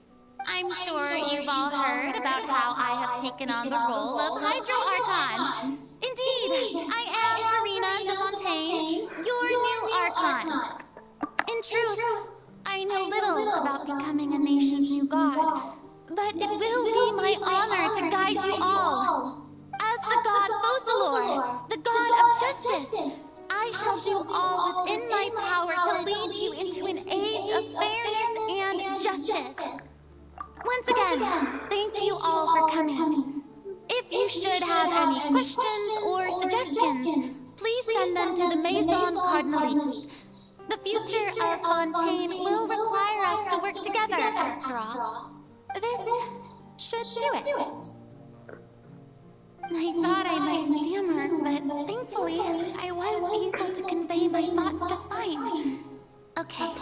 I'm sure you've all heard about how I have taken on the role of Hydro Archon. Indeed, I am Verena de Fountaine, your new Archon. In truth, I know little about becoming a nation's new god, but it will be my honor to guide you all. As the god Fosalor, the god of justice, I shall do all within my power to lead you into an age of fairness and justice. Once again, thank you all for coming. If you should have any questions or suggestions, please send them to the Maison Cardinalise. The future of Fountaine will require us to work together, after all. This should do it. I thought I might stammer, but thankfully, I was able to convey my thoughts just fine. Okay,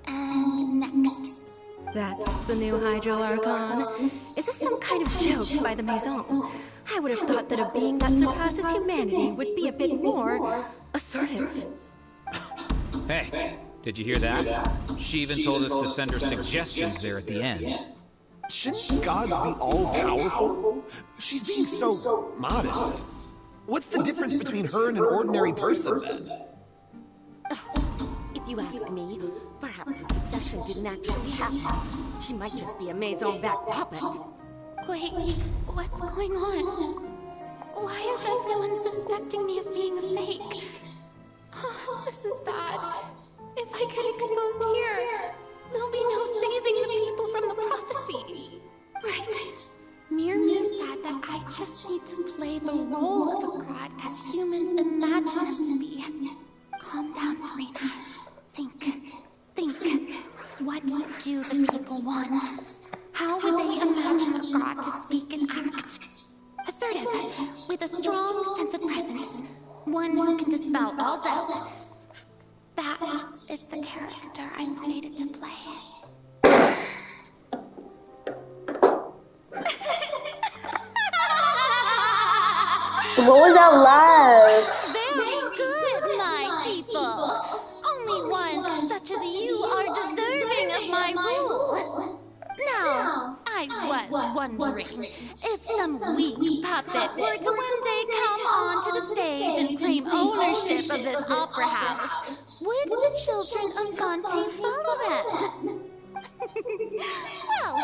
and next. That's the new Hydro Archon. Is this some kind of joke by the Maison? I would have thought that a being that surpasses humanity would be a bit more assertive. Hey, did you hear that? She even told us to send her suggestions there at the end. Shouldn't gods be all-powerful? She's being so modest. What's the difference between her and an ordinary person, then? If you ask me, perhaps the succession didn't actually happen. She might just be a Maison-backed puppet. Wait, what's going on? Why is everyone suspecting me of being a fake? Oh, this is bad. If I get exposed here, there'll be no saving the people from the prophecy. Right. Mirmi said that I just need to play the role of a god as imagine them to be. Calm down, Farina. Think. What do the people want? How would they imagine a god to speak and act? Assertive, with a strong sense of presence. One who can dispel all doubt. That is the character I'm fated to play. What was that laugh? Very good, my people. Only ones such as you are deserving of my rule. Now, I was wondering if some weak puppet were to one day come onto the stage and claim ownership of this opera house, would the children of Fountaine follow them? Well,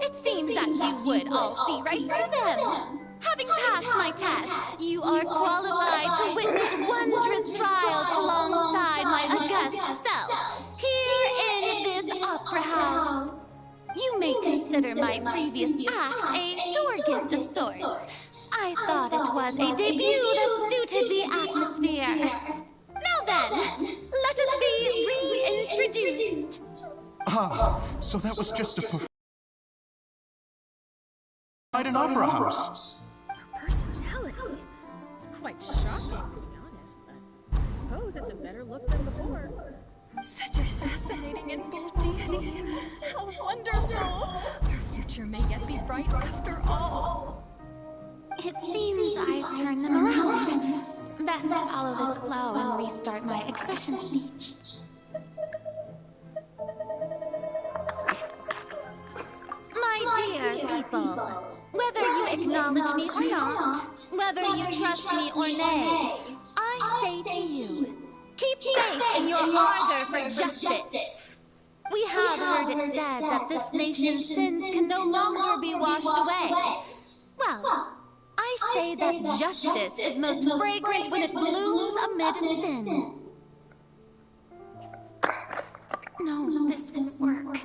it seems that you would all see right through them. Having passed my test, you are qualified to witness wondrous trials alongside my august self, here in this opera house. You may consider my previous act a door gift of sorts. I thought it was a debut that suited the atmosphere. Now then, let us be reintroduced. Ah, so that was just a performance at an opera house. Her personality? It's quite shocking, to be honest, but I suppose it's a better look than before. Such a fascinating and bold deity. How wonderful! Her future may yet be bright after all. It seems I've turned them around. Best follow this flow and restart my accession speech. My dear people, whether you acknowledge me or not, whether you trust me or nay, I say to you, keep faith in your ardor for justice. We have heard it said that this nation's sins can no longer be washed away. Well, I say that justice is most fragrant when it blooms amid sin. No, this won't work.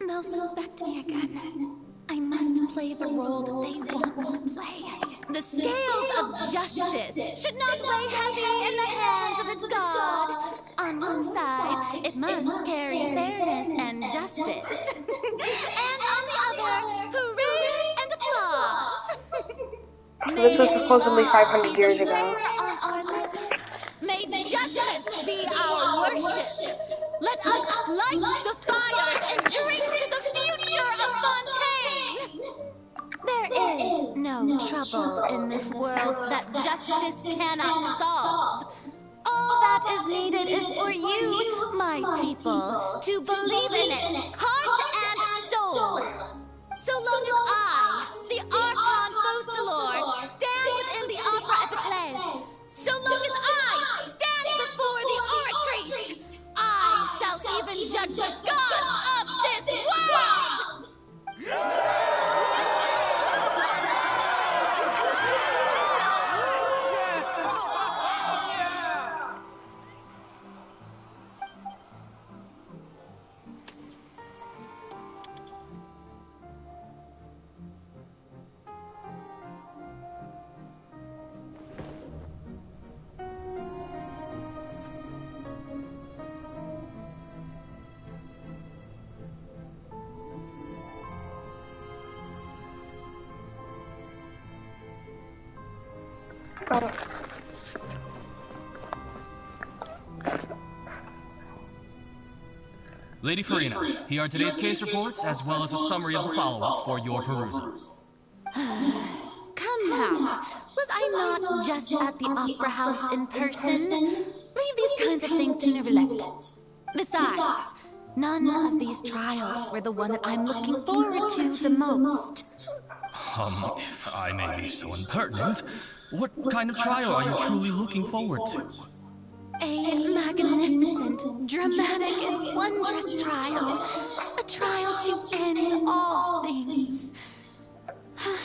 They'll suspect me again. I must play the role that they want me to play. The scales of justice should not weigh heavy in the hands of its god. On one side, it must carry fairness and justice. And on the other, praise and applause. This was supposedly 500 years ago. May judgment be our worship. Let us light the fires and drink to the future of Fountaine. There is no trouble in this world that justice cannot solve. All that is needed is for you, my people, to believe in it, heart and soul. So long as I, the archon Fountaine, stand within the opera epiclese, so long as I stand before the oratrice, I shall even judge the gods of this world! Lady Farina, here are today's case reports, as well as a summary of the follow-up for your perusal. Come now, was I not just at the opera house in person? Leave these kinds of things to Neuvillette. Besides, none of these trials were the one that I'm looking forward to the most. If I may be so impertinent, what kind of trial are you truly looking forward to? A magnificent, dramatic, and wondrous trial. A trial to end all things. How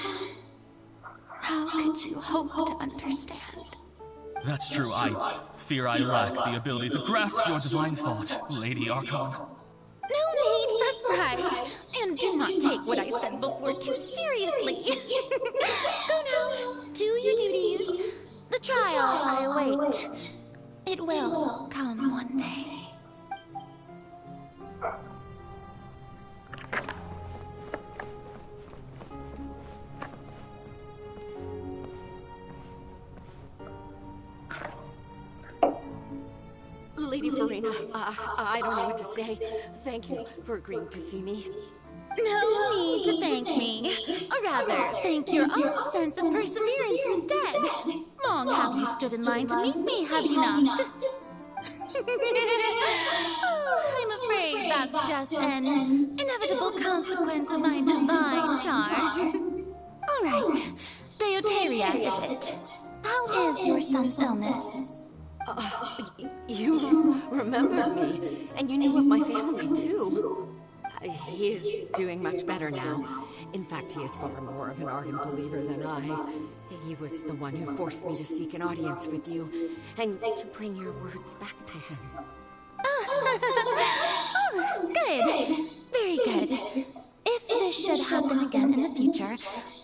could you hope to understand? That's true. I fear I lack the ability to grasp your divine thought, Lady Archon. No need for fright, and do not take what I said before too seriously. Go now, do your duties. The trial I await. It will come one day. Lady Farina, I don't know what to say. Thank you for agreeing to see me. No need to thank me. Or rather, thank your own sense of perseverance instead. Long have you stood in line to meet me, have you not? Oh, I'm afraid that's just an inevitable consequence of my divine charm. All right, Deoteria, is it? How is your son's illness? You remembered me, and you knew of my family, too. He is doing much better now. In fact, he is far more of an ardent believer than I. He was the one who forced me to seek an audience with you, and to bring your words back to him. Oh, good. Very good. If this should happen again in the future,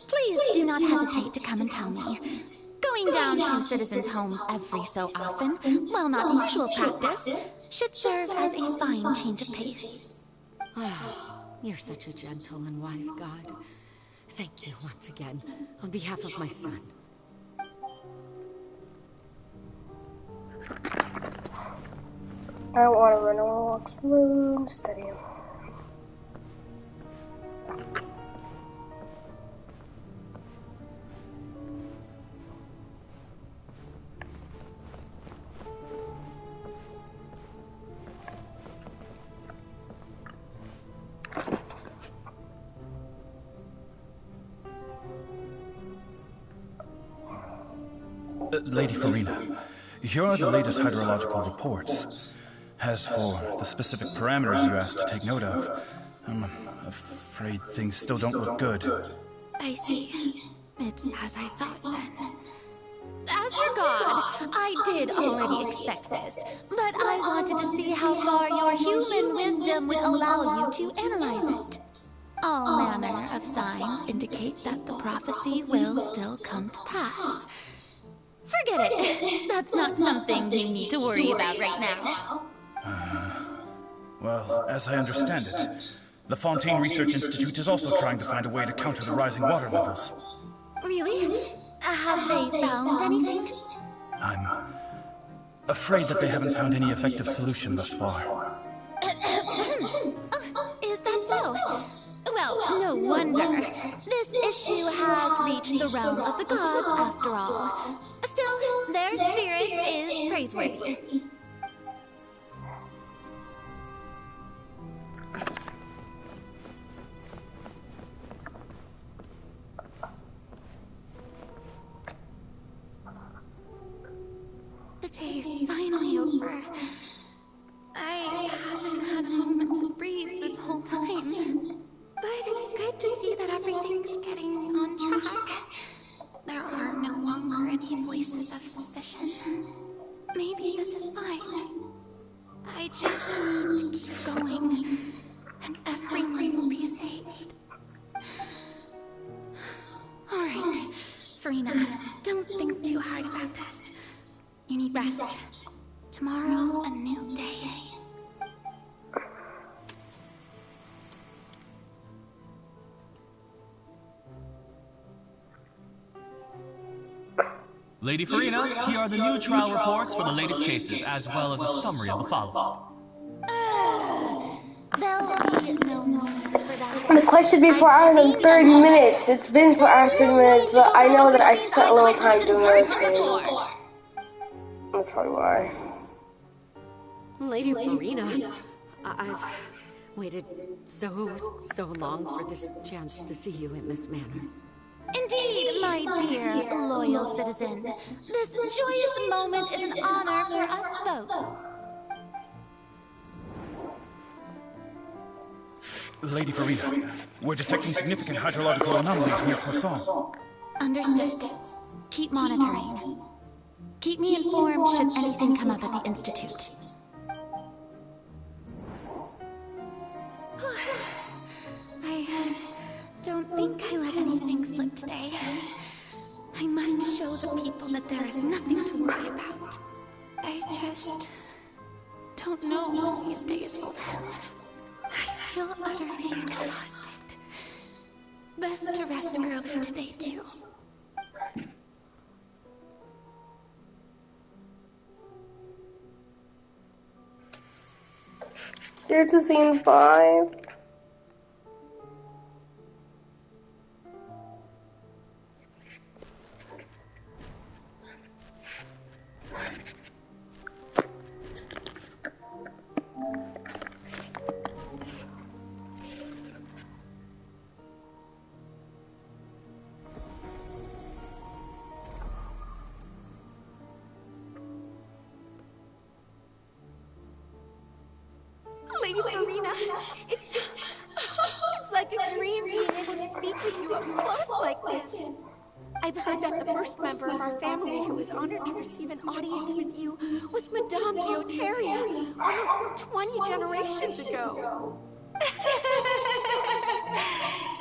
please do not hesitate to come and tell me. Going down to citizens' homes every so often, while not usual practice, should serve as a fine change of pace. Oh, you're such a gentle and wise God. Thank you once again, on behalf of my son. I don't want to run. I want to walk slow and steady. Lady Farina, here are the latest hydrological reports. As for the specific parameters you asked to take note of, I'm afraid things still don't look good. I see. It's as I thought then. As your god, I did already expect this, but I wanted to see how far your human wisdom would allow you to analyze it. All manner of signs indicate that the prophecy will still come to pass. Forget it. That's not something you need to worry about right now. Well, as I understand it, the Fountaine Research Institute is also trying to find a way to counter the rising water levels. Really? Have they found anything? I'm afraid that they haven't found any effective solution thus far. Is that so? Well, no wonder. This issue has reached the realm of the gods, after all. Still, their spirit is praiseworthy. The day is finally over. I haven't had a moment to breathe this whole time. But it's good to see that everything's getting on track. There are no longer any voices of suspicion. Maybe this is fine. I just need to keep going, and everyone will be saved. Alright, Farina, don't think too hard about this. You need rest. Tomorrow's a new day. Lady Farina, here are the new trial reports for the latest cases, as well as a summary of the follow-up. There'll be no need for that. This fight should be 4 hours and 30 minutes. It's been 4 hours and 30 minutes, but I know that I spent a little time doing other things. That's probably why. Lady Farina, I've waited so long for this chance to see you in this manner. Indeed, my dear, loyal citizen. This joyous moment is an honor for us both. Lady Farina, we're detecting significant hydrological anomalies near Croissant. Understood. Keep monitoring. Keep me informed should anything come up at the Institute. I don't think I let anything slip today. I must show the people that there is nothing to worry about. I just don't know when these days will end. I feel utterly exhausted. Best to rest early today, too. Here's to scene 5. Lady Farina, it's like a dream being able to speak with you up close like this. I've heard that the first member of our family who was honored to receive an audience with you was Madame Dioteria, almost 20 generations ago.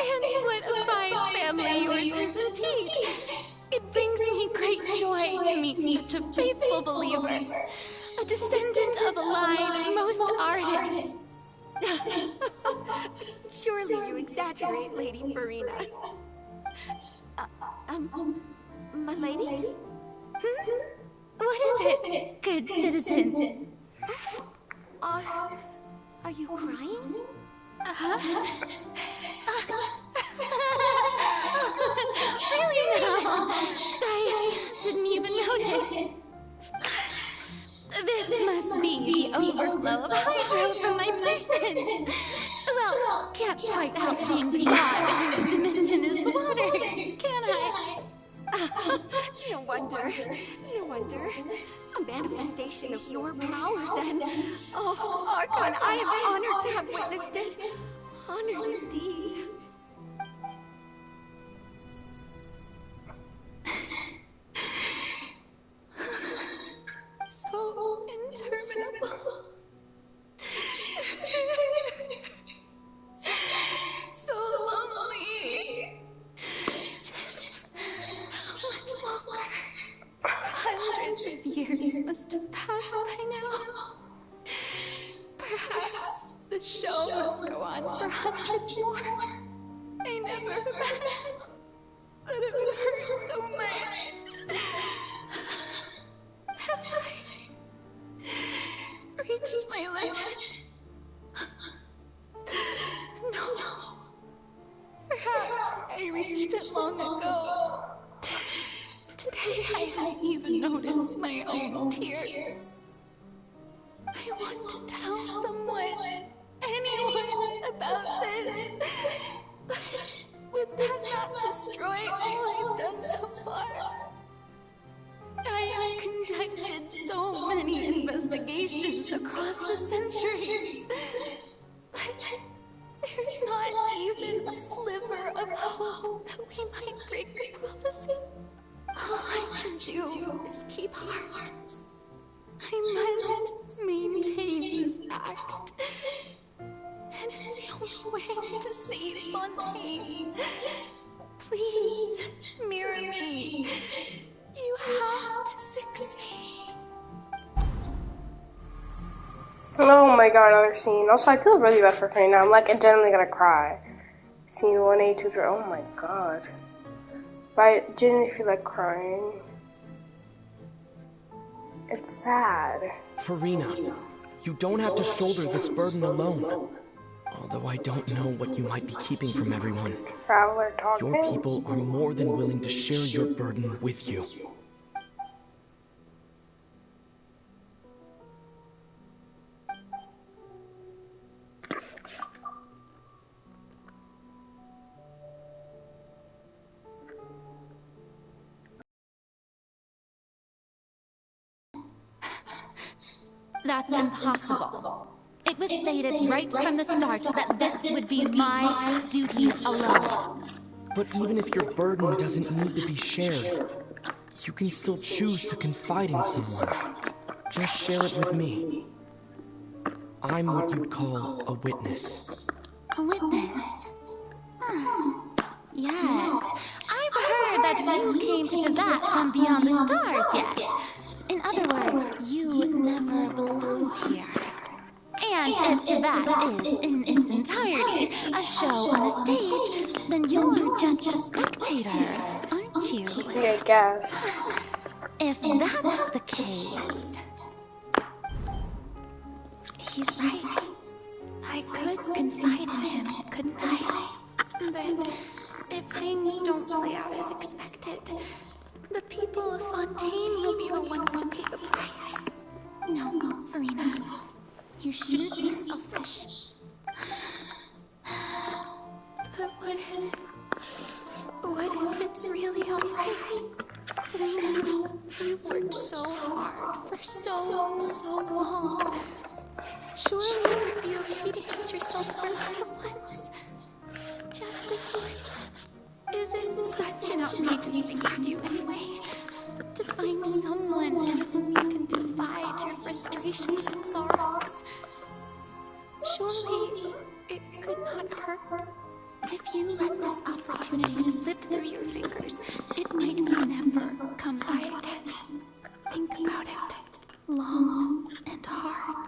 And what a fine family yours is indeed. It brings me great joy to meet such a faithful believer, a descendant of a line most ardent. Surely you exaggerate, Lady Farina. My lady? What is it, good citizen? Are you crying? Really now? I didn't even notice. This must be the overflow of hydro from my person. Well, can't quite help being the god whose dominion is the waters, can I? No wonder. No wonder. A manifestation of your power, then. Oh, Archon, I am honored to have witnessed it. Honored indeed. So interminable. So lonely. Just how much longer? Hundreds of years must have passed by now. Perhaps the show must go on for hundreds more. I never imagined that it would hurt so much. Have I reached my limit? No. Perhaps I reached it long ago. Today I didn't even notice my own tears. I want to tell someone, anyone, about this. But would that not destroy all I've done so far? I have conducted so many investigations across the centuries, but there's not even a sliver of hope that we might break the prophecy. All I can do is keep heart. I must maintain this act. And it's the only way to save Fountaine. Please, mirror me. You have to succeed. Oh my god, another scene. Also, I feel really bad for Farina. I'm like genuinely gonna cry. Scene 182. Oh my god. But I genuinely feel like crying. It's sad. Farina, you don't have to shoulder this burden alone. Although I don't know what you might be keeping from everyone. Traveler talking. Your people are more than willing to share your burden with you. That's impossible. It was fated right from the start that this would be my duty alone. But even if your burden doesn't need to be shared, you can still choose to confide in someone. Just share it with me. I'm what you'd call a witness. A witness? Yes, I've heard that you came to Tibet from beyond the stars, yes. In other words, you And if Tevat is, in its entirety, a show on a stage, then you're just a spectator, aren't you? Yeah, I guess. If that's the case... He's right. I could confide in him, couldn't I? But if things don't play out as expected, the people of Fountaine will be the ones to pay the price. No, Farina. You shouldn't be selfish. But what if it's really alright? Farina, you've worked so hard for so long. Surely it would be okay to put yourself first for once. Just this once. Is it such an outrageous thing to do anyway? To find someone in whom you can confide your frustrations and sorrows. Surely it could not hurt. If you let this opportunity slip through your fingers, it might never come by again. Think about it long and hard.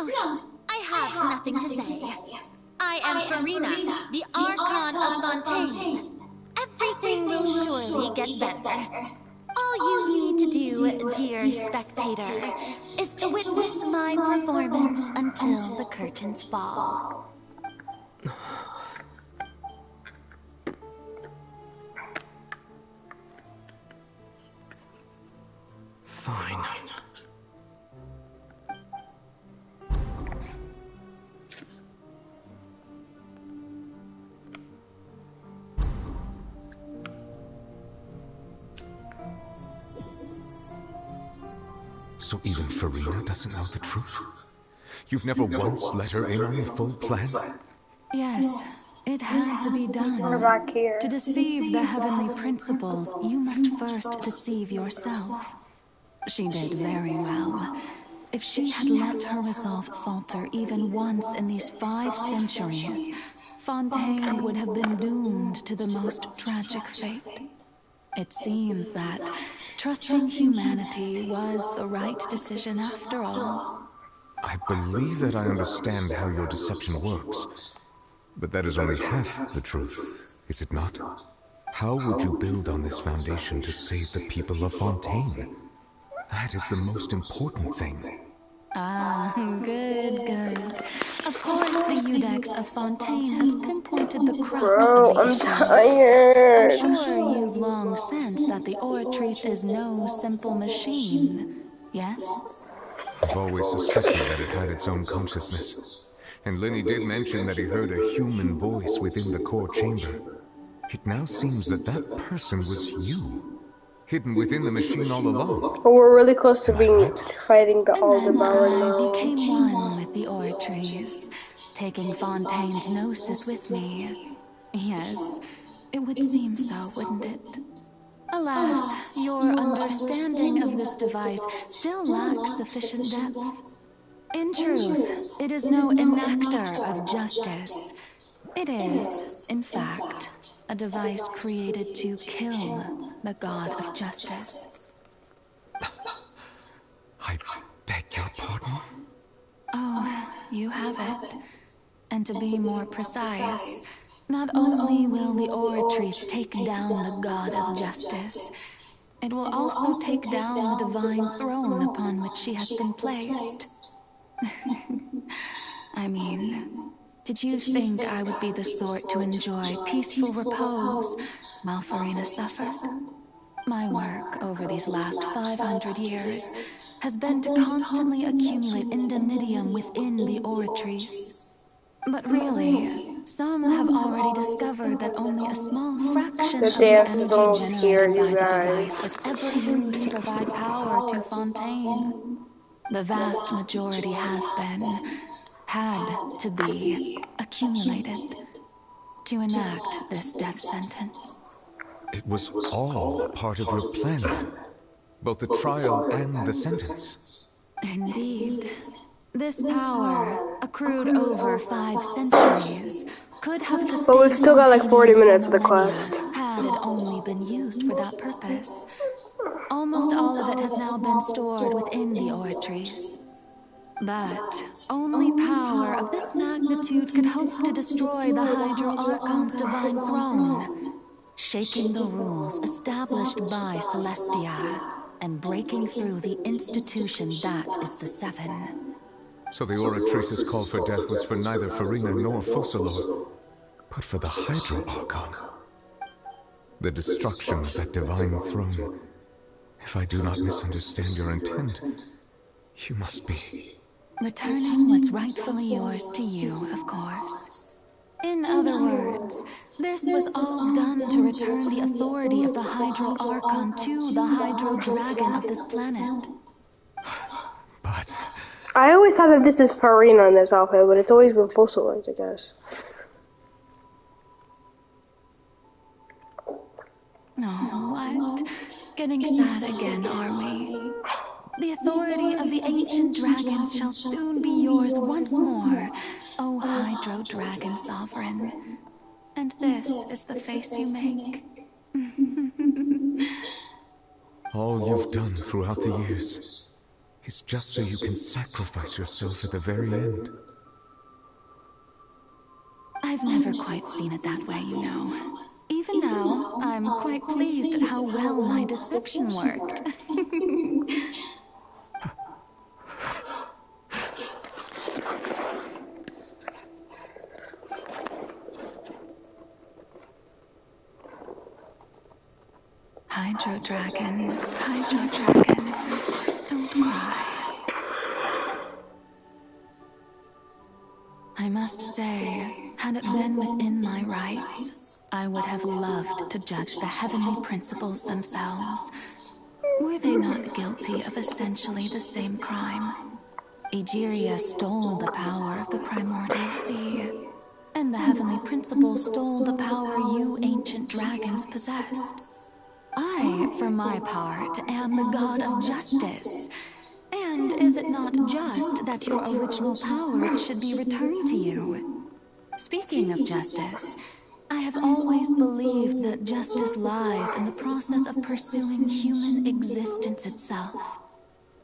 No, I have nothing to say. I am Farina, the Archon of Fountaine. Everything will surely get better. All you need to do, dear spectator, is to witness my performance until the curtains fall. Fine. So even Farina doesn't know the truth? You've never once let her in on the full plan? Yes, it had to be done. We're back here. To deceive the heavenly principles, you must first deceive yourself. She did very well. If she had let her resolve falter even once in these 5 centuries, Fountaine would have been doomed to the most tragic fate. It seems that trusting humanity was the right decision after all. I believe that I understand how your deception works, but that is only half the truth, is it not? How would you build on this foundation to save the people of Fountaine? That is the most important thing. Ah, good. Of course, the Eudex of Fountaine has pinpointed the crux of the issue. Tired. I'm sure you've long sensed that the Oratrice is no simple machine, yes? I've always suspected that it had its own consciousness. And Lenny did mention that he heard a human voice within the core chamber. It now seems that that person was you, hidden within the machine all along. But we're really close to fighting the Aldebaran I now. became one with the Oratrice, taking Fontaine's gnosis with me. Yes, it would seem so, wouldn't it? Alas, your understanding of this device still lacks sufficient depth. In truth, it is no enactor of justice. It is, in fact, a device created to kill the god of justice. I beg your pardon? Oh, you have it. And to be more precise, not only will the Oratrice take down the god of justice, it will also take down the divine throne upon which she has been placed. I mean, did you think I would be the sort to enjoy peaceful repose while Farina suffered? My work over these last 500 years has been to constantly accumulate indemnitium within the Oratrice. But really, some have already discovered that only a small fraction of the energy generated by the device was ever used to provide power to Fountaine. The vast majority has been, had to be, accumulated to enact this death sentence. It was all part of your plan, then? Both the trial and the sentence? Indeed. This power, accrued over 5 centuries, could have sustained But we've still got like 40 Fontanians for minutes of the millennia, quest. had it only been used for that purpose. Almost all of it has now been stored within the oratories. But only power of this magnitude could hope to destroy the Hydro Archon's divine throne, shaking the rules established by Celestia, and breaking through the institution that is the Seven. So the Oratrice's call for death was for neither Farina nor Focalor, but for the Hydro Archon. The destruction of that divine throne. If I do not misunderstand your intent, you must be... Returning what's rightfully yours to you, of course. In other words, this was all done to return the authority of the Hydro Archon to the Hydro Dragon of this planet. But... I always thought that this is Farina in this outfit, but it's always been fossilized, I guess. No, what? Getting sad again, are we? The authority of the ancient dragons shall soon be yours once more, O Hydro Dragon Sovereign. And this is the face you make. All you've done throughout the years is just so you can sacrifice yourself at the very end. I've never quite seen it that way, you know. Even now, I'm quite pleased at how well my deception worked. Hydro Dragon, don't cry. I must say, had it been within my rights, I would have loved to judge the heavenly principles themselves. Were they not guilty of essentially the same crime? Egeria stole the power of the primordial sea, and the heavenly principles stole the power you ancient dragons possessed. I, for my part, am the god of justice. And is it not just that your original powers should be returned to you? Speaking of justice, I have always believed that justice lies in the process of pursuing human existence itself.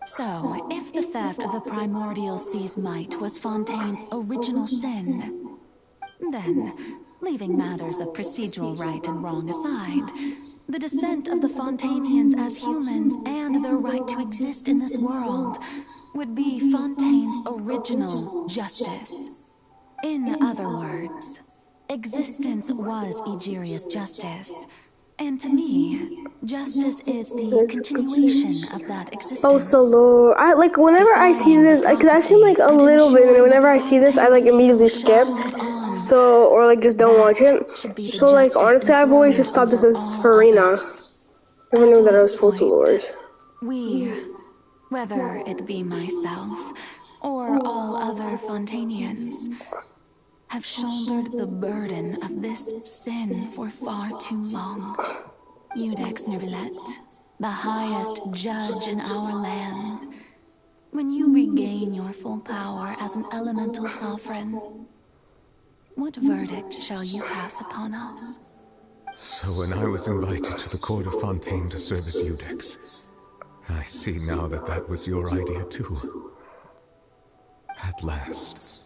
So, if the theft of the primordial sea's might was Fontaine's original sin, then, leaving matters of procedural right and wrong aside, the descent of the Fontainians as humans and their right to exist in this world would be Fontaine's original justice. In other words, existence was Egeria's justice, and to me, justice is the continuation of that existence. Oh, so low. I like whenever I see this, because I've seen like a little bit, and whenever I see this, I like immediately skip. So, or like just don't watch it. So like honestly, I've always just thought this is Farina. I never knew that it was Fountaine. We, whether it be myself or all other Fontainians, have shouldered the burden of this sin for far too long. Iudex Nervilette, the highest judge in our land, when you regain your full power as an elemental sovereign, what verdict shall you pass upon us? So when I was invited to the court of Fountaine to serve as Iudex, I see now that that was your idea too. At last,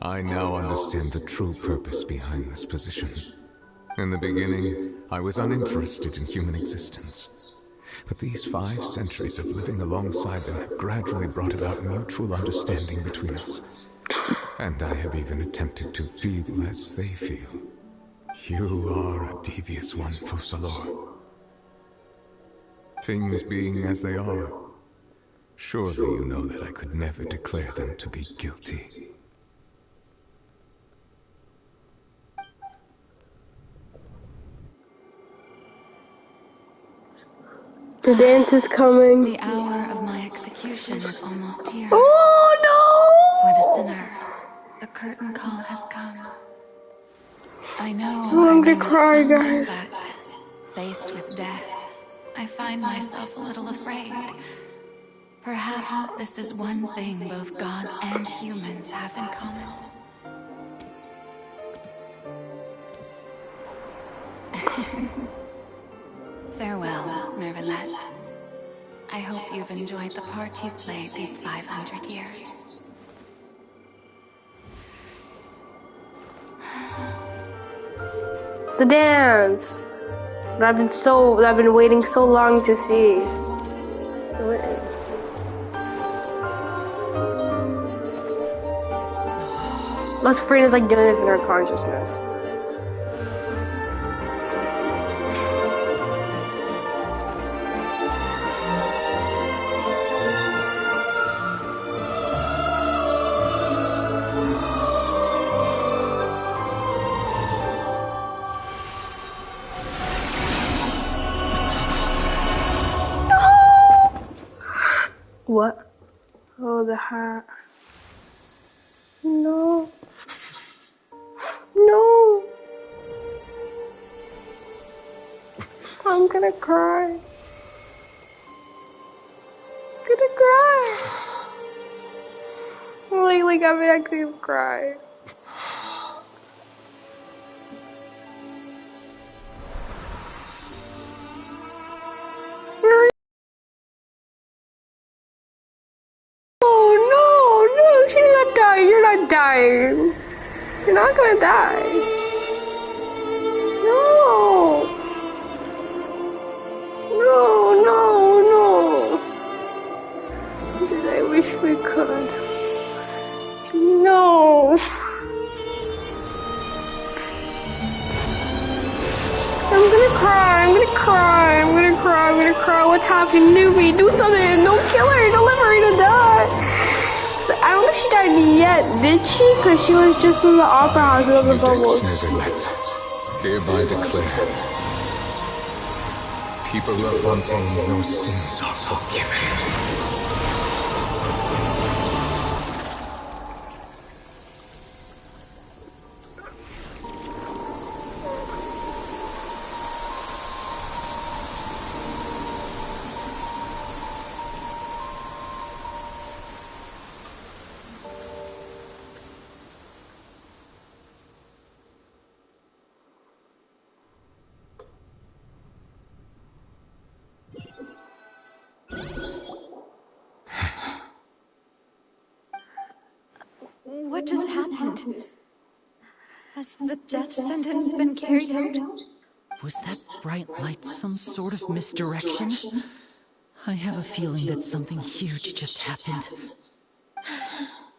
I now understand the true purpose behind this position. In the beginning, I was uninterested in human existence. But these 5 centuries of living alongside them have gradually brought about mutual understanding between us. And I have even attempted to feel as they feel. You are a devious one, Focalor. Things being as they are, surely you know that I could never declare them to be guilty. The dance is coming. The hour of my execution is almost here. Oh For the sinner, the curtain call has come. I know I'm I gonna cry, sounded, guys. but faced with death, I find myself a little afraid. Perhaps this is one thing both gods and humans have in common. Farewell, Nervalette. I hope you've enjoyed the part you played these 500 years. The dance! I've been waiting so long to see. Plus, Farina's like doing this in her consciousness. What? Oh, the hat. No. No. I'm gonna cry. I'm gonna cry. Like I'm actually gonna cry. You're not dying. You're not gonna die. No. No, no, no. I wish we could. No. I'm gonna cry. I'm gonna cry. I'm gonna cry. I'm gonna cry. What's happening? Newbie, do something. Don't kill her. Don't let Marina die. I don't think she died yet, did she? Because she was just in the opera house with the bubbles. Hereby declare, people of Fountaine, your sins are forgiven. What just happened? Has the death sentence been carried out? Was that bright light some sort of misdirection? I have a feeling that something huge just happened.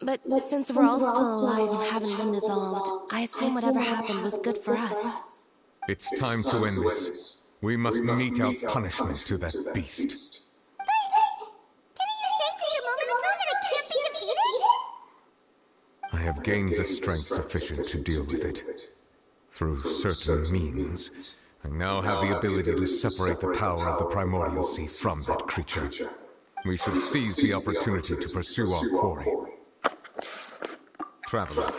But since we're all still alive and haven't been dissolved, I assume whatever happened was good for us. It's time to end this. We must mete out punishment to that beast. I have gained the strength sufficient to deal with it. Through certain means, I now have the ability to separate the power of the primordial sea from that creature. We should seize the opportunity to pursue our quarry. Traveler,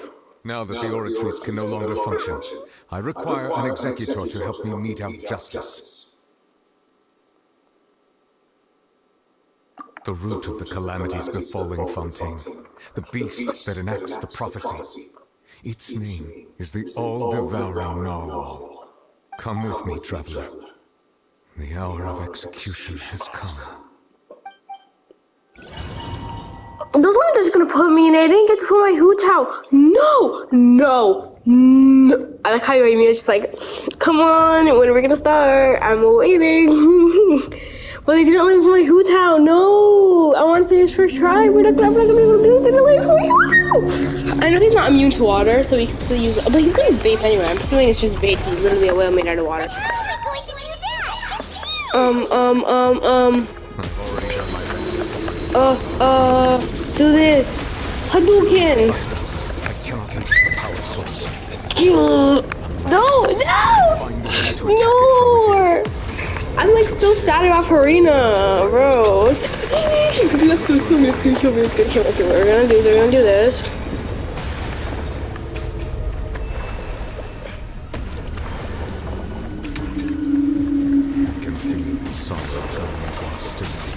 now that the oratories can no longer function, I require an executor to help me mete out justice. The root of the calamities befalling Fountaine, the beast that enacts the prophecy. Its name is the all-devouring narwhal. Come with me, traveler. The hour of execution has come. Those ones just gonna put me in it. I didn't get to put my hoot out. No, no, no. I like how you made me just like, come on, when are we gonna start? I'm waiting. But they didn't let me put my hoot out. No, I want to say his first try. I'm not gonna be able to do it. They didn't let me put my hoot out. I know he's not immune to water, so he can still use it. But he's gonna vape anyway. I'm assuming it's just vape. He's literally a whale made out of water. I've already done my best. Do this. Hadouken! I cannot reach the power source. No! No! I'm like still sad about Farina, bro. We're gonna do this. I can feel its sorrow coming into hostility.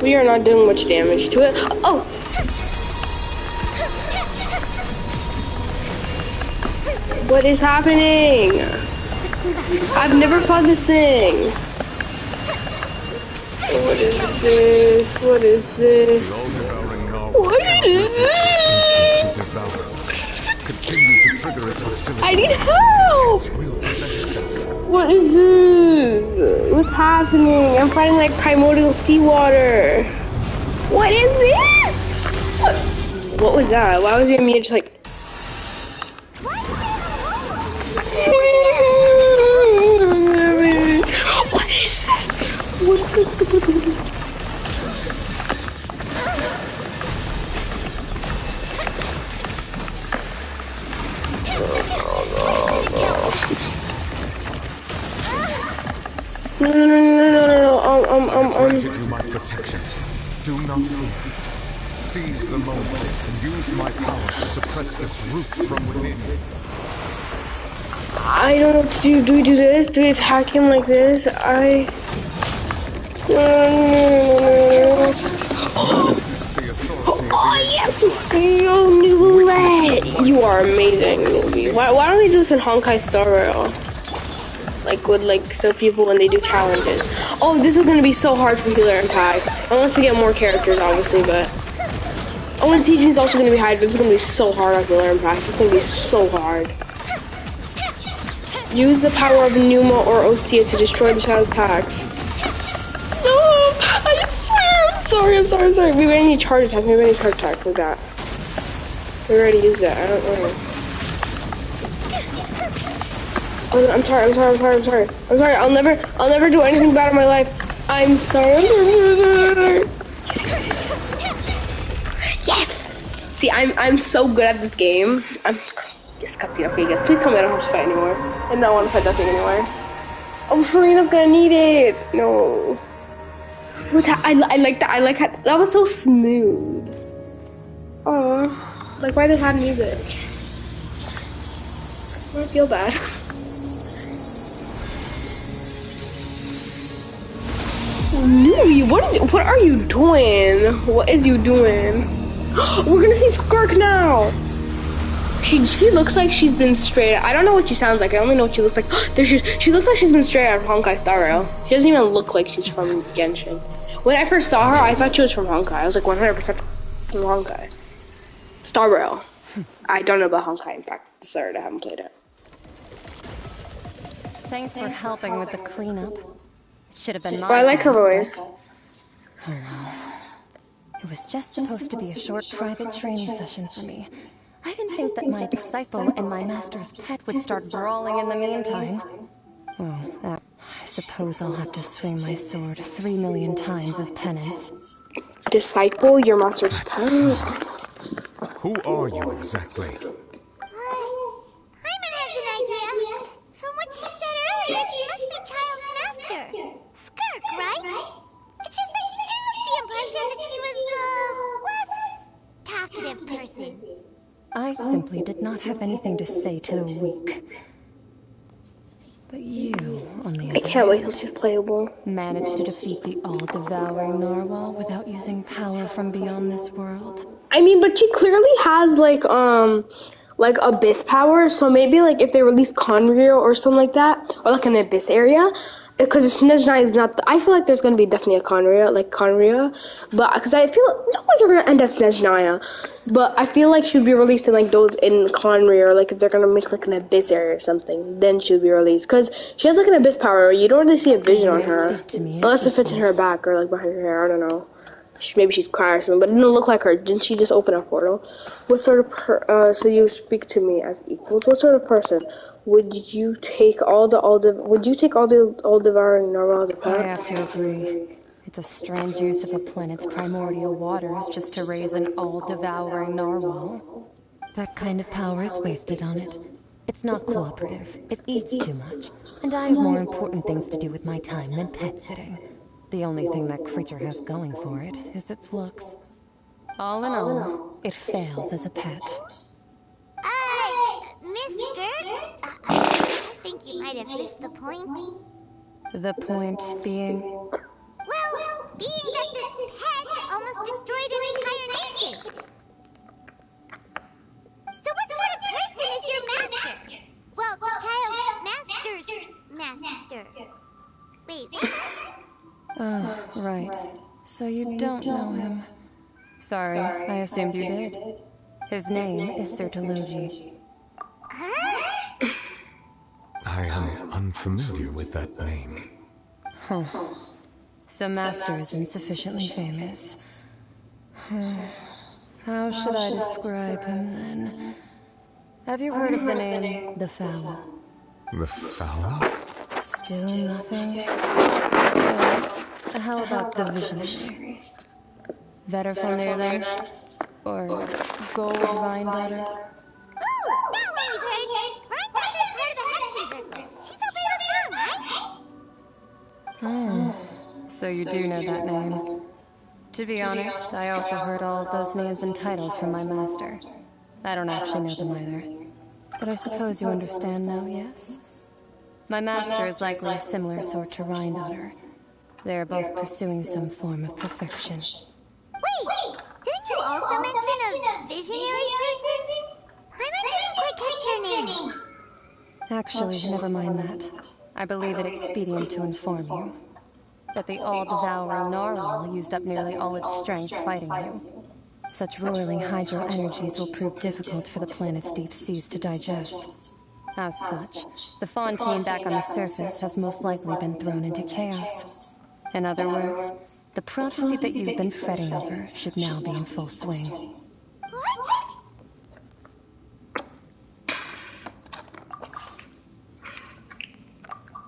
We are not doing much damage to it. Oh! What is happening? I've never fought this thing. What is this? What is this? What is this? Continue to trigger its hostility. I need help! What is this? What's happening? I'm fighting like primordial seawater. What is this? What was that? Why was your me just like... What is this? What is it? No. Granted you my protection. Do not fear. Seize the moment and use my power to suppress its root from within. I don't know what to do. Do we do this? Do we attack him like this? No. Oh yes! Go Newlet! You are amazing, newbie. Why don't they do this in Honkai Star Rail? Like with like so people when they do challenges. Oh, this is gonna be so hard for healer impacts. Unless we get more characters, obviously, but. Oh, and Siege is also gonna be hard, but it's gonna be so hard on healer impacts. It's gonna be so hard. Use the power of Numa or Osea to destroy the child's attacks. No! I swear! I'm sorry. We ran any charge attack. We ran any charge attack with that. We already used that. I don't know. Oh, I'm sorry. I'll never do anything bad in my life. I'm sorry. Yes! See, I'm so good at this game. Yes, cutscene. Okay, good. Please tell me I don't have to fight anymore. I don't want to fight that thing anymore. Oh, Farina's gonna need it. No. I like that. I like how that was so smooth. Oh, like why does that music? I don't feel bad. Newbie, what are you doing? What is you doing? We're gonna see Skirk now. She looks like she's been straight. I don't know what she sounds like. I only know what she looks like. She looks like she's been straight out of Honkai Star Rail. She doesn't even look like she's from Genshin. When I first saw her, I thought she was from Honkai. I was like 100% from Honkai. Star Rail. I don't know about Honkai. In fact, sorry, I haven't played it. Thanks for helping with the cleanup. It should have been my Well, I like her job, voice. but... Oh no. It was just supposed to be a short private training session for me. I didn't think that my disciple and my master's pet would start brawling in the meantime. Oh, I suppose I'll have to swing my sword 3 million times as penance. Disciple, your master's pet? Who are you exactly? Hyman has an idea. From what she said earlier, she must be Child's master. Skirk, right? It's just that he gave us the impression that she was the less talkative person. I simply did not have anything to say to the weak. But you, on the other I can't wait hand, till she's playable. managed to defeat the all-devouring narwhal without using power from beyond this world. I mean, but she clearly has like abyss power. So maybe like if they release Conria or something like that, or like an abyss area, because Snezhnaya is not. I feel like there's gonna be definitely a Conria, but because I feel no one's gonna end at Snezhnaya, but I feel like she'd be released in like those in Conria, or like if they're gonna make like an abyss area or something, then she'd be released because she has like an abyss power. You don't really see a vision on her unless it fits in her back or like behind her hair. I don't know. Maybe she's crying or something, but it didn't look like her. Didn't she just open a portal? What sort of so you speak to me as equals? What sort of person would you take all devouring narwhal as a pet? I have to agree. It's a strange use of a planet's primordial waters just to raise an all-devouring narwhal. That kind of power is wasted on it. It's not cooperative. It eats too much. And I have more important things to do with my time than pet sitting. The only thing that creature has going for it is its looks. All in all, it fails as a pet. Miss Skirk? I think you might have missed the point. The point being? Well, being that this pet ain't she? So what sort of person is your master? Well, child's master's master. Wait, what? Oh, right. So you don't know him. Sorry, I assumed you did. His name is Sir Telogi. I am unfamiliar with that name. Huh. So Master isn't sufficiently famous. How should I describe him then? Have you heard of the name The Foul? The Foul? Still nothing? How about the Visionary? Vetterfalnir then? Or Gold Vine Daughter? Ooh, that one we've heard. Rhine Daughter's part of the Hexen Circle. She's over with them, right? Oh, so you do know that name. To be honest, I also heard all of those names and titles from my master. I don't actually know them either. But I suppose you understand now, yes? My master is likely a similar sort to Rhine Daughter. They are both pursuing some form of perfection. Wait, didn't you also mention a visionary person? Paimon didn't quite catch their name. Actually, never mind that. I believe it expedient to inform you that the all-devouring narwhal used up nearly all its strength fighting you. Such roiling hydro energies will prove difficult for the planet's deep seas to digest. As such, the Fountaine back on the surface has most likely been thrown into chaos. In other words, the prophecy that you've been fretting over should now be in full swing. What?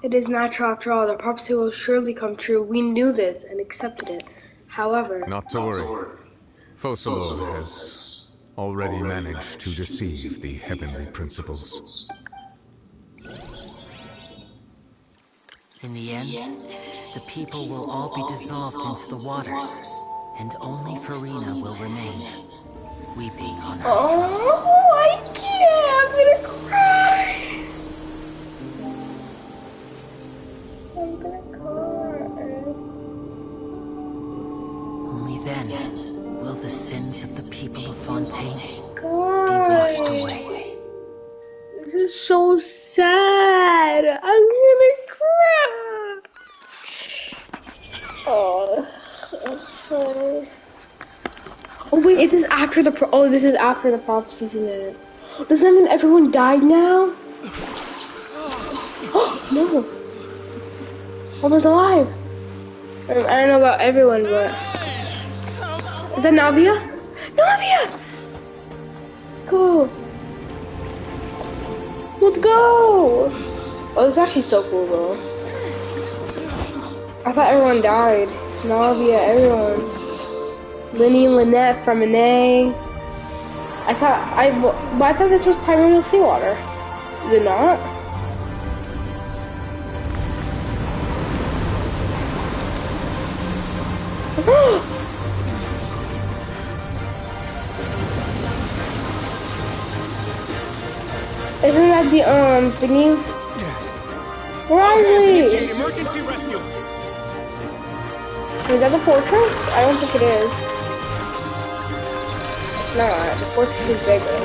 It is natural after all. The prophecy will surely come true. We knew this and accepted it. However... Not to worry. Focalor has already managed to deceive the heavenly principles. In the end, the people will all be dissolved into the waters, and only Farina will remain, weeping on her throne. Oh, I can't! I'm gonna cry! I'm gonna cry. Only then will the sins of the people of Fountaine be God. washed away. This is so sad. I'm gonna cry. Oh, okay. Oh wait, is this after the this is after the prophecy, isn't it? Does that mean everyone died now? Oh no. Almost alive. I don't know about everyone, but is that Navia? Navia! Go. Let's go! Oh, this is actually so cool, though. I thought everyone died. Navia, everyone. Linny, Lynette, Fremine. I thought this was primordial seawater. Is it not? Isn't that the thingy? Where are we? Emergency rescue. Is that the fortress? I don't think it is. It's not. The fortress is bigger.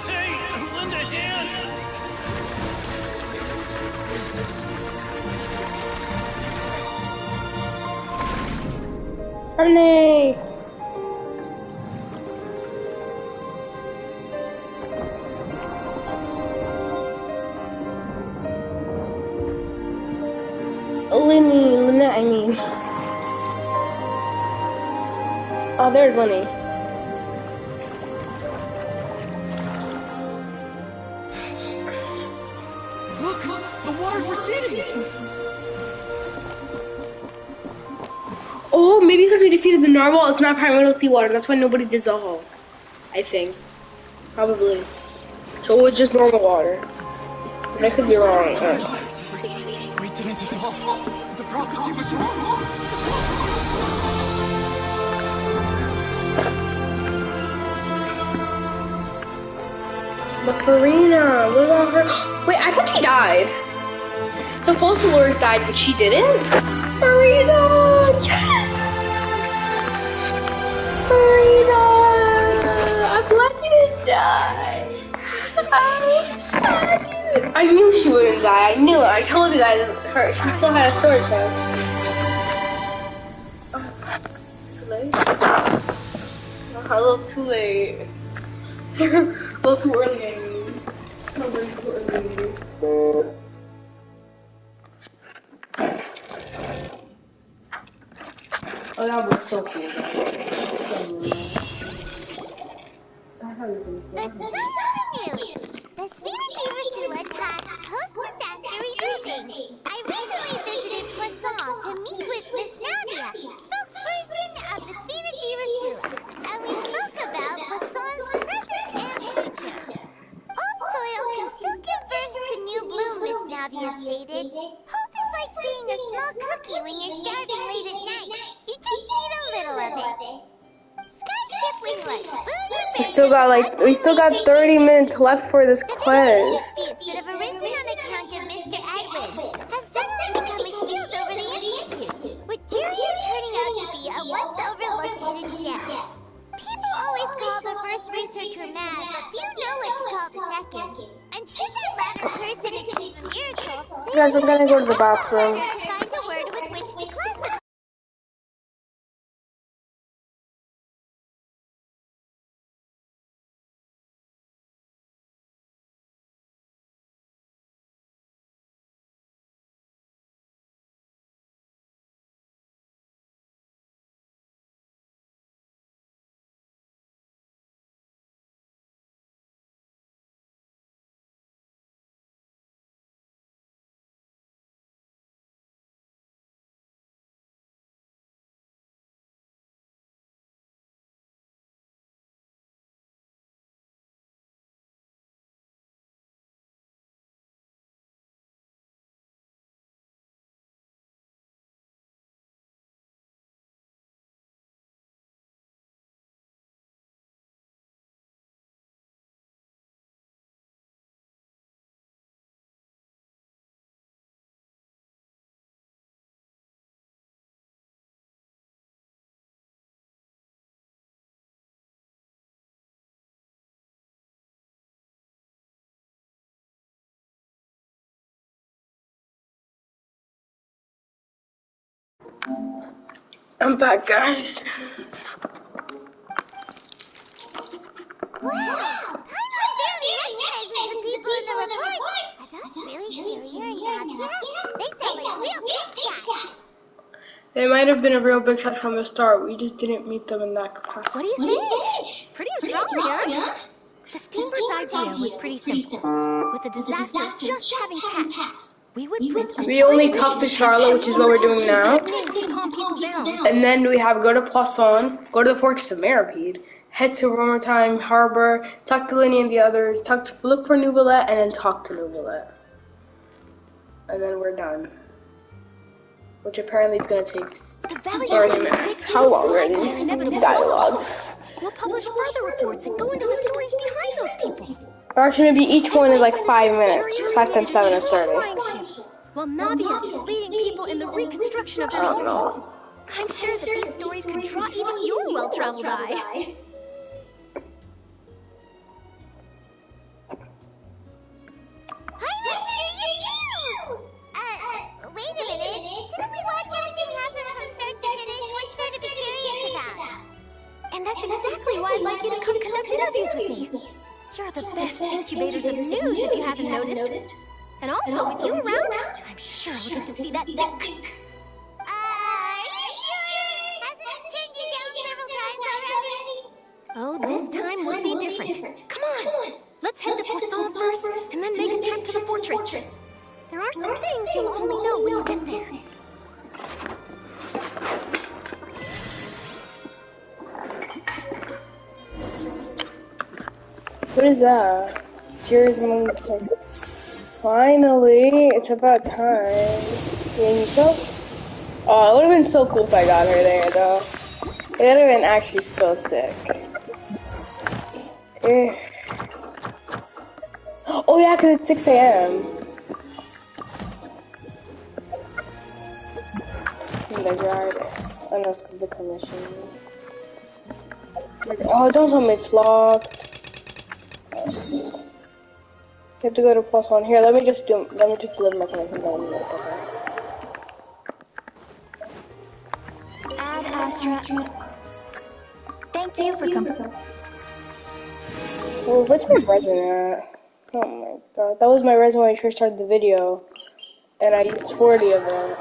Hey, Linda, Dan. Hooray! Lynette, I mean. Oh, there's Linny. Look, the water's receding. Oh, maybe because we defeated the narwhal, it's not primordial seawater. That's why nobody dissolved. I think. Probably. So it was just normal water. But I could be wrong. We didn't dissolve. The prophecy was wrong. But Farina, what about her? Wait, I thought she died. Supposed to Laura's died, but she didn't. Farina, yes. Farina, I'm glad you didn't die. I knew she wouldn't die. I knew it. I told you guys her. She still had a sword though. Oh, too late. A little too late. A little too early. A little too early. Oh, that was so cool. The solar renewed. The Spirity Rasula talks post-disaster rebuilding. I recently visited Poisson to meet with Miss Nadia, spokesperson of the Spirity Rasula, and we spoke about Poisson's present and future. Old soil can still give birth to new bloom, Miss Navia stated. Hope is like seeing a small cookie when you're starving late at night. You just need a little of it. Skyship Winglet, We still got 30 minutes left for this quiz. disputes that have arisen on account of Mr. Edwin have suddenly become a shield over the Institute, with Junior turning out to be a once overlooked hidden gem. People always call the first researcher mad, but few know what to call the second. And should that latter person achieve a miracle, Guys, I'm gonna go to the bathroom. to find a word with which to classify. I'm back, guys. Wow! Paimon barely recognizes the people in the report. Are those really Junior and Nadia? They sound like real big shots. They might have been a real big shot from the start. We just didn't meet them in that capacity. What do you think? Pretty enthralling, huh? The Steambird's idea was pretty simple. With the disaster just having passed, we would print a We only talked to Charlotte, which is what we're doing now. names to calm people down. And then we have go to Poisson, go to the Fortress of Meripede, head to Romertime Harbor, talk to Linny and the others, look for Nouvelette, and then talk to Nouvelette. And then we're done. Which apparently is going to take 30 minutes. How long are these dialogues? We'll publish further reports and go into the stories behind those people. Or actually, maybe each one is like 5 minutes. 5 times 7 is 30. While Navia is leading people in the reconstruction of I don't know. I'm sure that these stories could draw even your well-traveled eye. Wait a minute. Didn't we watch everything happen from start to finish? What's there to be curious about? And that's exactly why I'd like you to come conduct interviews with me. You're the best incubators of news, if you haven't noticed. And also, with you around, I'm sure we'll get to see that dick. Are you sure? Hasn't it turned you down several times already? Oh, this time will be different. Come on, let's head to Poisson first, and then make a trip to the fortress. There are some things you'll only know when you get there. What is that? Series moves. Finally, it's about time. Oh, it would have been so cool if I got her there, though. It would have been actually so sick. Oh yeah, because it's 6 a.m. I tried. I know it's because of commission. Oh, don't tell me it's locked. You have to go to +1. Here, let me just deliver my connection down to +1. Ad Astra. Thank you for coming. Well, what's my resume at? Oh my god, that was my resume when I first started the video. And I used 40 of them.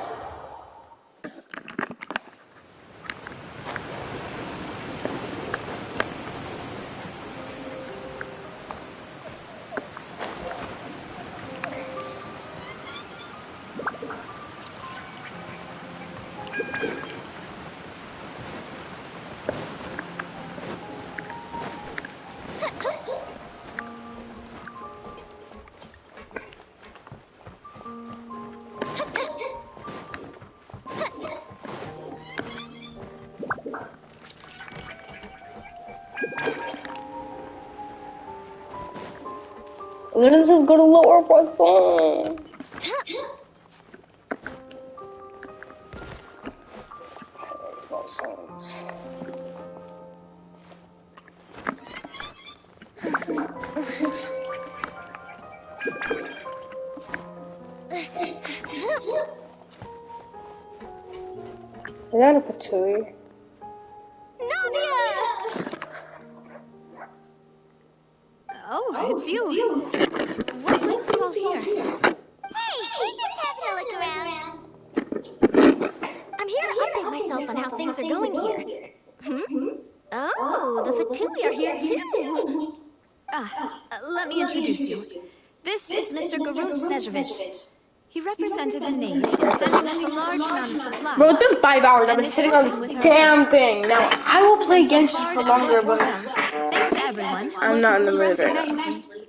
Let's just go to lower Poisson. Makes no sense. Is that a patooey? Oh, it's you. What brings you all here? Hey, we're just having a look around. I'm here to update myself on how things are going here. Oh, the Fountaine are here too. Let me introduce you. This is Mr. Garun Snezrovich. He represented the Navy in sending us a large amount of supplies. Bro, it's been 5 hours. I've been sitting on this damn thing. Now, I will play against you for longer, but thanks to everyone, I'm not in the mood progressing right now. nicely.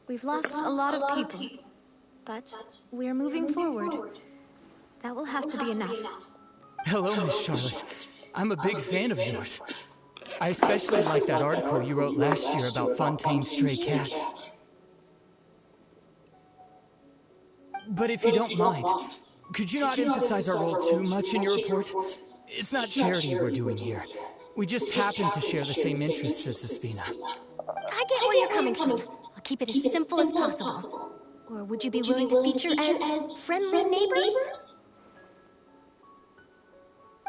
We've lost a lot of people, but we're moving forward. That will have to be enough. Hello, Miss Charlotte. I'm a big fan of yours. I especially like that article you wrote last year about Fontaine's stray cats. But if you don't mind, could you not emphasize our role too much in your report? It's not charity we're doing here. We just happen to share the same interests as the Spina. I get where you're coming from. I'll keep it as simple as possible. Or would you be willing to feature as friendly neighbors?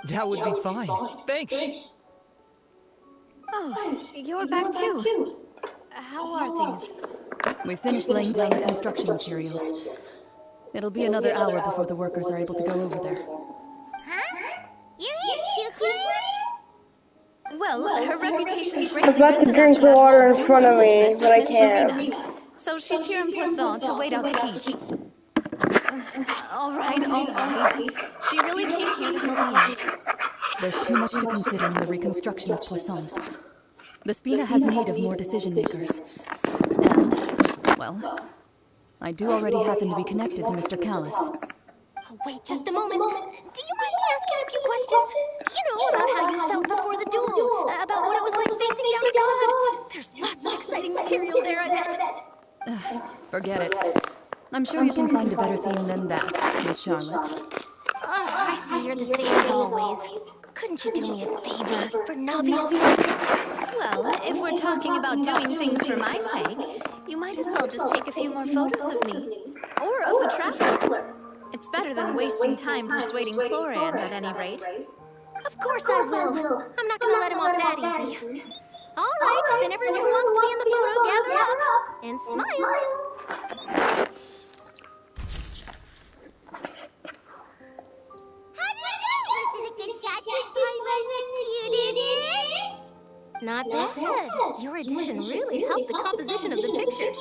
That would be fine. Thanks. Oh, you're back too. How are things? We finished laying down the construction materials. It'll be another hour before the workers are able to go over there. Huh? You're here too, Claire? Well, her reputation's I was about to drink the water in front of me, but I can't. So she's here in Poisson to wait out the heat. All right. She really came here to help me out. There's too much to consider in the reconstruction of Poisson. The Spina has need of more decision makers. And, well, I do already happen to be connected to Mr. Callis. Oh, wait just a moment. Do you mind me asking a few questions? You know, about how you felt before the duel, about what it was like facing down a god. There's lots of exciting material there, I bet. Forget it. I'm sure you can find a better theme than that, Miss Charlotte. Oh, I see you're the same as always. Couldn't you do me a favor for Navia's sake? Well, if we're talking about doing things for my sake, you might as well just take a few more photos of me. Or of the traveler. It's better than wasting time persuading Florand at any rate. Of course I will. I'm not gonna let him off that easy. All right, then everyone who wants to be in the photo, gather up. And smile. Not bad. Your addition really helped the composition of the picture.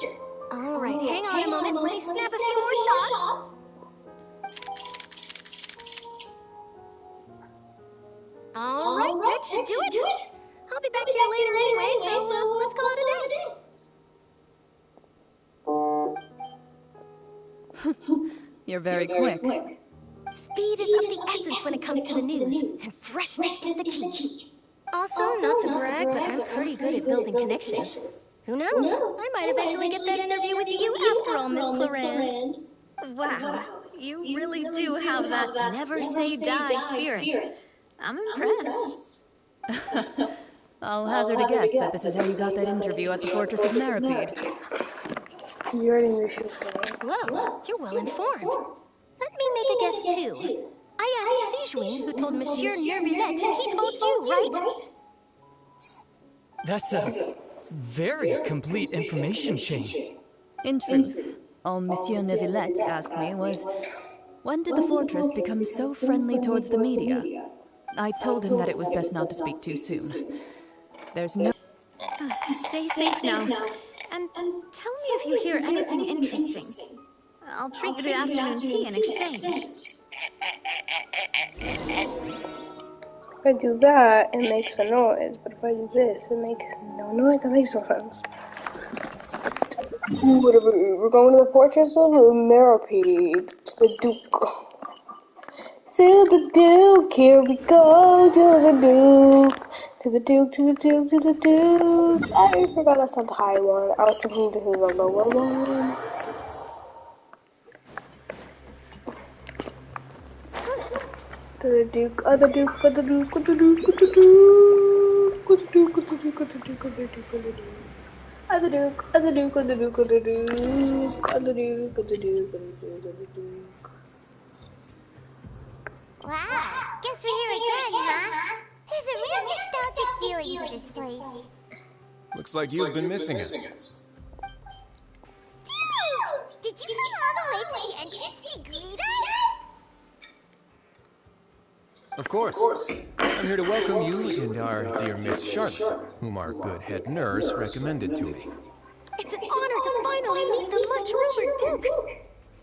All right, hang on a moment. Let me snap a few more shots. All right, that should do it. I'll be back here later anyway, so let's call it a day. You're very quick. Speed is of the essence when it comes to the news, and freshness is the key. Also, not to brag, but I'm pretty good at building connections. Who knows? I might eventually get that interview with you after all, Miss Clarand. Wow, you really do have that never say die spirit. I'm impressed. I'll hazard a guess that this is how you got that interview at the Fortress of Maripede. You already knew she was going. Whoa, you're well informed. Let me make a guess too. I asked Sijuin who told Monsieur Nervillette, and he told you, right? That's a very complete information chain. In truth, all Monsieur Neuvillette asked me was, when did the fortress become so friendly towards the media? I told him that it was best not to speak too soon. There's no... Stay safe now. And tell me if you hear anything interesting. I'll treat you to afternoon tea in exchange. If I do that, it makes a noise. But if I do this, it makes no noise. That makes no sense. Whatever. We're going to the Fortress of Maripede. To the Duke. To the Duke. Here we go. To the Duke. To the Duke, to the Duke, to the Duke. I forgot that's not the high one. I was thinking this is the lower one. To the Duke, the Duke, the Duke, the Duke, the Duke, the Duke, the Duke, the Duke, the Duke, the Duke, the Duke, the Duke. The Duke, the Duke, the Duke, the Duke, the Duke, the Duke, the Duke, the Duke. Wow, guess we're here again, huh? There's a real nostalgic feeling to this place. Looks like you've been missing us. Dude! Did you come all the way to the entrance to greet us? Of course. I'm here to welcome you and our dear Miss Charlotte, whom our good head nurse recommended to me. It's an honor to finally meet the much-rumored Duke.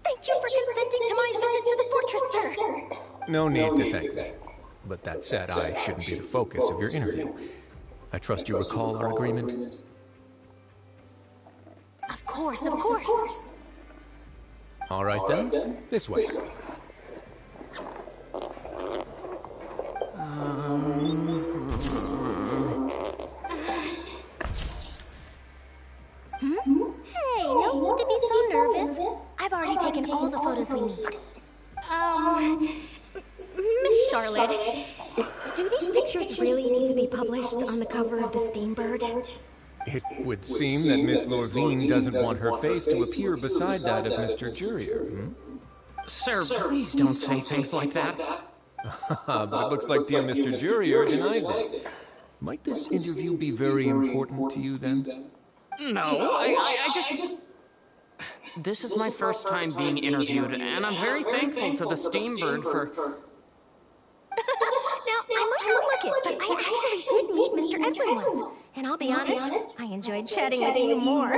Thank you for consenting to my visit to the fortress, sir. No need to thank me. But that said, I shouldn't be the focus of your interview. I trust you recall our agreement? Of course, of course. All right then, this way. Hey, no need to be so nervous. I've already taken all the photos we need. Miss Charlotte, do these pictures really need to be published on the cover of the Steambird? It would seem that Miss Lorvine doesn't want her face to appear beside that of Mr. Jurier, Sir, please don't say things like that. But it looks like dear Mr. Jurier denies it. Might this interview be very important to you, then? No, I just... This is my first time being interviewed, and I'm very thankful to the Steambird for... Now, I might not look it, but I actually did meet Mr. Edwin once. And I'll be honest, I enjoyed chatting with you more.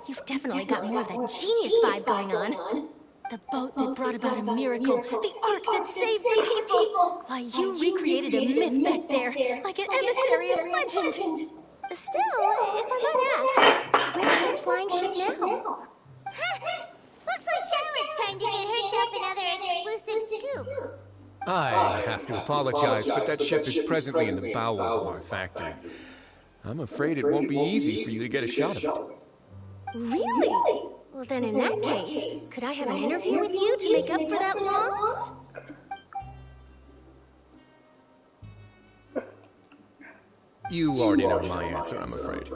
You've definitely got more of that genius vibe going on. The boat that brought about a miracle, the ark that saved the people. Why, you recreated a myth back there, like an emissary of legend. Still, if I might ask, where's that flying ship now? Looks like Charlotte's trying to get herself another exclusive scoop. I have to apologize, but that ship is presently in the bowels of our factory. I'm afraid it won't be easy for you to get a shot of it. Really? Well, then in that case, could I have an interview with you to make up for that loss? You already know my answer, I'm afraid.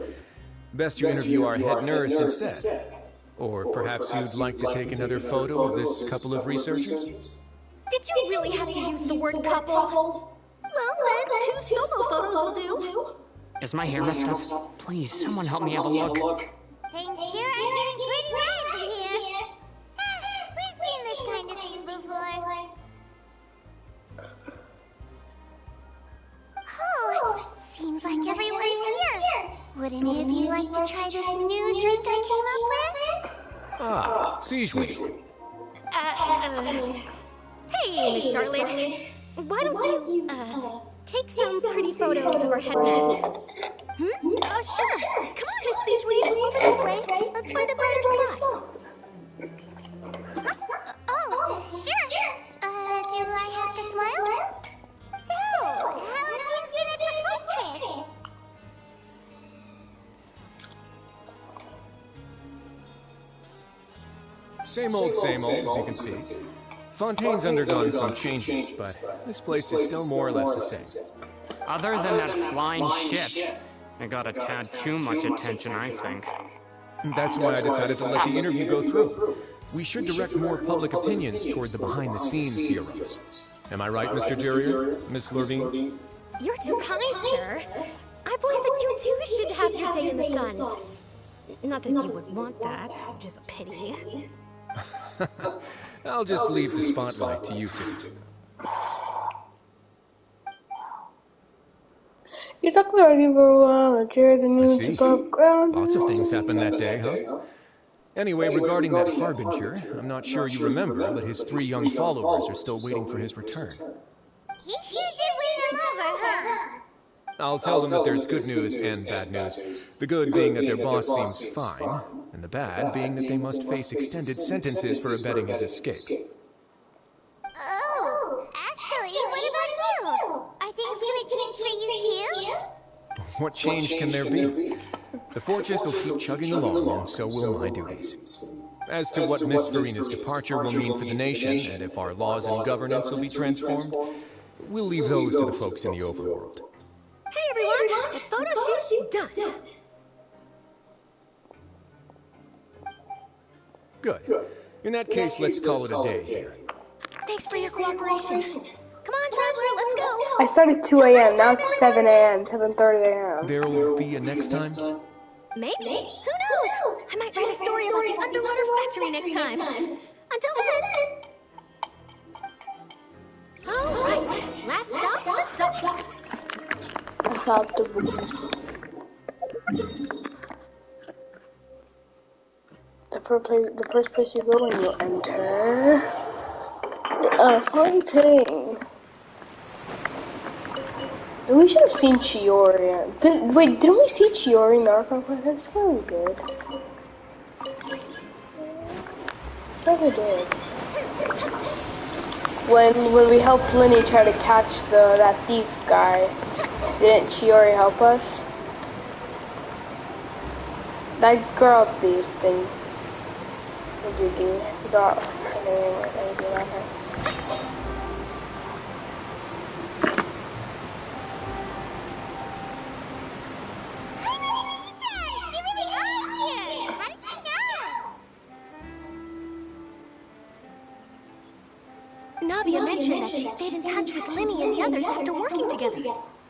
Best you interview our head nurse instead. Or perhaps you'd like to take another photo of this couple of researchers? Did you really have to use the word couple? Well, then, 2 solo photos will do. Is my hair messed up? Please, someone help me have a look. Things sure are getting pretty lively here. We've seen this kind of thing before. Oh, seems like everyone's here. Would any of you like to try this new drink I came up with? Ah, Sijuin. Hey, Miss Charlotte. Why don't you, take some pretty photos of our head nurse? Sure. Come on, Miss Sijuin. Over this way. Let's find a brighter spot. Oh, sure. Do I have to smile? So, how have things been at the fortress? Same old, as you can see. Fontaine's undergone some changes, but this place is still more or less the same. Other than that flying ship, it got a tad too much attention, I think. That's why I decided to let the interview go through. We should direct more public opinions toward the behind-the-scenes heroes. Am I right, Mr. Jerrier, Miss Lurvine? You're too kind, sir. I believe that you too should have your day in the sun. Not that you would want that, which is a pity. I'll just leave the spotlight to you two. You talked already for a while, Jared, and you need above ground. Lots of things happened that day, huh? Anyway, regarding that Harbinger, I'm not sure you remember, but his 3 young followers are still waiting for his return. He sure did win them over, huh? I'll tell them that there's good news and bad news. The good being that their boss seems fine, and the bad being that they must face extended sentences for abetting his escape. Oh, actually, what about you? Are things gonna change for you too? What change can there be? The fortress will keep chugging along, and so will my duties. As to what Miss Farina's departure will mean for the nation, and if our laws and governance will be transformed, we'll leave those to the folks in the overworld. Hey everyone, the photo shoot's done. Good. In that case, let's call it a day here. Thanks for your cooperation. Come on, Traveler, let's go. I started 2 a.m., now it's 7 a.m., 7:30 a.m. There'll be a next time? Maybe. Who knows? I might write a story about the underwater factory next time. Until then. All right, last stop, the docks. I thought the first place you go when you enter Fountaine. We should have seen Chiori. Didn't we see Chiori in the Archon Quest? That's really good. Never did. When we helped Linny try to catch that thief guy, didn't Chiori help us? That girl thief thing. What did you do? I forgot her name or anything about her. Navia mentioned that she stayed in touch with Linny and the others after working together.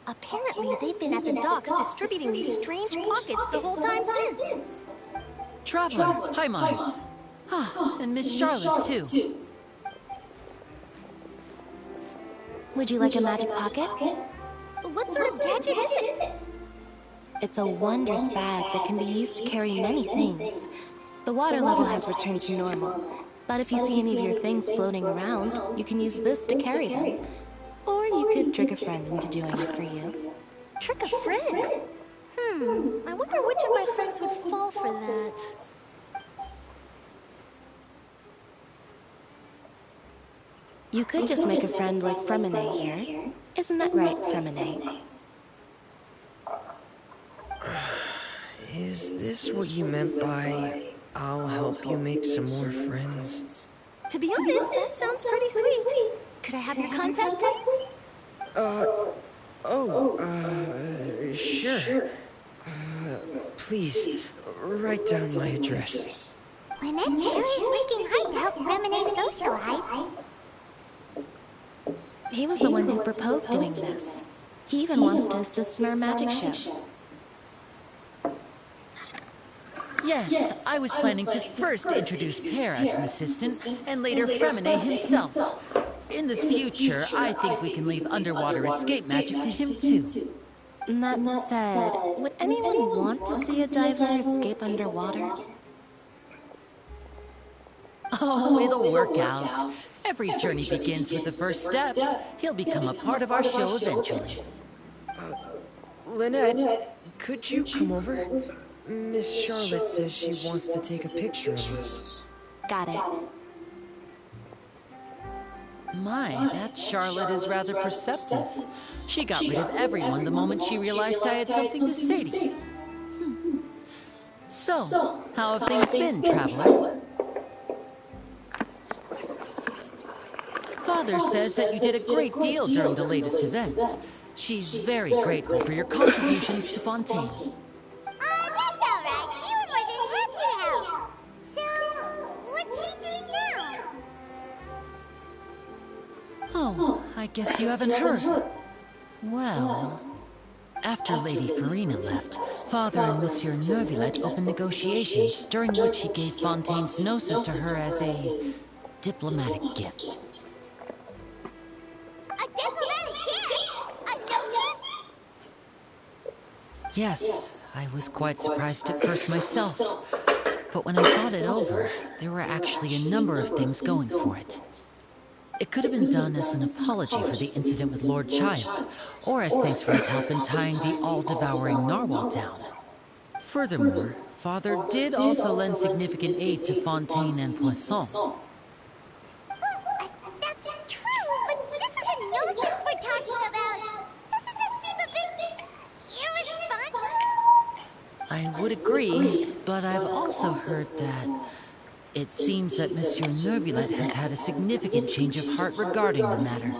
Apparently, they've been at the docks distributing these strange pockets the whole time since. Traveler, Paimon. Ah, and Miss Charlotte, too. Would you like a magic pocket? What sort of gadget is it? It's a wondrous bag that can be used to carry many things. The water level has returned to normal, but if you see any of your things floating around, you can use this to carry them. Or you could trick a friend into doing it for you. Trick a friend? I wonder which of my friends would fall for that. You could just make a friend like Fremine here. Isn't that right, Fremine? Is this what you meant by, I'll help you make some more friends? To be honest, that sounds pretty sweet. Could I have your contact, please? Sure. Please, write down my address. Lynette sure is working hard to help Fremine socialize. He was the one who proposed doing this. He even wants to assist in our magic shows. Yes, I was planning to first introduce Pear as an assistant, and later Fremine himself. In the future, I think we can leave underwater escape magic to him too. That said, would anyone want to see a diver escape underwater? Oh, it'll work out. Every journey begins with the first step. He'll become a part of our show eventually. Lynette, could you come over? Miss Charlotte says she wants to take a picture of us. Got it. My, that Charlotte is rather perceptive. She got rid of everyone the moment she realized I had something to say to you. So, how have things been, Traveler? Father says that you did a great deal during the latest events. She's very grateful for your contributions to Fountaine. That's all right. We were more than happy to help. So, what's she doing now? Oh, I guess you haven't heard. Well, after Lady Farina left, Father and Monsieur Neuvillette opened negotiations, during which he gave Fontaine's gnosis to her as a diplomatic gift. A diplomatic gift? A gnosis? Yes, I was quite surprised at first myself. But when I thought it over, there were actually a number of things going for it. It could have been done as an apology for the incident with Lord Child, or as thanks for his help in tying the all-devouring narwhal down. Furthermore, Father did also lend significant aid to Fountaine and Poisson. That's true, but this is a gnosis we're talking about. Doesn't this seem a bit irresponsible? I would agree, but I've also heard that it seems that Monsieur Neuvillette has had a significant change of heart regarding the matter.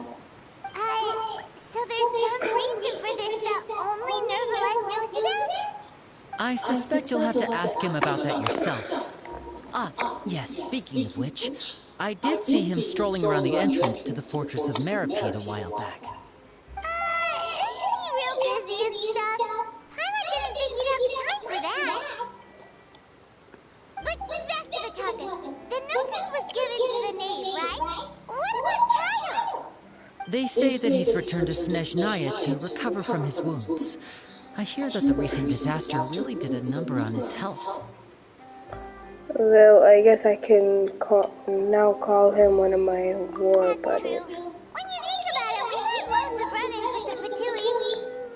So there's some reason for this that only Neuvillette knows about? I suspect you'll have to ask him about that yourself. Ah, yes, speaking of which, I did see him strolling around the entrance to the Fortress of Meripede a while back. Isn't he real busy and stuff? Paimon didn't think he'd have time for that. But back to the topic. The gnosis was given to the knave, right? What about Child? They say that he's returned to Snezhnaya to recover from his wounds. I hear that the recent disaster really did a number on his health. Well, I guess I can now call him one of my war buddies. When you think about it, we had loads of run-ins with the Fatui.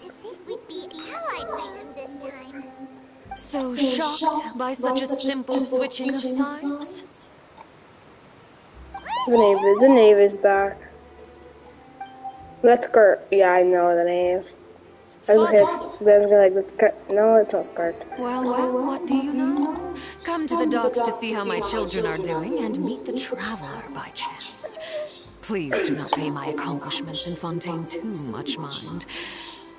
To think we'd be allied with him this time. So shocked by such a simple switching of sides? The knave is back. That's Skirt. Yeah, I know the knave. I was gonna like, let's cut. No, it's not Skirt. Well, what do you know? Come to the docks to see how my children are doing and meet the traveler by chance. Please do not pay my accomplishments in Fountaine too much mind.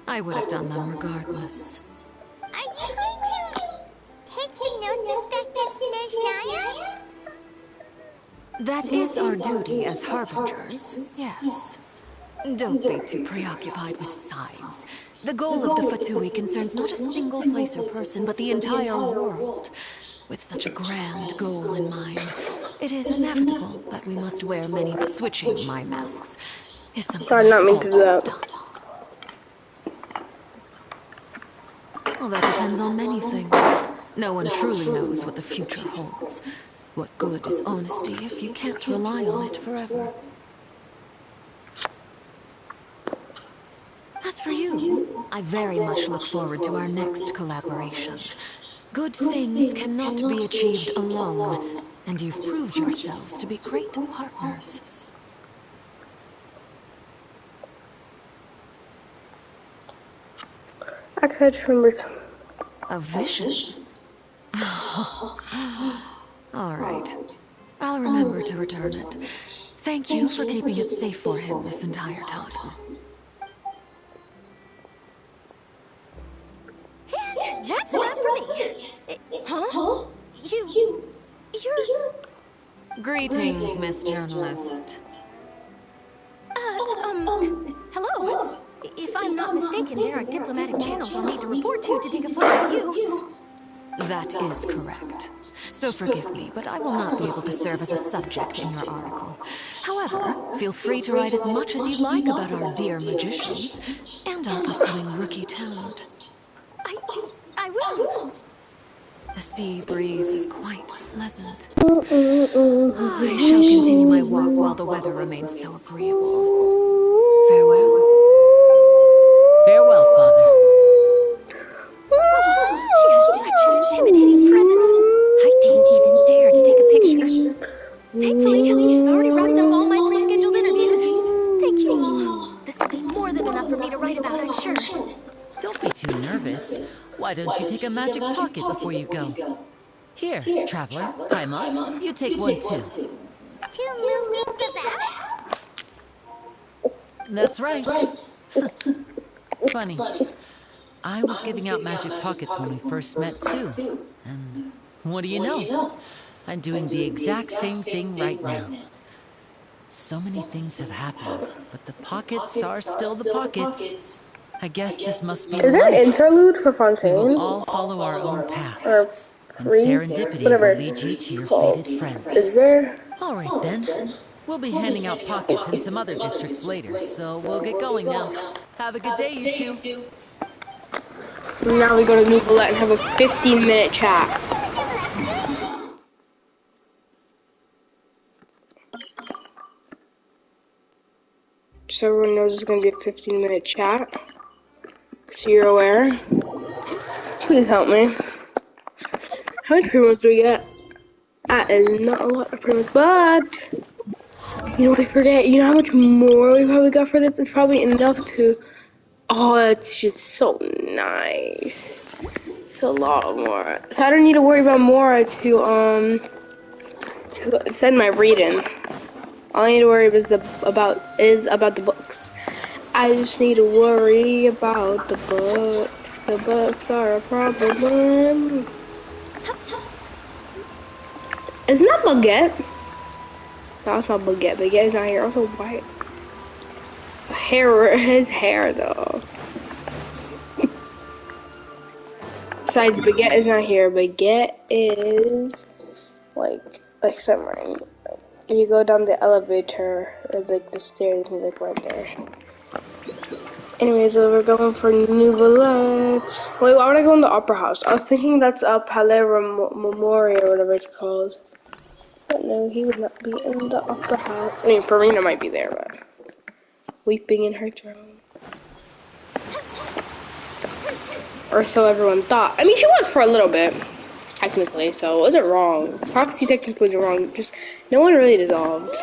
I would have done them regardless. Are you going to take the gnosis back to Snezhnaya? That is our duty as harbingers, yes. Don't be too preoccupied with sides. The goal of the Fatui concerns not a single place or person, but the entire world. With such a grand goal in mind, it is inevitable that we must wear many. Switching my masks is something I not mean to do that. Well, that depends on many things. No one truly knows what the future holds. What good is honesty if you can't rely on it forever? As for you, I very much look forward to our next collaboration. Good things cannot be achieved alone, and you've proved yourselves to be great partners. I can't remember some. A vision? All right. I'll remember to return it. Thank you for keeping it safe for him this entire time. And that's enough for me. Huh? You're... Greetings, Miss Journalist. Hello? If I'm not mistaken, there are diplomatic channels I'll need to report to take a photo of you. That is correct. So forgive me, but I will not be able to serve as a subject in your article. However, feel free to write as much as you'd like about our dear magicians and our upcoming rookie talent. I will. The sea breeze is quite pleasant. I shall continue my walk while the weather remains so agreeable. Farewell. Farewell, Father. She has such an intimidating presence. I didn't even dare to take a picture. Thankfully, I've already wrapped up all my pre-scheduled interviews. Thank you all. This will be more than enough for me to write about, I'm sure. Don't be too nervous. Why don't you take a magic pocket before you go? Here, traveler, Paimon, you take one too. To move things about? That's right. Funny. I was giving out magic pockets when we first met, too. And what do you know? I'm doing the exact same thing right now. So many things have happened, but the pockets are still the pockets. I guess this must be Is there an life. interlude for We Fountaine? will all follow our own paths. Or And freeze? serendipity Whatever will lead you to your it's called. fated friends. Is there? All right, then. We'll be handing out pockets in some other districts later, so we'll get going now. Have a good day, you two. Now we go to New Valette and have a 15-minute chat. So everyone knows it's going to be a 15-minute chat. So you're aware. Please help me. How many premiums do we get? That is not a lot of premiums, but you know what I forget? You know how much more we probably got for this? It's probably enough to. Oh, that's just so nice. It's a lot more. So I don't need to worry about Mora to send my reading. All I need to worry about the books. I just need to worry about the books. The books are a problem. Isn't that Baguette? No, it's not Baguette. Baguette is not here. Also white. His hair though. Besides, Baguette is not here. Baguette is like somewhere. You go down the elevator, or like the stairs, and he's like right there. Anyways, we're going for New Valette. Wait, why would I go in the Opera House? I was thinking that's Palais Memorial, or whatever it's called. But no, he would not be in the Opera House. I mean, Farina might be there, but weeping in her throne. Or so everyone thought. I mean, she was for a little bit, technically, so it wasn't wrong. Prophecy technically was wrong, just no one really dissolved.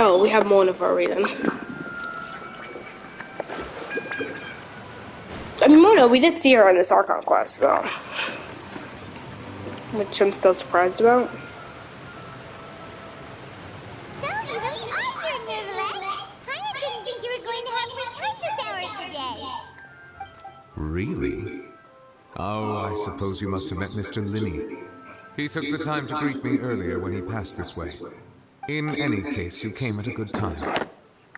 Oh, we have Mona for a reason. I mean, Mona, we did see her on this Archon quest, so. Which I'm still surprised about. So, you really are here, New Valette. I didn't think you were going to have free time this hour of the day. Really? Oh, I suppose you must have met Mr. Linney. He took the time to greet me earlier when he passed this way. In any case, you came at a good time.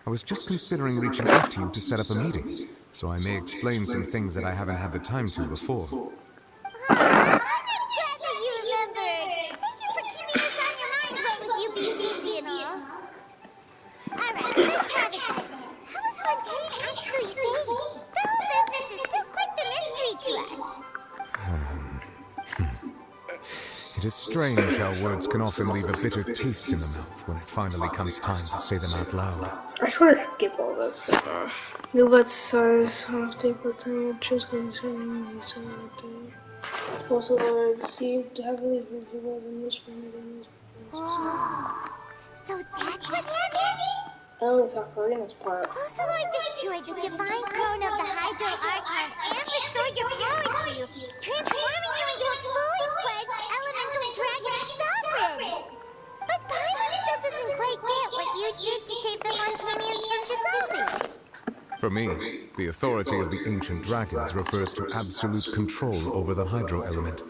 I was just considering reaching out to you to set up a meeting, so I may explain some things that I haven't had the time to before. I'm glad that you remembered. Thank you for keeping us on your mind, what with you being busy and all. Alright, let's have it then. How was Fountaine actually saved? The whole business is still quite the mystery to us. It is strange how words can often leave a bitter taste in the mouth when it finally comes time to say them out loud. I just want to skip all this. New Valette's size, half day per time, just going to say, also received heavily from people in this family. So that's what happened? Oh, it's not Farina's part. Fossilor destroyed the divine throne of the Hydro Archon and restored your power to you, transforming you into a fully fledged elemental dragon sovereign. But Paimon still doesn't quite get what you did to save the Fontainians from dissolving. For me, the authority of the ancient dragons refers to absolute control over the hydro element.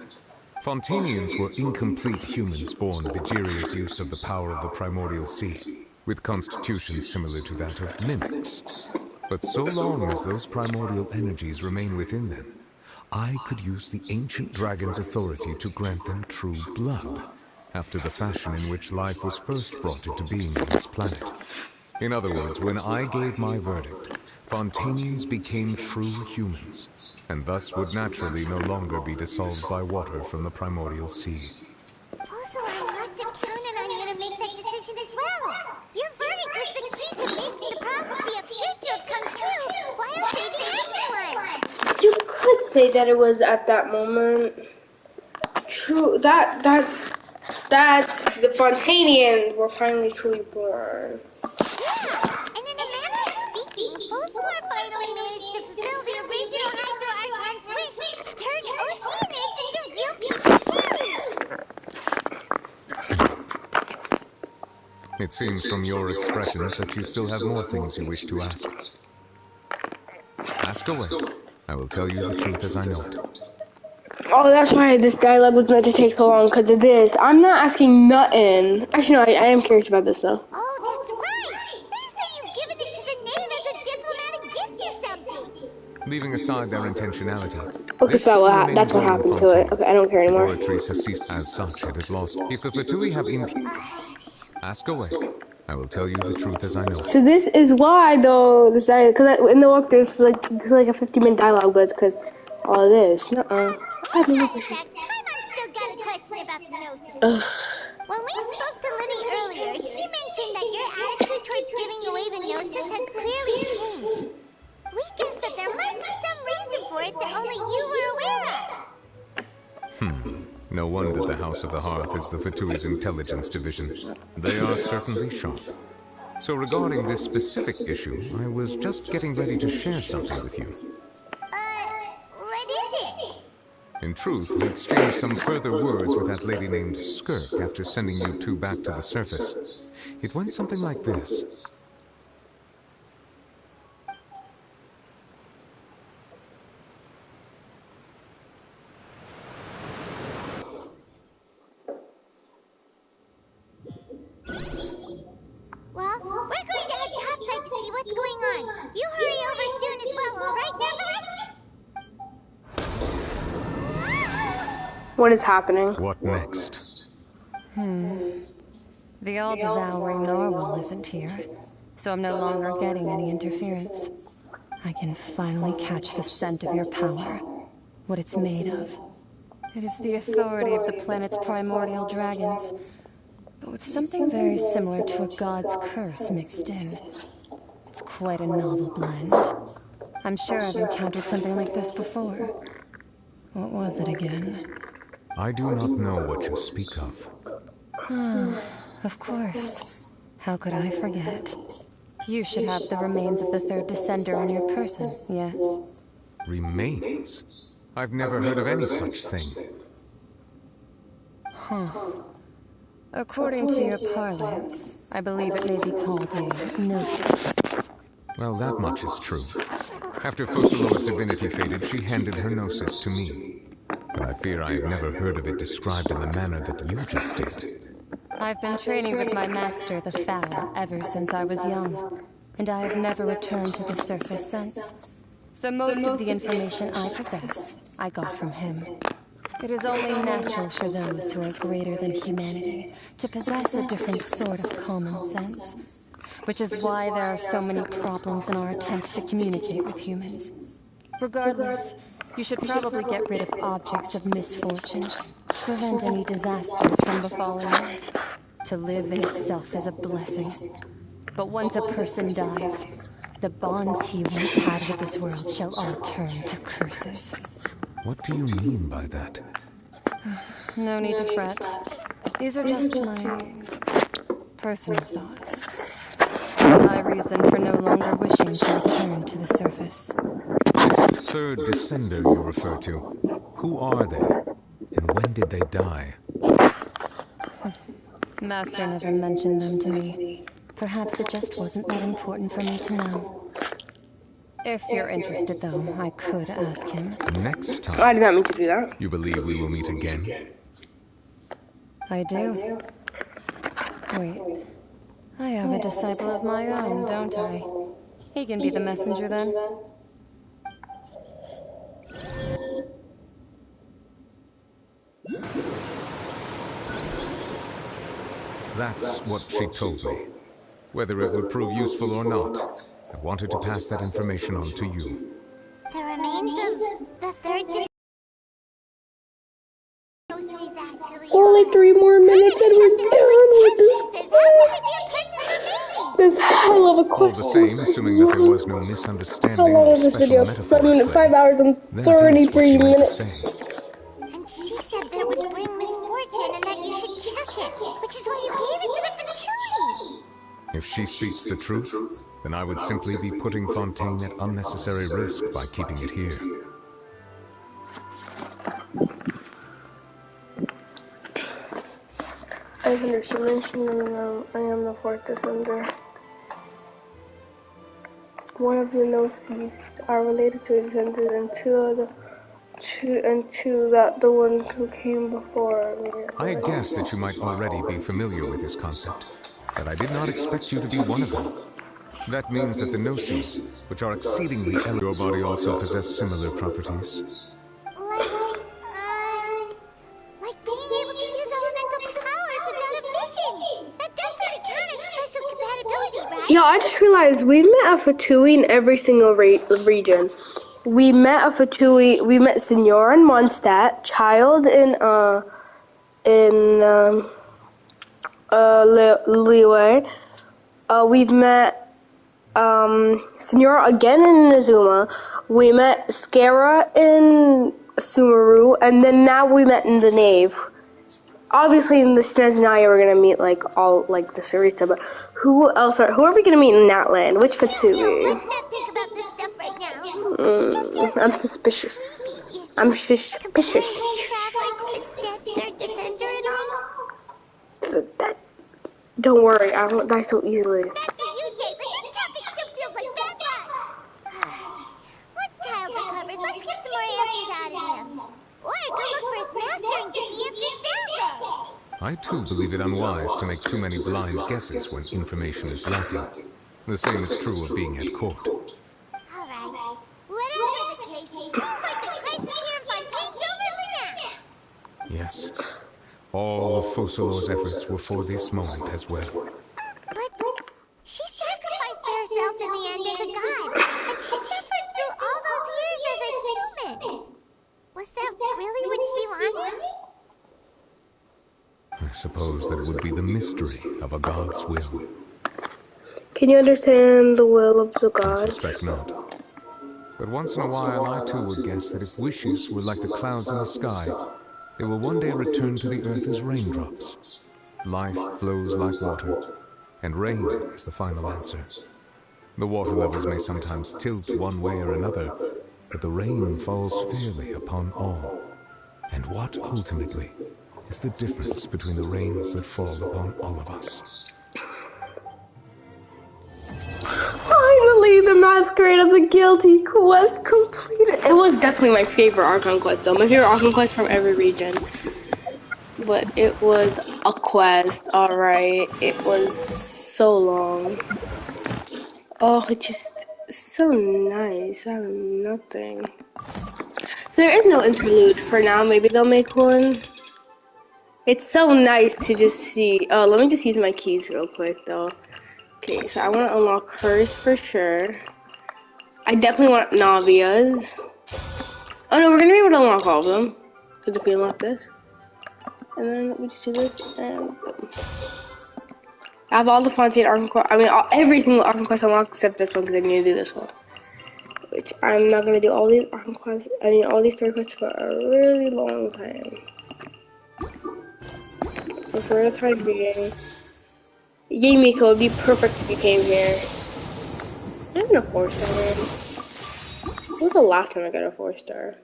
Fontainians were incomplete humans born of Egeria's use of the power of the primordial sea, with constitutions similar to that of mimics. But so long as those primordial energies remain within them, I could use the ancient dragon's authority to grant them true blood, after the fashion in which life was first brought into being on this planet. In other words, when I gave my verdict, Fontainians became true humans, and thus would naturally no longer be dissolved by water from the primordial sea. Fossilor must have counted on you to make that decision as well. Your verdict was the key to making the prophecy appear to have come true while saving everyone. You could say that it was at that moment. True, that the Fontainians were finally truly born. Yeah, and in a manner of speaking, Fossilor finally managed to fulfill the original Hydro Archon's wish to turn Oceanids into real people too. It seems from your expressions that you still have more things you wish to ask. Ask away. I will tell you the truth as I know it. Oh, that's why this dialogue was meant to take so long, because of this. I'm not asking nothing. Actually, no, I am curious about this, though. Oh, that's right! They say you've given it to the knave as a diplomatic gift or something! Leaving aside their intentionality. Okay, so that's what happened to it. Okay, I don't care The anymore. Oratrice has ceased as such. It is lost. If the Fatui have ask away. I will tell you the truth as I know. So this is why, though, because in the book there's like a 50-minute dialogue, but it's because all of this. Wait a sec, Paimon's still got a question about the gnosis. When we spoke to Liddy earlier, she mentioned that your attitude towards giving away the gnosis had clearly changed. We guessed that there might be some reason for it that only you were aware of. No wonder the House of the Hearth is the Fatui's intelligence division. They are certainly sharp. So regarding this specific issue, I was just getting ready to share something with you. What is it? In truth, we exchanged some further words with that lady named Skirk after sending you two back to the surface. It went something like this. Well, we're going to head topside to see what's going on. You hurry over soon as well, all right, Neverlet? What is happening? What next? The all-devouring narwhal isn't here, so I'm no longer getting any interference. I can finally catch the scent of your power, what it's made of. It is the authority of the planet's primordial dragons, but with something very similar to a god's curse mixed in. It's quite a novel blend. I'm sure I've encountered something like this before. What was it again? I do not know what you speak of. Of course. How could I forget? You should have the remains of the third descender on your person, yes? Remains? I've never heard of any such thing. According to your parlance, I believe it may be called a gnosis. Well, that much is true. After Focalor's divinity faded, she handed her gnosis to me. But I fear I have never heard of it described in the manner that you just did. I've been training with my master, the Foul, ever since I was young, and I have never returned to the surface since. So most of the information I possess, I got from him. It is only natural for those who are greater than humanity to possess a different sort of common sense, which is why there are so many problems in our attempts to communicate with humans. Regardless, you should probably get rid of objects of misfortune to prevent any disasters from befalling you. To live in itself is a blessing. But once a person dies, the bonds he once had with this world shall all turn to curses. What do you mean by that? No need to fret. These are just my personal thoughts. My reason for no longer wishing to return to the surface. This third descender you refer to, who are they? And when did they die? Master never mentioned them to me. Perhaps it just wasn't that important for me to know. If you're interested, though, I could ask him. Next time. I did not mean to do that. You believe we will meet again? I do. Wait. I have a disciple of my own, don't I? He can be the messenger, then. That's what she told me. Whether it would prove useful or not, I wanted to pass that information on to you. The remains of the third actually... Only 3 more minutes and we're done with this hell of a question. All the same, assuming that there was no misunderstanding How long or is this special video? metaphor 5 hours and then it is what 33 you meant to minutes. say. And she said that it would bring misfortune and that you should check it, which is why you gave it to the Fountaine. If she speaks the truth, then I would simply be putting Fountaine at unnecessary risk by keeping it here. I am the fourth descender. One of the no-seas are related to descendants, and two that the one who came before me. I had guessed that you might already be familiar with this concept, but I did not expect you to be one of them. That means that the Gnosis, which are exceedingly elegant, your body also possess similar properties. Like being able to use elemental powers without a vision. That does sort of count as special compatibility, right? Yeah, I just realized we met a Fatui in every single region. We met a Fatui. We met Senor in Mondstadt, Child in Liyue. We've met Senor again in Inazuma. We met Scara in Sumeru, and then now we met in the Nave. Obviously, in the Sneznaya, we're gonna meet like all like the Sarita, but who are we gonna meet in that land? Which Fatui? Let's not think about this stuff right now. I'm suspicious. I'm suspicious. Comparing Traveler to the dead third descender and all. Don't worry, I won't die so easily. That's what you say, but this topic still feels like bad luck. Once Child recovers, let's get some more answers out of him. Or go look for his master and get the answers that way. I too believe it unwise to make too many blind guesses when information is lacking. The same is true of being at court. Alright, whatever the case, it seems like the crisis here in Fontaine's over for now. Yes. All of Fosolor's efforts were for this moment as well. But she sacrificed herself in the end as a god, and she suffered through all those years as a human. Was that really what she wanted? I suppose that would be the mystery of a god's will. Can you understand the will of the gods? I suspect not. But once in a while, I too would guess that if wishes were like the clouds in the sky, they will one day return to the earth as raindrops. Life flows like water, and rain is the final answer. The water levels may sometimes tilt one way or another, but the rain falls fairly upon all. And what, ultimately, is the difference between the rains that fall upon all of us? Finally, the Masquerade of the Guilty quest completed. It was definitely my favorite Archon quest, though. My favorite Archon quest from every region. But it was a quest, alright. It was so long. Oh, it's just so nice. I have nothing. So there is no interlude for now. Maybe they'll make one. It's so nice to just see. Oh, let me just use my keys real quick, though. Okay, so I want to unlock hers for sure. I definitely want Navia's. Oh no, we're going to be able to unlock all of them. Because if we unlock this. And then we just do this, and boom. I have all the Fountaine Archon quests. I mean, every single Archon quest unlocked except this one, because I need to do this one. Which I'm not going to do all these Archon quests. I mean, all these story quests for a really long time. But for the time being, Yay Miko, would be perfect if you came here. I have no 4-star, man. When was the last time I got a 4-star?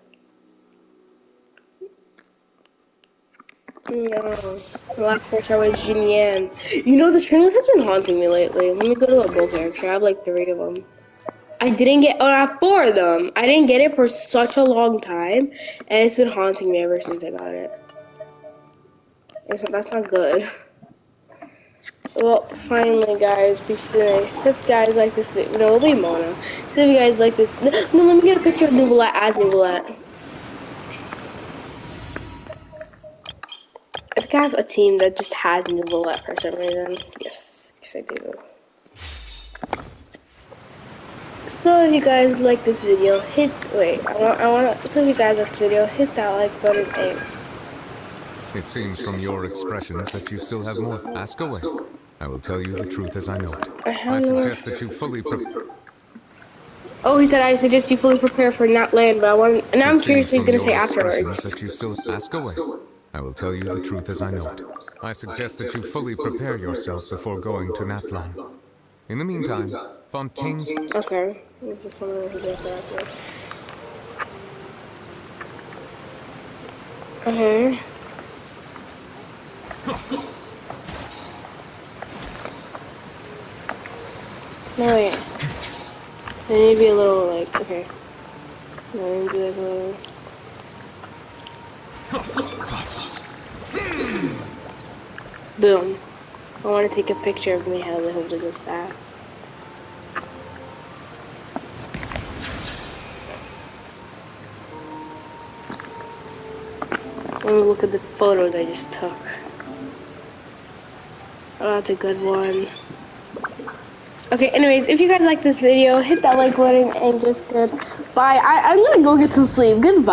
No. The last 4-star was Jinyan. You know, the train has been haunting me lately. Let me go to the book character. I have like 3 of them. I didn't get, I have 4 of them. I didn't get it for such a long time, and it's been haunting me ever since I got it. That's not good. Well, finally, guys, we finished. So if you guys like this video, no, it'll be Mona. So if you guys like this, no, let me get a picture of Nouvellette as Nouvellette. I think I have a team that just has Nouvellette for some reason. Yes, I do. So if you guys like this video, so if you guys like this video, hit that like button and. It seems from your expressions that you still have more. Ask away. I will tell you the truth as I know it. I suggest that you fully Oh, he said I suggest you fully prepare for not land, but I want. And now I'm curious what he's gonna say afterwards. That you still ask away. I will tell you the truth as I know it. I suggest that you fully prepare yourself before going to Natlan. In the meantime, Fontaine's. Okay. I just wondering if he does that afterwards. Okay. No, wait. They need to be a little, like, okay. No, they need to be like a little... Boom. I want to take a picture of me how they hold the staff. Let me look at the photos I just took. Oh, that's a good one. Okay, anyways, if you guys like this video, hit that like button and just goodbye. I'm gonna go get some sleep. Goodbye.